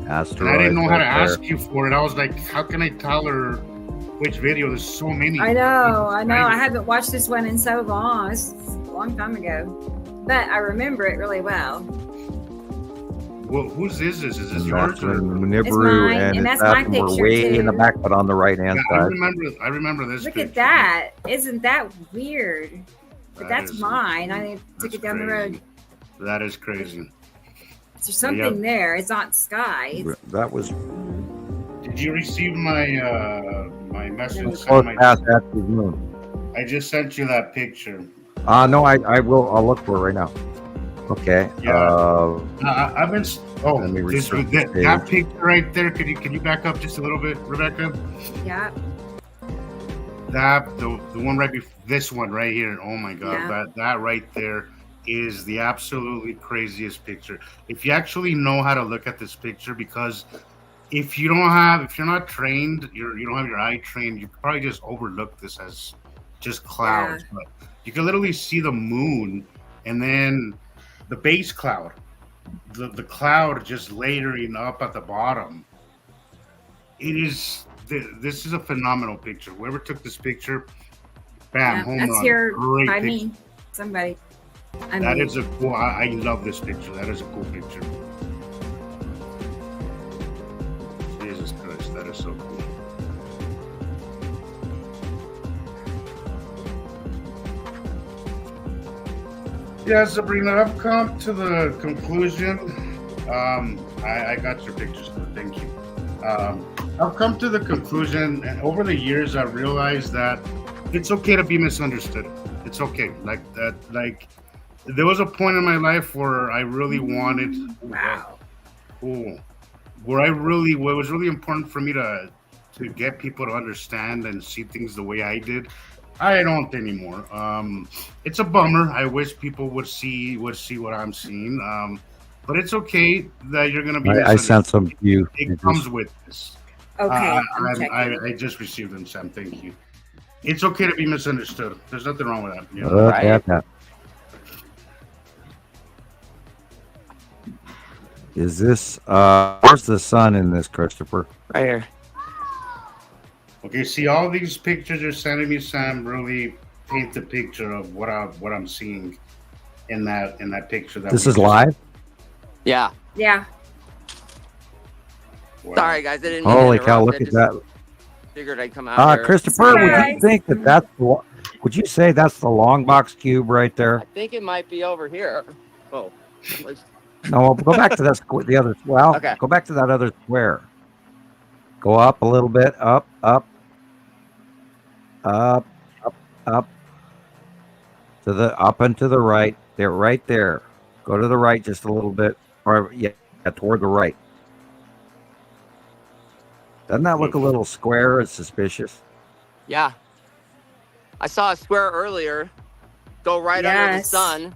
And I didn't know how to ask you for it. I was like, how can I tell her which video? There's so many. I know. I haven't watched this one in so long. It's a long time ago, but I remember it really well. Well, whose is this? Is this And yours? that's in It's Nibiru, mine, and and it's that's my that one. We're picture, way in the too. back, but on the right hand Yeah, side. I remember this. Look picture. at that. Isn't that weird? But That that's is- mine. I took that's it down the crazy. road. That is crazy. There's something there. It's not sky. It's, That was Did you receive my my message? close past that to the moon. I just sent you that picture. No, I will. I'll look for it right now. Okay. Yeah. I've been. Oh, Let me this, research the that page. picture right there. Can you back up just a little bit, Rebecca? yeah. That the one right before this one right here. Oh my God, Yeah. that right there is the absolutely craziest picture. If you actually know how to look at this picture, because if you're not trained, you don't have your eye trained, you could probably just overlook this as just clouds. But you can literally see the moon and then the base cloud, the cloud just layering up at the bottom. It is. This is a phenomenal picture. Whoever took this picture, bam, Yeah, home that's run. here Great by picture. me. Somebody. That is a cool. I love this picture. That is a cool picture. Jesus Christ, that is so cool. Yeah, Sabrina, I've come to the conclusion. I got your pictures, thank you. I've come to the conclusion, and over the years, I realized that it's okay to be misunderstood. It's okay. Like that. Like there was a point in my life where I really wanted. Wow. Cool. Where it was really important for me to get people to understand and see things the way I did. I don't anymore. It's a bummer. I wish people would see what I'm seeing. But it's okay that you're gonna be. I sent some to you. It comes with this. Okay. I'm checking. I just received them, Sam. Thank you. It's okay to be misunderstood. There's nothing wrong with that. You know? Look at that. Is this where's the sun in this, Christopher? Right here. Okay, see all these pictures you're sending me, Sam, really paint the picture of what I'm seeing in that picture. This is live? Yeah. Yeah. Wow. Sorry, guys. I didn't mean to Holy cow! interrupt. Look I at just that. Figured I'd come out here. Christopher, would you think that that's Would you say that's the long box cube right there? I think it might be over here. Oh. No, go back to the other. Well, Okay. Go back to that other square. Go up a little bit. Up. To the up and to the right. They're right there. Go to the right just a little bit, or toward the right. Doesn't that look a little square? It's suspicious. Yeah. I saw a square earlier. Go right under the sun.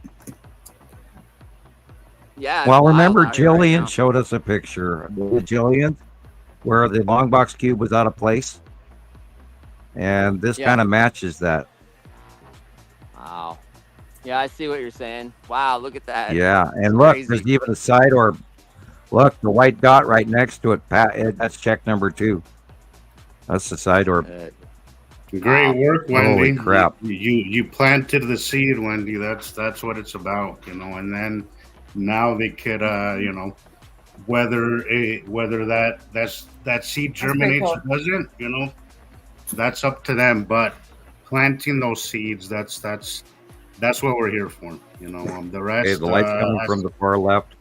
Yeah. Well, remember, Gillian showed us a picture. Gillian, where the long box cube was out of place, and this kind of matches that. Wow. Yeah, I see what you're saying. Wow, look at that. Yeah, and look, there's even a side orb. Look, the white dot right next to it. That's check number 2. That's the side orb. Great work, Wendy. Holy crap! You planted the seed, Wendy. That's what it's about, And then now they could, whether that seed germinates or doesn't, that's up to them. But planting those seeds, that's what we're here for. The rest. Okay, the light's coming from the far left.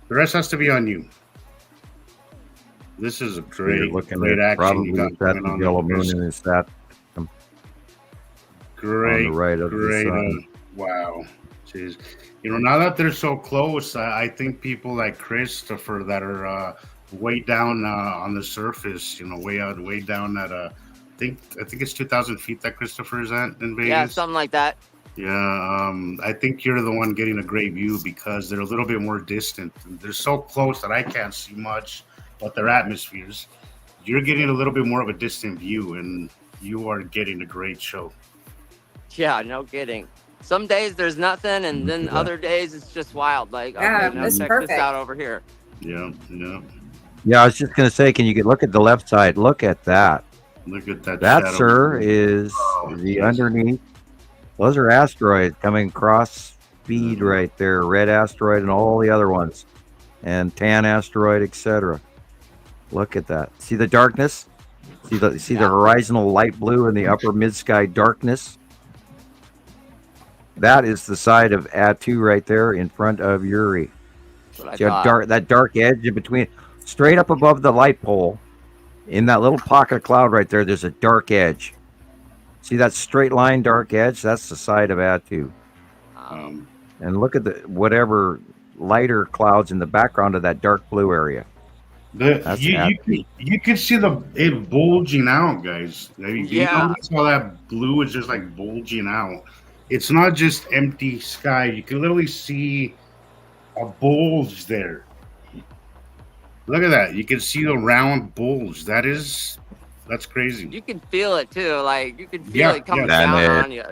The rest has to be on you. This is a great action. Probably You got that going on yellow there, moon Chris. in his stat. Great, on the right of the sun. Wow. Jeez. Now that they're so close, I think people like Christoper that are way down on the surface, way down at I think it's 2,000 feet that Christoper is at in Vegas. Yeah, something like that. Yeah, I think you're the one getting a great view because they're a little bit more distant. They're so close that I can't see much, but their atmospheres. You're getting a little bit more of a distant view, and you are getting a great show. Yeah, no kidding. Some days there's nothing, and then other days it's just wild. Like, okay, now check this out over here. Yeah. Yeah, I was just gonna say, can you look at the left side? Look at that. Look at that. That, shadow. sir, is the underneath. Those are asteroids coming cross speed right there. Red asteroid and all the other ones, and tan asteroid, etc. Look at that. See the darkness? See the horizontal light blue and the upper mid sky darkness. That is the side of Atu right there in front of Uri. That dark edge in between, straight up above the light pole, in that little pocket of cloud right there. There's a dark edge. See that straight line dark edge? That's the side of Atu. And look at the whatever lighter clouds in the background of that dark blue area. You can see it bulging out, guys. You notice how that blue is just like bulging out. It's not just empty sky. You can literally see a bulge there. Look at that. You can see the round bulge. That's crazy. You can feel it too. Like you can feel it coming down on you.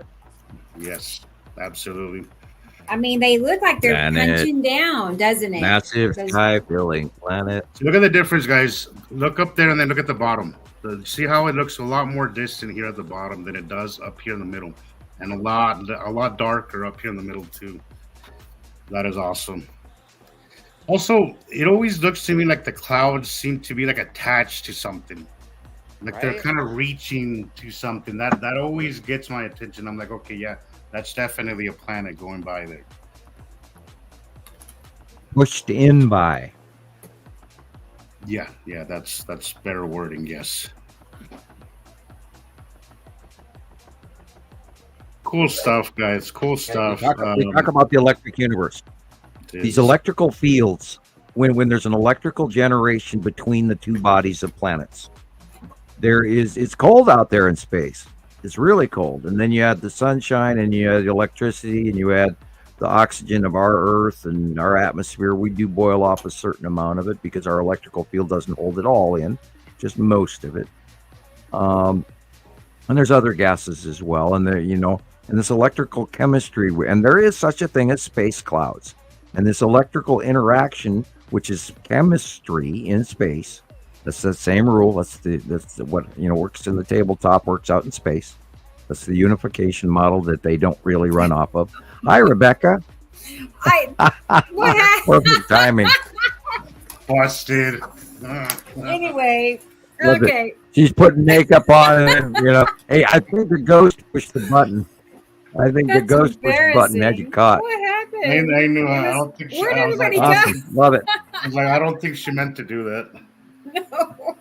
Yes, absolutely. I mean, they look like they're punching down, doesn't it? Massive sky-filling planet. So look at the difference, guys. Look up there and then look at the bottom. See how it looks a lot more distant here at the bottom than it does up here in the middle, and a lot darker up here in the middle too. That is awesome. Also, it always looks to me like the clouds seem to be like attached to something, like they're kind of reaching to something. That always gets my attention. I'm like, okay, yeah. That's definitely a planet going by there. Pushed in by. Yeah, that's better wording, yes. Cool stuff, guys. Cool stuff. We talk about the electric universe. These electrical fields, when there's an electrical generation between the two bodies of planets, it's cold out there in space. It's really cold. And then you add the sunshine and you add the electricity and you add the oxygen of our Earth and our atmosphere. We do boil off a certain amount of it because our electrical field doesn't hold it all in, just most of it. And there's other gases as well. And and this electrical chemistry, and there is such a thing as space clouds. And this electrical interaction, which is chemistry in space, that's the same rule. That's what works in the tabletop, works out in space. That's the unification model that they don't really run off of. Hi, Rebecca. What? Perfect timing. Busted. Anyway, okay. She's putting makeup on, and, you know. Hey, I think the ghost pushed the button. I think the ghost pushed the button as you caught. What happened? I knew. I don't think. Where'd I was like, everybody go? Awesome. Love it. I was like, I don't think she meant to do that. No.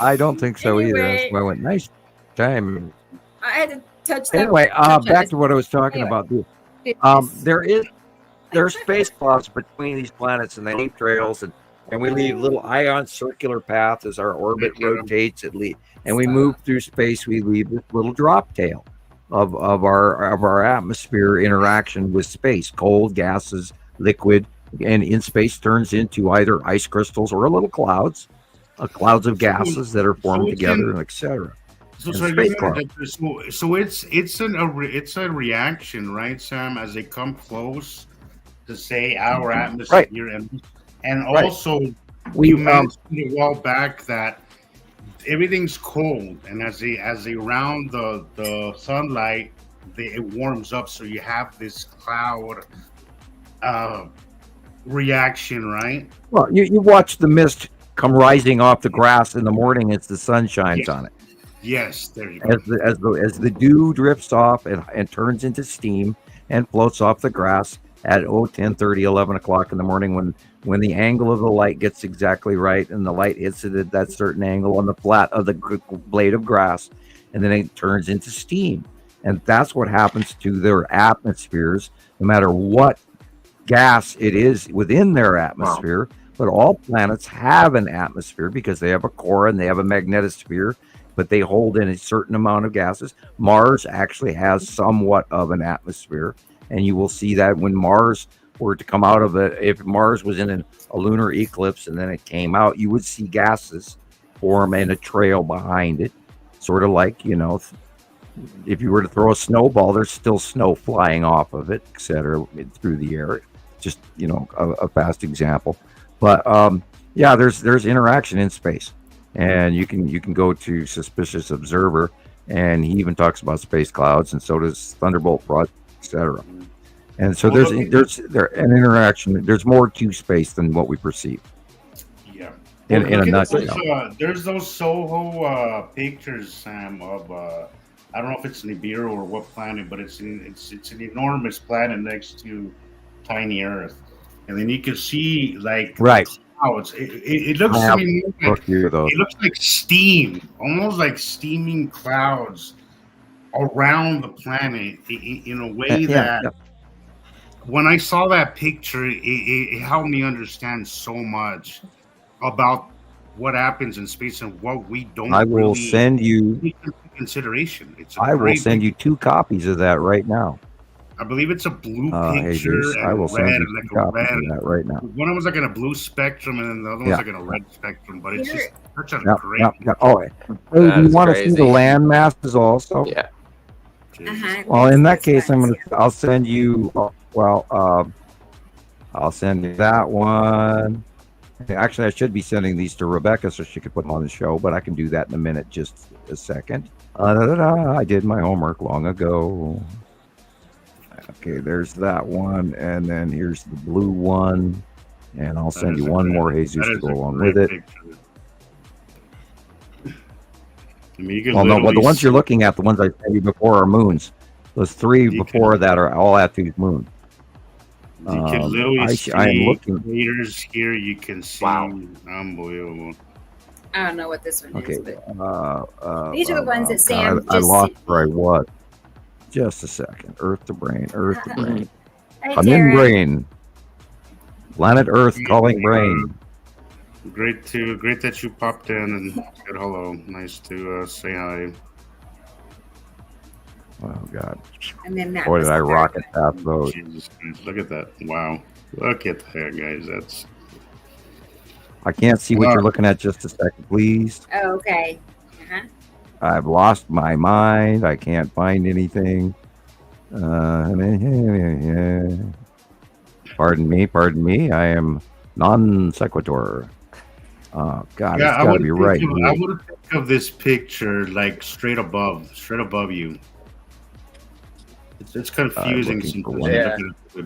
I don't think so either. Anyway. That's why I went, nice time. I had to touch that. Anyway, touch back that. to what I was talking Anyway. about. There are space clouds between these planets, and they leave trails, and we leave little ion circular paths as our orbit rotates. And we move through space. We leave this little drop tail of our atmosphere interaction with space, cold, gases, liquid, and in space turns into either ice crystals or little clouds of gases that are formed together, and etc. So it's a reaction, right, Sam? As they come close to say our atmosphere, Right. and Right. also We you mentioned a while back that everything's cold, and as they round the sunlight, it warms up, so you have this cloud reaction, right? Well, you watch the mist come rising off the grass in the morning as the sun shines on it. Yes, there you go. As the dew drifts off and turns into steam and floats off the grass at 10:30, 11 o'clock in the morning, when the angle of the light gets exactly right and the light hits it at that certain angle on the flat of the blade of grass, and then it turns into steam. And that's what happens to their atmospheres, no matter what gas it is within their atmosphere. Wow. But all planets have an atmosphere because they have a core and they have a magnetosphere, but they hold in a certain amount of gases. Mars actually has somewhat of an atmosphere, and you will see that when Mars were to come out of it, if Mars was in a lunar eclipse and then it came out, you would see gases form in a trail behind it, sort of like, you know, if you were to throw a snowball, there's still snow flying off of it, etc., through the air. Just, you know, a fast example. But yeah, there's interaction in space, and you can go to Suspicious Observer, and he even talks about space clouds, and so does Thunderbolt Project, etc. And so there's an interaction. There's more to space than what we perceive. Yeah. In a nutshell. There's those Soho pictures, Sam, of I don't know if it's Nibiru or what planet, but it's an enormous planet next to tiny Earth, and then you can see like clouds. It looks to me like it looks like steam, almost like steaming clouds around the planet in a way that. When I saw that picture, it helped me understand so much about what happens in space and what we don't. I will send you take into consideration. I will send you 2 copies of that right now. I believe it's a blue picture. Jesus, and I will red, send you like 2 copies of that right now. One was like in a blue spectrum, and then the other one's like in a red spectrum. But it's just such a great. Oh, hey, do you want to see the land masses also? Yeah. Well, in that case, I'll send you. I'll send you that one. Actually, I should be sending these to Rebecca so she could put them on the show, but I can do that in a minute. Just a second. I did my homework long ago. Okay, there's that one, and then here's the blue one, and I'll send you one more, Jesus, to go along with it. I mean, well, no, the ones you're looking at, the ones I sent you before are moons. Those 3 before that are all at these moons. You can literally see craters here. You can see. Wow. Unbelievable. I don't know what this one is, but these are the ones that Sam I lost where I was. Just a second. Earth to brain. Earth to brain. I'm in brain. Planet Earth calling brain. Great that you popped in and said hello. Nice to say hi. Oh God! And then that boy, did I rocket that boat! Jesus Christ, look at that! Wow, look at that, guys. That's. I can't see what you're looking at. Just a second, please. Oh, okay. I've lost my mind. I can't find anything. Pardon me. I am non sequitur. Oh God, it's got to be right. I would think of this picture like straight above you. It's confusing,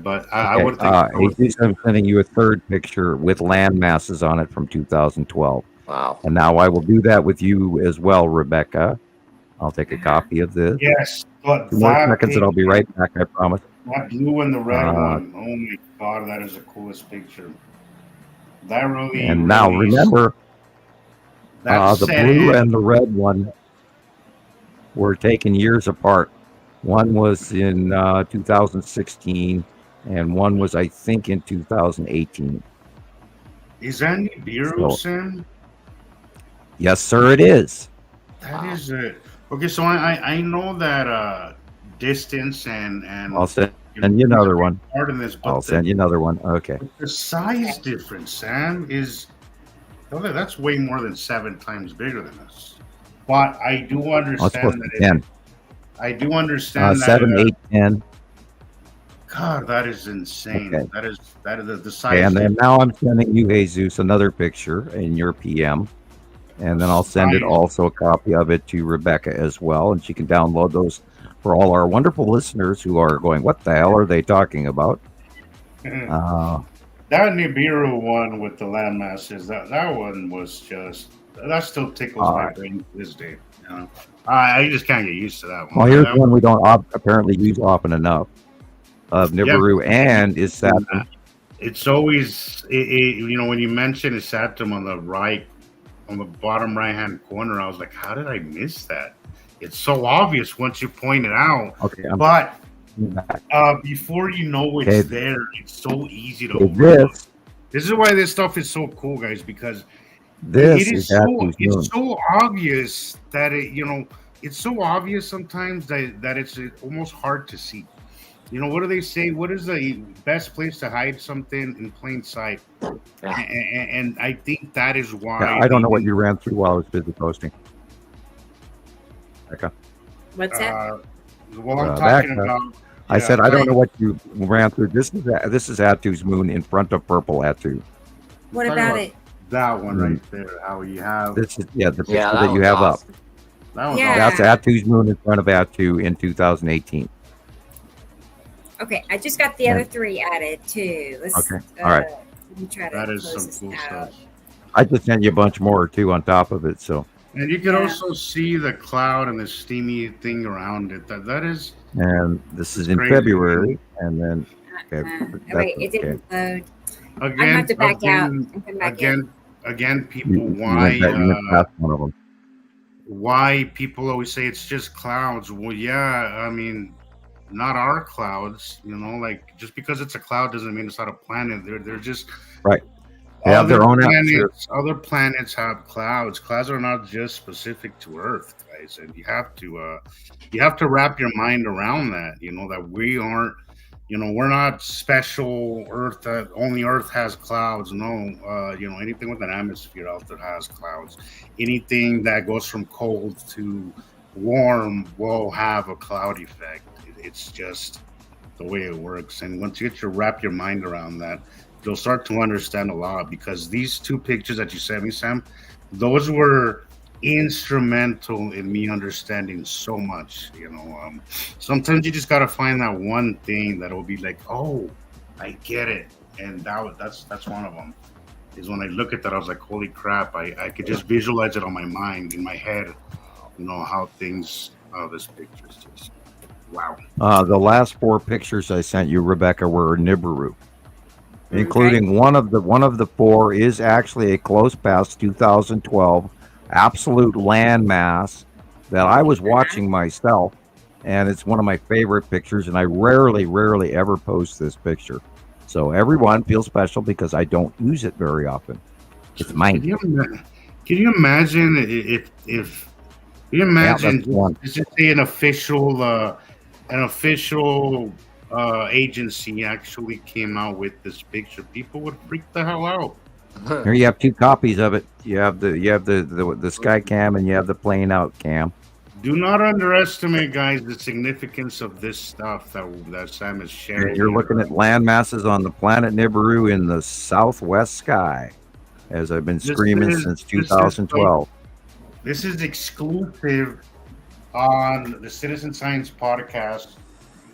but I would think. I'm sending you a 3rd picture with land masses on it from 2012. Wow. And now I will do that with you as well, Rebecca. I'll take a copy of this. Yes, but 2 more seconds and I'll be right back, I promise. That blue and the red one. Oh my God, that is the coolest picture. That really. And now remember, the blue and the red one were taken years apart. One was in 2016, and one was, I think, in 2018. Is that Nibiru, Sam? Yes, sir, it is. That is it. Okay, so I know that distance and I'll send you another one. Part of this, but I'll send you another one. Okay. The size difference, Sam, is that's way more than 7 times bigger than us. But I do understand that 10. I do understand that 7, 8, 10. God, that is insane. Okay. That is the size. Okay, and then now I'm sending you, Jesus, another picture in your PM. And then I'll send it also a copy of it to Rebecca as well. And she can download those for all our wonderful listeners who are going, what the hell are they talking about? That Nibiru one with the land masses, that one was just, that still tickles my brain to this day. You know? I just can't get used to that one. Well, here's one we don't apparently use often enough of Nibiru and is Saturn. It's always, you know, when you mention Saturn on the right, on the bottom right-hand corner, I was like, how did I miss that? It's so obvious once you point it out. Okay, but before you know it's there, it's so easy to overlook. This is why this stuff is so cool, guys, because it's so obvious that it's so obvious sometimes that it's almost hard to see. You know, what do they say? What is the best place to hide something? In plain sight. And I think that is why. Yeah, I don't know what you ran through while I was busy posting. Okay. What's that? Well, I'm talking about. I said I don't know what you ran through. This is Atu's moon in front of purple Atu. What about it? That one right there. How you have this is the picture that you have awesome. up. That's Atu's moon in front of Atu in 2018. Okay, I just got the other 3 added too. All right. Let me try to that is some cool stuff. I just sent you a bunch more too on top of it. So. And you can also see the cloud and the steamy thing around it. That is. And this is in February, and then. Wait, it didn't load. Again, I have to back out and come back in. Again, people, why people always say it's just clouds? Well, yeah, I mean, not our clouds. You know, like just because it's a cloud doesn't mean it's not a planet. They're just right. They have their own planets. Other planets have clouds. Clouds are not just specific to Earth, guys, and you have to wrap your mind around that. You know that we aren't. You know, we're not special Earth that only Earth has clouds. No, you know, anything with an atmosphere out there has clouds. Anything that goes from cold to warm will have a cloud effect. It's just the way it works. And once you get to wrap your mind around that, you'll start to understand a lot, because these 2 pictures that you sent me, Sam, those were instrumental in me understanding so much. You know, sometimes you just got to find that one thing that will be like, oh, I get it. And that's one of them, is when I look at that, I was like, holy crap, I could just visualize it on my mind, in my head, you know, how this picture is just wow. The last 4 pictures I sent you, Rebecca, were Nibiru, including one of the 4 is actually a close past 2012 absolute land mass that I was watching myself, and it's one of my favorite pictures, and I rarely ever post this picture. So everyone feels special because I don't use it very often. It's mine. Can you imagine if let's just say an official agency actually came out with this picture, people would freak the hell out. Here you have 2 copies of it. You have the sky cam, and you have the plane out cam. Do not underestimate, guys, the significance of this stuff that Sam is sharing. You're looking at land masses on the planet Nibiru in the southwest sky, as I've been screaming since 2012. This is exclusive on the Citizen Science podcast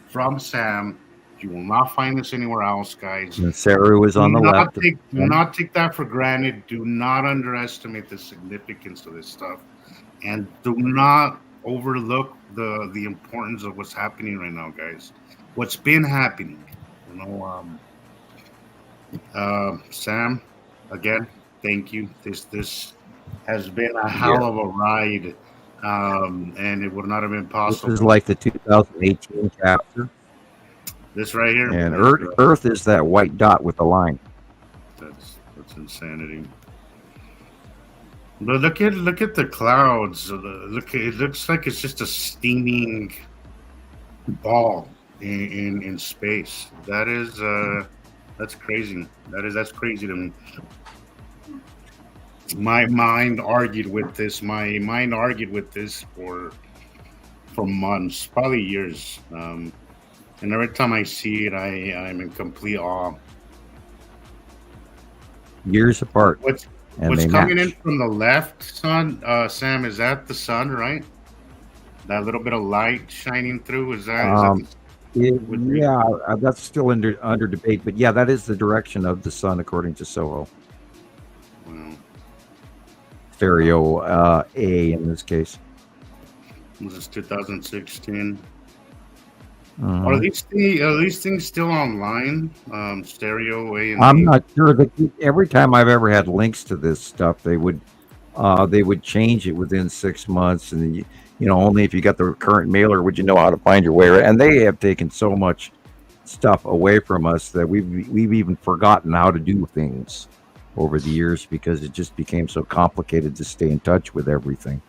from Sam. You will not find this anywhere else, guys. And Saru is on the left. Do not take that for granted. Do not underestimate the significance of this stuff, and do not overlook the importance of what's happening right now, guys. What's been happening, Sam, again, thank you. This has been a hell of a ride, and it would not have been possible. This is like the 2018 chapter. This right here, and Earth is that white dot with the line. That's insanity. But look at the clouds. It looks like it's just a steaming ball in space. That's crazy. That's crazy to me. My mind argued with this. For months, probably years. And every time I see it, I'm in complete awe. Years apart. What's coming in from the left, Sam? Is that the sun, right? That little bit of light shining through, is that that's still under debate, but yeah, that is the direction of the sun according to Soho. Wow. Stereo A in this case. This is 2016. Are these things still online? Stereo A and I'm not sure. Every time I've ever had links to this stuff, they would change it within 6 months, and only if you got the current mailer would you know how to find your way. And they have taken so much stuff away from us that we've even forgotten how to do things over the years because it just became so complicated to stay in touch with everything.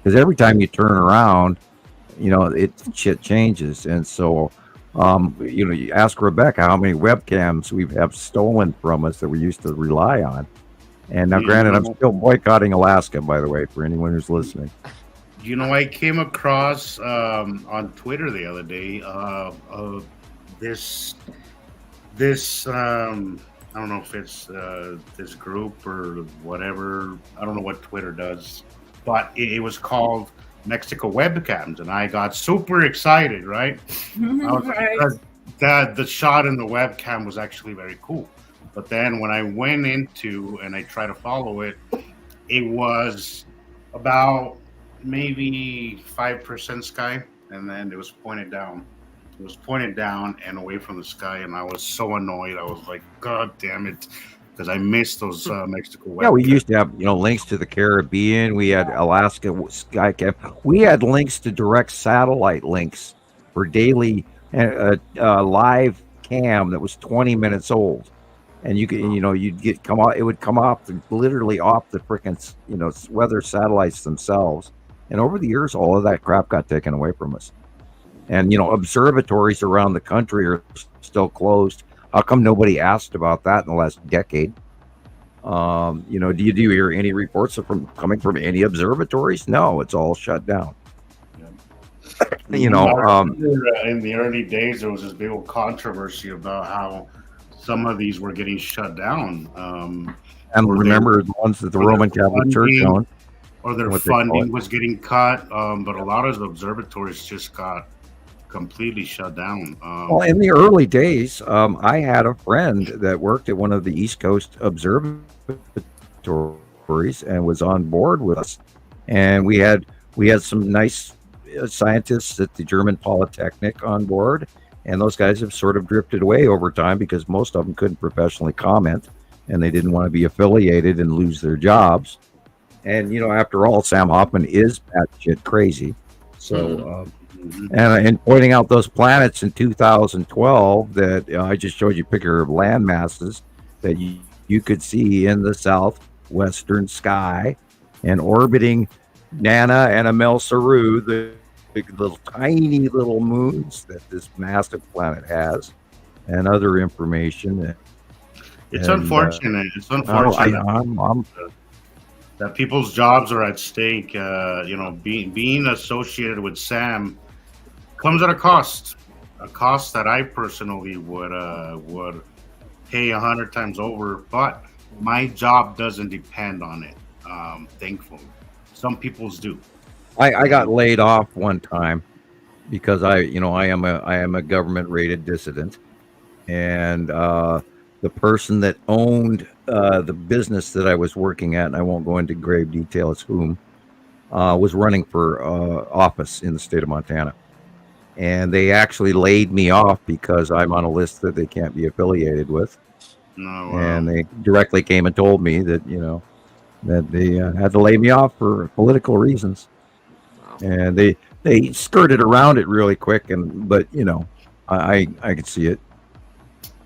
Because every time you turn around, shit changes. And so, you ask Rebecca how many webcams we have stolen from us that we used to rely on. And now, granted, I'm still boycotting Alaska, by the way, for anyone who's listening. I came across on Twitter the other day this I don't know if it's this group or whatever. I don't know what Twitter does, but it was called Mexico Webcams, and I got super excited, right? The shot in the webcam was actually very cool. But then when I went into and I tried to follow it, it was about maybe 5% sky, and then it was pointed down. It was pointed down and away from the sky, and I was so annoyed. I was like, God damn it. Because I missed those Mexico webcams. Yeah, we used to have links to the Caribbean. We had Alaska Skycam. We had links to direct satellite links for daily live cam that was 20 minutes old, and you could it would come off literally off the freaking weather satellites themselves. And over the years, all of that crap got taken away from us. And observatories around the country are still closed. How come nobody asked about that in the last decade? Do you hear any reports coming from any observatories? No, it's all shut down. Yeah. In the early days, there was this big old controversy about how some of these were getting shut down. And remember the ones that the Roman Catholic Church owned, or their funding was getting cut. But a lot of the observatories just got completely shut down. Well, in the early days, I had a friend that worked at one of the East Coast observatories and was on board with us, and we had some nice scientists at the German Polytechnic on board, and those guys have sort of drifted away over time because most of them couldn't professionally comment, and they didn't want to be affiliated and lose their jobs. And after all, Sam Hofman is batshit crazy, so. And in pointing out those planets in 2012 that I just showed you a picture of land masses that you could see in the southwestern sky, and orbiting Nana and Amel Saru, the little tiny little moons that this massive planet has, and other information. It's unfortunate. It's unfortunate. That people's jobs are at stake. Being associated with Sam comes at a cost that I personally would pay 100 times over, but my job doesn't depend on it. Thankfully, some people's do. I got laid off one time because I am a government rated dissident, and the person that owned the business that I was working at, and I won't go into grave detail as whom, was running for office in the state of Montana. And they actually laid me off because I'm on a list that they can't be affiliated with. No, and they directly came and told me that, that they had to lay me off for political reasons. And they skirted around it really quick, but I could see it.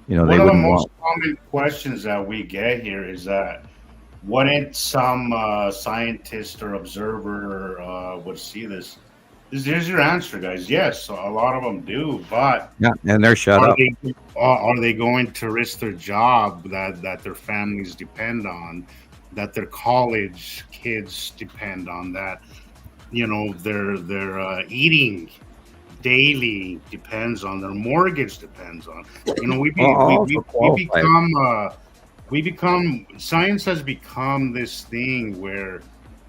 One they of the wouldn't most want. common questions that we get here is that wouldn't some scientist or observer would see this? Here's your answer, guys. Yes, a lot of them do, but Yeah, and they're shut up. Are they going to risk their job that their families depend on, that their college kids depend on, that their eating daily depends on, their mortgage depends on. We become science has become this thing where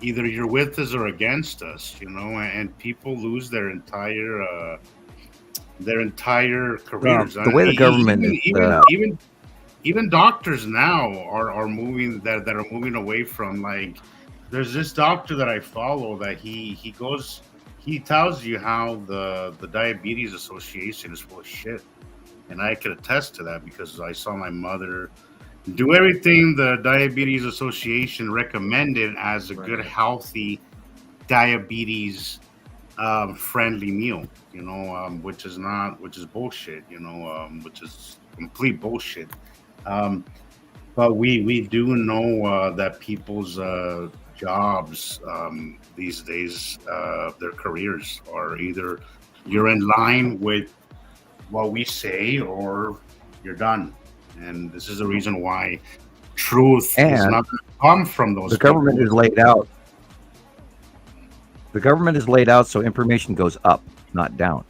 either you're with us or against us, and people lose their entire careers. The way the government even doctors now are moving that are moving away from, like, there's this doctor that I follow that he tells you how the Diabetes Association is full of shit, and I could attest to that because I saw my mother do everything the Diabetes Association recommended as a good, healthy, diabetes friendly meal, which is bullshit, which is complete bullshit. But we do know that people's jobs these days, their careers are either you're in line with what we say or you're done. And this is the reason why truth is not going to come from those. The government is laid out. The government is laid out so information goes up, not down.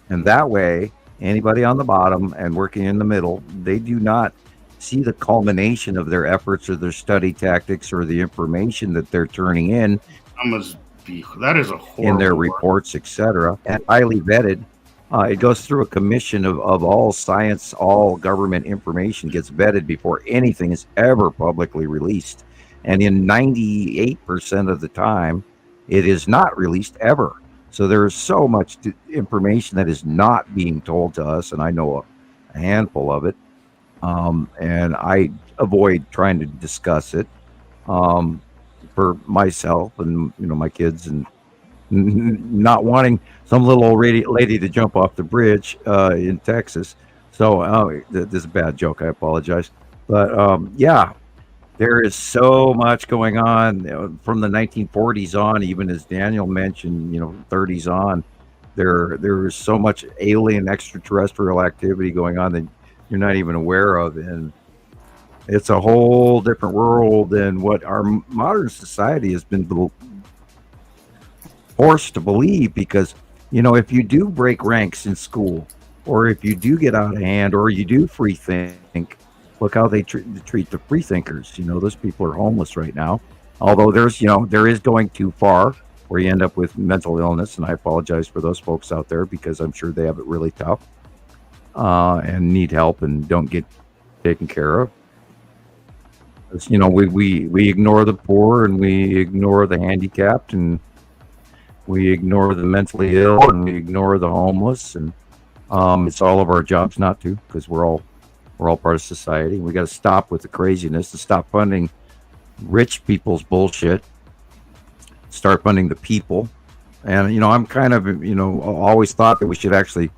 And that way, anybody on the bottom and working in the middle, they do not see the culmination of their efforts or their study tactics or the information that they're turning in. That is a horrible in their reports, etc. And highly vetted. It goes through a commission of all science, all government information gets vetted before anything is ever publicly released. And in 98% of the time, it is not released ever. So there is so much information that is not being told to us, and I know a handful of it. And I avoid trying to discuss it for myself and my kids, and not wanting some little old lady to jump off the bridge in Texas. So this is a bad joke. I apologize. But yeah, there is so much going on from the 1940s on, even as Daniel mentioned, 30s on. There is so much alien extraterrestrial activity going on that you're not even aware of. And it's a whole different world than what our modern society has been forced to believe, because if you do break ranks in school, or if you do get out of hand, or you do free think, look how they treat the free thinkers. Those people are homeless right now, although there is going too far where you end up with mental illness, and I apologize for those folks out there because I'm sure they have it really tough and need help and don't get taken care of. We ignore the poor, and we ignore the handicapped, and we ignore the mentally ill, and we ignore the homeless, and it's all of our jobs not to, because we're all part of society. We got to stop with the craziness, to stop funding rich people's bullshit, start funding the people. And I'm kind of always thought that we should actually,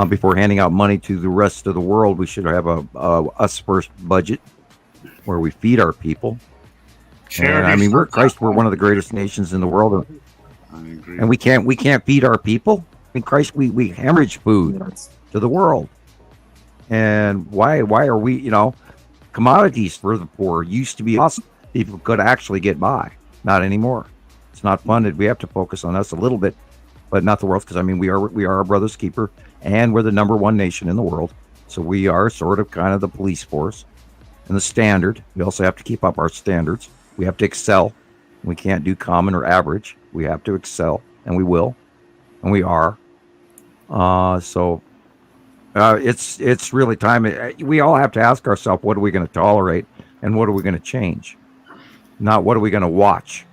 before handing out money to the rest of the world, we should have a us first budget where we feed our people. And we're one of the greatest nations in the world. I agree. And we can't feed our people. Christ, we hemorrhage food to the world. And why are we, commodities for the poor used to be awesome. People could actually get by. Not anymore. It's not funded. We have to focus on us a little bit, but not the world, because we are our brother's keeper, and we're the number one nation in the world. So we are sort of kind of the police force and the standard. We also have to keep up our standards. We have to excel. We can't do common or average. We have to excel, and we will, and we are. So it's really time. We all have to ask ourselves, what are we going to tolerate, and what are we going to change? Not what are we going to watch.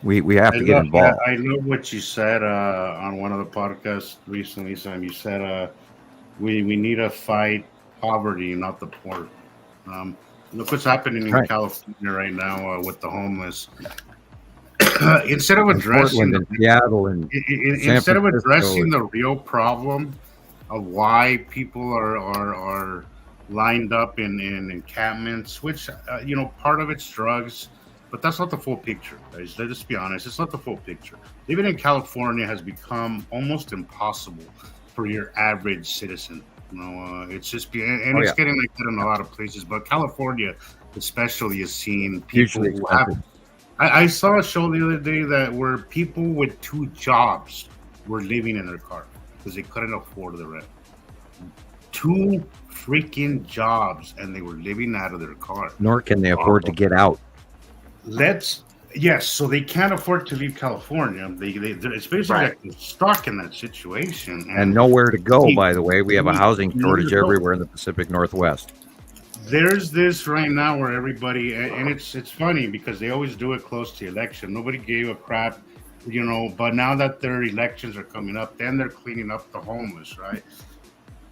We have to get involved. I know what you said on one of the podcasts recently, Sam. You said we need to fight poverty, not the poor. Look what's happening in California right now with the homeless. Instead of addressing Seattle and instead of addressing the real problem of why people are lined up in encampments, which part of it's drugs. But that's not the full picture, guys. Let's just be honest. It's not the full picture. Living in California has become almost impossible for your average citizen. It's just it's getting like that in a lot of places. But California, especially, is seeing people who have. I saw a show the other day that where people with 2 jobs were living in their car because they couldn't afford the rent. 2 freaking jobs, and they were living out of their car. Nor can they afford to get out. So they can't afford to leave California. It's basically like they're stuck in that situation and nowhere to go. By the way, we have a housing shortage everywhere in the Pacific Northwest. There's this right now where everybody, and it's funny because they always do it close to election. Nobody gave a crap, But now that their elections are coming up, then they're cleaning up the homeless, right?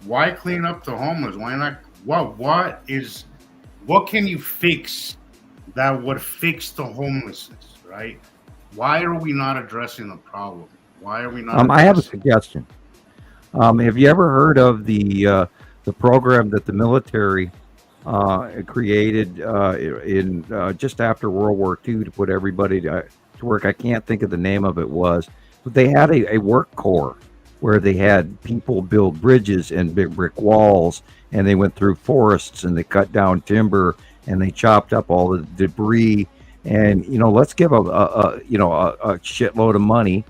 Why clean up the homeless? Why not? What can you fix that would fix the homelessness, right? Why are we not addressing the problem? Why are we not? I have a suggestion. Have you ever heard of the program that the military created in just after World War II to put everybody to work? I can't think of the name of it but they had a work corps where they had people build bridges and big brick walls, and they went through forests and they cut down timber and they chopped up all the debris. And let's give a shitload of money,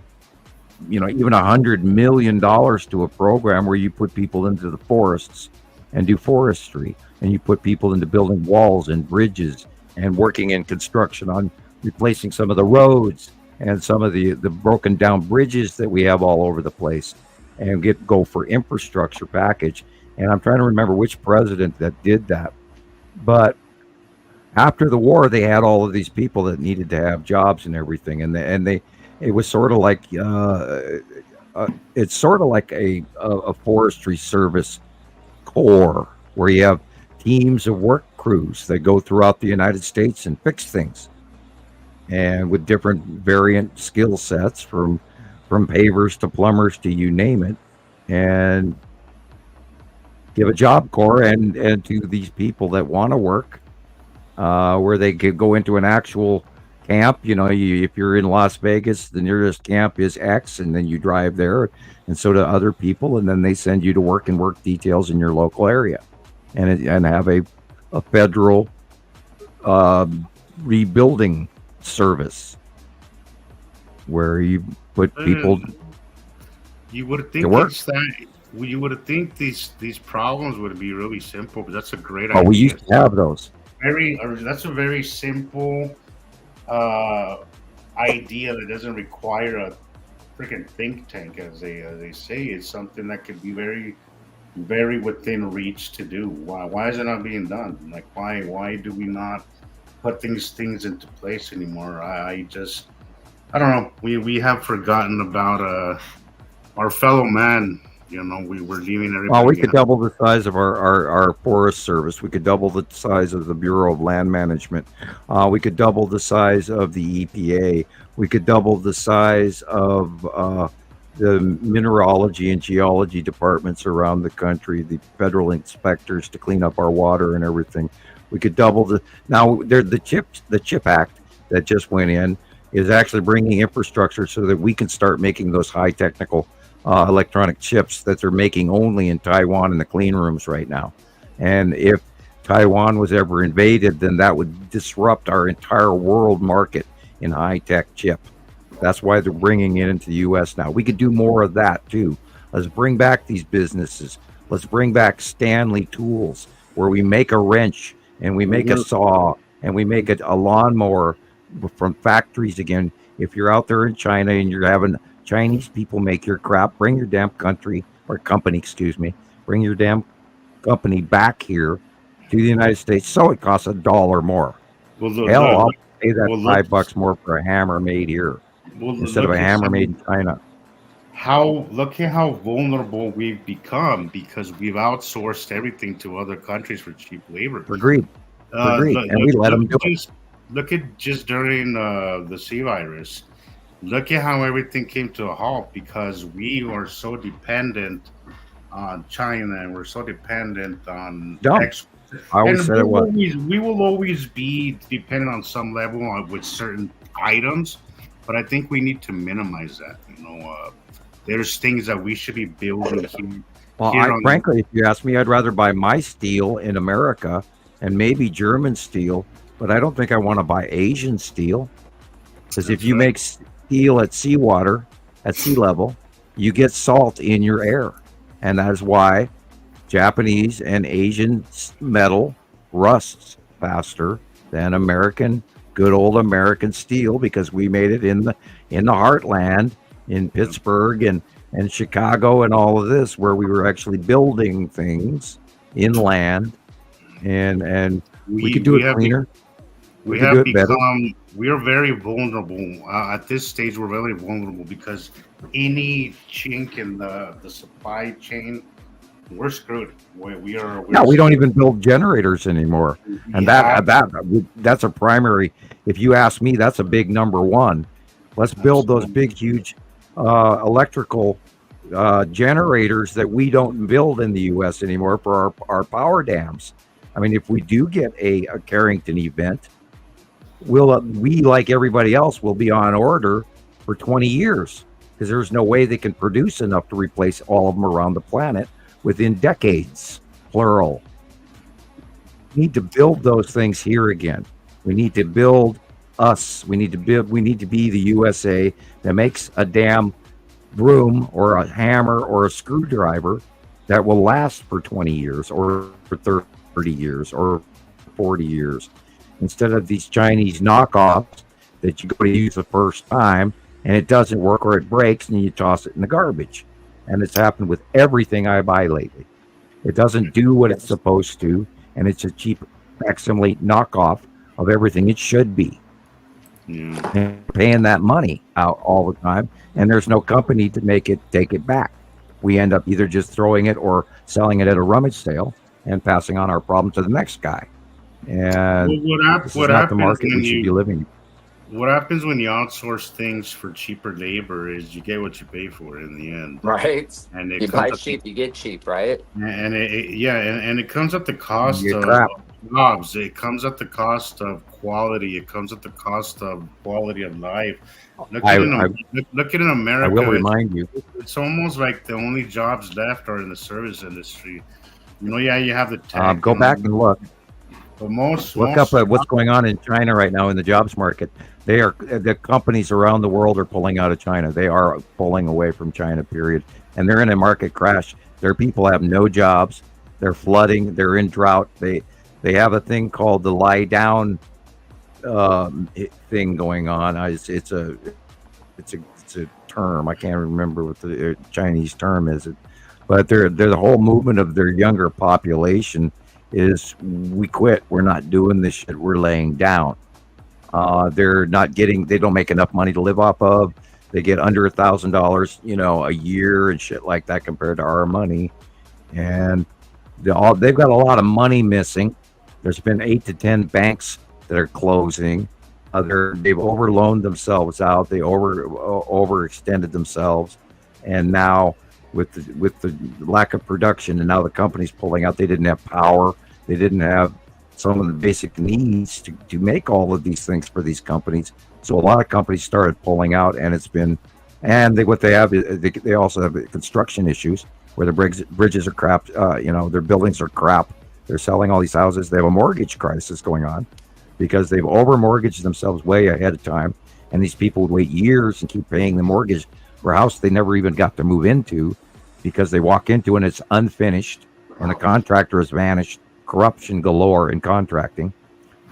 even $100 million to a program where you put people into the forests and do forestry, and you put people into building walls and bridges and working in construction on replacing some of the roads and some of the broken down bridges that we have all over the place, and go for infrastructure package. And I'm trying to remember which president that did that, but after the war, they had all of these people that needed to have jobs and everything, and it was sort of like it's sort of like a forestry service corps where you have teams of work crews that go throughout the United States and fix things, and with different variant skill sets from pavers to plumbers to you name it, and give a job corps and to these people that want to work. Where they could go into an actual camp. If you're in Las Vegas, the nearest camp is X, and then you drive there, and so do other people, and then they send you to work and work details in your local area, and have a federal rebuilding service where you put people. You would think you would think these problems would be really simple, but that's a great idea. We used to have those. That's a very simple idea that doesn't require a freaking think tank, as they say. It's something that could be very, very within reach to do. Why is it not being done? Like, why do we not put things into place anymore? I don't know. We have forgotten about our fellow man. We were leaving everybody. Well, we could double the size of our Forest Service. We could double the size of the Bureau of Land Management. We could double the size of the EPA. We could double the size of the mineralogy and geology departments around the country, the federal inspectors to clean up our water and everything. We could double the CHIP Act that just went in is actually bringing infrastructure so that we can start making those high technical electronic chips that they're making only in Taiwan in the clean rooms right now. And if Taiwan was ever invaded, then that would disrupt our entire world market in high-tech chip. That's why they're bringing it into the U.S. now. We could do more of that too. Let's bring back these businesses. Let's bring back Stanley Tools, where we make a wrench and we make a saw and we make a lawnmower from factories again. If you're out there in China and you're having Chinese people make your crap. Bring your damn company, bring your damn company back here to the United States, so it costs $1 more. Hell, I'll pay that $5 more for a hammer made here instead of a hammer made in China. Look at how vulnerable we've become because we've outsourced everything to other countries for cheap labor. Agreed. And we let them do it. Look at just during the sea virus. Look at how everything came to a halt because we are so dependent on China and we're so dependent on export. I always said it was. We will always be dependent on some level with certain items, but I think we need to minimize that. There's things that we should be building here. Well, frankly, if you ask me, I'd rather buy my steel in America and maybe German steel, but I don't think I want to buy Asian steel. Because if you make steel at seawater, at sea level, you get salt in your air. And that is why Japanese and Asian metal rusts faster than good old American steel, because we made it in the heartland, in Pittsburgh and Chicago and all of this, where we were actually building things inland, and we could do it cleaner. We have become, we are very vulnerable. At this stage, we're very vulnerable because any chink in the supply chain, we're screwed. We don't even build generators anymore. And that's a primary, if you ask me, that's a big number one. Let's build those big, huge electrical generators that we don't build in the U.S. anymore for our power dams. I mean, if we do get a Carrington event, we, like everybody else, will be on order for 20 years because there's no way they can produce enough to replace all of them around the planet within decades, plural. We need to build those things here again. We need to build us. We need to be the USA that makes a damn broom or a hammer or a screwdriver that will last for 20 years or for 30 years or 40 years, instead of these Chinese knockoffs that you go to use the first time and it doesn't work or it breaks and you toss it in the garbage. And it's happened with everything I buy lately. It doesn't do what it's supposed to, and it's a cheap facsimile knockoff of everything it should be. And paying that money out all the time, and there's no company to take it back. We end up either just throwing it or selling it at a rummage sale and passing on our problem to the next guy. And this is not the market we should be living in. What happens when you outsource things for cheaper labor is you get what you pay for in the end. Right. And you buy cheap, you get cheap, right? And it comes at the cost of jobs. It comes at the cost of quality. It comes at the cost of quality of life. Look at in America. I will remind you. It's almost like the only jobs left are in the service industry. You have the tech. Go back and look. But look up at what's going on in China right now in the jobs market. The companies around the world are pulling out of China. They are pulling away from China, period. And they're in a market crash. Their people have no jobs. They're flooding. They're in drought. They have a thing called the lie down thing going on. It's a term. I can't remember what the Chinese term is. But they're the whole movement of their younger population is, we quit. We're not doing this shit. We're laying down. They don't make enough money to live off of. They get under $1,000, a year and shit like that compared to our money. And they've got a lot of money missing. There's been 8 to 10 banks that are closing. They've overloaned themselves out. They overextended themselves. And now with the lack of production, and now the company's pulling out, they didn't have power. They didn't have some of the basic needs to make all of these things for these companies. So a lot of companies started pulling out, and they also have construction issues where the bridges are crap. Their buildings are crap. They're selling all these houses. They have a mortgage crisis going on because they've over-mortgaged themselves way ahead of time. And these people would wait years and keep paying the mortgage for a house they never even got to move into, because they walk into and it's unfinished and the contractor has vanished. Corruption galore in contracting.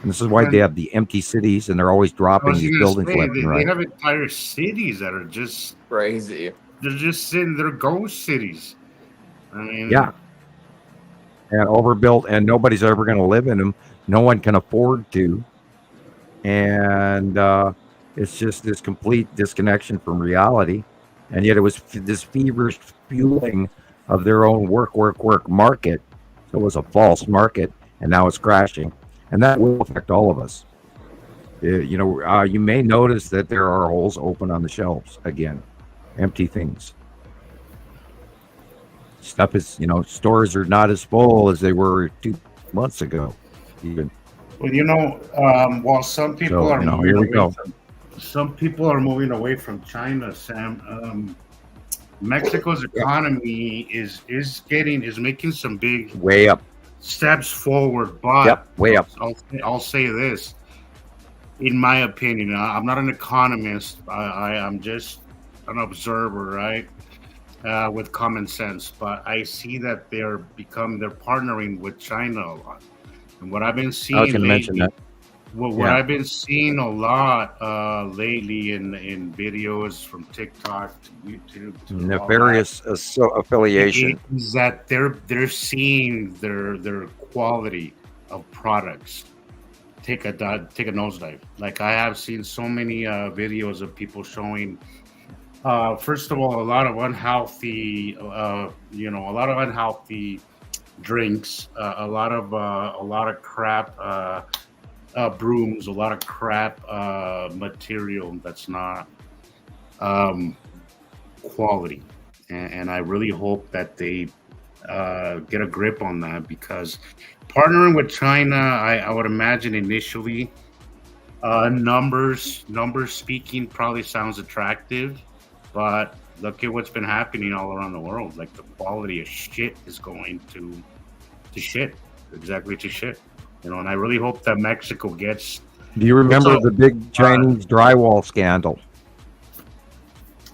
And this is why they have the empty cities, and they're always dropping these buildings left and right. They have entire cities that are just crazy. They're just sitting. They're ghost cities. I mean, yeah, and overbuilt, and nobody's ever going to live in them. No one can afford to, and it's just this complete disconnection from reality. And yet, it was this feverish fueling of their own work market. So it was a false market, and now it's crashing, and that will affect all of us. You may notice that there are holes open on the shelves again, empty things. Stuff is, stores are not as full as they were 2 months ago, even. Well, while some people are some people are moving away from China, Sam. Mexico's economy is making some big way up steps forward, but way up. I'll say this, in my opinion, I'm not an economist. I'm just an observer, right? With common sense, but I see that they're partnering with China a lot, and what I've been seeing I was going to mention that. I've been seeing a lot lately in videos from TikTok to YouTube, to nefarious affiliation, is that they're seeing their quality of products take a nosedive. Like, I have seen so many videos of people showing. First of all, a lot of unhealthy drinks, a lot of crap brooms, a lot of crap material that's not quality, and I really hope that they get a grip on that, because partnering with China, I would imagine initially, numbers speaking, probably sounds attractive. But look at what's been happening all around the world. Like, the quality of shit is going to shit. Exactly, to shit. And I really hope that Mexico gets... Do you remember the big Chinese drywall scandal?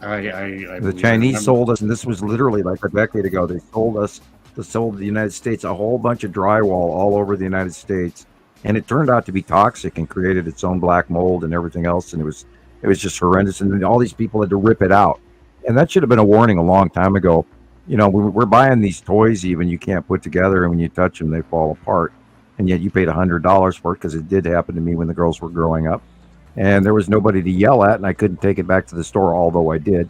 The Chinese sold us, and this was literally like a decade ago, they sold the United States a whole bunch of drywall all over the United States. And it turned out to be toxic and created its own black mold and everything else. And it was just horrendous, and then all these people had to rip it out, and that should have been a warning a long time ago. We're buying these toys even you can't put together, and when you touch them, they fall apart, and yet you paid $100 for it, because it did happen to me when the girls were growing up, and there was nobody to yell at, and I couldn't take it back to the store, although I did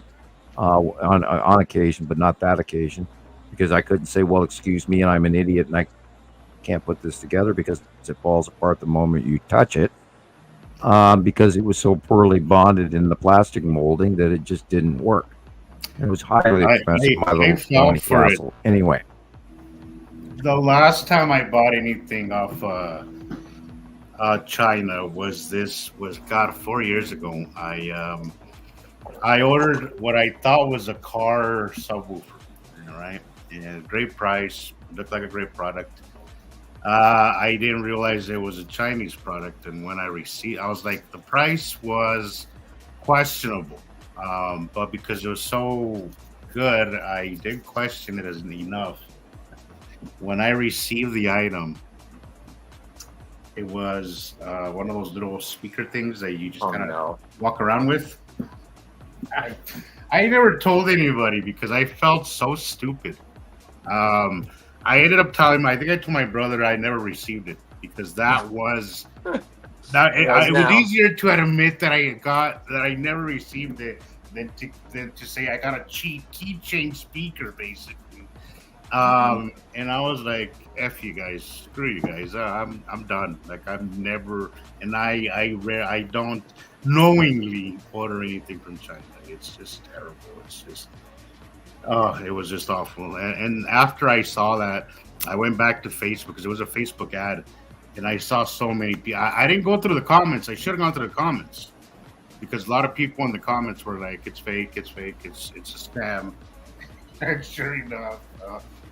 on occasion, but not that occasion, because I couldn't say, well, excuse me, and I'm an idiot, and I can't put this together, because it falls apart the moment you touch it. Because it was so poorly bonded in the plastic molding that it just didn't work. It was highly expensive. I fell for it. Anyway, the last time I bought anything off China was 4 years ago. I ordered what I thought was a car subwoofer, right? And great price, looked like a great product. I didn't realize it was a Chinese product, and when I received, I was like, the price was questionable, but because it was so good, I didn't question it as enough. When I received the item, it was one of those little speaker things that you just walk around with. I never told anybody because I felt so stupid. I ended up telling I think I told my brother I never received it, because that was it was easier to admit that I never received it than to say I got a cheap keychain speaker, basically. And I was like, F you guys, screw you guys, I'm done. Like, I'm never, and I don't knowingly order anything from China. It's just terrible. It's just, it was just awful. And after I saw that, I went back to Facebook, because it was a Facebook ad, and I saw so many people. I didn't go through the comments. I should have gone through the comments, because a lot of people in the comments were like, it's fake, it's a scam. And sure enough,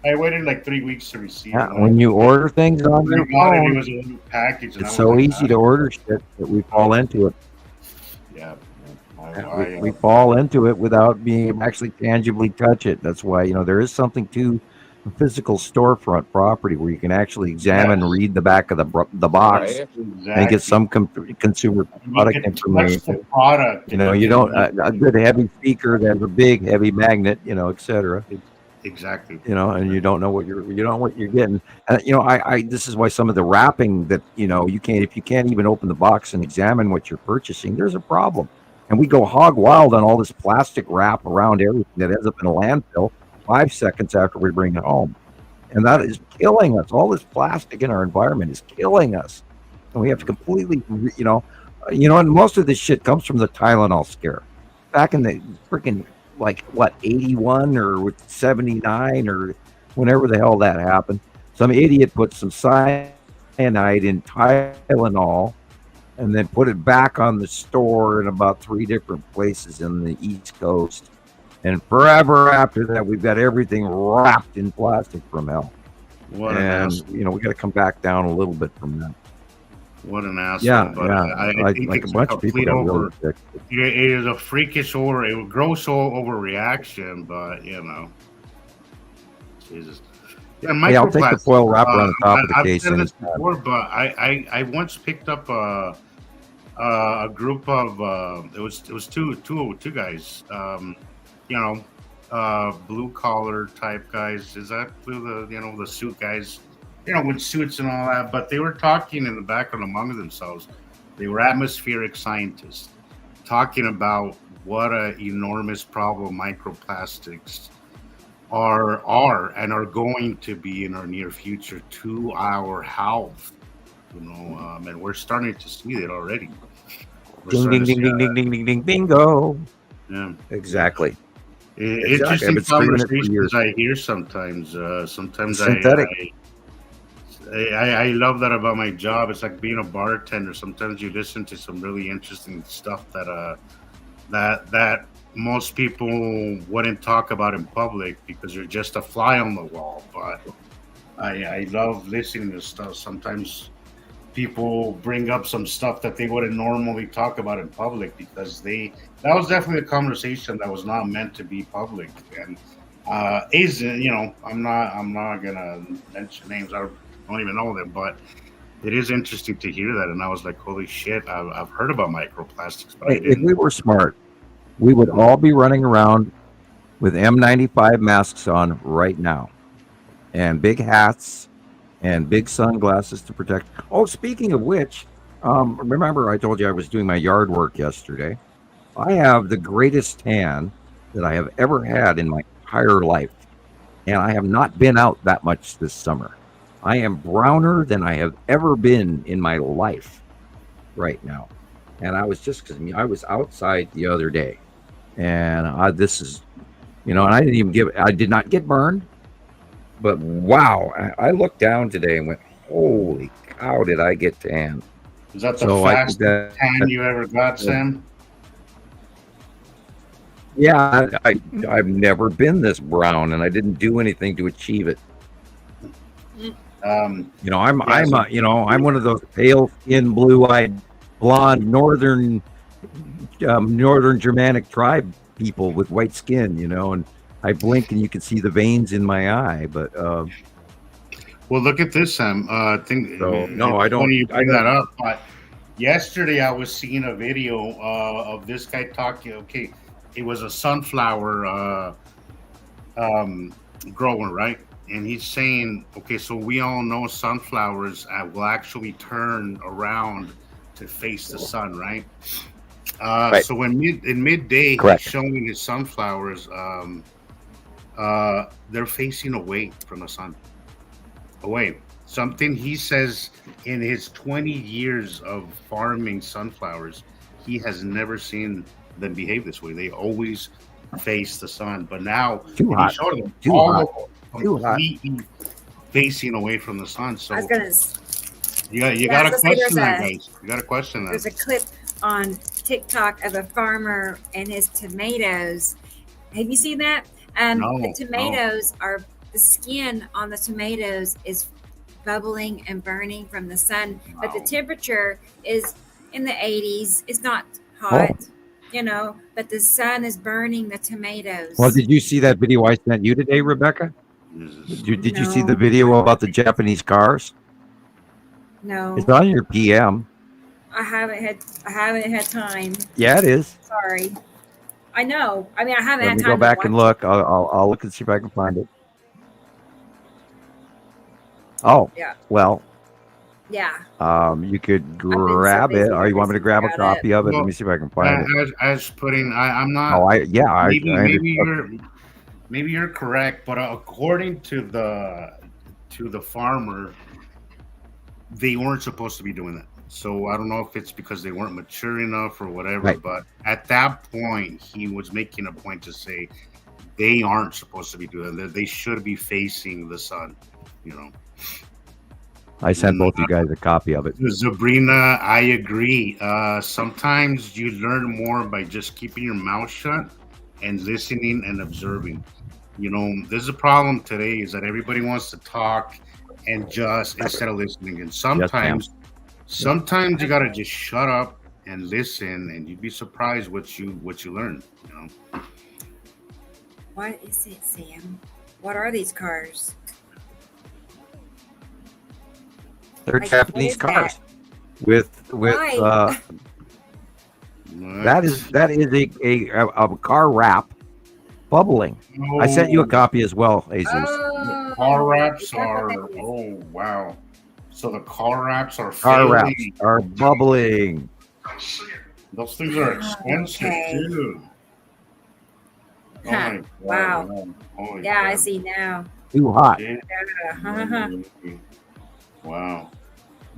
I waited like 3 weeks to receive it. When you order things on your phone, it was a new package. It's so easy to order shit that we fall into it. Yeah. We fall into it without being able to actually tangibly touch it. That's why, there is something to physical storefront property where you can actually examine and read the back of the box and get some consumer product information. You know, you don't a good heavy speaker that has a big heavy magnet, you know, etc. Exactly. You know, and you don't know what you're getting. You know, I this is why some of the wrapping that, you know, if you can't even open the box and examine what you're purchasing, there's a problem. And we go hog wild on all this plastic wrap around everything that ends up in a landfill 5 seconds after we bring it home. And that is killing us. All this plastic in our environment is killing us. And we have to completely, you know, and most of this shit comes from the Tylenol scare. Back in the freaking, 81 or 79 or whenever the hell that happened, some idiot put some cyanide in Tylenol and then put it back on the store in about 3 different places in the East Coast. And forever after that, we've got everything wrapped in plastic from hell. What an asshole. You know, we got to come back down a little bit from that. What an asshole. Yeah, but I think like it's a bunch of people got really sick. It is a freakish gross overreaction, but, you know. Jesus. Yeah, hey, I'll take the foil wrapper on the top of the case. I've said this before, but I once picked up a group of it was two guys, you know, blue collar type guys. Is that the suit guys, you know, with suits and all that? But they were talking in the background among themselves. They were atmospheric scientists talking about what an enormous problem microplastics are and are going to be in our near future to our health. You know, and we're starting to see it already. Ding, ding, ding, ding, ding, ding, ding, ding, bingo. Yeah, exactly. Interesting conversations I hear sometimes. Sometimes I love that about my job. It's like being a bartender. Sometimes you listen to some really interesting stuff that most people wouldn't talk about in public because you're just a fly on the wall. But I love listening to stuff. Sometimes people bring up some stuff that they wouldn't normally talk about in public because that was definitely a conversation that was not meant to be public. And you know, I'm not gonna mention names. I don't even know them, but it is interesting to hear that. And I was like, holy shit, I've heard about microplastics, but I didn't. If we were smart, we would all be running around with N95 masks on right now and big hats and big sunglasses to protect. Oh, speaking of which, remember I told you I was doing my yard work yesterday. I have the greatest tan that I have ever had in my entire life. And I have not been out that much this summer. I am browner than I have ever been in my life right now. And I was because I was outside the other day. And this is, you know, and I did not get burned. But wow, I looked down today and went, holy cow, did I get tan. Is that the fastest tan you ever got, Sam? Yeah, I've never been this brown, and I didn't do anything to achieve it. You know, I'm one of those pale skin, blue-eyed, blonde, northern Germanic tribe people with white skin, you know, and I blink and you can see the veins in my eye, but well, look at this, Sam. I don't bring that up, but yesterday I was seeing a video of this guy talking. Okay, it was a sunflower grower, right? And he's saying, okay, so we all know sunflowers will actually turn around to face the sun, right? Right. So in midday, he's showing his sunflowers, they're facing away from the sun. Away. Something he says in his 20 years of farming sunflowers, he has never seen them behave this way. They always face the sun. But now he showed them completely facing away from the sun. So you got to question that, guys. You got to question that. There's a clip on TikTok of a farmer and his tomatoes. Have you seen that? The tomatoes are, the skin on the tomatoes is bubbling and burning from the sun, but the temperature is in the 80s. It's not hot, you know, but the sun is burning the tomatoes. Well, did you see that video I sent you today, Rebecca? Did you see the video about the Japanese cars? No. It's on your PM. I haven't had time. Yeah, it is. Sorry. I know. I mean, I haven't Let had me time. go back and look. I'll look and see if I can find it. Oh, yeah. Well. Yeah. You could grab it, or you want me to grab a copy of it? Let me see if I can find it. As putting, I'm not. Oh, maybe you're correct, but according to the farmer, they weren't supposed to be doing that. So I don't know if it's because they weren't mature enough or whatever. Right. But at that point, he was making a point to say they aren't supposed to be doing that. They should be facing the sun. I sent both you guys a copy of it. Sabrina, I agree. Sometimes you learn more by just keeping your mouth shut and listening and observing. There's a problem today is that everybody wants to talk and just instead of listening. And sometimes you gotta just shut up and listen, and you'd be surprised what you learn. What is it, Sam? What are these cars? They're Japanese cars with that is a car wrap bubbling. I sent you a copy as well, Jesus. Car wraps are wow. So the car wraps are bubbling. Those things are expensive too. Huh. Wow. Yeah, I see now. Too hot. Wow.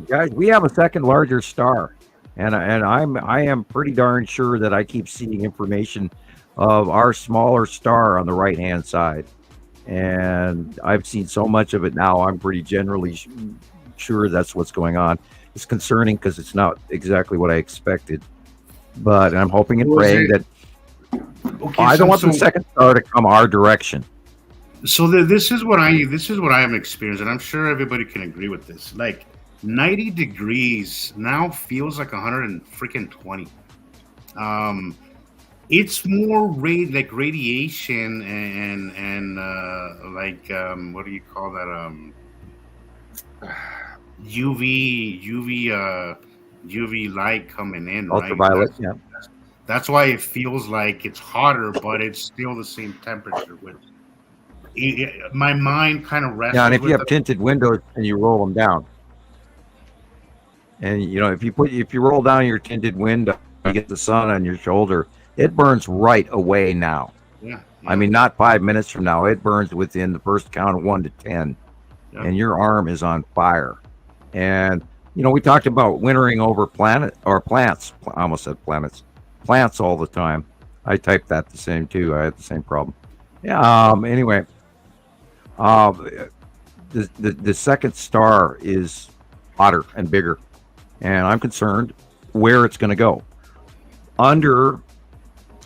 Guys, we have a second larger star, and I am pretty darn sure that I keep seeing information of our smaller star on the right hand side, and I've seen so much of it now. I'm pretty generally sure that's what's going on. It's concerning because it's not exactly what I expected, but I'm hoping and praying that I don't want the second star to come our direction. So this is what I have experienced, and I'm sure everybody can agree with this. Like 90 degrees now feels like 120. It's more radiation and what do you call that? UV light coming in, ultraviolet. Right? That's why it feels like it's hotter, but it's still the same temperature. My mind kind of rests. Yeah, and if you have tinted windows and you roll them down, and if you roll down your tinted window, you get the sun on your shoulder, it burns right away now. Yeah. I mean, not 5 minutes from now. It burns within the first count of 1 to 10, and your arm is on fire. And we talked about wintering over plants. I almost said planets. Plants all the time. I typed that the same too. I had the same problem. Yeah. Anyway. The second star is hotter and bigger, and I'm concerned where it's going to go. Under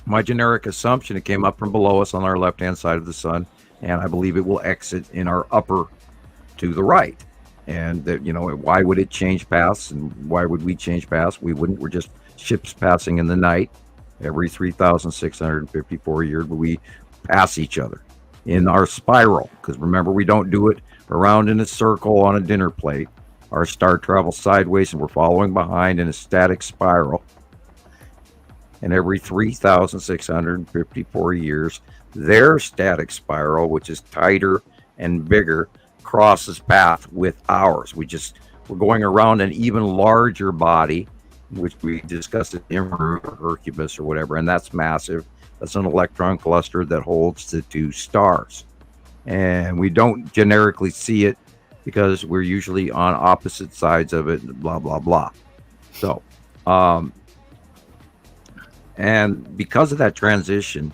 my generic assumption, it came up from below us on our left-hand side of the sun, and I believe it will exit in our upper to the right. And that, why would it change paths, and why would we change paths? We wouldn't. We're just ships passing in the night. Every 3,654 years, we pass each other in our spiral, because remember, we don't do it around in a circle on a dinner plate. Our star travels sideways, and we're following behind in a static spiral. And every 3,654 years, their static spiral, which is tighter and bigger, crosses path with ours. We're going around an even larger body, which we discussed at Nibiru or Hercubus or whatever, and that's massive. That's an electron cluster that holds the two stars. And we don't generically see it because we're usually on opposite sides of it, blah, blah, blah. So, and because of that transition,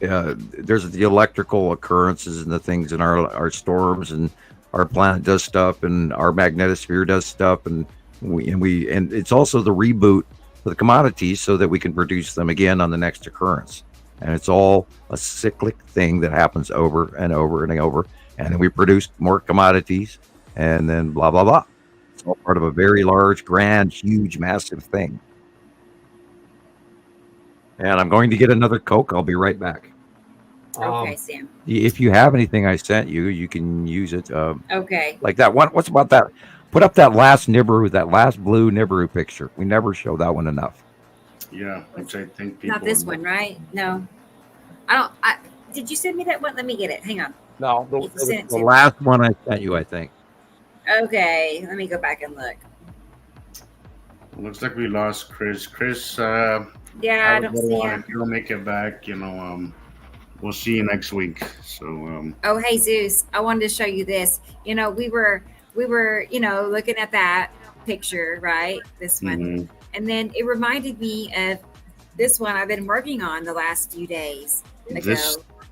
there's the electrical occurrences and the things in our storms, and our planet does stuff, and our magnetosphere does stuff, and it's also the reboot for the commodities so that we can produce them again on the next occurrence. And it's all a cyclic thing that happens over and over and over. And then we produce more commodities, and then blah, blah, blah. It's all part of a very large, grand, huge, massive thing. And I'm going to get another Coke. I'll be right back. Okay, Sam. If you have anything I sent you, you can use it. Okay. Like that one. What's about that? Put up that last Nibiru, that last blue Nibiru picture. We never show that one enough. Yeah, which I think people. Not this one, right? No. I don't. Did you send me that one? Let me get it. Hang on. No, the the last one I sent you, I think. Okay, let me go back and look. Looks like we lost Chris. Chris, I don't see him. If you don't make it back, we'll see you next week. So. Oh, hey Zeus, I wanted to show you this. We were, looking at that picture, right? This one, Mm-hmm. and then it reminded me of this one I've been working on the last few days ago.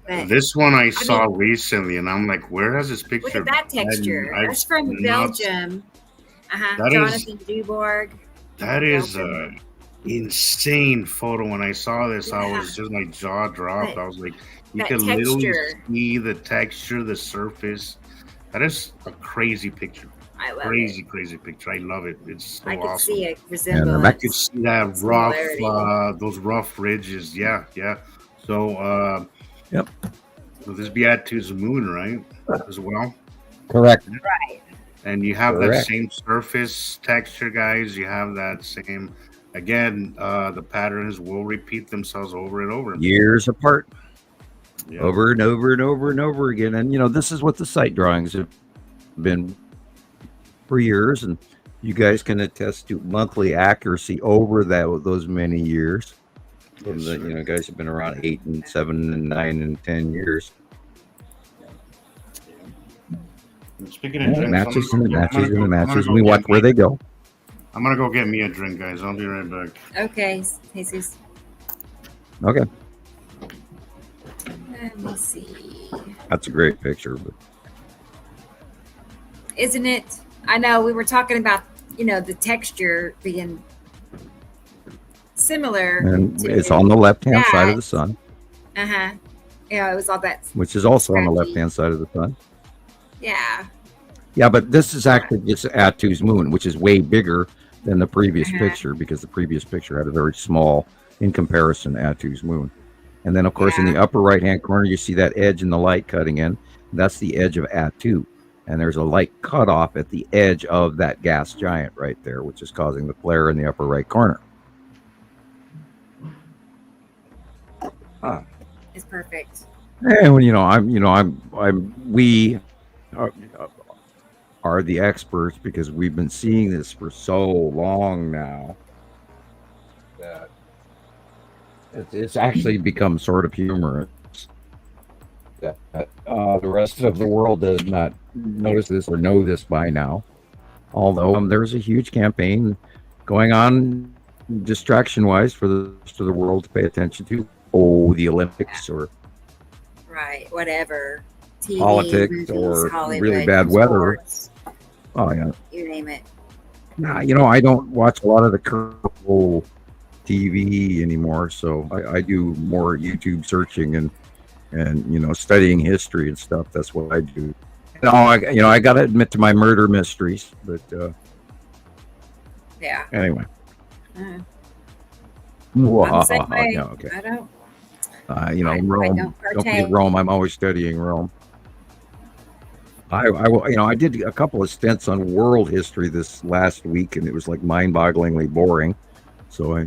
This one I saw recently, and I'm like, where has this picture? Look at that texture. That's from Belgium. Jonathan Dubourg. That is an insane photo. When I saw this, I was just, my jaw dropped. I was like, you can literally see the texture, the surface. That is a crazy picture. I love crazy picture. I love it. It's so I can awesome. see a resemblance. I can see that rough, those rough ridges. Yeah. So, yep. So this be add to the moon, right? As well. Correct. Right. And you have that same surface texture, guys. You have that same. Again, the patterns will repeat themselves over and over. Years apart. Yeah. Over and over and over and over again. And this is what the site drawings have been for years, and you guys can attest to monthly accuracy over those many years. Guys have been around 8 and 7 and 9 and 10 years. Speaking of drinks, matches and the matches, we watch where they go. I'm gonna go get me a drink, guys. I'll be right back. Okay, Jesus. Okay. Let me see. That's a great picture, but isn't it? I know we were talking about the texture being similar. And it's on the left-hand side of the sun. Yeah, it was all that. Which is also on the left-hand side of the sun. Yeah, but this is actually just Atu's moon, which is way bigger than the previous picture, because the previous picture had a very small, in comparison, Atu's moon. And then, of course, in the upper right-hand corner, you see that edge in the light cutting in. That's the edge of Atu. And there's a light cutoff at the edge of that gas giant right there, which is causing the flare in the upper right corner. It's perfect. And we are the experts, because we've been seeing this for so long now that it's actually become sort of humorous that the rest of the world does not notice this or know this by now. Although there's a huge campaign going on, distraction-wise, for the rest of the world to pay attention to. The Olympics or whatever. TV, politics, movies, or Hollywood, really bad weather. Oh yeah, you name it. Nah, I don't watch a lot of the current TV anymore, so I do more YouTube searching and studying history and stuff. That's what I do. I got to admit to my murder mysteries, but Anyway. Okay. I don't. Rome. Don't forget Rome. I'm always studying Rome. I did a couple of stints on world history this last week, and it was like mind-bogglingly boring. So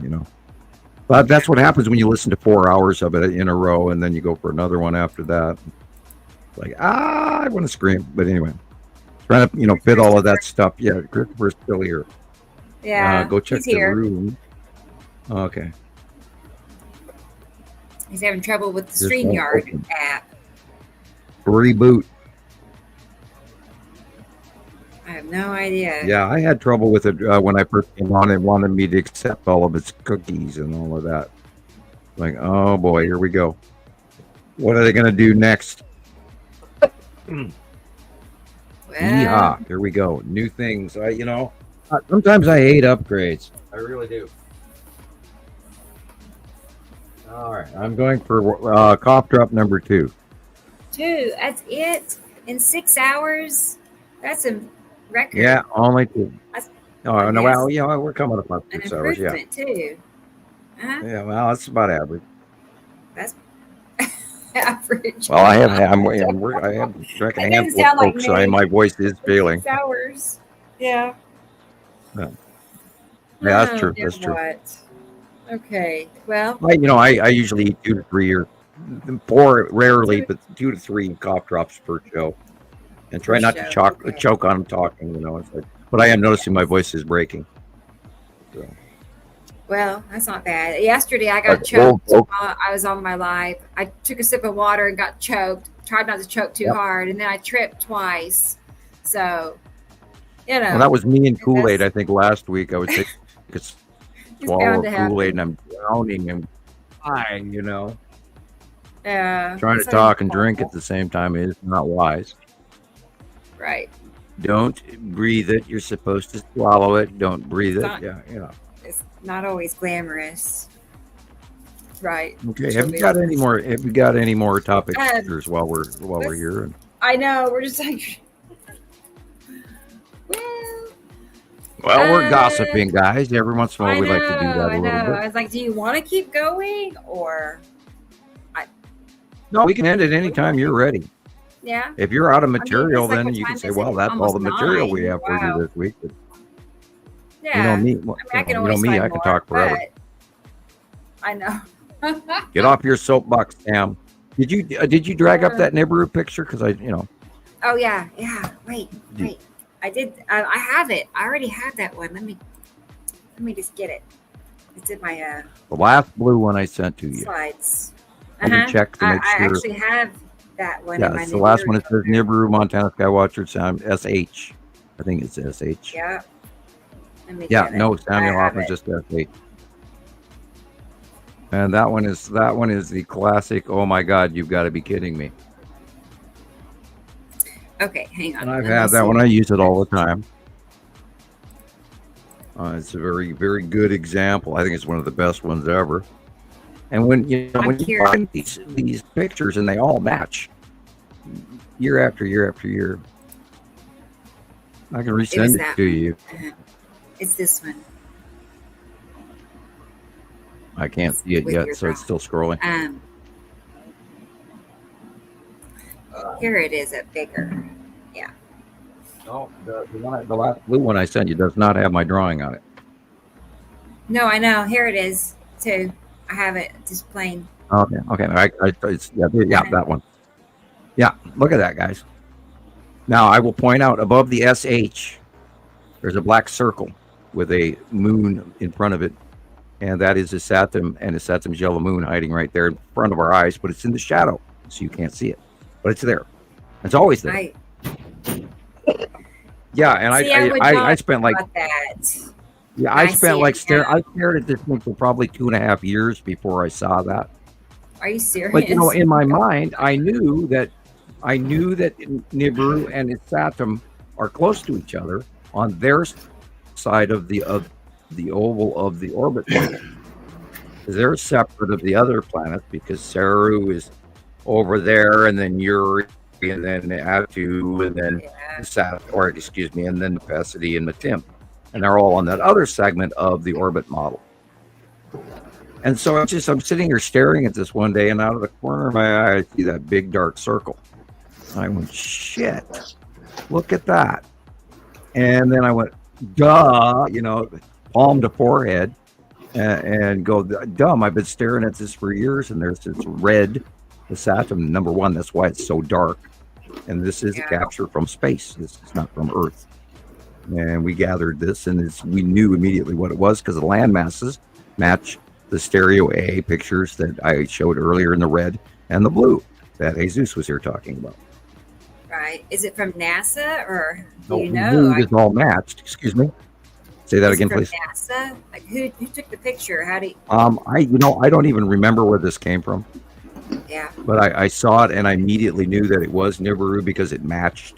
but that's what happens when you listen to 4 hours of it in a row, and then you go for another one after that. Like I want to scream, but anyway, trying to fit all of that stuff. Yeah, Christoper's still here. Yeah, go check the room. Okay. He's having trouble with the StreamYard app. Reboot. I have no idea. Yeah, I had trouble with it when I first came on. It wanted me to accept all of its cookies and all of that. Like, oh boy, here we go. What are they going to do next? Yeehaw, here we go. New things. Sometimes I hate upgrades. I really do. All right, I'm going for cough drop number 2. 2, that's it? In 6 hours? That's a record. Yeah, only 2. No, well, we're coming up on 6 hours, too. Yeah, well, that's about average. That's average. Well, I have drank a That doesn't handful of sound like Coke, so me. my voice is failing. 6 hours. Yeah. Yeah, that's Oh, true. now That's true. what? Okay. Well, I usually eat 2 to 3 or 4 rarely, but 2 to 3 cough drops per show, and try not to choke on talking. It's like, but I am noticing my voice is breaking. So. well, that's not bad. Yesterday, I got choked while I was on my live. I took a sip of water and got choked. Tried not to choke too hard, and then I tripped twice. So, Well, that was me and Kool-Aid. I think last week I would take a swallow of Kool-Aid, and I'm drowning and fine. Yeah. Trying to talk and drink at the same time is not wise. Right. Don't breathe it. You're supposed to swallow it. Don't breathe it. Yeah, It's not always glamorous. Right. Okay. Have you got any more topics while we're here? I know. We're just like. Well, we're gossiping, guys. Every once in a while, we like to do that a little bit. I was like, do you want to keep going or? No, we can end it anytime you're ready. Yeah. If you're out of material, it's like then you can say, "Well, that's all the material we have for you this week." But yeah. me. I can always find I can talk forever. I know. Get off your soapbox, Sam. Did you drag up that Nibiru picture? Because Oh yeah. Wait. I did. I have it. I already have that one. Let me just get it. It's in my the last blue one I sent to you. Slides. Let me check to make sure. I actually have that one. Yeah, it's the last one. It says Nibiru, Montana Skywatcher Sound SH. I think it's SH. Yeah. No, Samuel Hofman just SH. And that one is the classic. Oh my God, you've got to be kidding me. Okay, hang on. And I've had that one. I use it all the time. It's a very, very good example. I think it's one of the best ones ever. And when you find these pictures and they all match year after year after year, I can resend it to you. It's this one. I can't see it yet, so it's still scrolling. Here it is at bigger. Yeah. No, the last blue one I sent you does not have my drawing on it. No, I know. Here it is too. I have it just plain. Okay. That one. Yeah, look at that, guys. Now I will point out above the SH, there's a black circle with a moon in front of it, and that is a Saturn and a Saturn's yellow moon hiding right there in front of our eyes, but it's in the shadow, so you can't see it. But it's there. It's always there. Yeah, and I spent like that. Yeah, I spent like I stared at this thing for probably 2.5 years before I saw that. Are you serious? But in my mind, I knew that Nibiru and its Saturn are close to each other on their side of the oval of the orbit. They're separate of the other planets because Saru is over there, and then Uri, and then Atu, and then and then Nepacity and Matim. And they're all on that other segment of the orbit model. And so I'm sitting here staring at this one day, and out of the corner of my eye, I see that big dark circle. And I went, shit, look at that. And then I went, duh, palm to forehead, and go, dumb, I've been staring at this for years, and there's this red, the Saturn, number one, that's why it's so dark. And this is a capture from space. This is not from Earth. And we gathered this, and we knew immediately what it was because the land masses match the stereo A pictures that I showed earlier in the red and the blue that Jesus was here talking about. Right. Is it from NASA or do No, you know? It's all matched. Excuse me. Say that again, please. NASA? Like who took the picture? How do you... I don't even remember where this came from. Yeah. But I saw it and I immediately knew that it was Nibiru because it matched.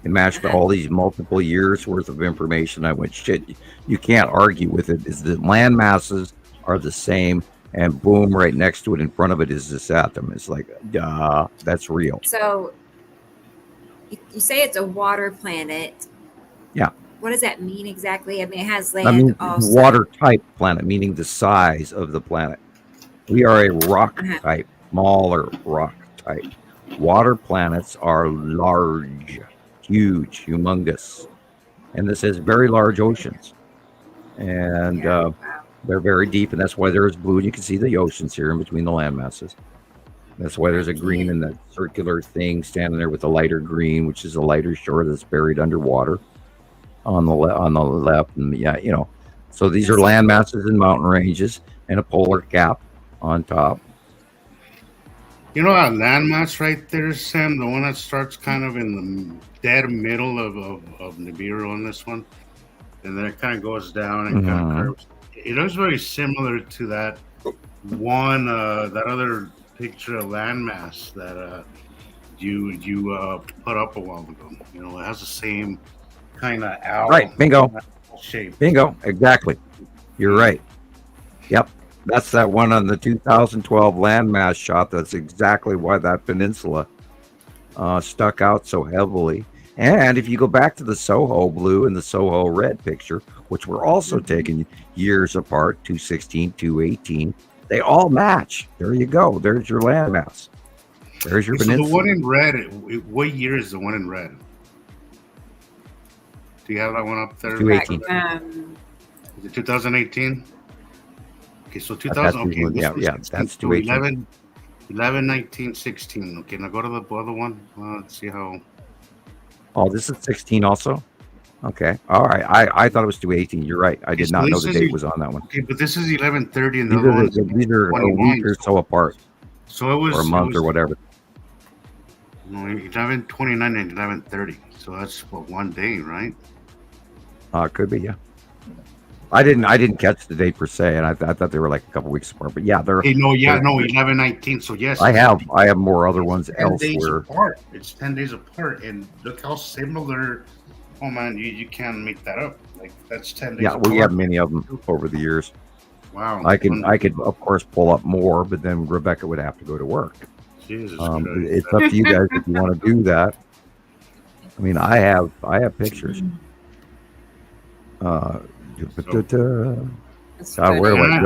It matched all these multiple years worth of information. I went, shit, you can't argue with it. Is the land masses are the same, and boom, right next to it in front of it is this atom. It's like, duh, that's real. So you say it's a water planet. Yeah. What does that mean exactly? I mean, it has land water type planet, meaning the size of the planet. We are a rock type smaller rock type. Water planets are large, huge, humongous. And this is very large oceans. And they're very deep, and that's why there is blue. And you can see the oceans here in between the land masses. That's why there's a green in that circular thing standing there with a lighter green, which is a lighter shore that's buried underwater on the left. And so these are land masses and mountain ranges and a polar cap on top. You know that landmass right there, Sam, the one that starts kind of in the dead middle of Nibiru on this one, and then it kind of goes down and kind of curves. It looks very similar to that one, that other picture of landmass that you put up a while ago. You know, it has the same kind of owl. Right, bingo. Shape. Bingo, exactly. You're right. Yep. That's that one on the 2012 landmass shot. That's exactly why that peninsula stuck out so heavily. And if you go back to the Soho blue and the Soho red picture, which were also taken years apart, 216, 218, they all match. There you go. There's your landmass. There's your peninsula. So the one in red, what year is the one in red? Do you have that one up there? 218. Is it 2018? Okay, so 2000. Okay, yeah, that's 218. 11, 19, 16. Okay, now go to the other one. Let's see how. Oh, this is 16 also? Okay. All right. I thought it was 218. You're right. I did not know the date was on that one. Okay, but this is 11:30 and the these are a week or so apart. So it was, or a month or whatever. No, 11:29 and 11:30. So that's what, one day, right? Could be, yeah. I didn't catch the date per se, and I thought they were like a couple weeks apart. But yeah, they're. Hey, no, 11:19. So yes, I have more other ones 10 elsewhere. days apart. It's 10 days apart, and look how similar. Oh man, you can't make that up. Like that's 10 days. Yeah, apart. we have many of them over the years. Wow. I could of course pull up more, but then Rebecca would have to go to work. Jesus it's up to you guys if you want to do that. I mean, I have pictures. Where do I go? I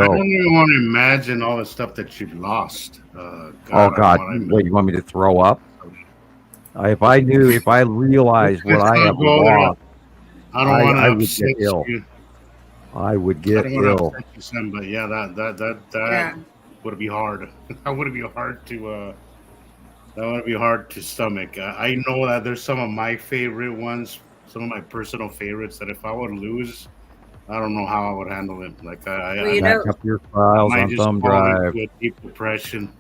don't even want to imagine all the stuff that you've lost. God! Wait, you want me to throw up? If I realized what I have lost, I don't want to would get ill. I would get ill. But yeah, that would be hard. That would be hard to. That would be hard to stomach. I know that there's some of my favorite ones, some of my personal favorites. That if I would lose, I don't know how I would handle it. Like I back up your files on thumb drive. Deep depression.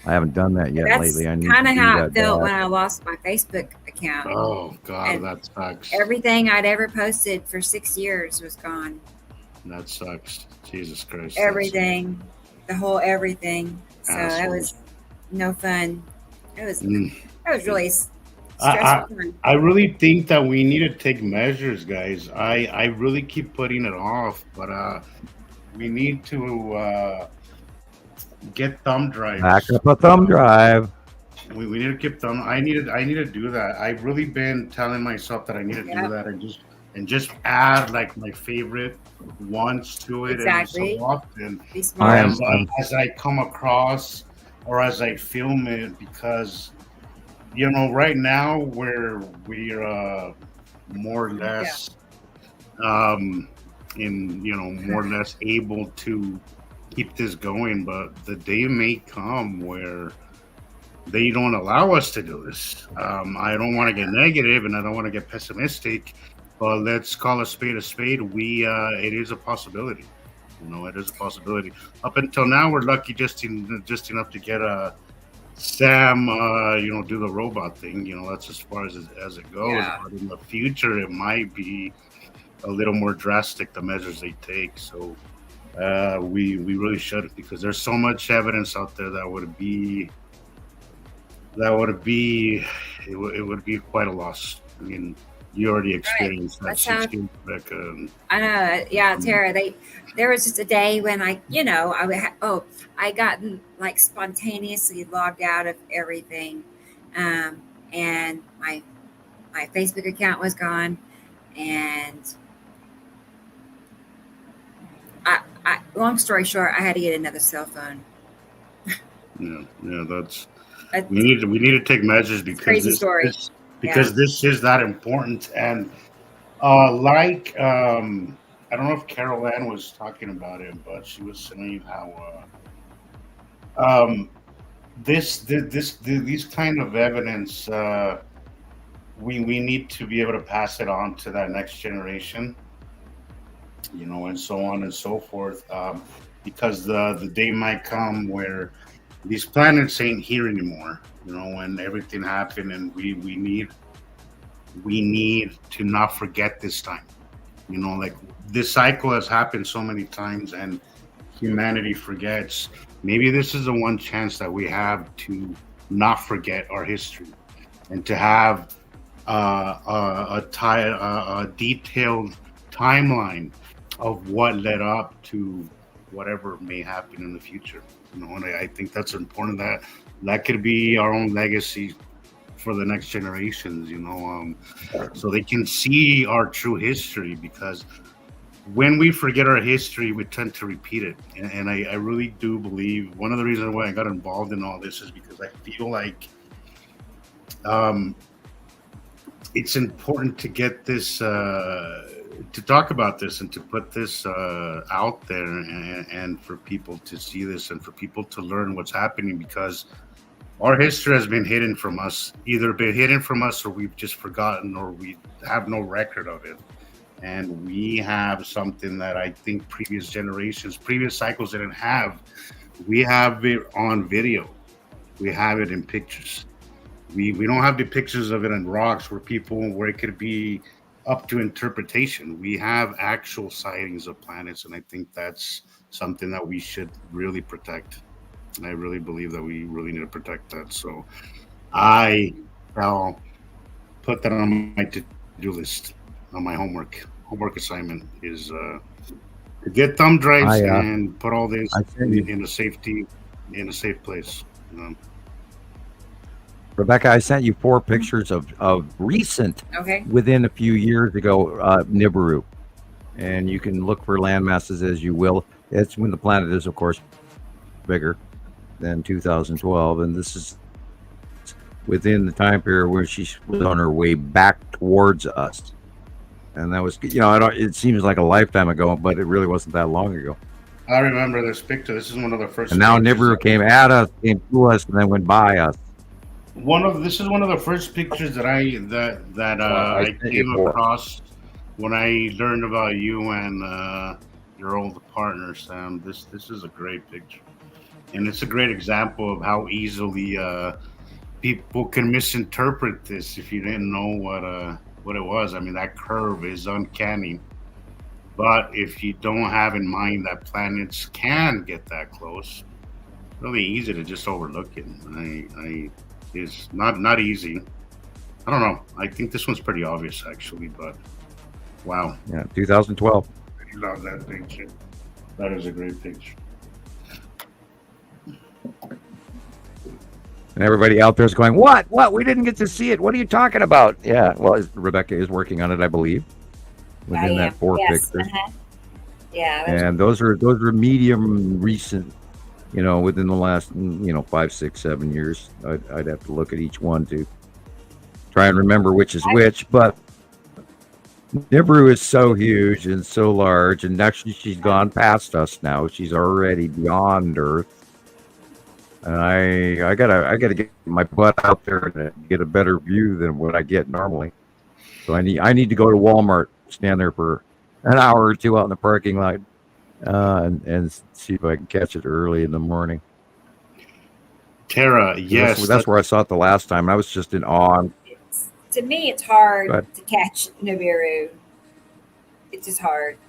I haven't done that yet lately. That's kind of how it felt when I lost my Facebook account. Oh God, that sucks. Everything I'd ever posted for 6 years was gone. That sucks. Jesus Christ. Everything, the whole everything. So Assholes. that was no fun. It was. That was really stressful. I really think that we need to take measures, guys. I really keep putting it off, but we need to get thumb drives. Back up a thumb drive. We need to keep thumb. I need to do that. I've really been telling myself that I need to do that and just add like my favorite ones to it. Exactly. And so often Be smart. as I come across or as I film it, because right now we're more or less more or less able to keep this going, but the day may come where they don't allow us to do this. I don't want to get negative and I don't want to get pessimistic, but let's call a spade a spade. It is a possibility. It is a possibility. Up until now, we're lucky just enough to get Sam, do the robot thing. That's as far as it goes. Yeah. But in the future, it might be a little more drastic, the measures they take. So we really should, because there's so much evidence out there that would be it would be quite a loss. I mean, you already experienced that. 16, Rebecca. I know. Yeah, Tara. There was just a day when I got like spontaneously logged out of everything, and my Facebook account was gone, and I long story short, I had to get another cell phone. That's we need to take measures because this is that important. And I don't know if Carol Ann was talking about it, but she was saying how these kind of evidence we need to be able to pass it on to that next generation, and so on and so forth, because the day might come where these planets ain't here anymore, when everything happened, and we need to not forget this time. Like this cycle has happened so many times and humanity forgets. Maybe this is the one chance that we have to not forget our history and to have a detailed timeline of what led up to whatever may happen in the future. And I think that's important, that could be our own legacy for the next generations, so they can see our true history, because when we forget our history, we tend to repeat it. And I really do believe one of the reasons why I got involved in all this is because I feel like it's important to get this, to talk about this and to put this out there, and for people to see this and for people to learn what's happening, because our history has been hidden from us, or we've just forgotten, or we have no record of it. And we have something that I think previous cycles didn't have. We have it on video. We have it in pictures. We don't have the pictures of it in rocks where it could be up to interpretation. We have actual sightings of planets, and I think that's something that we should really protect. And I really believe that we really need to protect that. So I'll put that on my to-do list, on my homework homework assignment is to get thumb drives and put all this in a safe place. Rebecca, I sent you 4 pictures of recent, within a few years ago, Nibiru. And you can look for land masses as you will. It's when the planet is, of course, bigger than 2012. And this is within the time period where she was on her way back towards us. And that was, it seems like a lifetime ago, but it really wasn't that long ago. I remember this picture. This is one of the first. And now Nibiru came at us, came to us, and then went by us. This is one of the first pictures that I came across when I learned about you and your old partner, Sam. This is a great picture, and it's a great example of how easily people can misinterpret this if you didn't know what it was. I mean, that curve is uncanny, but if you don't have in mind that planets can get that close, it's really easy to just overlook it. It's not easy. I don't know. I think this one's pretty obvious, actually, but wow. Yeah, 2012. I love that picture. That is a great picture. And everybody out there is going, what? We didn't get to see it. What are you talking about? Yeah, well, Rebecca is working on it, I believe, within that 4 pictures. Yeah. And those are medium recent, within the last, 5, 6, 7 years. I'd have to look at each one to try and remember which is which. But Nibiru is so huge and so large, and actually she's gone past us now. She's already beyond Earth. And I gotta get my butt out there and get a better view than what I get normally. So I need to go to Walmart, stand there for an hour or 2 out in the parking lot, and see if I can catch it early in the morning. Tara, yes, that's where I saw it the last time. I was just in awe. To me, it's hard to catch Nibiru. It's just hard.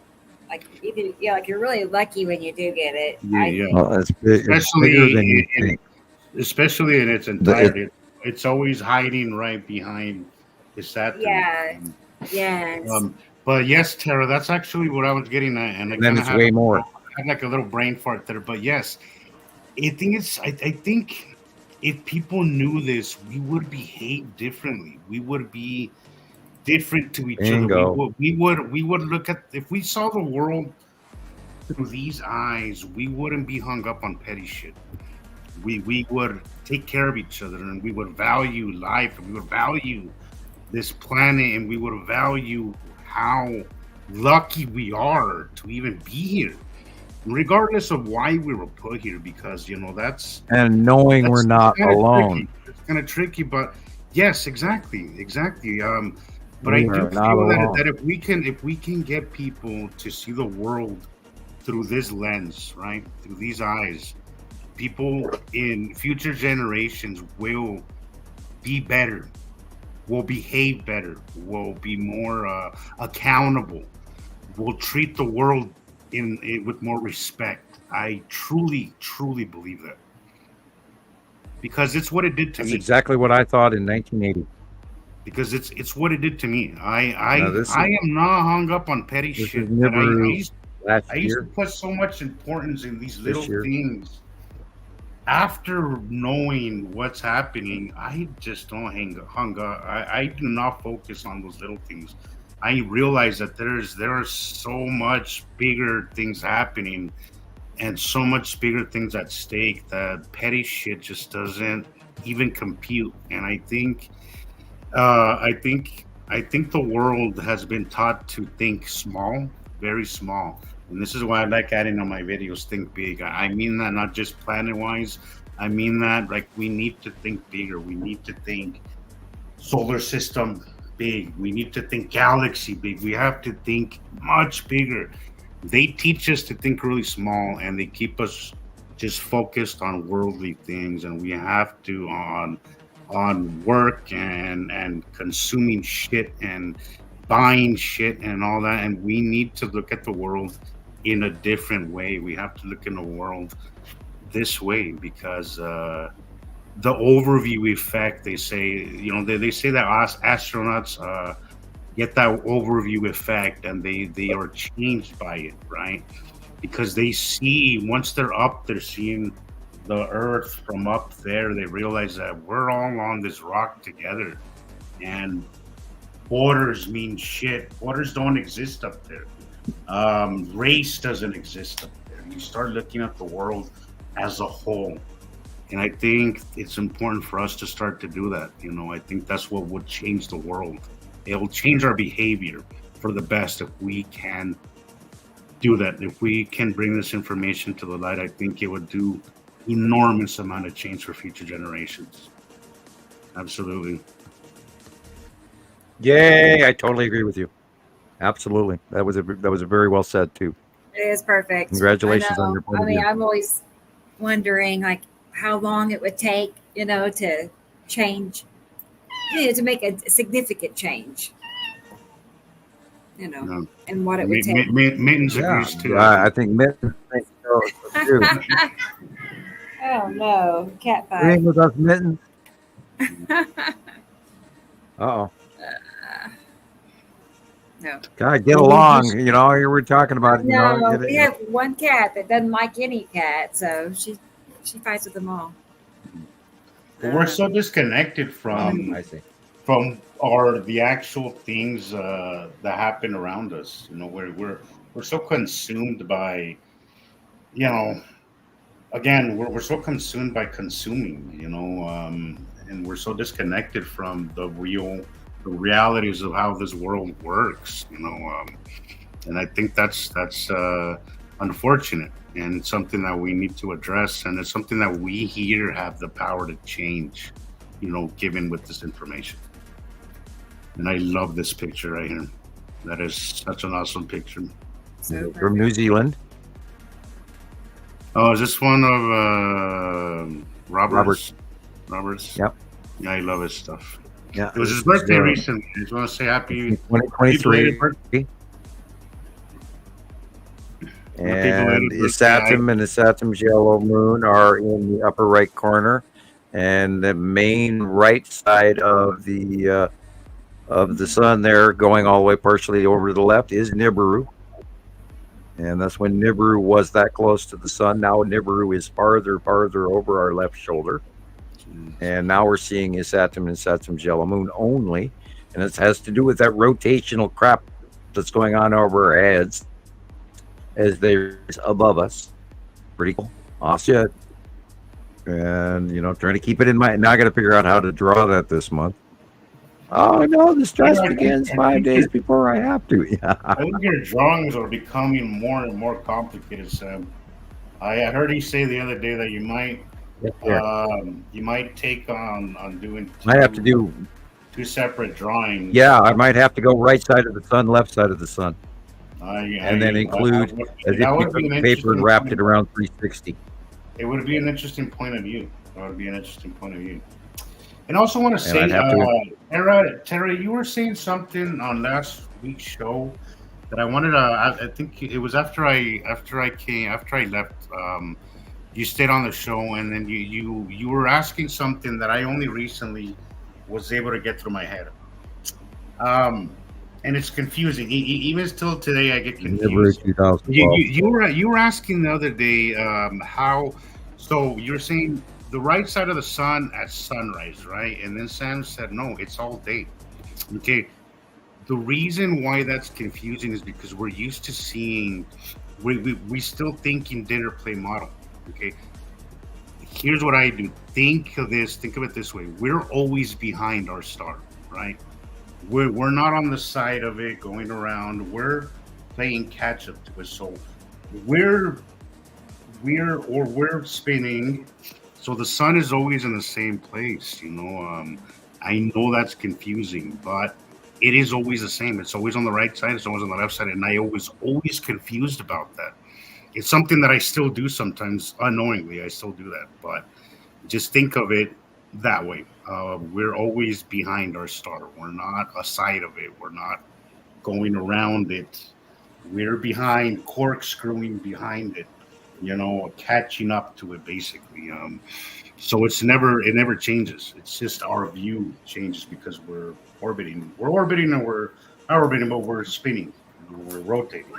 Like you're really lucky when you do get it. Well, it's bigger than you think. Especially in its entirety. It's always hiding right behind the satellite. Yeah. Yes. But yes, Tara, that's actually what I was getting at, and then it's way more. I had like a little brain fart there, but yes, I think if people knew this, we would behave differently. We would be different to each other. We would look at, if we saw the world through these eyes, we wouldn't be hung up on petty shit. we would take care of each other, and we would value life, and we would value this planet, and we would value how lucky we are to even be here, regardless of why we were put here, because that's knowing we're not alone. It's kind of tricky, but yes, exactly. But I do feel that if we can get people to see the world through this lens, right, through these eyes, people in future generations will be better, will behave better, will be more accountable, will treat the world with more respect. I truly believe that, because it's what it did to me. That's exactly what I thought in 1980. Because it's what it did to me. I am not hung up on petty shit. I used to put so much importance in these little things. After knowing what's happening, I just don't hung up. I do not focus on those little things. I realize that there are so much bigger things happening, and so much bigger things at stake, that petty shit just doesn't even compute. And I think the world has been taught to think small, very small. And this is why I like adding on my videos, think big. I mean that not just planet-wise. I mean that like we need to think bigger. We need to think solar system big. We need to think galaxy big. We have to think much bigger. They teach us to think really small, and they keep us just focused on worldly things. And we have to on work and consuming shit and buying shit and all that. And we need to look at the world in a different way. We have to look in the world this way, because the overview effect, they say, they say that astronauts get that overview effect, and they are changed by it, right? Because they see, once they're up, they're seeing the Earth from up there. They realize that we're all on this rock together, and borders mean shit. Borders don't exist up there. Race doesn't exist up there. You start looking at the world as a whole, and I think it's important for us to start to do that. I think that's what would change the world. It will change our behavior for the best if we can do that. If we can bring this information to the light, I think it would do enormous amount of change for future generations. Absolutely. Yay! I totally agree with you. Absolutely. That was a very well said too. It is perfect. Congratulations on your point of view. I'm always wondering like how long it would take, to change, to make a significant change. And what it would take. Mittens agrees too. I think Mittens thinks so too. Oh no, cat fight. Agreeing with us, Mittens. Uh-oh. No. God, get along. Here we're talking about. No, we have one cat that doesn't like any cat, so she fights with them all. But we're so disconnected from the actual things that happen around us. We're so consumed by, again, we're so consumed by consuming, and we're so disconnected from the realities of how this world works, and I think that's unfortunate, and something that we need to address, and it's something that we here have the power to change, given with this information. And I love this picture right here. That is such an awesome picture. From New Zealand. Oh, is this one of Roberts? Yep. Yeah, I love his stuff. Yeah, it was his birthday recently. I just want to say happy 2023. And Isatum and Isatum's yellow moon are in the upper right corner, and the main right side of the sun there, going all the way partially over to the left, is Nibiru. And that's when Nibiru was that close to the sun. Now Nibiru is farther over our left shoulder. And now we're seeing Isatum and Isatum's yellow moon only. And it has to do with that rotational crap that's going on over our heads as they're above us. Pretty cool. Awesome. And, trying to keep it in mind. Now I got to figure out how to draw that this month. Oh, no, the stress begins 5 days before I have to. Yeah. I think your drawings are becoming more and more complicated, Sam. I heard you say the other day that you might take on doing I have to do 2 separate drawings. Yeah, I might have to go right side of the sun, left side of the sun. And then include as if you took paper and wrapped it around 360. It would be an interesting point of view. And I also want to say, Tara, you were saying something on last week's show that I wanted to. I think it was after I left. You stayed on the show, and then you were asking something that I only recently was able to get through my head. And it's confusing. Even still today, I get confused. You were asking the other day how. So you're saying the right side of the sun at sunrise, right? And then Sam said, no, it's all day. Okay. The reason why that's confusing is because we're used to seeing. We still think in dinner play model. Okay. Here's what I do. Think of it this way. We're always behind our star, right? We're not on the side of it going around. We're playing catch up to it. So we're spinning. So the sun is always in the same place, I know that's confusing, but it is always the same. It's always on the right side. It's always on the left side. And I was always confused about that. It's something that I still do sometimes unknowingly. I still do that, but just think of it that way. We're always behind our star. We're not aside of it. We're not going around it. We're behind, corkscrewing behind it, catching up to it basically. So it never changes. It's just our view changes because we're orbiting. We're orbiting and we're not orbiting, but we're spinning. We're rotating.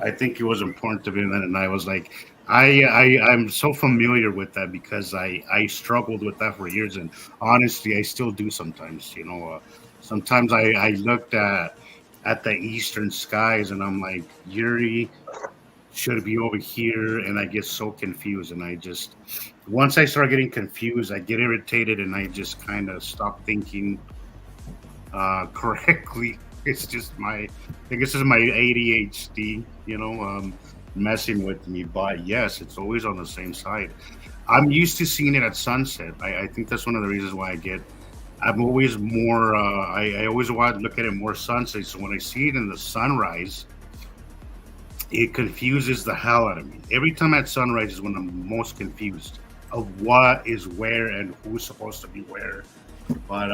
I think it was important to me, and I was like, I'm so familiar with that because I struggled with that for years, and honestly, I still do sometimes. Sometimes I looked at the eastern skies, and I'm like, Yuri should be over here, and I get so confused, and once I start getting confused, I get irritated, and I just kind of stop thinking correctly. It's just I think this is my ADHD, messing with me. But yes, it's always on the same side. I'm used to seeing it at sunset. I think that's one of the reasons why I'm always more, I always want to look at it more sunset. So when I see it in the sunrise, it confuses the hell out of me. Every time at sunrise is when I'm most confused of what is where and who's supposed to be where. But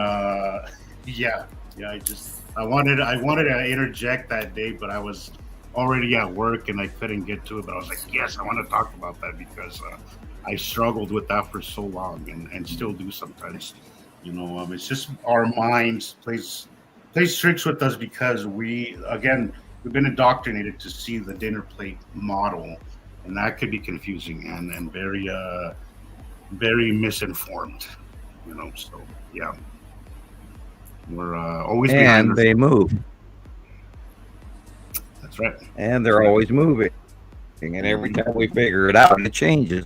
I wanted to interject that day, but I was already at work and I couldn't get to it. But I was like, yes, I want to talk about that because I struggled with that for so long and still do sometimes. It's just our minds plays tricks with us because we've been indoctrinated to see the dinner plate model, and that could be confusing and very very misinformed. So yeah. We're always behind. And they move. That's right. And they're always moving. And every time we figure it out, it changes.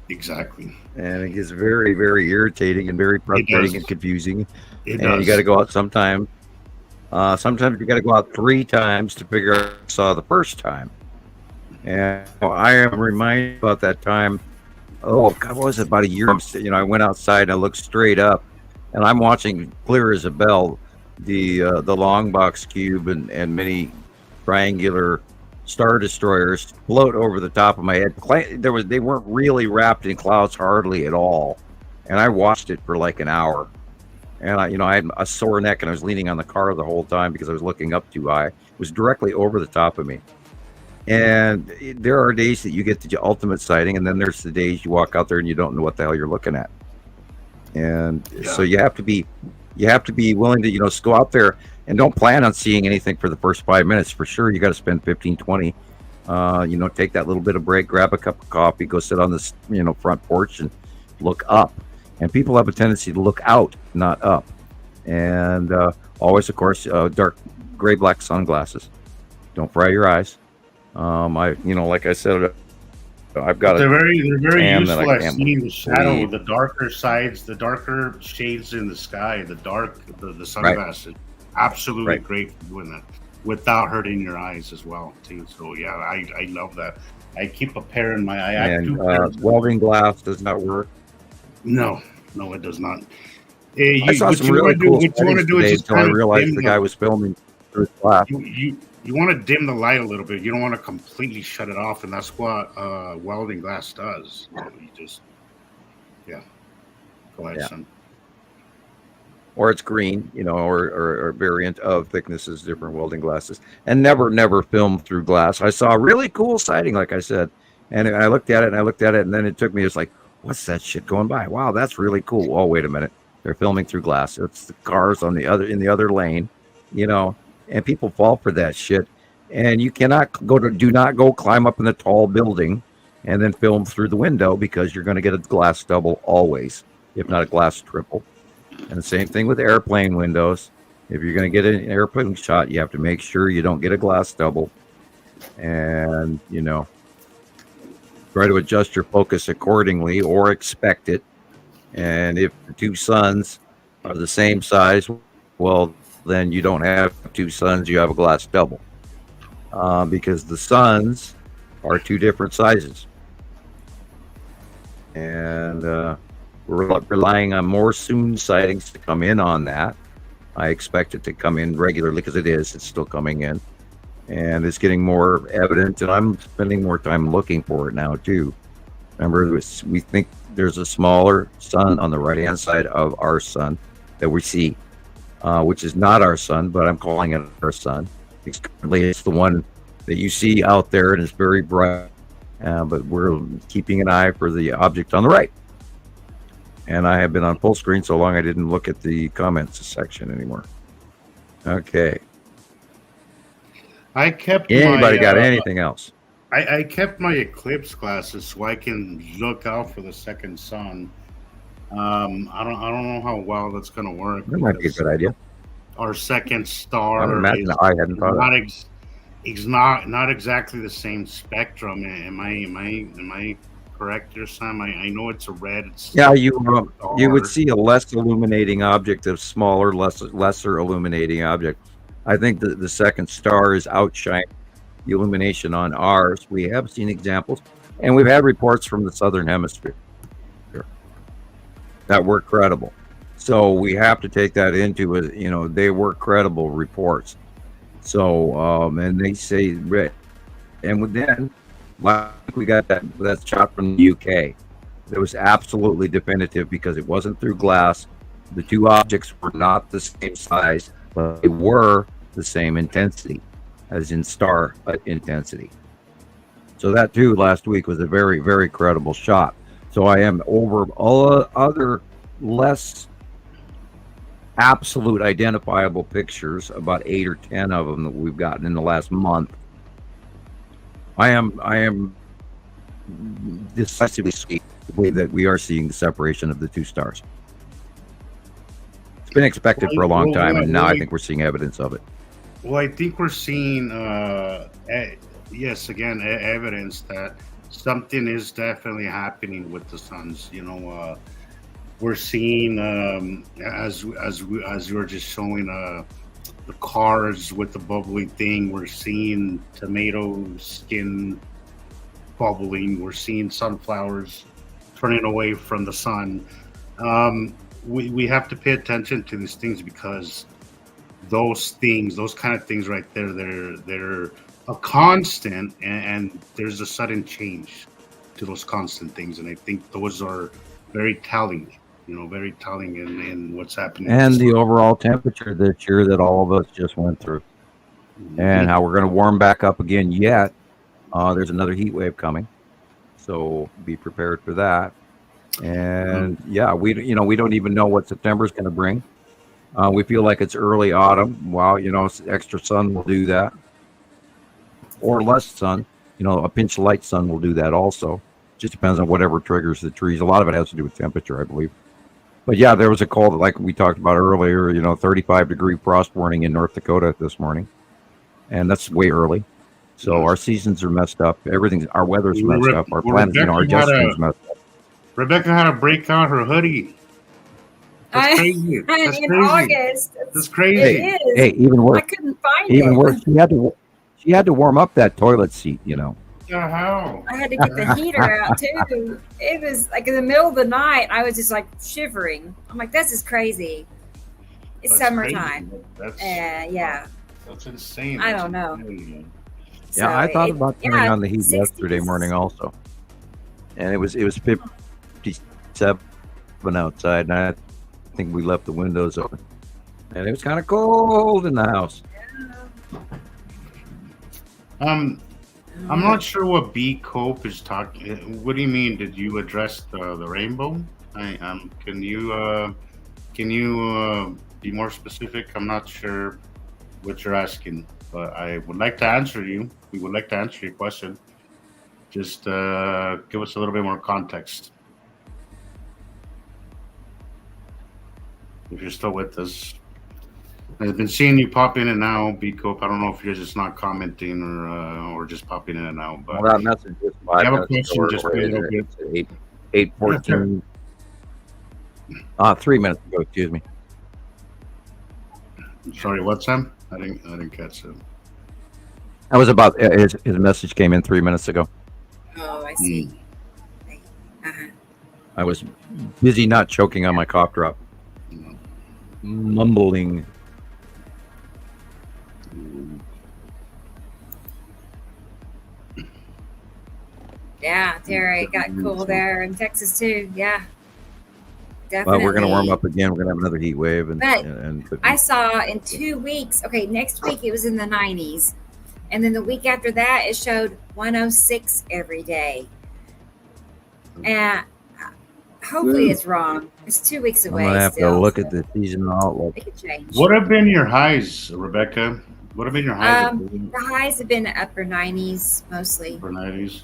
Exactly. And it gets very, very irritating and very frustrating and confusing. You got to go out sometimes. Sometimes you got to go out 3 times to figure out what you saw the first time. And I am reminded about that time. Oh, God, what was it? About a year. I went outside and I looked straight up. And I'm watching clear as a bell the long box cube and many triangular star destroyers float over the top of my head. They weren't really wrapped in clouds hardly at all, and I watched it for like an hour. And I had a sore neck and I was leaning on the car the whole time because I was looking up too high. It was directly over the top of me. And there are days that you get the ultimate sighting, and then there's the days you walk out there and you don't know what the hell you're looking at. And so you have to be willing to, just go out there and don't plan on seeing anything for the first 5 minutes. For sure, you got to spend 15, 20, take that little bit of break, grab a cup of coffee, go sit on this, front porch and look up. And people have a tendency to look out, not up. And always, of course, dark gray, black sunglasses. Don't fry your eyes. Like I said I've got they're very useful at can't seeing the shadow, believe. the darker sides, the darker shades in the sky, the sunglasses. Right. Absolutely great for doing that without hurting your eyes as well too. So yeah, I love that. I keep a pair in my eye. And welding glass does not work. No, it does not. I saw some really cool settings today until I realized the guy was filming through glass. You want to dim the light a little bit. You don't want to completely shut it off, and that's what welding glass does. So you just, go ahead, son. Or it's green, or variant of thicknesses, different welding glasses, and never film through glass. I saw a really cool sighting, like I said, and I looked at it, and then it took me, it's like, what's that shit going by? Wow, that's really cool. Oh, wait a minute, they're filming through glass. It's the cars in the other lane, and people fall for that shit. And you do not go climb up in the tall building and then film through the window, because you're going to get a glass double always, if not a glass triple. And the same thing with airplane windows. If you're going to get an airplane shot, you have to make sure you don't get a glass double. And, try to adjust your focus accordingly, or expect it. And if the two suns are the same size, well, then you don't have two suns, you have a glass double. Because the suns are two different sizes. And we're relying on more soon sightings to come in on that. I expect it to come in regularly, because it's still coming in. And it's getting more evident, and I'm spending more time looking for it now too. Remember, we think there's a smaller sun on the right-hand side of our sun that we see, which is not our sun, but I'm calling it our sun. Currently, it's the one that you see out there, and it's very bright. But we're keeping an eye for the object on the right. And I have been on full screen so long I didn't look at the comments section anymore. Okay. Anybody got anything else? I kept my eclipse glasses so I can look out for the second sun. I don't know how well that's going to work. That might be a good idea. Our second star is not exactly the same spectrum. Am I correct there, Sam? I know it's a red. You would see a less illuminating object, a smaller, lesser illuminating object. I think the second star is outshining the illumination on ours. We have seen examples, and we've had reports from the southern hemisphere that were credible. So we have to take that into it. They were credible reports. So and they say red, and then like we got that shot from the UK. It was absolutely definitive, because it wasn't through glass. The two objects were not the same size, but they were the same intensity, as in star intensity. So that too last week was a very, very credible shot. So I am over all other less absolute identifiable pictures, about 8 or 10 of them that we've gotten in the last month. I am decisively sweet the way that we are seeing the separation of the two stars. It's been expected for a long time, and now I think we're seeing evidence of it. Well, I think we're seeing, evidence that something is definitely happening with the suns. We're seeing, as you were just showing, the cars with the bubbly thing. We're seeing tomato skin bubbling. We're seeing sunflowers turning away from the sun. We have to pay attention to these things, because those kind of things right there, they're a constant, and there's a sudden change to those constant things. And I think those are very telling, in what's happening. And the overall temperature this year that all of us just went through, and how we're going to warm back up again yet. There's another heat wave coming, so be prepared for that. And we don't even know what September is going to bring. We feel like it's early autumn. Wow, extra sun will do that, or less sun. A pinch of light sun will do that also. Just depends on whatever triggers the trees. A lot of it has to do with temperature, I believe. But yeah, there was a call that, like we talked about earlier, 35-degree frost warning in North Dakota this morning, and that's way early. So our seasons are messed up. Our weather's messed up. Our planet, our jet stream's messed up. Rebecca had to break out her hoodie. That's crazy. That's in crazy. August. That's crazy. It is. Hey, even worse. I couldn't find even it. worse. She had to warm up that toilet seat. How? I had to get the heater out too. It was like in the middle of the night. I was just like shivering. I'm like, this is crazy. It's That's summertime. That's yeah. That's insane. I don't know. Yeah, I thought about turning on the heat yesterday morning also, and it was 57 outside, and I think we left the windows open, and it was kind of cold in the house. I'm not sure what B Cope is talking. What do you mean? Did you address the rainbow? Can you be more specific? I'm not sure what you're asking, but I would like to answer you. We would like to answer your question. Just give us a little bit more context. If you're still with us. I've been seeing you pop in and out, B Cope. I don't know if you're just not commenting or just popping in and out. But that message was 5 minutes ago. Just a little bit. 8:14. 3 minutes ago. Excuse me. Sorry, what, Sam? I didn't catch it. That was about his message came in 3 minutes ago. Oh, I see. I was busy not choking on my cough drop. Mumbling. Yeah, Terry, it got cool there in Texas too. Yeah, definitely. Well, we're going to warm up again. We're going to have another heat wave. But I saw in 2 weeks. Okay, next week it was in the 90s, and then the week after that it showed 106 every day. And hopefully it's wrong. It's 2 weeks away. I'm going to have to look at the seasonal outlook. It could change. What have been your highs, Rebecca? What have been your highs? The highs have been upper 90s mostly. Upper 90s.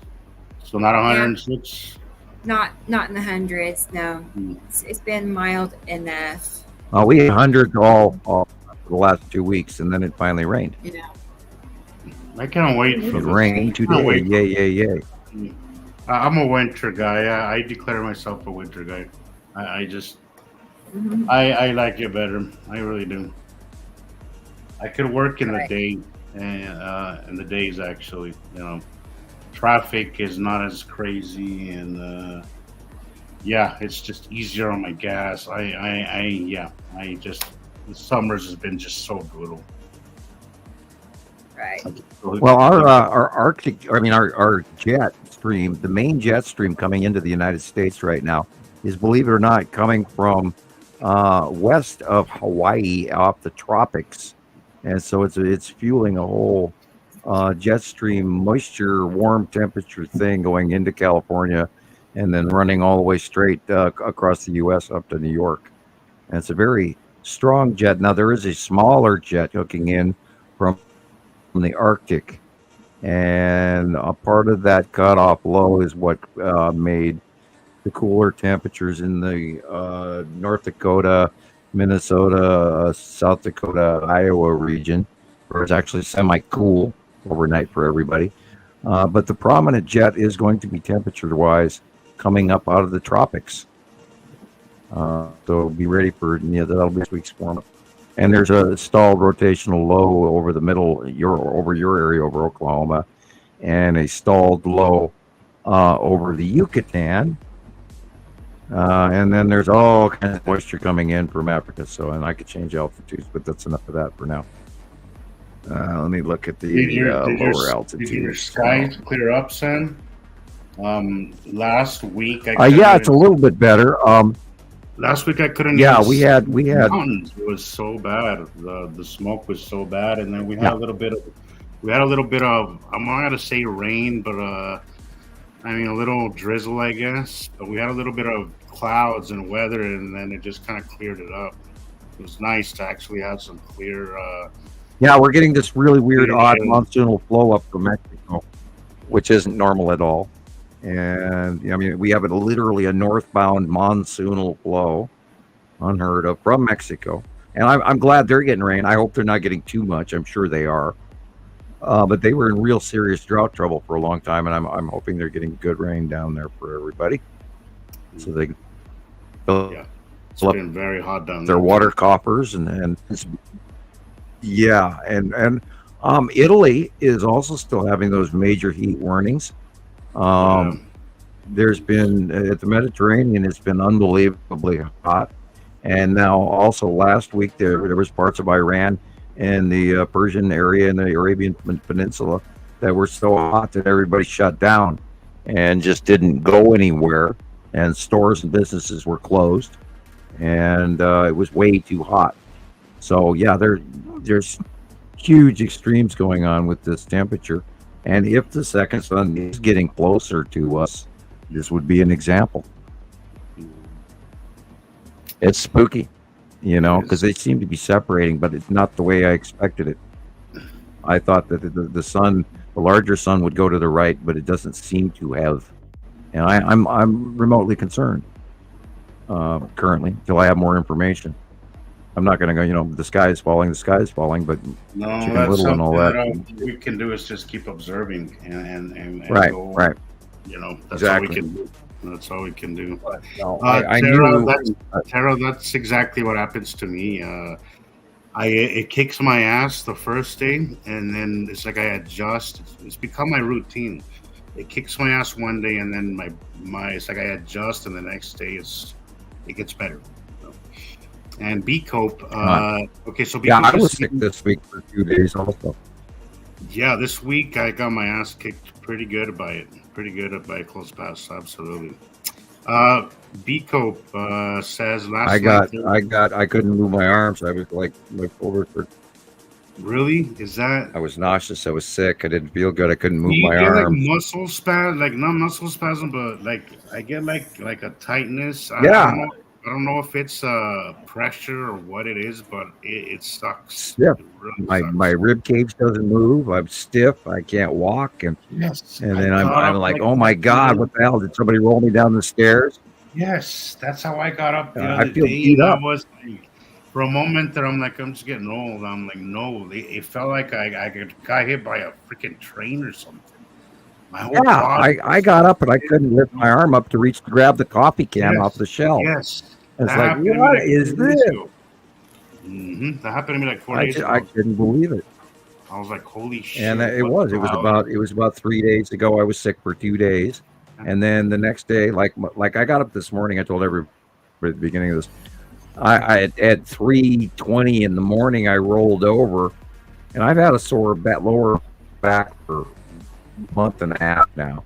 So not 106? Not in the hundreds, no. It's been mild enough. We had 100 all for the last 2 weeks, and then it finally rained. Yeah. I can't wait for it rained today. Yay. I'm a winter guy. I declare myself a winter guy. I just I like it better. I really do. I could work in the day and in the days actually, traffic is not as crazy and it's just easier on my gas. The summers has been just so brutal. Right. Well, our jet stream, the main jet stream coming into the United States right now is, believe it or not, coming from west of Hawaii off the tropics, and so it's fueling a whole jet stream moisture, warm temperature thing going into California, and then running all the way straight across the U.S. up to New York. And it's a very strong jet. Now there is a smaller jet hooking in from the Arctic, and a part of that cutoff low is what made the cooler temperatures in the North Dakota, Minnesota, South Dakota, Iowa region, where it's actually semi-cool overnight for everybody. But the prominent jet is going to be temperature-wise coming up out of the tropics. So be ready for that'll be this week's warm-up. And there's a stalled rotational low over the middle, over your area, over Oklahoma, and a stalled low over the Yucatan. And then there's all kinds of moisture coming in from Africa. And I could change altitudes, but that's enough of that for now. Let me look at the lower altitude. Did your skies clear up, Sam? Last week, it's a little bit better. Last week I couldn't. Yeah, we had mountains. It was so bad. The smoke was so bad, and then we had a little bit of. I'm not gonna say rain, but a little drizzle, I guess. But we had a little bit of clouds and weather, and then it just kind of cleared it up. It was nice to actually have some clear. We're getting this really weird, odd monsoonal flow up from Mexico, which isn't normal at all. And we have literally a northbound monsoonal flow, unheard of, from Mexico. And I'm glad they're getting rain. I hope they're not getting too much. I'm sure they are. But they were in real serious drought trouble for a long time, and I'm hoping they're getting good rain down there for everybody, so they can fill It's been very hot down their there. water coffers and Italy is also still having those major heat warnings. There's been at the Mediterranean, it's been unbelievably hot, and now also last week there was parts of Iran and the Persian area and the Arabian Peninsula that were so hot that everybody shut down and just didn't go anywhere, and stores and businesses were closed, and it was way too hot. So yeah, there's huge extremes going on with this temperature, and if the second sun is getting closer to us, this would be an example. It's spooky, because they seem to be separating, but it's not the way I expected it. I thought that the larger sun would go to the right, but it doesn't seem to have, and I'm remotely concerned currently until I have more information. I'm not going to go, the sky is falling, but No, Chicken that's Little and all something that. that we can do is just keep observing and Right, go, right. That's Exactly. all we can do. That's all we can do. I Tara, knew. Tara, that's exactly what happens to me. It kicks my ass the first day, and then it's like I adjust. It's become my routine. It kicks my ass one day, and then it's like I adjust, and the next day it gets better. And B Cope. Okay, so B Yeah, Cope I was is- sick this week for 2 days also. Yeah, this week I got my ass kicked pretty good by it. Close pass, absolutely. B Cope says last night. I couldn't move my arms. I was like over for. Really? Is that? I was nauseous. I was sick. I didn't feel good. I couldn't move You my get like arms. muscle spasm, like not muscle spasm, but like I get like a tightness. Yeah. I don't know if it's pressure or what it is, but it sucks. Yeah. It really sucks. My rib cage doesn't move. I'm stiff. I can't walk, and Yes. and then I I'm got up like, oh my God, what the hell? Did somebody roll me down the stars? Yes, that's how I got up the I other feel day. beat And I up. was like, for a moment there, I'm like, I'm just getting old. I'm like, no, it felt like I got hit by a freaking train or something. My whole Yeah, body. I got up and I couldn't lift my arm up to reach to grab the coffee can off the shelf. Yes. It's That like, happened to me what like is 4 days this? ago. That happened to me like 4 days ago. I couldn't believe it. I was like, holy shit. And it what was the hell? it was about 3 days ago. I was sick for 2 days, and then the next day, like I got up this morning. I told everybody at the beginning of this. I at 3:20 in the morning, I rolled over, and I've had a sore lower back for a month and a half now.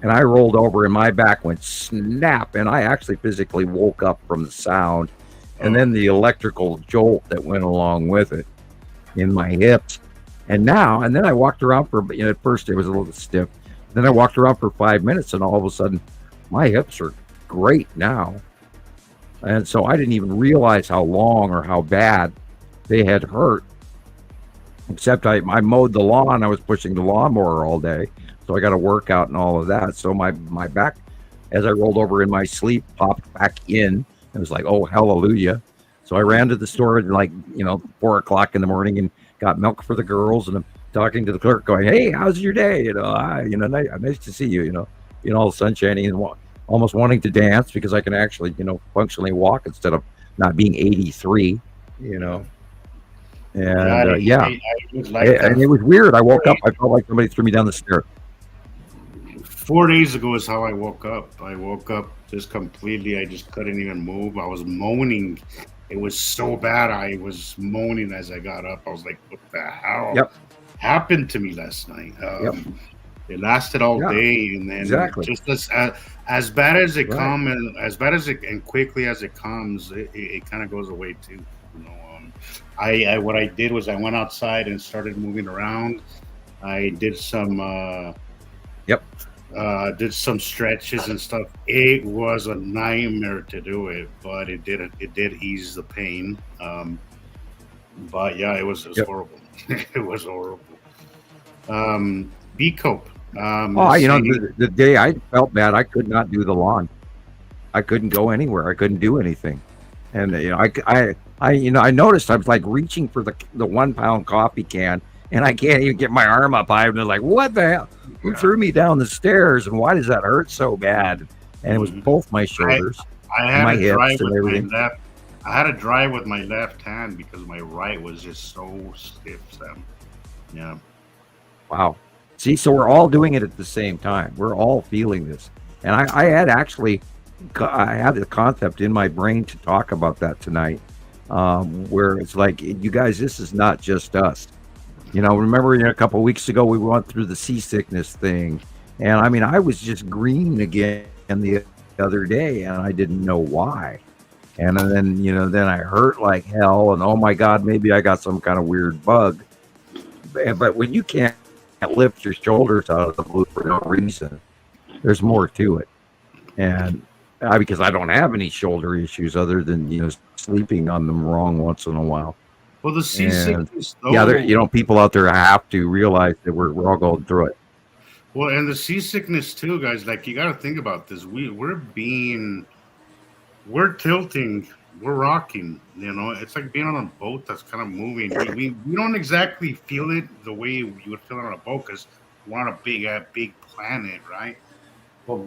And I rolled over, and my back went snap, and I actually physically woke up from the sound, and then the electrical jolt that went along with it in my hips. And then I walked around at first it was a little stiff. Then I walked around for 5 minutes, and all of a sudden, my hips are great now. And so I didn't even realize how long or how bad they had hurt. Except I mowed the lawn. I was pushing the lawnmower all day. So I got a workout and all of that. So my back, as I rolled over in my sleep, popped back in. It was like, oh, hallelujah. So I ran to the store at 4 o'clock in the morning and got milk for the girls. And I'm talking to the clerk going, hey, how's your day? Nice to see you, all sunshiny and almost wanting to dance because I can actually, functionally walk instead of not being 83, And and it was weird. I woke up. I felt like somebody threw me down the stairs. 4 days ago is how I woke up. I woke up just completely. I just couldn't even move. I was moaning. It was so bad. I was moaning as I got up. I was like, what the hell happened to me last night? It lasted all day, and then just as bad as it comes, and as bad as it and quickly as it comes, it kind of goes away too. What I did was I went outside and started moving around. I did some did some stretches and stuff. It was a nightmare to do it, but it did ease the pain. But yeah, it was horrible. It was horrible. B Cope. The day I felt bad, I could not do the lawn. I couldn't go anywhere. I couldn't do anything. And I noticed I was like reaching for the 1 pound coffee can and I can't even get my arm up high. And they're like, "What the hell? Who threw me down the stairs? And why does that hurt so bad?" And it was both my shoulders, I had my to drive hips, and with everything. my left. I had to drive with my left hand because my right was just so stiff, Sam. Yeah. Wow. See, so we're all doing it at the same time. We're all feeling this. And I had the concept in my brain to talk about that tonight, where it's like, you guys, this is not just us. Remember a couple of weeks ago, we went through the seasickness thing. And I mean, I was just green again the other day, and I didn't know why. And then, then I hurt like hell, and oh my God, maybe I got some kind of weird bug. But when you can't lift your shoulders out of the blue for no reason, there's more to it. And because I don't have any shoulder issues other than, sleeping on them wrong once in a while. Well, the seasickness, though. Yeah, people out there have to realize that we're all going through it. Well, and the seasickness too, guys. Like, you got to think about this. We're tilting, we're rocking. It's like being on a boat that's kind of moving. We don't exactly feel it the way you would feel it on a boat because we're on a big planet, right? But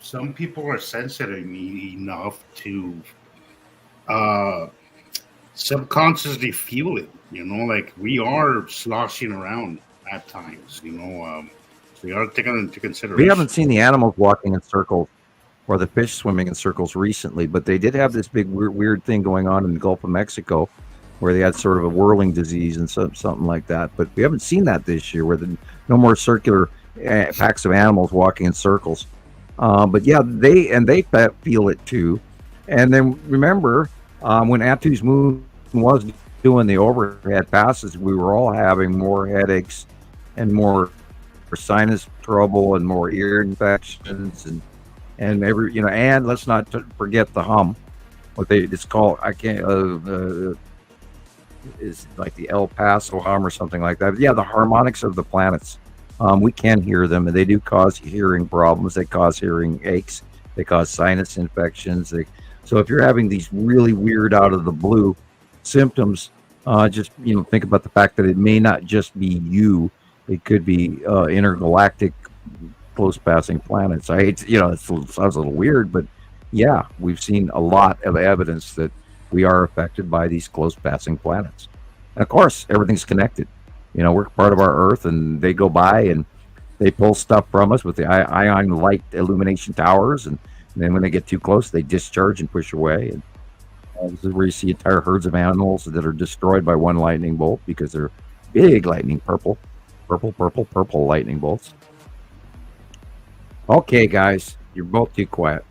some people are sensitive enough to subconsciously feel it. Like we are sloshing around at times. So you are taking into consideration. We haven't seen the animals walking in circles or the fish swimming in circles recently, but they did have this big weird thing going on in the Gulf of Mexico where they had sort of a whirling disease and something like that. But we haven't seen that this year, where no more circular packs of animals walking in circles. But yeah, they feel it too. And then remember, when Atu's moon was doing the overhead passes, we were all having more headaches and more sinus trouble and more ear infections and and let's not forget the hum. It's called, I can't, is like the El Paso hum or something like that. Yeah, the harmonics of the planets. We can hear them, and they do cause hearing problems. They cause hearing aches. They cause sinus infections. So if you're having these really weird out of the blue symptoms, just think about the fact that it may not just be you. It could be intergalactic close passing planets. I hate, it sounds a little weird, but yeah, we've seen a lot of evidence that we are affected by these close passing planets. And of course, everything's connected. We're part of our Earth, and they go by and they pull stuff from us with the ion light illumination towers, and then when they get too close, they discharge and push away. And this is where you see entire herds of animals that are destroyed by one lightning bolt because they're big lightning, purple lightning bolts. Okay, guys, you're both too quiet.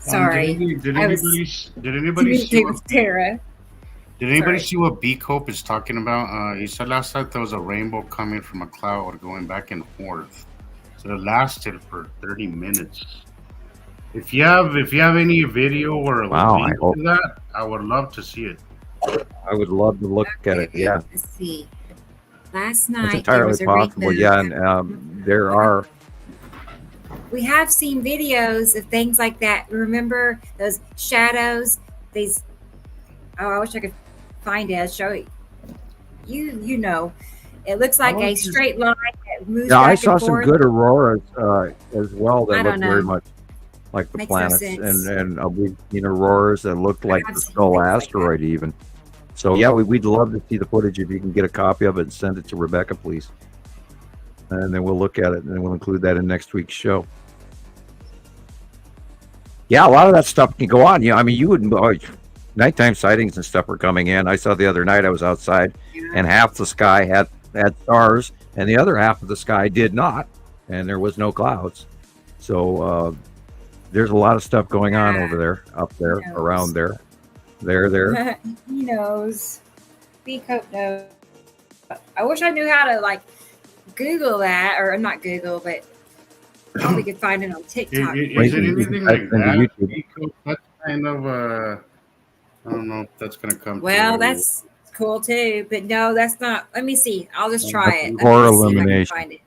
Sorry. Did anybody see what, Tara? Did anybody see what B Cope is talking about? He said last night there was a rainbow coming from a cloud going back and forth. So it lasted for 30 minutes. If you have any video or a link to that, I would love to see it. I would love to look at it. Yeah. Let's see. Last night, it's entirely possible. Yeah, and there are. We have seen videos of things like that. Remember those shadows? I wish I could find it. I'll show you. It looks like a straight line that moves back I saw and some forth. good auroras as well that looked very much like the Makes planets, no sense. and we've seen auroras that looked like the Skull asteroid even. So yeah, we'd love to see the footage. If you can get a copy of it and send it to Rebecca, please. And then we'll look at it, and then we'll include that in next week's show. Yeah, a lot of that stuff can go on. You wouldn't. Nighttime sightings and stuff are coming in. I saw the other night. I was outside, and half the sky had stars, and the other half of the sky did not, and there was no clouds. So there's a lot of stuff going on over there, up there, around there. There. He knows. B-Cope knows. I wish I knew how to Google that, or not Google, but probably could find it on TikTok. Is it anything like that? That's kind of I don't know if that's going to come. Well, that's cool too, but no, that's not. Let me see. I'll just try it. Or illumination. Find it.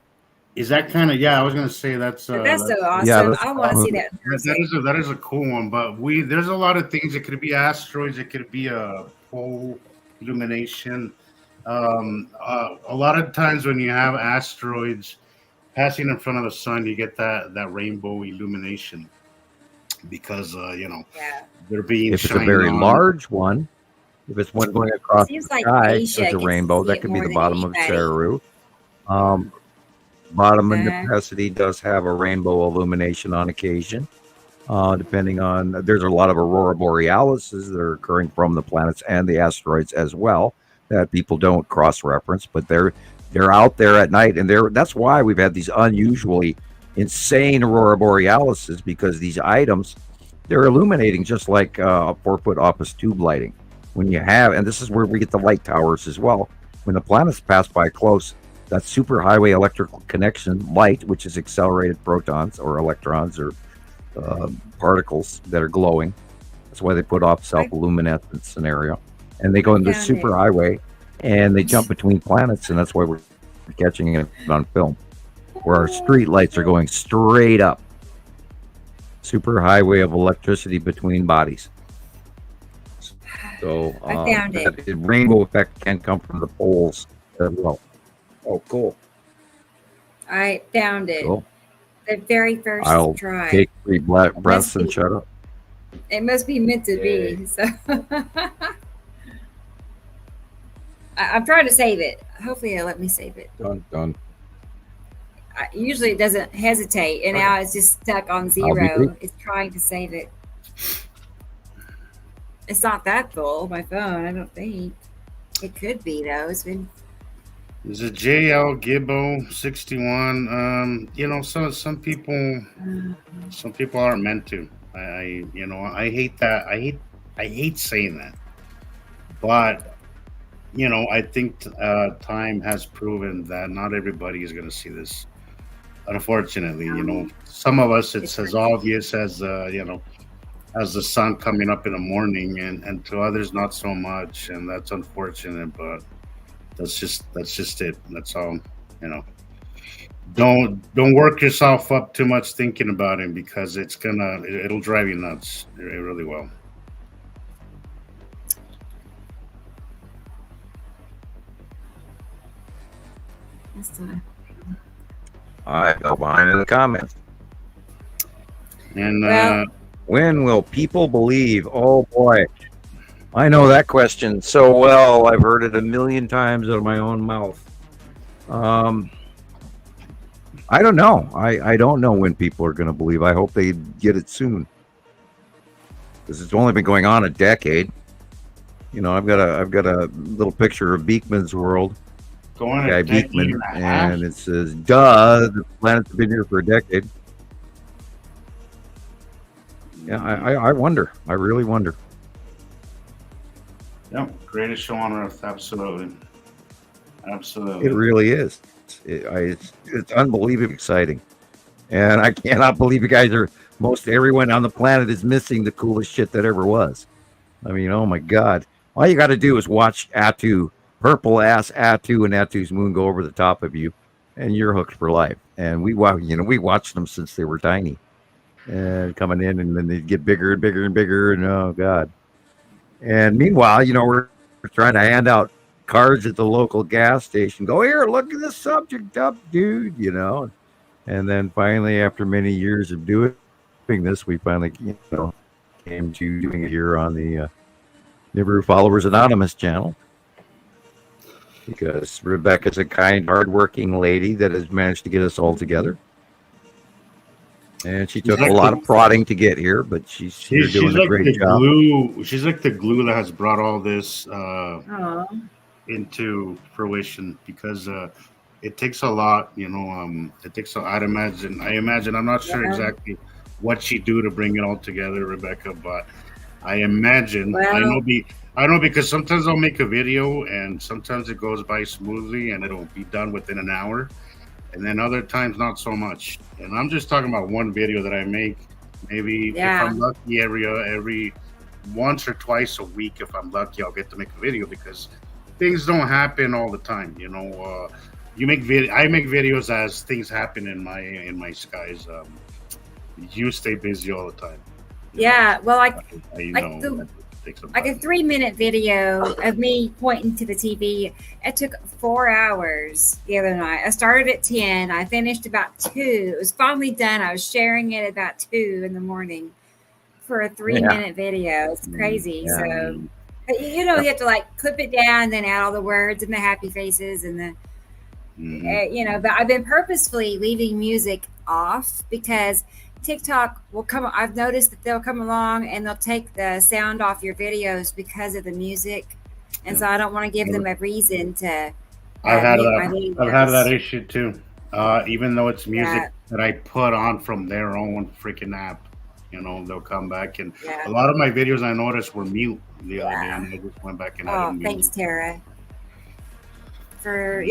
Is that kind of? Yeah, I was going to say that's so awesome. Yeah, I want to see that. That is a cool one, but there's a lot of things. It could be asteroids. It could be a full illumination. A lot of times when you have asteroids passing in front of the sun, you get that rainbow illumination because they're being. If it's a very large one, if it's one going across the sky, there's a rainbow. That could be the bottom of Saru. Bottom of Necessity does have a rainbow illumination on occasion. Depending on, there's a lot of aurora borealises that are occurring from the planets and the asteroids as well that people don't cross-reference, but they're out there at night, and that's why we've had these unusually insane aurora borealises, because these items, they're illuminating just like 4-foot opus tube lighting. When you have, and this is where we get the light towers as well, when the planets pass by close, that superhighway electrical connection light, which is accelerated protons or electrons or particles that are glowing. That's why they put off self-luminescent scenario, and they go into the superhighway and they jump between planets, and that's why we're catching it on film, where our street lights are going straight up. Superhighway of electricity between bodies. So I found it. The rainbow effect can come from the poles as well. Oh, cool. I found it. Cool. The very first I'll try. take 3 breaths and shut up. It must be meant to be. So I'm trying to save it. Hopefully it'll let me save it. Done. Usually it doesn't hesitate, and now it's just stuck on 0. It's trying to save it. It's not that full, my phone, I don't think. It could be, though. It's been... There's a JL Gibbo 61. Some people aren't meant to. I hate that. I hate saying that. But I think time has proven that not everybody is going to see this. Unfortunately, some of us, it's as obvious as as the sun coming up in the morning, and to others not so much, and that's unfortunate. But that's just it. That's all. Don't work yourself up too much thinking about it, because it'll drive you nuts. It really will. I go behind in the comments. And when will people believe? Oh boy, I know that question so well. I've heard it a million times out of my own mouth. I don't know. I don't know when people are going to believe. I hope they get it soon, because it's only been going on a decade. I've got a little picture of Beekman's world. Guy Beekman, and it says, "Duh, the planet's been here for a decade." Yeah, I wonder. I really wonder. Yep, greatest show on earth. Absolutely. It really is. It's unbelievably exciting, and I cannot believe you guys are. Most everyone on the planet is missing the coolest shit that ever was. I mean, oh my God! All you got to do is watch Atu, purple ass Atu, and Atu's moon go over the top of you, and you're hooked for life. And we watched them since they were tiny, and coming in, and then they get bigger and bigger and bigger, and oh God! And meanwhile, we're trying to hand out cards at the local gas station. Go here, look at this subject up, dude. And then finally, after many years of doing this, we finally, came to doing it here on the Nibiru Followers Anonymous channel, because Rebecca's a kind, hardworking lady that has managed to get us all together. And she took a lot of prodding to get here, but she's doing a great job. She's like the glue that has brought all this into fruition, because it takes a lot, it takes I imagine, I'm not sure exactly what she do to bring it all together, Rebecca, but I imagine, I know because sometimes I'll make a video and sometimes it goes by smoothly and it'll be done within an hour, and then other times not so much. And I'm just talking about one video that I make, maybe if I'm lucky, every once or twice a week. If I'm lucky, I'll get to make a video, because things don't happen all the time. I make videos as things happen in my skies. You stay busy all the time. Yeah, well, like a 3-minute video of me pointing to the TV. It took 4 hours the other night. I started at 10. I finished about 2. It was finally done. I was sharing it about 2 in the morning for a 3-minute video. It's crazy. Yeah. So, but, you know, you have to like clip it down, then add all the words and the happy faces and the, you know, but I've been purposefully leaving music off because TikTok will come. I've noticed that they'll come along and they'll take the sound off your videos because of the music, and so I don't want to give them a reason to. I've had that issue too. Even though it's music that I put on from their own freaking app, you know, they'll come back and a lot of my videos I noticed were mute the other day, and I just went back and added music. Thanks, Tara. For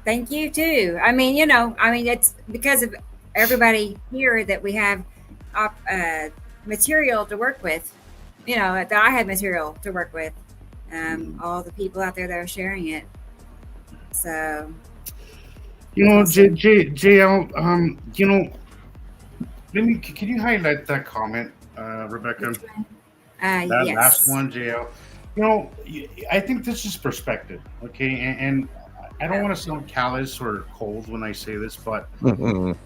thank you too. I mean, you know, it's because of everybody here that we have material to work with, you know, that I had material to work with, all the people out there that are sharing it. So, you know, JL, you know, can you highlight that comment, Rebecca? That last one, JL. You know, I think this is perspective, okay? And I don't want to sound callous or cold when I say this, but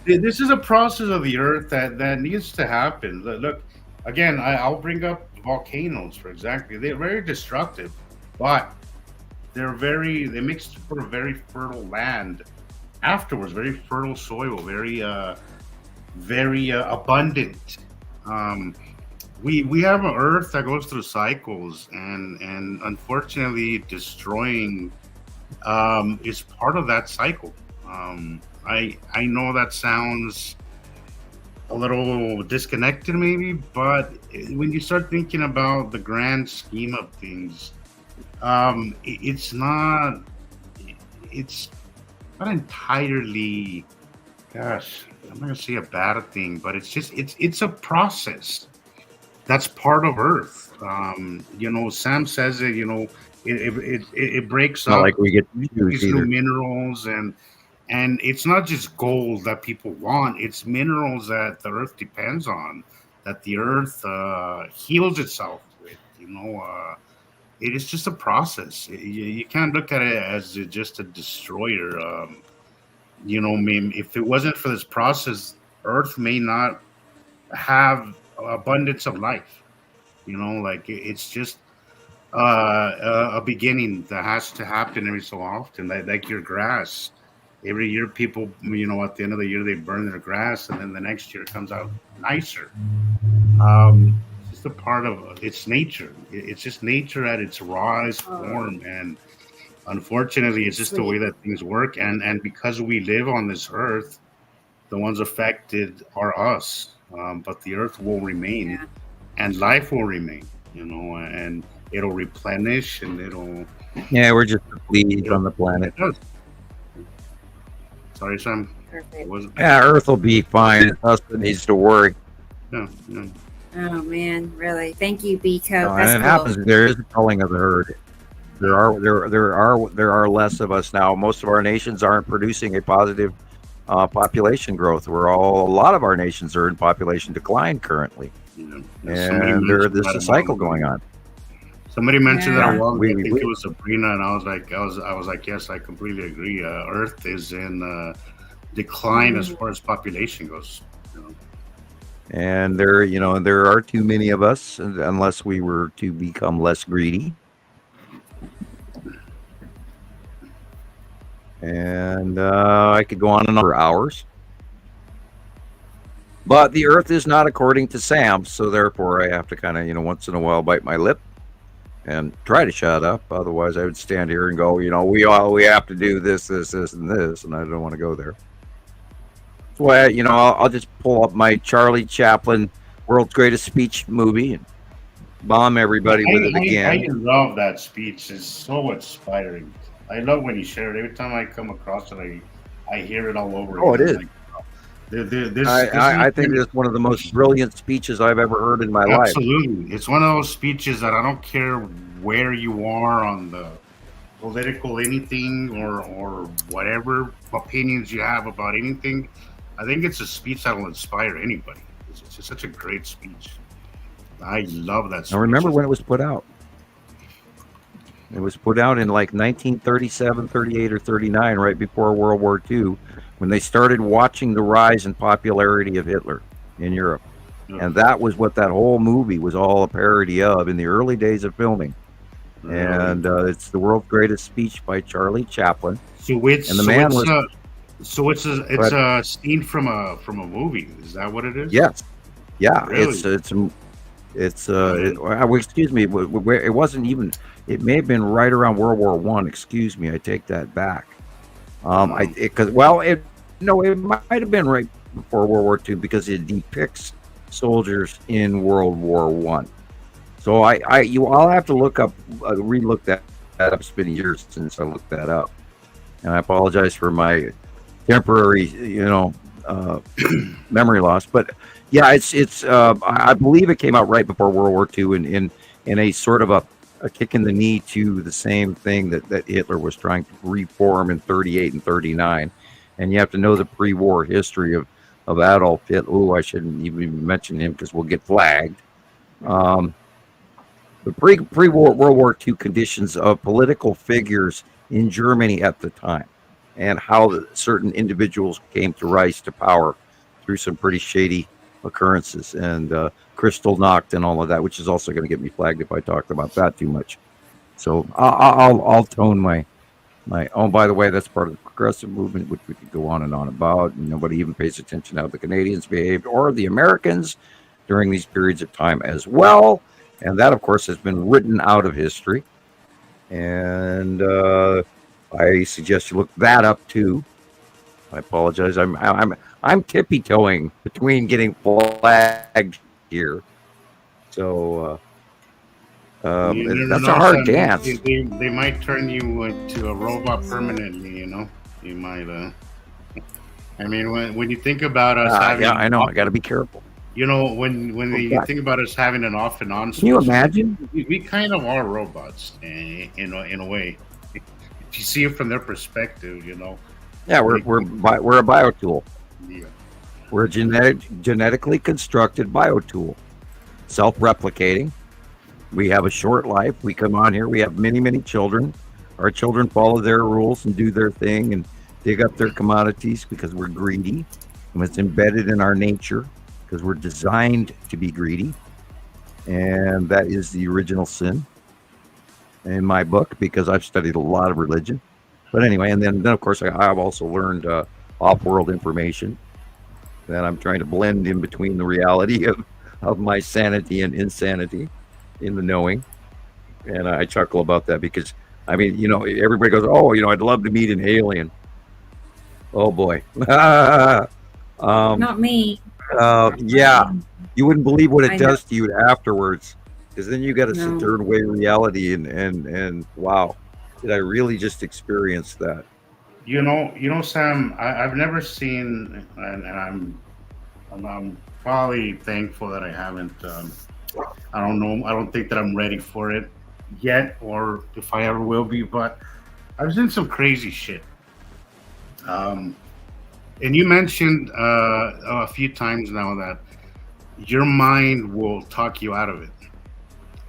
this is a process of the earth that needs to happen. Look, again, I'll bring up volcanoes, for example. They're very destructive, but they make for a very fertile land afterwards, very fertile soil, very abundant. We have an earth that goes through cycles, and unfortunately destroying is part of that cycle. I know that sounds a little disconnected maybe, but when you start thinking about the grand scheme of things, it's not entirely, gosh, I'm not gonna say a bad thing, but it's a process that's part of Earth. You know, Sam says it, you know, it breaks up like we get these new minerals, and it's not just gold that people want, it's minerals that the earth depends on, that the earth heals itself with, you know. It is just a process. You can't look at it as just a destroyer. You know, I mean, if it wasn't for this process, earth may not have abundance of life, you know. Like it's just a beginning that has to happen every so often, like your grass. Every year people, you know, at the end of the year they burn their grass, and then the next year it comes out nicer. It's just a part of it's nature. It's just nature at its rawest form, and unfortunately it's just the way that things work, and because we live on this earth, the ones affected are us, but the earth will remain, and life will remain, you know, and it'll replenish, and it'll... Yeah, we're just leaves on the planet. Sorry, Sam. Yeah, Earth will be fine. It's us that needs to worry. Yeah. Oh man, really? Thank you, Biko. No, and it happens. There is a culling of the herd. There are less of us now. Most of our nations aren't producing a positive population growth. A lot of our nations are in population decline currently, and there's a cycle going on. Somebody mentioned that a while ago. I think it was Sabrina, and I was like, yes, I completely agree. Earth is in decline as far as population goes. You know? And there are too many of us, unless we were to become less greedy. And I could go on and on for hours. But the Earth is not according to Sam, so therefore I have to kind of, once in a while bite my lip and try to shut up. Otherwise, I would stand here and go, we have to do this, and this, and I don't want to go there. That's why, I'll just pull up my Charlie Chaplin World's Greatest Speech movie and bomb everybody with it again. I love that speech. It's so inspiring. I love when you share it. Every time I come across it, I hear it all over. Oh, it is. I think it's one of the most brilliant speeches I've ever heard in my life. Absolutely. It's one of those speeches that I don't care where you are on the political anything or whatever opinions you have about anything. I think it's a speech that will inspire anybody. It's just such a great speech. I love that. I remember when it was put out. It was put out in like 1937, 38, or 39, right before World War II, when they started watching the rise in popularity of Hitler in Europe. And that was what that whole movie was all a parody of in the early days of filming. And it's the world's greatest speech by Charlie Chaplin. So it's a scene from a movie. Is that what it is? Yes. Yeah. Really? Excuse me. It wasn't even. It may have been right around World War One. Excuse me. I take that back. It might have been right before World War II because it depicts soldiers in World War One. So I'll have to relook that up. It's been years since I looked that up, and I apologize for my temporary, memory loss. But yeah, I believe it came out right before World War II, in a sort of a kick in the knee to the same thing that Hitler was trying to reform in 38 and 39. And you have to know the pre-war history of Adolf Hitler. Oh, I shouldn't even mention him because we'll get flagged. The pre-war World War II conditions of political figures in Germany at the time, and how certain individuals came to rise to power through some pretty shady occurrences, and Kristallnacht and all of that, which is also going to get me flagged if I talked about that too much. So I'll tone my. Oh, by the way, that's part of the progressive movement, which we could go on and on about. And nobody even pays attention to how the Canadians behaved or the Americans during these periods of time as well. And that, of course, has been written out of history. And I suggest you look that up too. I apologize. I'm tippy-toeing between getting flagged here. So that's a hard dance. They might turn you into a robot permanently, You might. I mean, when you think about us having... Yeah, I know. I got to be careful. When you think about us having an off and on... Can you imagine? We kind of are robots, in a way. If you see it from their perspective, Yeah, we're a biotool. Yeah. We're a genetically constructed biotool, self-replicating. We have a short life. We come on here. We have many, many children. Our children follow their rules and do their thing and dig up their commodities because we're greedy. And it's embedded in our nature because we're designed to be greedy. And that is the original sin in my book, because I've studied a lot of religion. But anyway, and then of course, I've also learned off-world information that I'm trying to blend in between the reality of my sanity and insanity in the knowing. And I chuckle about that because, I mean, everybody goes, oh, I'd love to meet an alien. Oh, boy. Not me. Yeah. You wouldn't believe what it does to you afterwards, because then you got to sit there and weigh reality and wow, did I really just experience that? Sam, I've never seen, and I'm probably thankful that I haven't. I don't know. I don't think that I'm ready for it yet, or if I ever will be. But I've seen some crazy shit. And you mentioned a few times now that your mind will talk you out of it.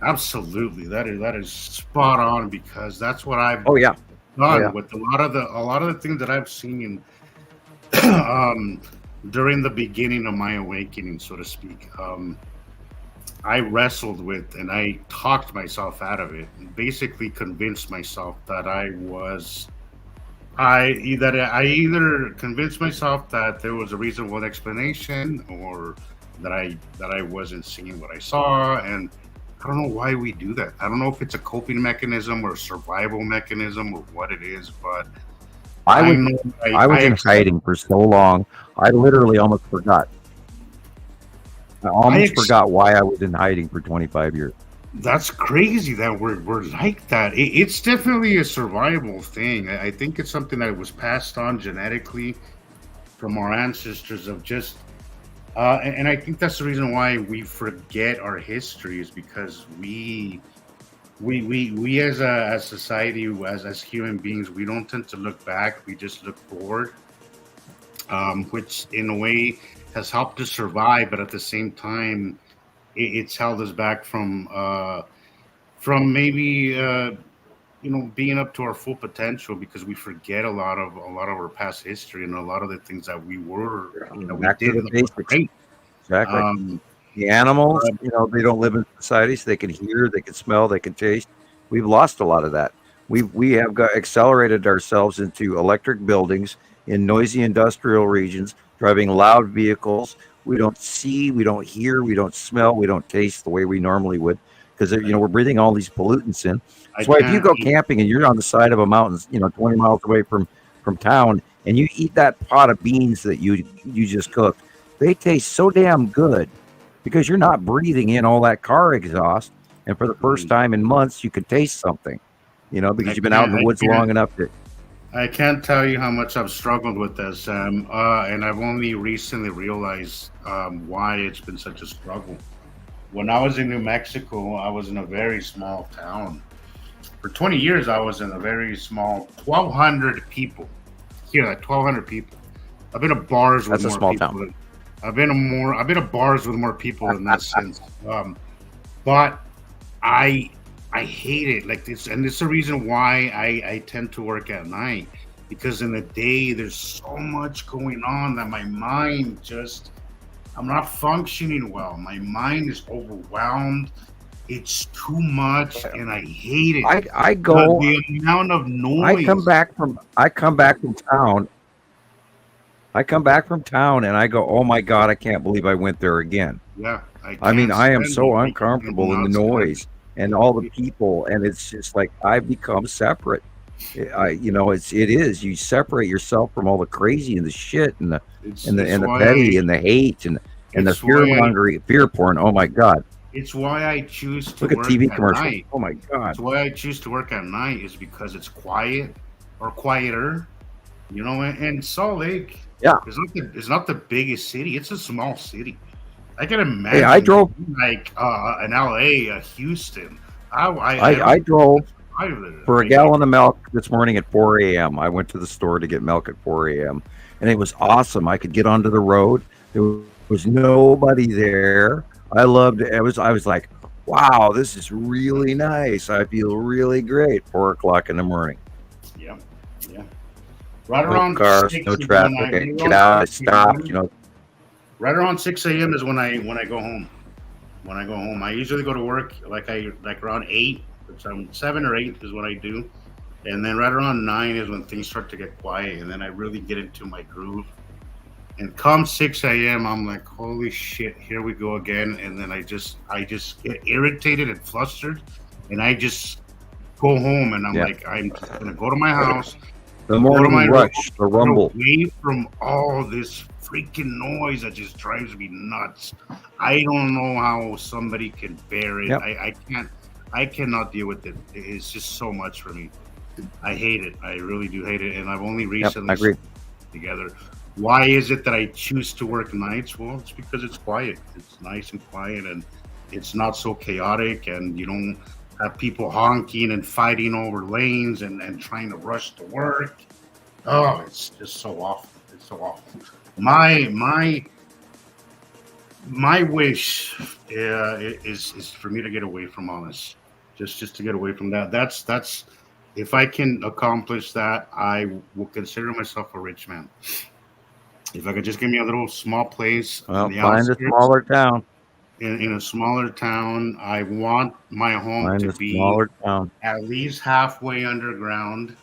Absolutely, that is spot on, because that's what I've done with a lot of the things that I've seen during the beginning of my awakening, so to speak. I wrestled with and I talked myself out of it, and basically convinced myself that I either convinced myself that there was a reasonable explanation, or that I wasn't seeing what I saw. And I don't know why we do that. I don't know if it's a coping mechanism or a survival mechanism or what it is, but I was in hiding for so long. I literally almost forgot. I almost forgot why I was in hiding for 25 years. That's crazy that we're like that. It's definitely a survival thing. I think it's something that was passed on genetically from our ancestors of just, and I think that's the reason why we forget our history, is because we as a society, as human beings, we don't tend to look back. We just look forward, which in a way has helped us survive, but at the same time, it's held us back from maybe being up to our full potential, because we forget a lot of our past history and a lot of the things that we were Back we to did the basics. right. Exactly. The animals, they don't live in society, so they can hear, they can smell, they can taste. We've lost a lot of that. We have got accelerated ourselves into electric buildings in noisy industrial regions, driving loud vehicles. We don't see, we don't hear, we don't smell, we don't taste the way we normally would, because we're breathing all these pollutants in. That's why if you go camping and you're on the side of a mountain, 20 miles away from town, and you eat that pot of beans that you just cooked, they taste so damn good because you're not breathing in all that car exhaust. And for the first time in months, you could taste something, because you've been out in the woods long enough to. I can't tell you how much I've struggled with this, Sam, and I've only recently realized why it's been such a struggle. When I was in New Mexico, I was in a very small town. For 20 years, I was in a very small, 1,200 people. Here, 1,200 people. I've been to bars with more people. Town. I've been to bars with more people in that sense. But I hate it like this, and it's the reason why I tend to work at night, because in the day there's so much going on that my mind I'm not functioning well. My mind is overwhelmed. It's too much, and I hate it. I go the amount of noise. I come back from town. And I go, oh my God, I can't believe I went there again. Yeah. I am so uncomfortable in the noise and all the people, and it's just like I've become separate. It is. You separate yourself from all the crazy and the shit and the petty and the hate and the fear porn. Oh my God. It's why I choose to look work at TV at commercials. Night. Oh my God. It's why I choose to work at night is because it's quiet or quieter, and Salt Lake. Yeah. It's not the biggest city. It's a small city. I can imagine. Hey, I drove like in LA, Houston. I drove for a gallon of milk this morning at 4 a.m. I went to the store to get milk at 4 a.m. and it was awesome. I could get onto the road. There was nobody there. I loved it. I was like, wow, this is really nice. I feel really great. 4 o'clock in the morning. Yeah. Right around no cars, 6, no traffic. Get out, stop. Right around 6 a.m. is when I go home. When I go home, I usually go to work like around 8. 7 or 8 is what I do, and then right around 9 is when things start to get quiet, and then I really get into my groove. And come 6 a.m., I'm like, holy shit, here we go again. And then I just get irritated and flustered, and I just go home, and I'm like, I'm just gonna go to my house. The morning rush, the rumble. Away from all this freaking noise that just drives me nuts. I don't know how somebody can bear it. Yep. I cannot deal with it. It's just so much for me. I hate it. I really do hate it. And I've only recently together. Why is it that I choose to work nights? Well, it's because it's quiet. It's nice and quiet, and it's not so chaotic, and you don't have people honking and fighting over lanes and trying to rush to work. Oh, it's just so awful. It's so awful. My wish is for me to get away from all this. Just to get away from that. That's if I can accomplish that, I will consider myself a rich man. If I could just give me a little small place, find a smaller town. In a smaller town, I want my home to be at least halfway underground.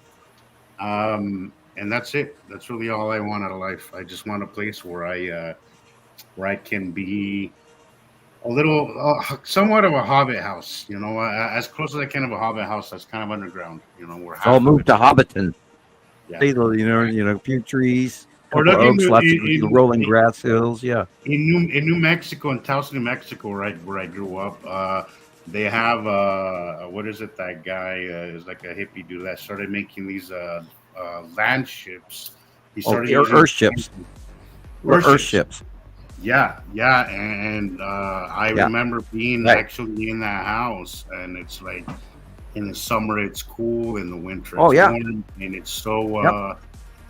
And that's it. That's really all I want out of life. I just want a place where I can be a little, somewhat of a hobbit house, as close as I can of a hobbit house that's kind of underground, where I'll move to Hobbiton. Yeah. A few trees, lots of rolling grass hills. Yeah. In New Mexico, in Taos, New Mexico, where I grew up, they have what is it? That guy is like a hippie dude that started making these land ships. He started Earth ships. Earth ships. Yeah, and I remember being actually in that house, and it's like in the summer it's cool, in the winter it's warm, and it's so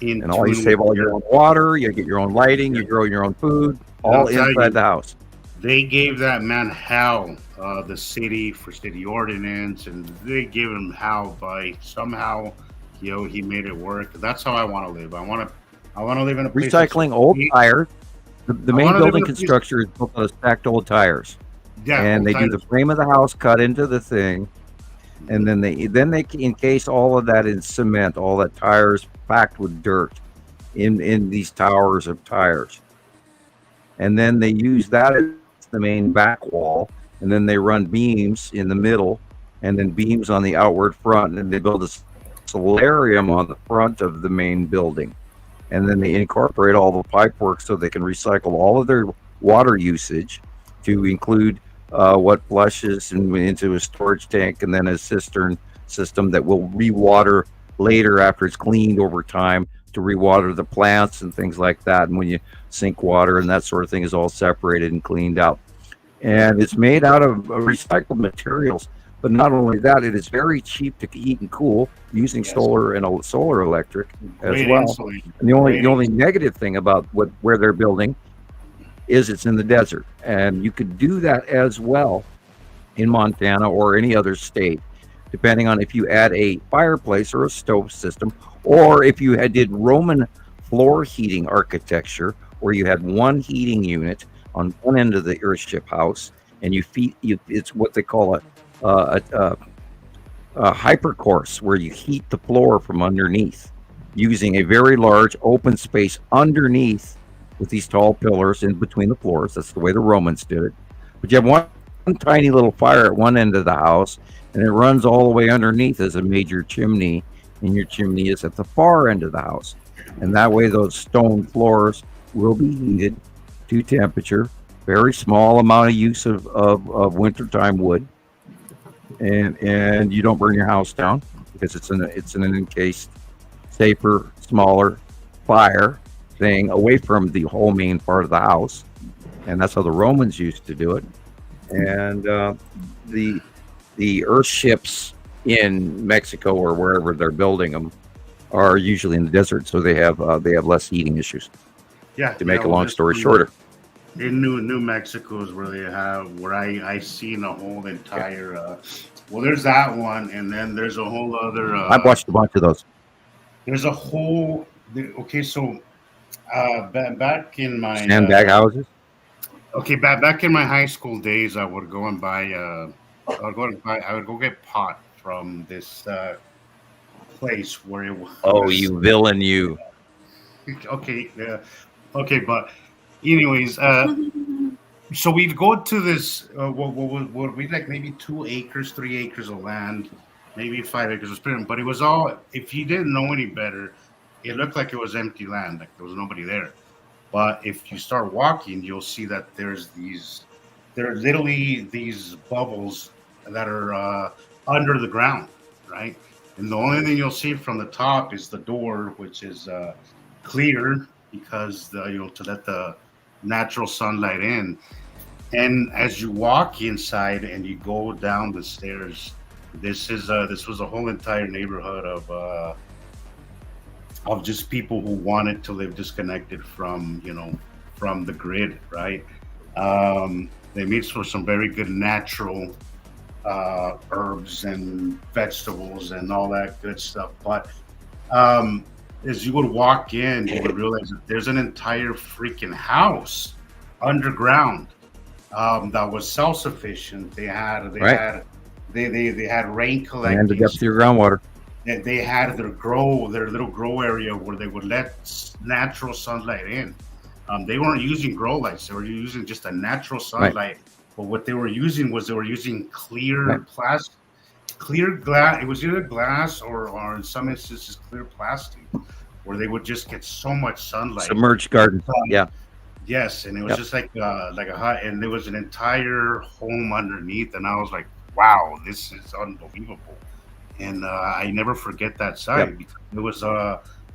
and all you save all your own water, you get your own lighting, you grow your own food, all inside the house. they gave that man hell, the city, for city ordinance, and they gave him hell by somehow, he made it work. That's how I want to live. I want to live in a place recycling old tires. The main building construction is built out of stacked old tires. Yeah, and they do the frame of the house cut into the thing, and then they encase all of that in cement, all that tires packed with dirt in these towers of tires, and then they use that as the main back wall, and then they run beams in the middle, and then beams on the outward front, and they build a solarium on the front of the main building, and then they incorporate all the pipe work so they can recycle all of their water usage to include what flushes into a storage tank, and then a cistern system that will rewater later after it's cleaned over time to rewater the plants and things like that. And when you sink water and that sort of thing is all separated and cleaned out. And it's made out of recycled materials. But not only that, it is very cheap to heat and cool using solar and solar electric as well. And the only negative thing about where they're building is it's in the desert, and you could do that as well in Montana or any other state, depending on if you add a fireplace or a stove system, or if you did Roman floor heating architecture, where you had one heating unit on one end of the earthship house, and it's what they call a hypercourse, where you heat the floor from underneath using a very large open space underneath with these tall pillars in between the floors. That's the way the Romans did it. But you have one tiny little fire at one end of the house, and it runs all the way underneath as a major chimney, and your chimney is at the far end of the house. And that way those stone floors will be heated to temperature, very small amount of use of wintertime wood, and you don't burn your house down because it's an encased, safer, smaller fire thing away from the whole main part of the house. And that's how the Romans used to do it. And the earth ships in Mexico or wherever they're building them are usually in the desert, so they have less heating issues. Yeah. To make a long story shorter, in New Mexico is where they have I seen a whole entire. Well, there's that one, and then there's a whole other. I've watched a bunch of those. There's a whole. Okay, so back in my sandbag houses. Okay, back in my high school days, I would go and buy. I would go get pot from this place where it was. Oh, you villain, you. Okay, okay, but anyways, so we'd go to this. What we like maybe 2 acres, 3 acres of land, maybe 5 acres of but it was all. If you didn't know any better, it looked like it was empty land, like there was nobody there. But if you start walking, you'll see that there are literally these bubbles that are under the ground, right? And the only thing you'll see from the top is the door, which is clear because to let the natural sunlight in. And as you walk inside and you go down the stairs, this was a whole entire neighborhood of just people who wanted to live disconnected from the grid, right? They made for some very good natural herbs and vegetables and all that good stuff. But as you would walk in, you would realize that there's an entire freaking house underground that was self-sufficient. They had rain collecting and the depth of your groundwater. They had their little grow area where they would let natural sunlight in. They weren't using grow lights; they were using just a natural sunlight. Right. But what they were using clear plastic, clear glass. It was either glass or in some instances clear plastic, where they would just get so much sunlight. Submerged garden. Yeah. Yes, and it was just like a hut, and there was an entire home underneath, and I was like, "Wow, this is unbelievable." And I never forget that site because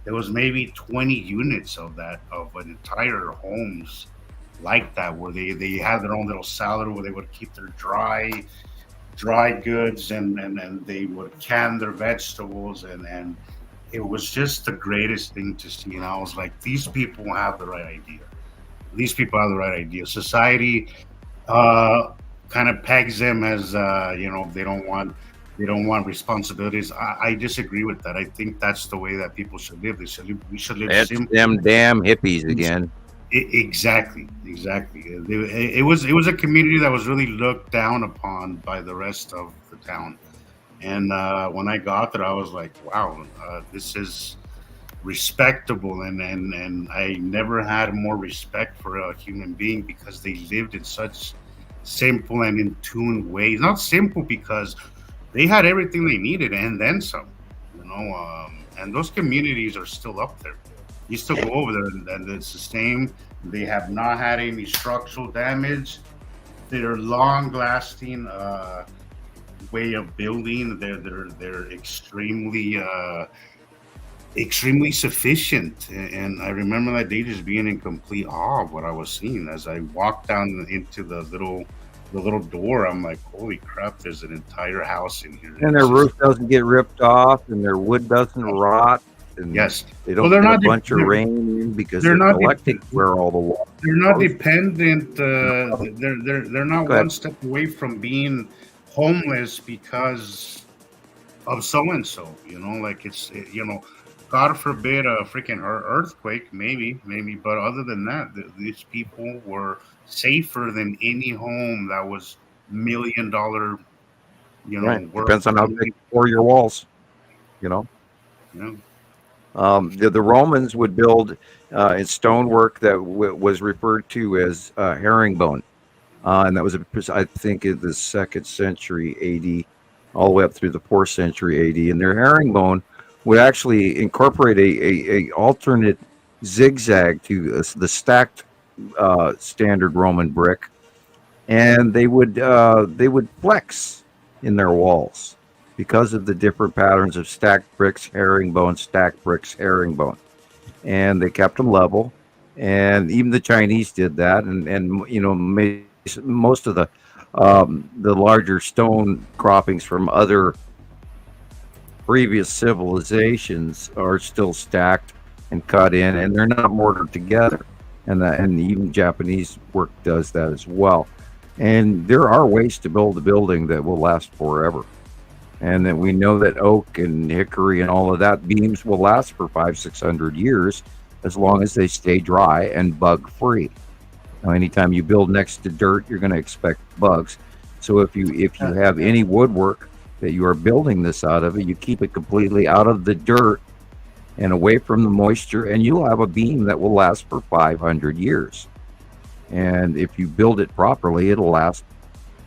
there was maybe 20 units of an entire homes like that, where they had their own little cellar where they would keep their dry goods and they would can their vegetables and it was just the greatest thing to see. And I was like, these people have the right idea. Society kind of pegs them as they don't want responsibilities. I disagree with that. I think that's the way that people should live. We should live It's simply. them damn hippies again. Exactly. It was a community that was really looked down upon by the rest of the town. And when I got there, I was like, wow, this is respectable. And I never had more respect for a human being because they lived in such simple and in tune ways. Not simple because they had everything they needed and then some, and those communities are still up there. You still go over there and it's the same. They have not had any structural damage. They're long-lasting way of building. They're extremely sufficient. And I remember that day just being in complete awe of what I was seeing as I walked down into the little door. I'm like, holy crap! There's an entire house in here. And their roof doesn't get ripped off, and their wood doesn't rot. And yes, they don't get a bunch of rain because they're collecting where all the water. They're not dependent. They're not one step away from being homeless because of so and so. Like God forbid a freaking earthquake, maybe. But other than that, these people were safer than any home that was $1 million. Right. Depends on how big for your walls. Yeah. The Romans would build in stonework that was referred to as herringbone, and that was, I think, in the 2nd century AD, all the way up through the 4th century AD. And their herringbone would actually incorporate a alternate zigzag to the stacked standard Roman brick, and they would flex in their walls because of the different patterns of stacked bricks, herringbone, stacked bricks, herringbone, and they kept them level. And even the Chinese did that, and most of the larger stone croppings from other previous civilizations are still stacked and cut in, and they're not mortared together. And even Japanese work does that as well. And there are ways to build a building that will last forever. And that we know that oak and hickory and all of that beams will last for 500-600 years as long as they stay dry and bug free. Now, anytime you build next to dirt, you're going to expect bugs. So if you have any woodwork that you are building this out of, you keep it completely out of the dirt and away from the moisture, and you'll have a beam that will last for 500 years. And if you build it properly, it'll last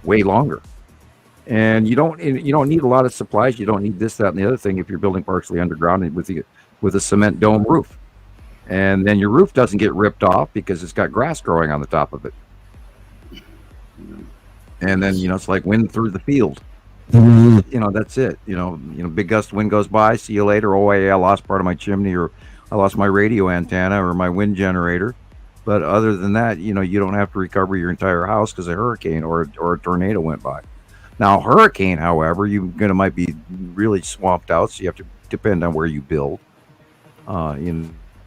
way longer. And you don't need a lot of supplies. You don't need this, that, and the other thing if you're building partially underground and with a cement dome roof. And then your roof doesn't get ripped off because it's got grass growing on the top of it. And then it's like wind through the field. That's it. Big gust of wind goes by. See you later. Oh, yeah, I lost part of my chimney, or I lost my radio antenna, or my wind generator. But other than that, you don't have to recover your entire house because a hurricane or a tornado went by. Now, hurricane, however, might be really swamped out, so you have to depend on where you build. Build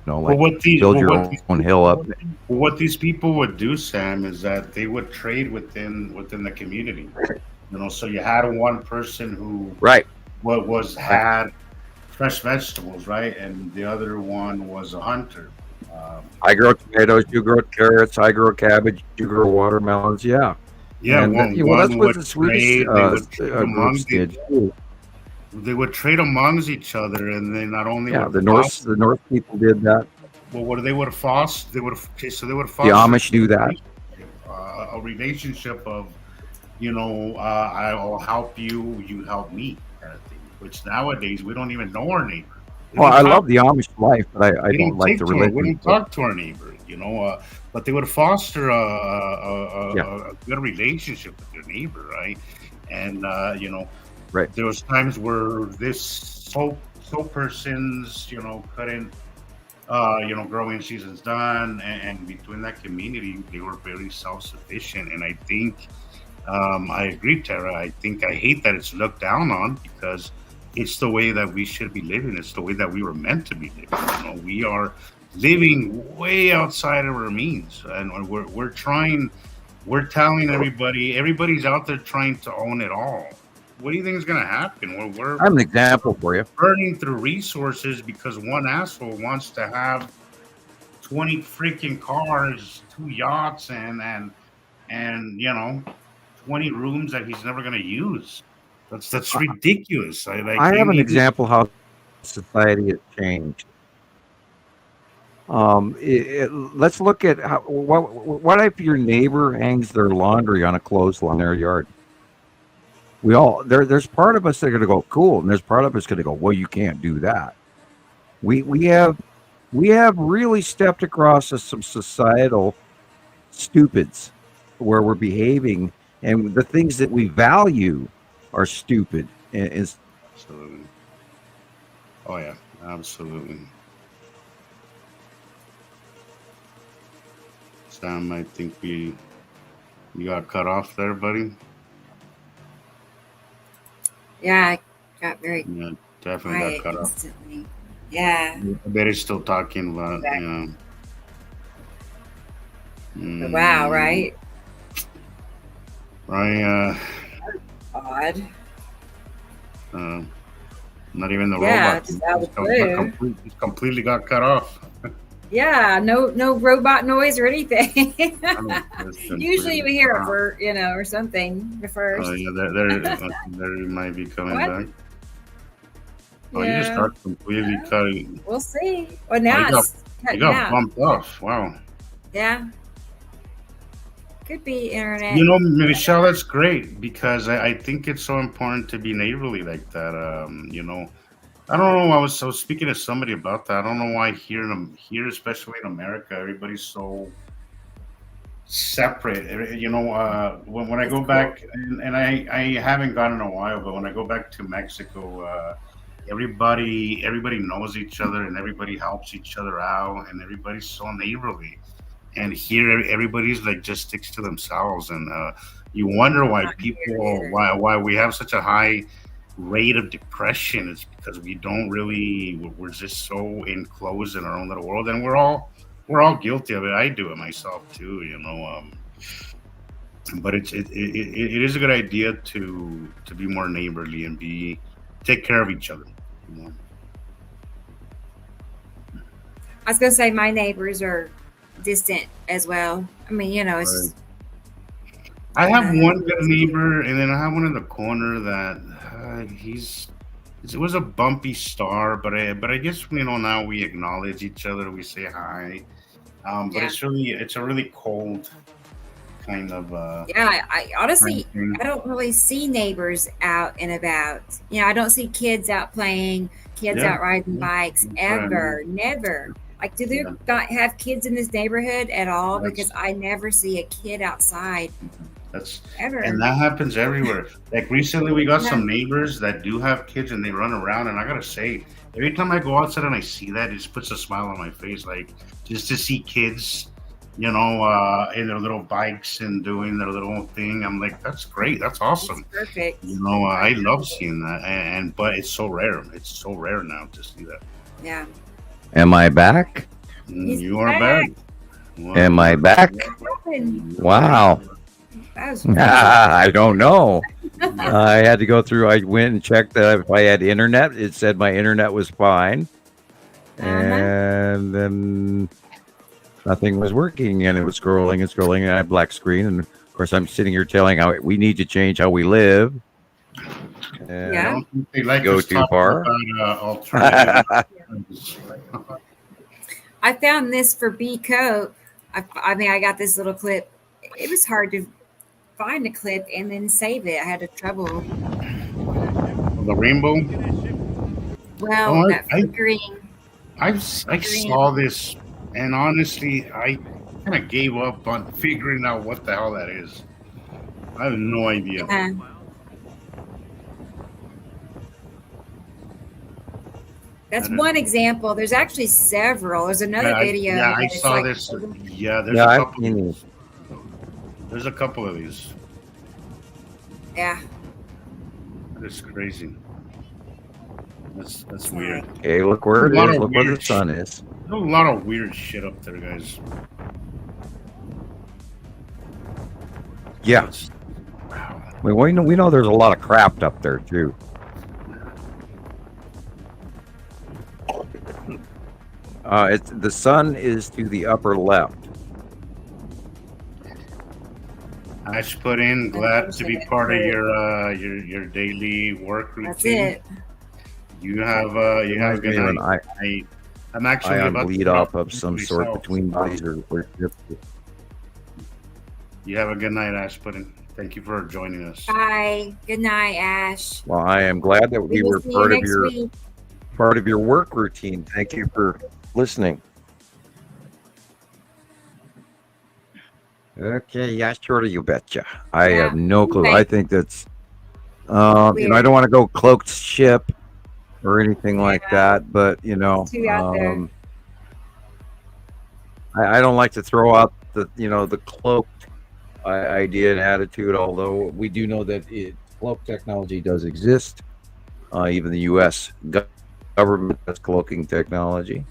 your own hill up. What these people would do, Sam, is that they would trade within the community. So you had one person who had fresh vegetables, right, and the other one was a hunter. I grow tomatoes, you grow carrots, I grow cabbage, you grow watermelons. Yeah. Yeah, and that's what the Swedish groups did. They would trade amongst each other, and they not only the North people did that. Well, what they would foster? The Amish do that. A relationship of, I will help you, you help me, kind of thing. Which nowadays we don't even know our neighbor. Well, I love the Amish life, but I don't like the religion. We don't talk to our neighbor, but they would foster a good relationship with their neighbor, right? And right. There was times where this so person's couldn't growing season's done, and between that community they were very self-sufficient. And I think I agree, Tara. I hate that it's looked down on because it's the way that we should be living. It's the way that we were meant to be living. We are living way outside of our means, and we're trying we're telling everybody's out there trying to own it all. What do you think is going to happen? We're I'm an example for you. burning through resources because one asshole wants to have 20 freaking cars, 2 yachts, and 20 rooms that he's never going to use. That's ridiculous. I have an example how society has changed. Let's look at what if your neighbor hangs their laundry on a clothesline in their yard? There's part of us that are going to go cool, and there's part of us going to go, well, you can't do that. We have really stepped across some societal stupids where we're behaving, and the things that we value are stupid. Absolutely. Oh yeah, absolutely. Sam, I think you got cut off there, buddy. Yeah, I got very definitely quiet got cut instantly. Yeah. I bet he's still talking about Wow, right? Right. Odd. Not even the Yeah, robot. just out of the blue. He's completely got cut off. Yeah, no robot noise or anything. That's Usually we hear it for or something the first. Oh yeah, there might be coming What? back. Oh, you just got completely cutting. We'll see. Well, now you it's got cutting out. bumped off. Wow. Yeah. Could be internet. Michelle, that's great because I think it's so important to be neighborly like that. I don't know. I was speaking to somebody about that. I don't know why here, especially in America, everybody's so separate. When I go back, and I haven't gone in a while, but when I go back to Mexico, everybody knows each other and everybody helps each other out, and everybody's so neighborly. And here, everybody's like just sticks to themselves, and you wonder why why we have such a high rate of depression. It's because we're just so enclosed in our own little world, and we're all guilty of it. I do it myself too, but it is a good idea to be more neighborly and take care of each other. I was gonna say my neighbors are distant as well. I mean, it's. I have one good neighbor, and then I have one in the corner that it was a bumpy star, but I guess now we acknowledge each other, we say hi, but it's a really cold kind of. I honestly I don't really see neighbors out and about. I don't see kids out playing, kids out riding bikes ever, never. Like, do they not have kids in this neighborhood at all? Because I never see a kid outside. Ever. And that happens everywhere. Like recently, we got some neighbors that do have kids and they run around. And I gotta say, every time I go outside and I see that, it just puts a smile on my face. Like just to see kids, in their little bikes and doing their little thing. I'm like, that's great. That's awesome. That's perfect. I love seeing that. But it's so rare. It's so rare now to see that. Yeah. Am I back? You are back. Wow. Am I back? Wow. I don't know. I had to go through. I went and checked that if I had internet. It said my internet was fine, and then nothing was working, and it was scrolling and scrolling, and I had black screen. And of course, I'm sitting here telling how we need to change how we live. And go too far. I found this for B Cope. I got this little clip. It was hard to find a clip and then save it. I had trouble. The rainbow. Well, green. I saw this, and honestly, I kind of gave up on figuring out what the hell that is. I have no idea. That's one example. There's actually several. There's another video. Yeah, I saw this. Yeah, there's a couple. There's a couple of these. Yeah. That's crazy. That's weird. Hey, look where it is. Look where the sun is. There's a lot of weird shit up there, guys. Yeah. We know there's a lot of craft up there too. The sun is to the upper left. Ash put in, glad to be part of your daily work routine. That's it. You have a good night. I'm actually about bleed to off of some sort between bodies or you have a good night, Ash Pudding. Thank you for joining us. Bye. Good night, Ash. Well, I am glad that we were part of your work routine. Thank you for listening. Okay, yeah, sure, you betcha. I have no clue. Okay. I think that's I don't want to go cloaked ship or anything like that, but Too out there. I don't like to throw out the cloaked idea and attitude, although we do know that cloak technology does exist. Even the U.S. government has cloaking technology,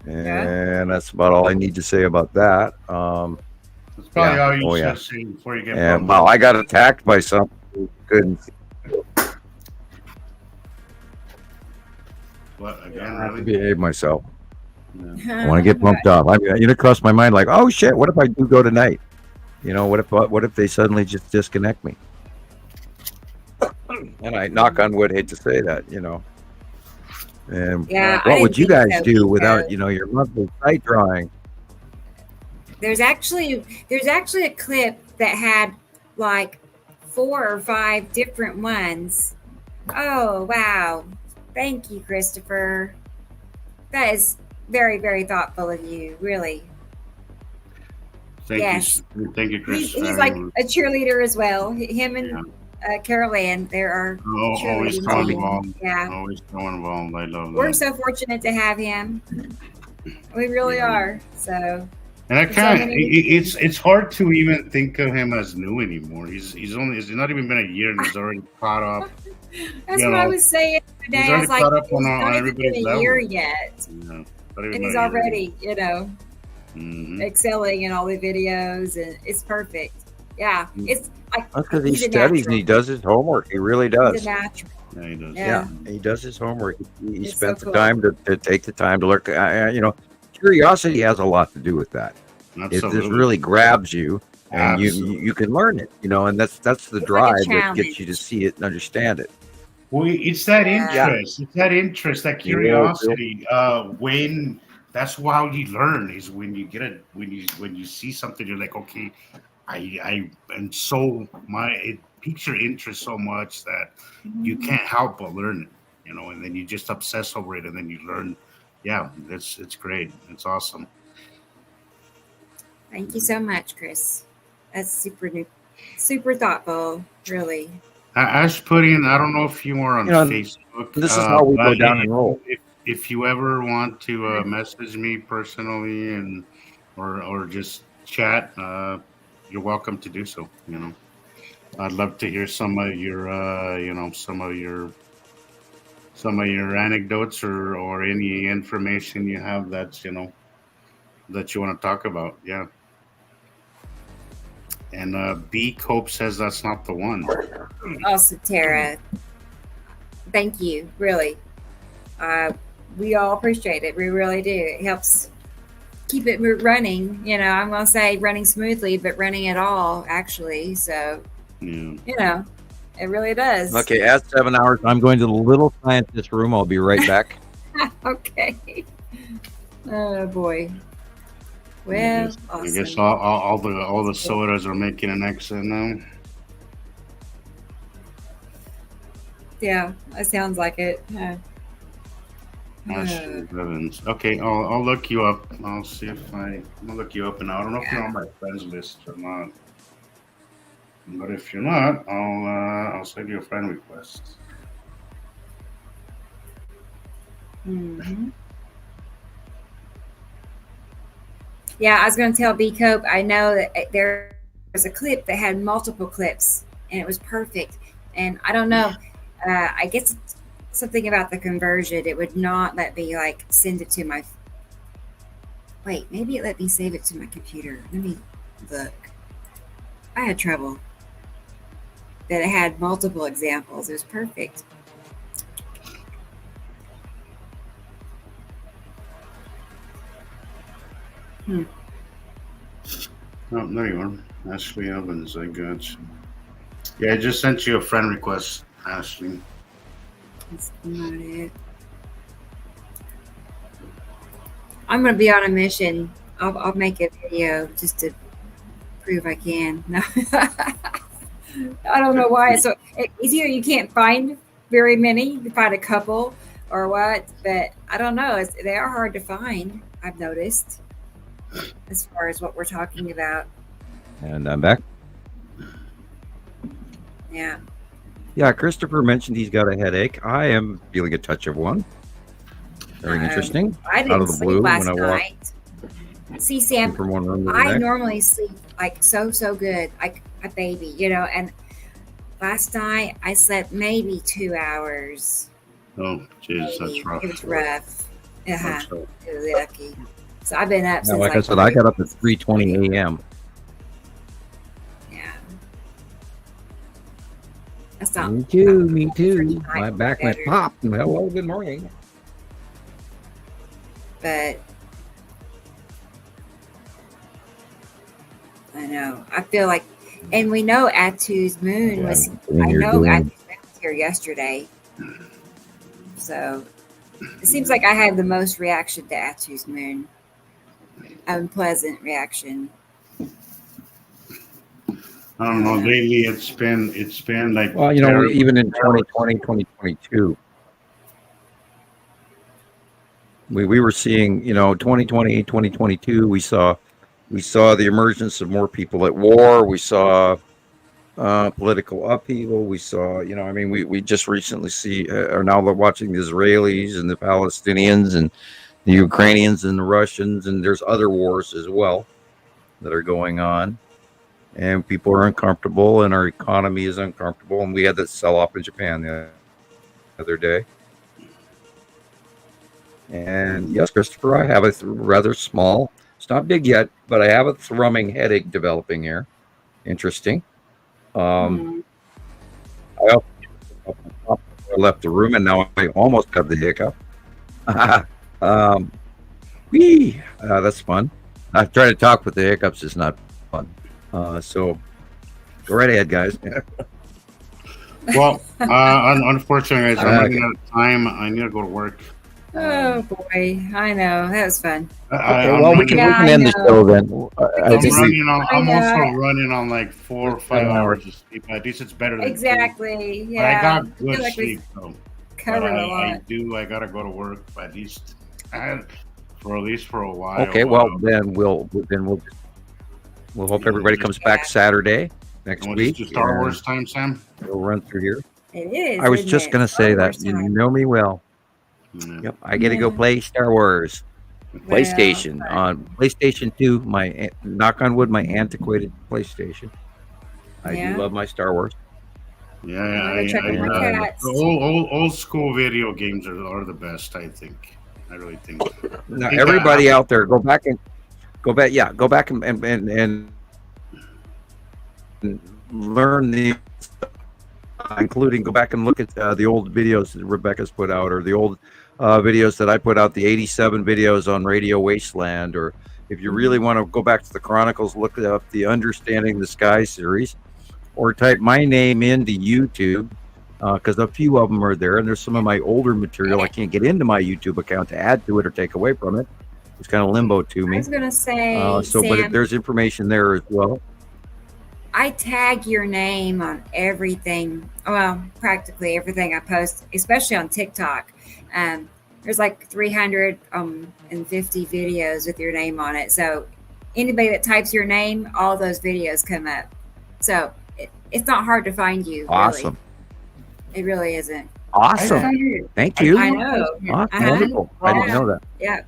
and that's about all I need to say about that. That's probably all you should say before you get. And well, I got attacked by something who couldn't. What again? I have Really? to behave myself. I want to get bumped up. It crossed my mind like, oh shit, what if I do go tonight? What if they suddenly just disconnect me? And I knock on wood, hate to say that, And what would you guys do without, your monthly site drawing? There's actually a clip that had like 4 or 5 different ones. Oh wow. Thank you, Christopher. That is very, very thoughtful of you, really. Thank you, Chris. He's like a cheerleader as well. Him and Carol Ann, there are always throwing involved. Yeah, always throwing involved. I love that. We're so fortunate to have him. We really are. So. And I can't. It's hard to even think of him as new anymore. He's not even been a year and he's already caught up. That's what I was saying today. I was like, it's not even been a year yet, and he's already, excelling in all the videos, and it's perfect. Yeah, it's like that's because he studies and he does his homework. He really does. He's a natural. Yeah, he does. Yeah, he does his homework. He spent the time to take the time to look. Curiosity has a lot to do with that. It just really grabs you, and you can learn it. And that's the drive that gets you to see it and understand it. Well, it's that interest. It's that interest, that curiosity. When that's how you learn is when you get when you see something, you're like, okay, it piques your interest so much that you can't help but learn it. And then you just obsess over it, and then you learn. Yeah, it's great. It's awesome. Thank you so much, Chris. That's super thoughtful, really. Ash Pudding, I don't know if you are on Facebook. This is how we go down and roll. If you ever want to message me personally or just chat, you're welcome to do so. I'd love to hear some of your anecdotes or any information you have that that you want to talk about. Yeah. And B Cope says that's not the one. Also, Tara, thank you. Really, we all appreciate it. We really do. It helps keep it running. I'm gonna say running smoothly, but running at all actually. So, it really does. Okay, at 7 hours, I'm going to the little scientist room. I'll be right back. Okay. Oh boy. Well, I guess all the sodas are making an exit now. Yeah, that sounds like it. Okay, I'll look you up. I'll see if I'm gonna look you up, and I don't know if you're on my friends list or not. But if you're not, I'll send you a friend request. Mm-hmm. Yeah, I was going to tell B Cope. I know that there was a clip that had multiple clips, and it was perfect. And I don't know. I guess something about the conversion. It would not let me send it to my. Wait, maybe it let me save it to my computer. Let me look. I had trouble. That it had multiple examples. It was perfect. Oh, there you are. Ashley Evans, I got you. Yeah, I just sent you a friend request, Ashley. That's not it. I'm going to be on a mission. I'll make a video just to prove I can. No. I don't know why. So it's either you can't find very many, you find a couple or what, but I don't know. They are hard to find, I've noticed, as far as what we're talking about. And I'm back. Yeah. Yeah, Christopher mentioned he's got a headache. I am feeling a touch of one. Very interesting. I didn't Out of the sleep blue last when I night. See, Sam, from one room to the I next. normally sleep like so good, like a baby, and last night I slept maybe 2 hours. Oh, jeez, that's rough. It was rough. That's rough. It was yucky. So I've been up Now, since like I said, I got up at 3:20 a.m. Yeah. That's not. Me too. Me not too. pretty My nice, back went better. pop. Hello, good morning. But I know. I feel like, and we know Atu's moon was. I know Atu's moon was here yesterday. So it seems like I have the most reaction to Atu's moon. Unpleasant reaction. I don't know. Lately, it's been like. Well, even in 2020, 2022, we were seeing, 2020, 2022, we saw the emergence of more people at war. We saw political upheaval. We saw, we just recently are now watching the Israelis and the Palestinians and the Ukrainians and the Russians, and there's other wars as well that are going on. And people are uncomfortable, and our economy is uncomfortable. And we had that sell-off in Japan the other day. And yes, Christopher, I have a rather small, it's not big yet, but I have a thrumming headache developing here. Interesting. I left the room, and now I almost have the hiccup. That's fun. I try to talk with the hiccups. It's not fun. So go right ahead, guys. Well, unfortunately, guys, I'm running out of time. I need to go to work. Oh boy, I know that was fun. We can end the show then. I'm also running on like 4 or 5 hours of sleep. At least it's better than exactly. But Yeah, I got good sleep though. Covered a lot. I gotta go to work at least for a while. Okay, well then we'll hope everybody comes back Saturday next week. Star Wars time, Sam. We'll run through here. It is. I was just going to say that. You know me well. Yep, I get to go play Star Wars. PlayStation on PlayStation 2. My knock on wood, my antiquated PlayStation. I do love my Star Wars. Old school video games are the best. I think. I really think. Now, everybody out there, go back and learn the, including go back and look at the old videos that Rebecca's put out, or the old videos that I put out, the 87 videos on Radio Wasteland, or if you really want to go back to the Chronicles, look up the Understanding the Sky series, or type my name into YouTube, because a few of them are there, and there's some of my older material I can't get into my YouTube account to add to it or take away from it. It's kind of limbo to me. I was gonna say, Sam, but there's information there as well. I tag your name on everything. Well, practically everything I post, especially on TikTok. There's like 350 videos with your name on it. So anybody that types your name, all those videos come up. So it's not hard to find you. Awesome. Really. It really isn't. Awesome. Thank you. I know. Awesome. Wonderful. I didn't know that. Yeah.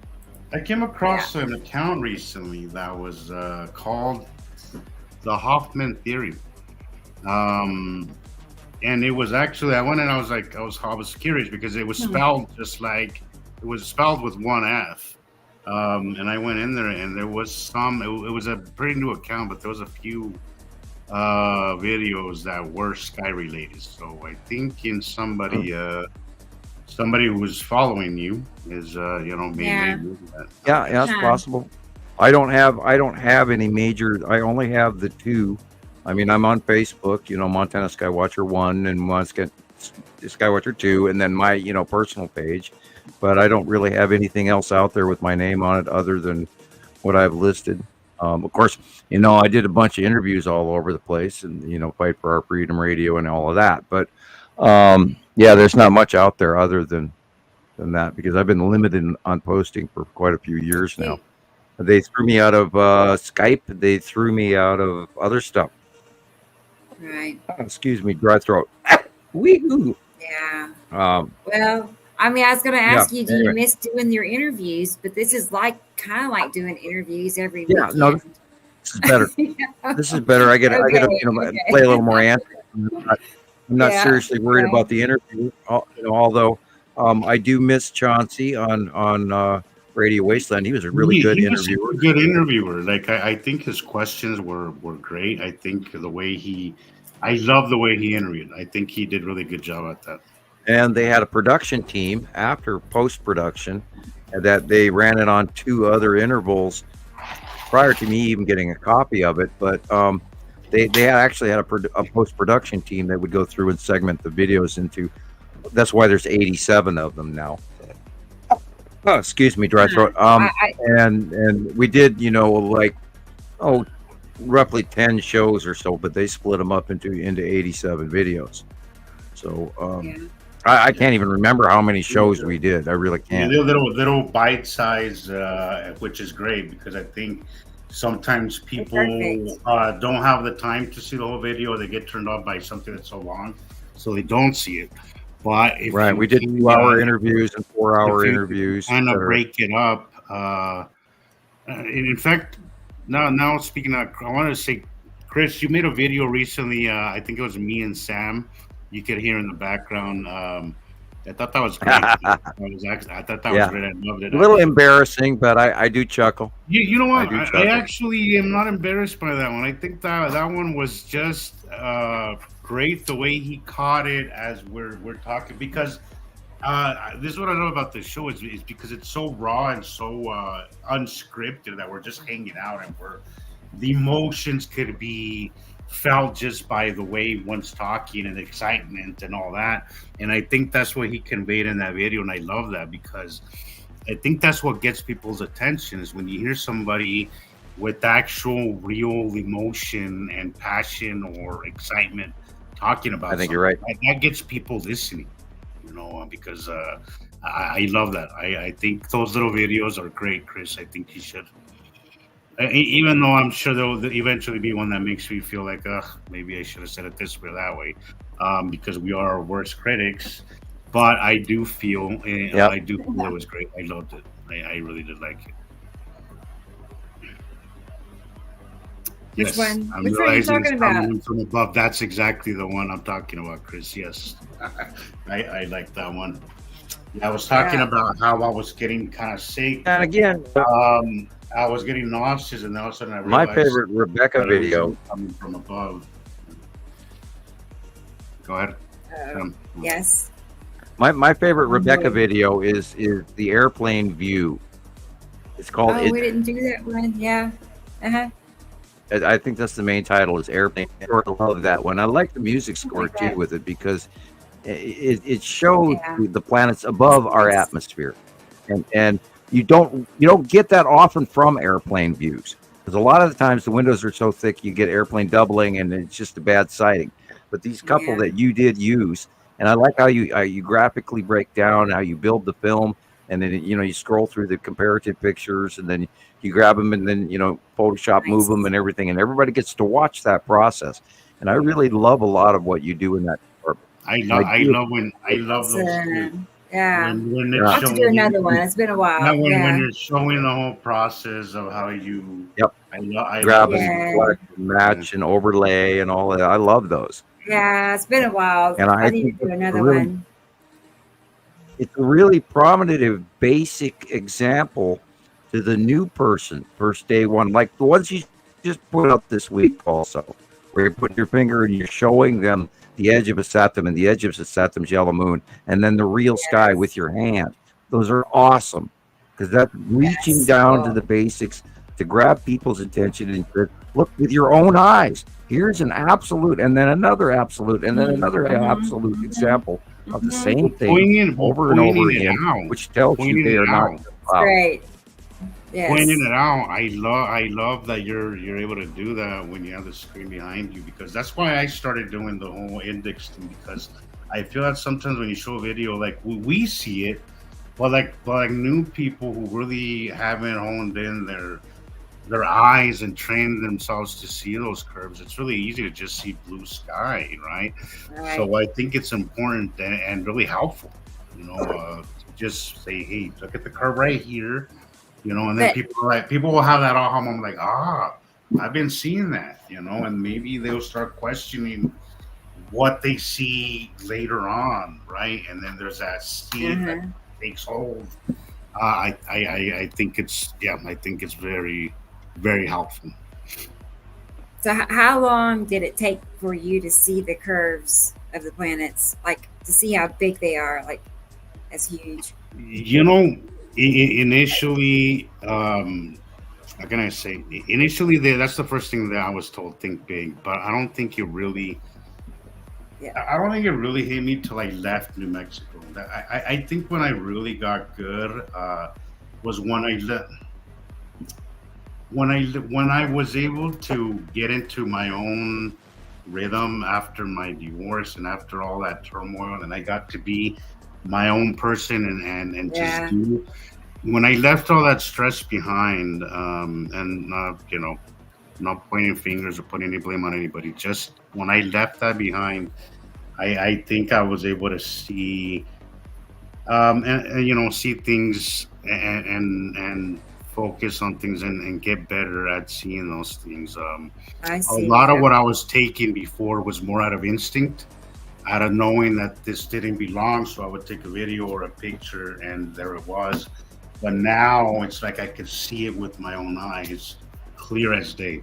I came across an account recently that was called the Hofman Theory, and it was actually I went and I was curious because it was spelled just like it was spelled with one F, and I went in there and there was some. It was a pretty new account, but there was a few videos that were sky related. So I think in somebody who was following you is maybe that. Yeah, it's possible. I don't have any major. I only have the two. I mean, I'm on Facebook, Montana Skywatcher 1 and Skywatcher 2, and then my, personal page. But I don't really have anything else out there with my name on it other than what I've listed. Of course, I did a bunch of interviews all over the place and, Fight for Our Freedom Radio and all of that. But yeah, there's not much out there other than that because I've been limited on posting for quite a few years now. They threw me out of Skype. They threw me out of other stuff. Right. Excuse me, dry throat. Wee-hoo. Yeah. Well, I mean, I was going to ask you, do you miss doing your interviews? But this is kind of like doing interviews every week. Yeah, no, this is better. This is better. I get to play a little more answer. I'm not seriously worried about the interview, although I do miss Chauncey on Radio Wasteland. He was a really good interviewer. Good interviewer. Like I think his questions were great. I think I love the way he interviewed. I think he did a really good job at that. And they had a production team after post-production that they ran it on 2 other intervals prior to me even getting a copy of it. But they actually had a post-production team that would go through and segment the videos into. That's why there's 87 of them now. Oh, excuse me, dry throat. And we did, roughly 10 shows or so, but they split them up into 87 videos. So I can't even remember how many shows we did. I really can't. Little bite size, which is great because I think sometimes people don't have the time to see the whole video. They get turned off by something that's so long, so they don't see it. But we did 2-hour interviews and 4-hour interviews. Kind of break it up. In fact, now speaking of, I want to say, Chris, you made a video recently. I think it was me and Sam. You could hear in the background. I thought that was great. I thought that was great. I loved it. A little embarrassing, but I do chuckle. You know what? I actually am not embarrassed by that one. I think that one was just great the way he caught it as we're talking, because this is what I know about this show is because it's so raw and so unscripted that we're just hanging out and the emotions could be felt just by the way one's talking and excitement and all that. And I think that's what he conveyed in that video, and I love that because I think that's what gets people's attention is when you hear somebody with actual real emotion and passion or excitement talking about. I think you're right. That gets people listening, because I love that. I think those little videos are great, Chris. I think you should. Even though I'm sure there'll eventually be one that makes me feel like, maybe I should have said it this way or that way, because we are our worst critics. But I do feel, it was great. I loved it. I really did like it. Which one? Which one are you talking about? From above. That's exactly the one I'm talking about, Chris. Yes, I like that one. Yeah, I was talking about how I was getting kind of sick. And again, I was getting nauseous, and all of a sudden I realized my favorite Rebecca video coming from above. Go ahead. Yes. My favorite Rebecca video is the airplane view. It's called. Oh, we didn't do that one. Yeah. I think that's the main title is Airplane. I love that one. I like the music score too with it because it shows the planets above our atmosphere, and you don't get that often from airplane views because a lot of the times the windows are so thick you get airplane doubling and it's just a bad sighting. But these couple that you did use, and I like how you graphically break down how you build the film, and then you scroll through the comparative pictures, and then you grab them, and then Photoshop move them and everything, and everybody gets to watch that process. And I really love a lot of what you do in that department. I love those. Yeah, I'll have to do another one. It's been a while. When you're showing the whole process of how you I grab and match and overlay and all that. I love those. Yeah, it's been a while. And I need to do another one. It's a really prominent, basic example to the new person, first day one, like the ones you just put up this week also. where you're putting your finger and you're showing them the edge of a septum and the edge of a septum's yellow moon, and then the real sky with your hand. Those are awesome because that's reaching down to the basics to grab people's attention and look with your own eyes. Here's an absolute, and then another absolute, and then another absolute example of the same thing over and over again, which tells you they are not. Great. Yes. Pointing it out, I love that you're able to do that when you have the screen behind you, because that's why I started doing the whole index thing, because I feel that sometimes when you show a video, like we see it, but like new people who really haven't honed in their eyes and trained themselves to see those curves, it's really easy to just see blue sky, right? So I think it's important and really helpful, to just say, hey, look at the curve right here. And then people will have that aha moment, like, I've been seeing that, and maybe they'll start questioning what they see later on, right? And then there's that seed that takes hold. I think it's very, very helpful. So how long did it take for you to see the curves of the planets, like to see how big they are? Like, that's huge. Initially, how can I say? Initially, that's the first thing that I was told, think big. But I don't think it really. I don't think it really hit me till I left New Mexico. I think when I really got good was when I left. When I was able to get into my own rhythm after my divorce and after all that turmoil, and I got to be my own person and just do. When I left all that stress behind, and not pointing fingers or putting any blame on anybody, just when I left that behind, I think I was able to see, see things and focus on things and get better at seeing those things. A lot of what I was taking before was more out of instinct, out of knowing that this didn't belong, so I would take a video or a picture and there it was. But now it's like I could see it with my own eyes, clear as day.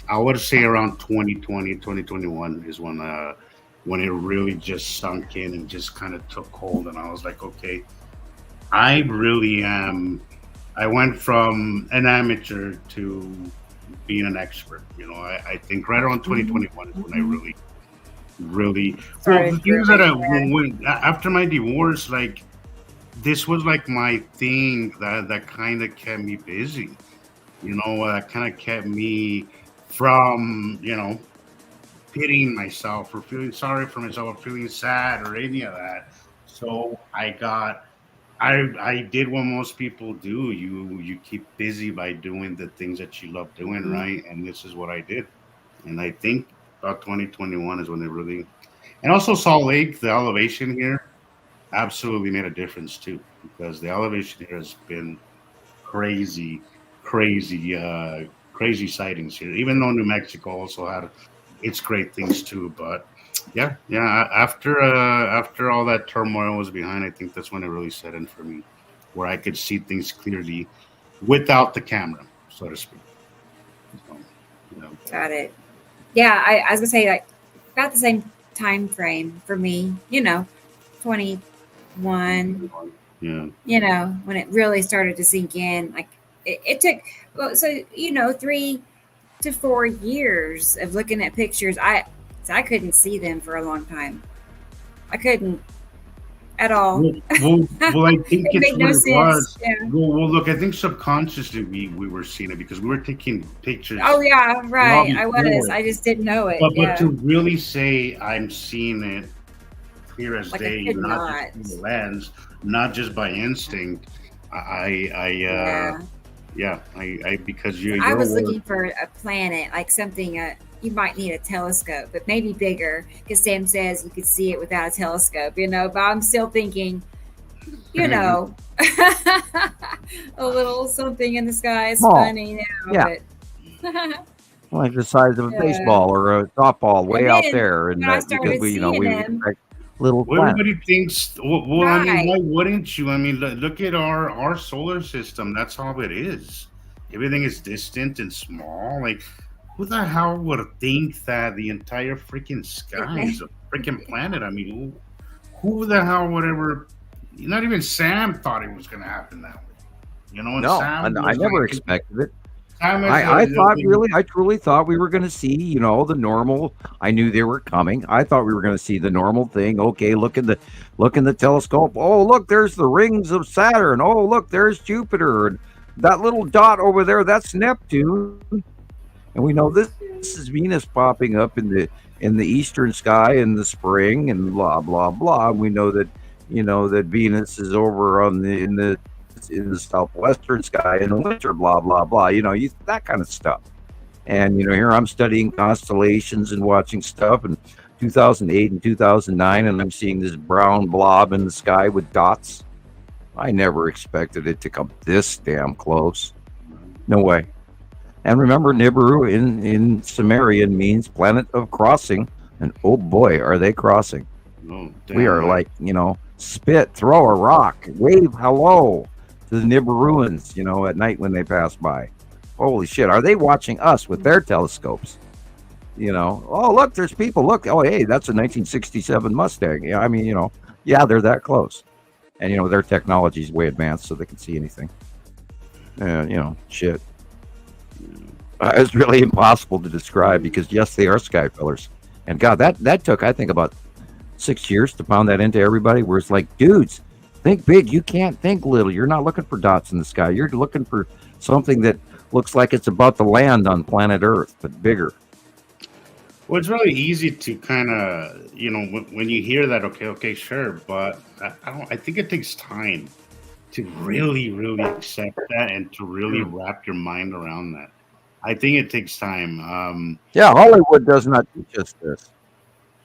I would say around 2020, 2021 is when it really just sunk in and just kind of took hold, and I was like, okay, I really am. I went from an amateur to being an expert. I think right around 2021 is when I really the things that after my divorce, like this was like my thing that kind of kept me busy. That kind of kept me from pitying myself or feeling sorry for myself or feeling sad or any of that. So I did what most people do. You keep busy by doing the things that you love doing, right? And this is what I did. And I think about 2021 is when they really, and also Salt Lake, the elevation here absolutely made a difference too, because the elevation here has been crazy sightings here, even though New Mexico also had its great things too. But yeah. After all that turmoil was behind, I think that's when it really set in for me, where I could see things clearly without the camera, so to speak. So, Got it. Yeah, I was gonna say like about the same time frame for me. 21. Yeah. When it really started to sink in, like it took. Well, so 3 to 4 years of looking at pictures. I couldn't see them for a long time. I couldn't at all. Well, I think it made no sense. Yeah. Well, look, I think subconsciously we were seeing it because we were taking pictures. Oh yeah, right. I was. I just didn't know it. But to really say I'm seeing it clear as like day, not just through the lens, not just by instinct. Because I was looking for a planet, like something you might need a telescope, but maybe bigger, because Sam says you could see it without a telescope, but I'm still thinking, a little something in the sky is funny now. Yeah. But like the size of a baseball or a softball way out there. And because we expect little everybody thinks, well, I mean, why wouldn't you? I mean, look at our solar system. That's all it is. Everything is distant and small. Like, who the hell would think that the entire freaking sky is a freaking planet? I mean, who the hell would ever? Not even Sam thought it was going to happen that way. You know, and No, Sam I was never like, expected it. Sam is I the- thought really, I truly thought we were going to see, you know, the normal. I knew they were coming. I thought we were going to see the normal thing. Okay, look in the telescope. Oh, look, there's the rings of Saturn. Oh, look, there's Jupiter, and that little dot over there, that's Neptune. And we know this is Venus popping up in the eastern sky in the spring, and blah blah blah. And we know that, you know, that Venus is over on in the southwestern sky in the winter, blah blah blah, you know, that kind of stuff. And you know, here I'm studying constellations and watching stuff in 2008 and 2009, and I'm seeing this brown blob in the sky with dots. I never expected it to come this damn close. No way. And remember, Nibiru in Sumerian means planet of crossing, and oh boy, are they crossing. Oh, We are like, you know, spit, throw a rock, wave hello to the Nibiruans, you know, at night when they pass by. Holy shit, are they watching us with their telescopes? You know, oh, look, there's people. Look, oh, hey, that's a 1967 Mustang. Yeah, I mean, you know, yeah, they're that close. And, you know, their technology is way advanced, so they can see anything. And, you know, shit. It's really impossible to describe because, yes, they are skyfillers. And, God, that took, I think, about 6 years to pound that into everybody, where it's like, dudes, think big. You can't think little. You're not looking for dots in the sky. You're looking for something that looks like it's about to land on planet Earth, but bigger. Well, it's really easy to kind of, you know, when you hear that, okay, sure, but I think it takes time to really accept that and to really wrap your mind around that. I think it takes time. Yeah, Hollywood does not teach us this.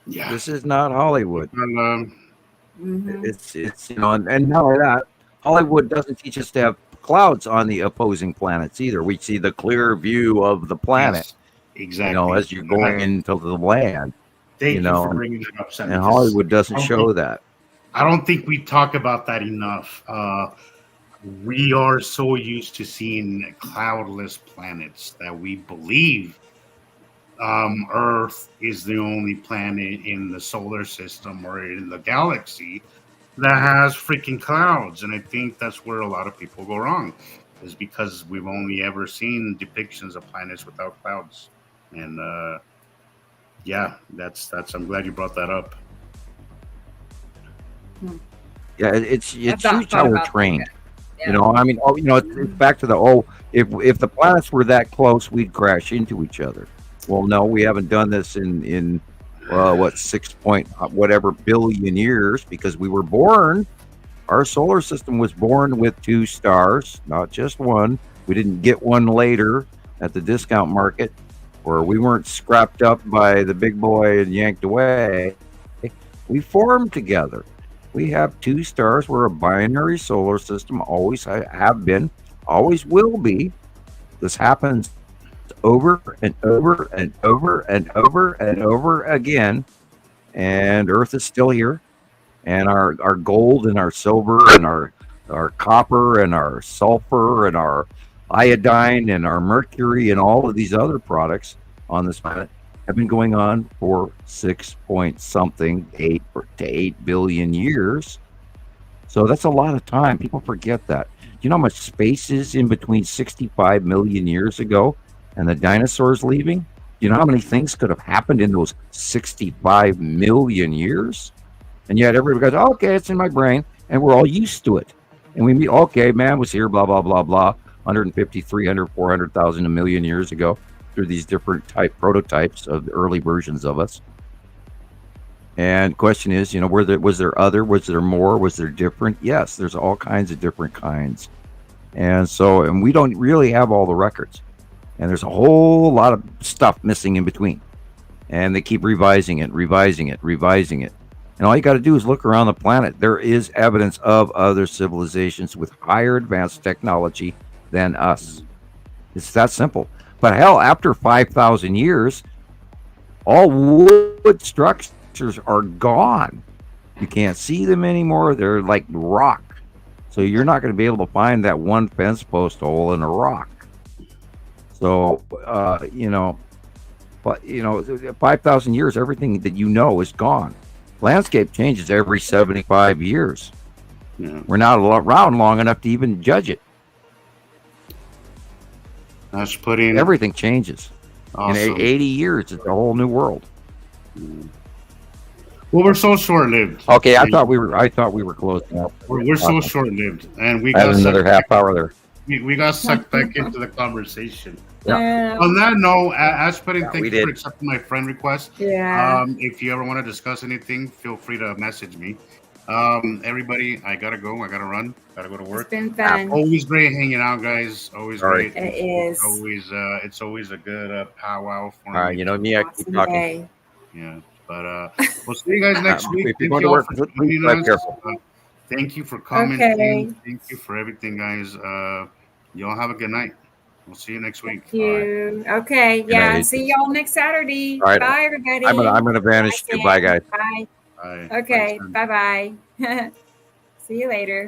Yeah, This is not Hollywood. Mm-hmm. It's you know, and not only that, Hollywood doesn't teach us to have clouds on the opposing planets either. We see the clear view of the planet, yes, exactly. you know, as you're going into the land. Thank you know, for bringing that up, Sam, and because Hollywood doesn't show that. I don't think we talk about that enough. We are so used to seeing cloudless planets that we believe Earth is the only planet in the solar system or in the galaxy that has freaking clouds. And I think that's where a lot of people go wrong, is because we've only ever seen depictions of planets without clouds. And yeah, that's I'm glad you brought that up. Yeah, it's not huge thought how we're about trained. that. Yeah. You know, I mean, you know, it's back to the if the planets were that close, we'd crash into each other. Well, no, we haven't done this in what 6 point whatever billion years, because we were born. Our solar system was born with 2 stars, not just one. We didn't get one later at the discount market, or we weren't scrapped up by the big boy and yanked away. We formed together. We have 2 stars. We're a binary solar system, always have been, always will be. This happens over and over and over and over and over again. And Earth is still here. And our gold and our silver and our copper and our sulfur and our iodine and our mercury and all of these other products on this planet have been going on for 8 to 8 billion years. So that's a lot of time. People forget that. Do you know how much space is in between 65 million years ago and the dinosaurs leaving? Do you know how many things could have happened in those 65 million years? And yet everybody goes, okay, it's in my brain, and we're all used to it. And we meet, okay, man was here, blah, blah, blah, blah, 150, 300, 400,000, a million years ago, through these different prototypes of the early versions of us. And question is, you know, was there more? Was there different? Yes, there's all kinds of different kinds. And we don't really have all the records. And there's a whole lot of stuff missing in between. And they keep revising it. And all you got to do is look around the planet. There is evidence of other civilizations with higher advanced technology than us. It's that simple. But hell, after 5,000 years, all wood structures are gone. You can't see them anymore. They're like rock. So you're not going to be able to find that one fence post hole in a rock. So, you know, but 5,000 years, everything that you know is gone. Landscape changes every 75 years. Yeah. We're not around long enough to even judge it. That's putting everything changes. Awesome. In 80 years, it's a whole new world. Well, we're so short-lived. Okay, I thought we were closing up. We're so short-lived, and we got another half hour there. We got sucked back into the conversation. Yeah. On that note, Aspen, thank you did. for accepting my friend request. Yeah. If you ever want to discuss anything, feel free to message me. Everybody, I gotta go. I gotta run. Gotta go to work. It's been fun. Always great hanging out, guys. Always great. It is. It's always a good powwow for me. All right, you know me, I keep talking. Day. Yeah, but we'll see you guys next week. If you Thank go you to all work, for please joining drive us. careful. Thank you for coming. Okay. Thank you for everything, guys. Y'all have a good night. We'll see you next week. Thank you. Okay. Yeah. night. See y'all next Saturday. All right. Bye, everybody. I'm gonna vanish Bye, too. Bye, guys. Bye. Bye. Okay. Bye, Sam. Bye. See you later.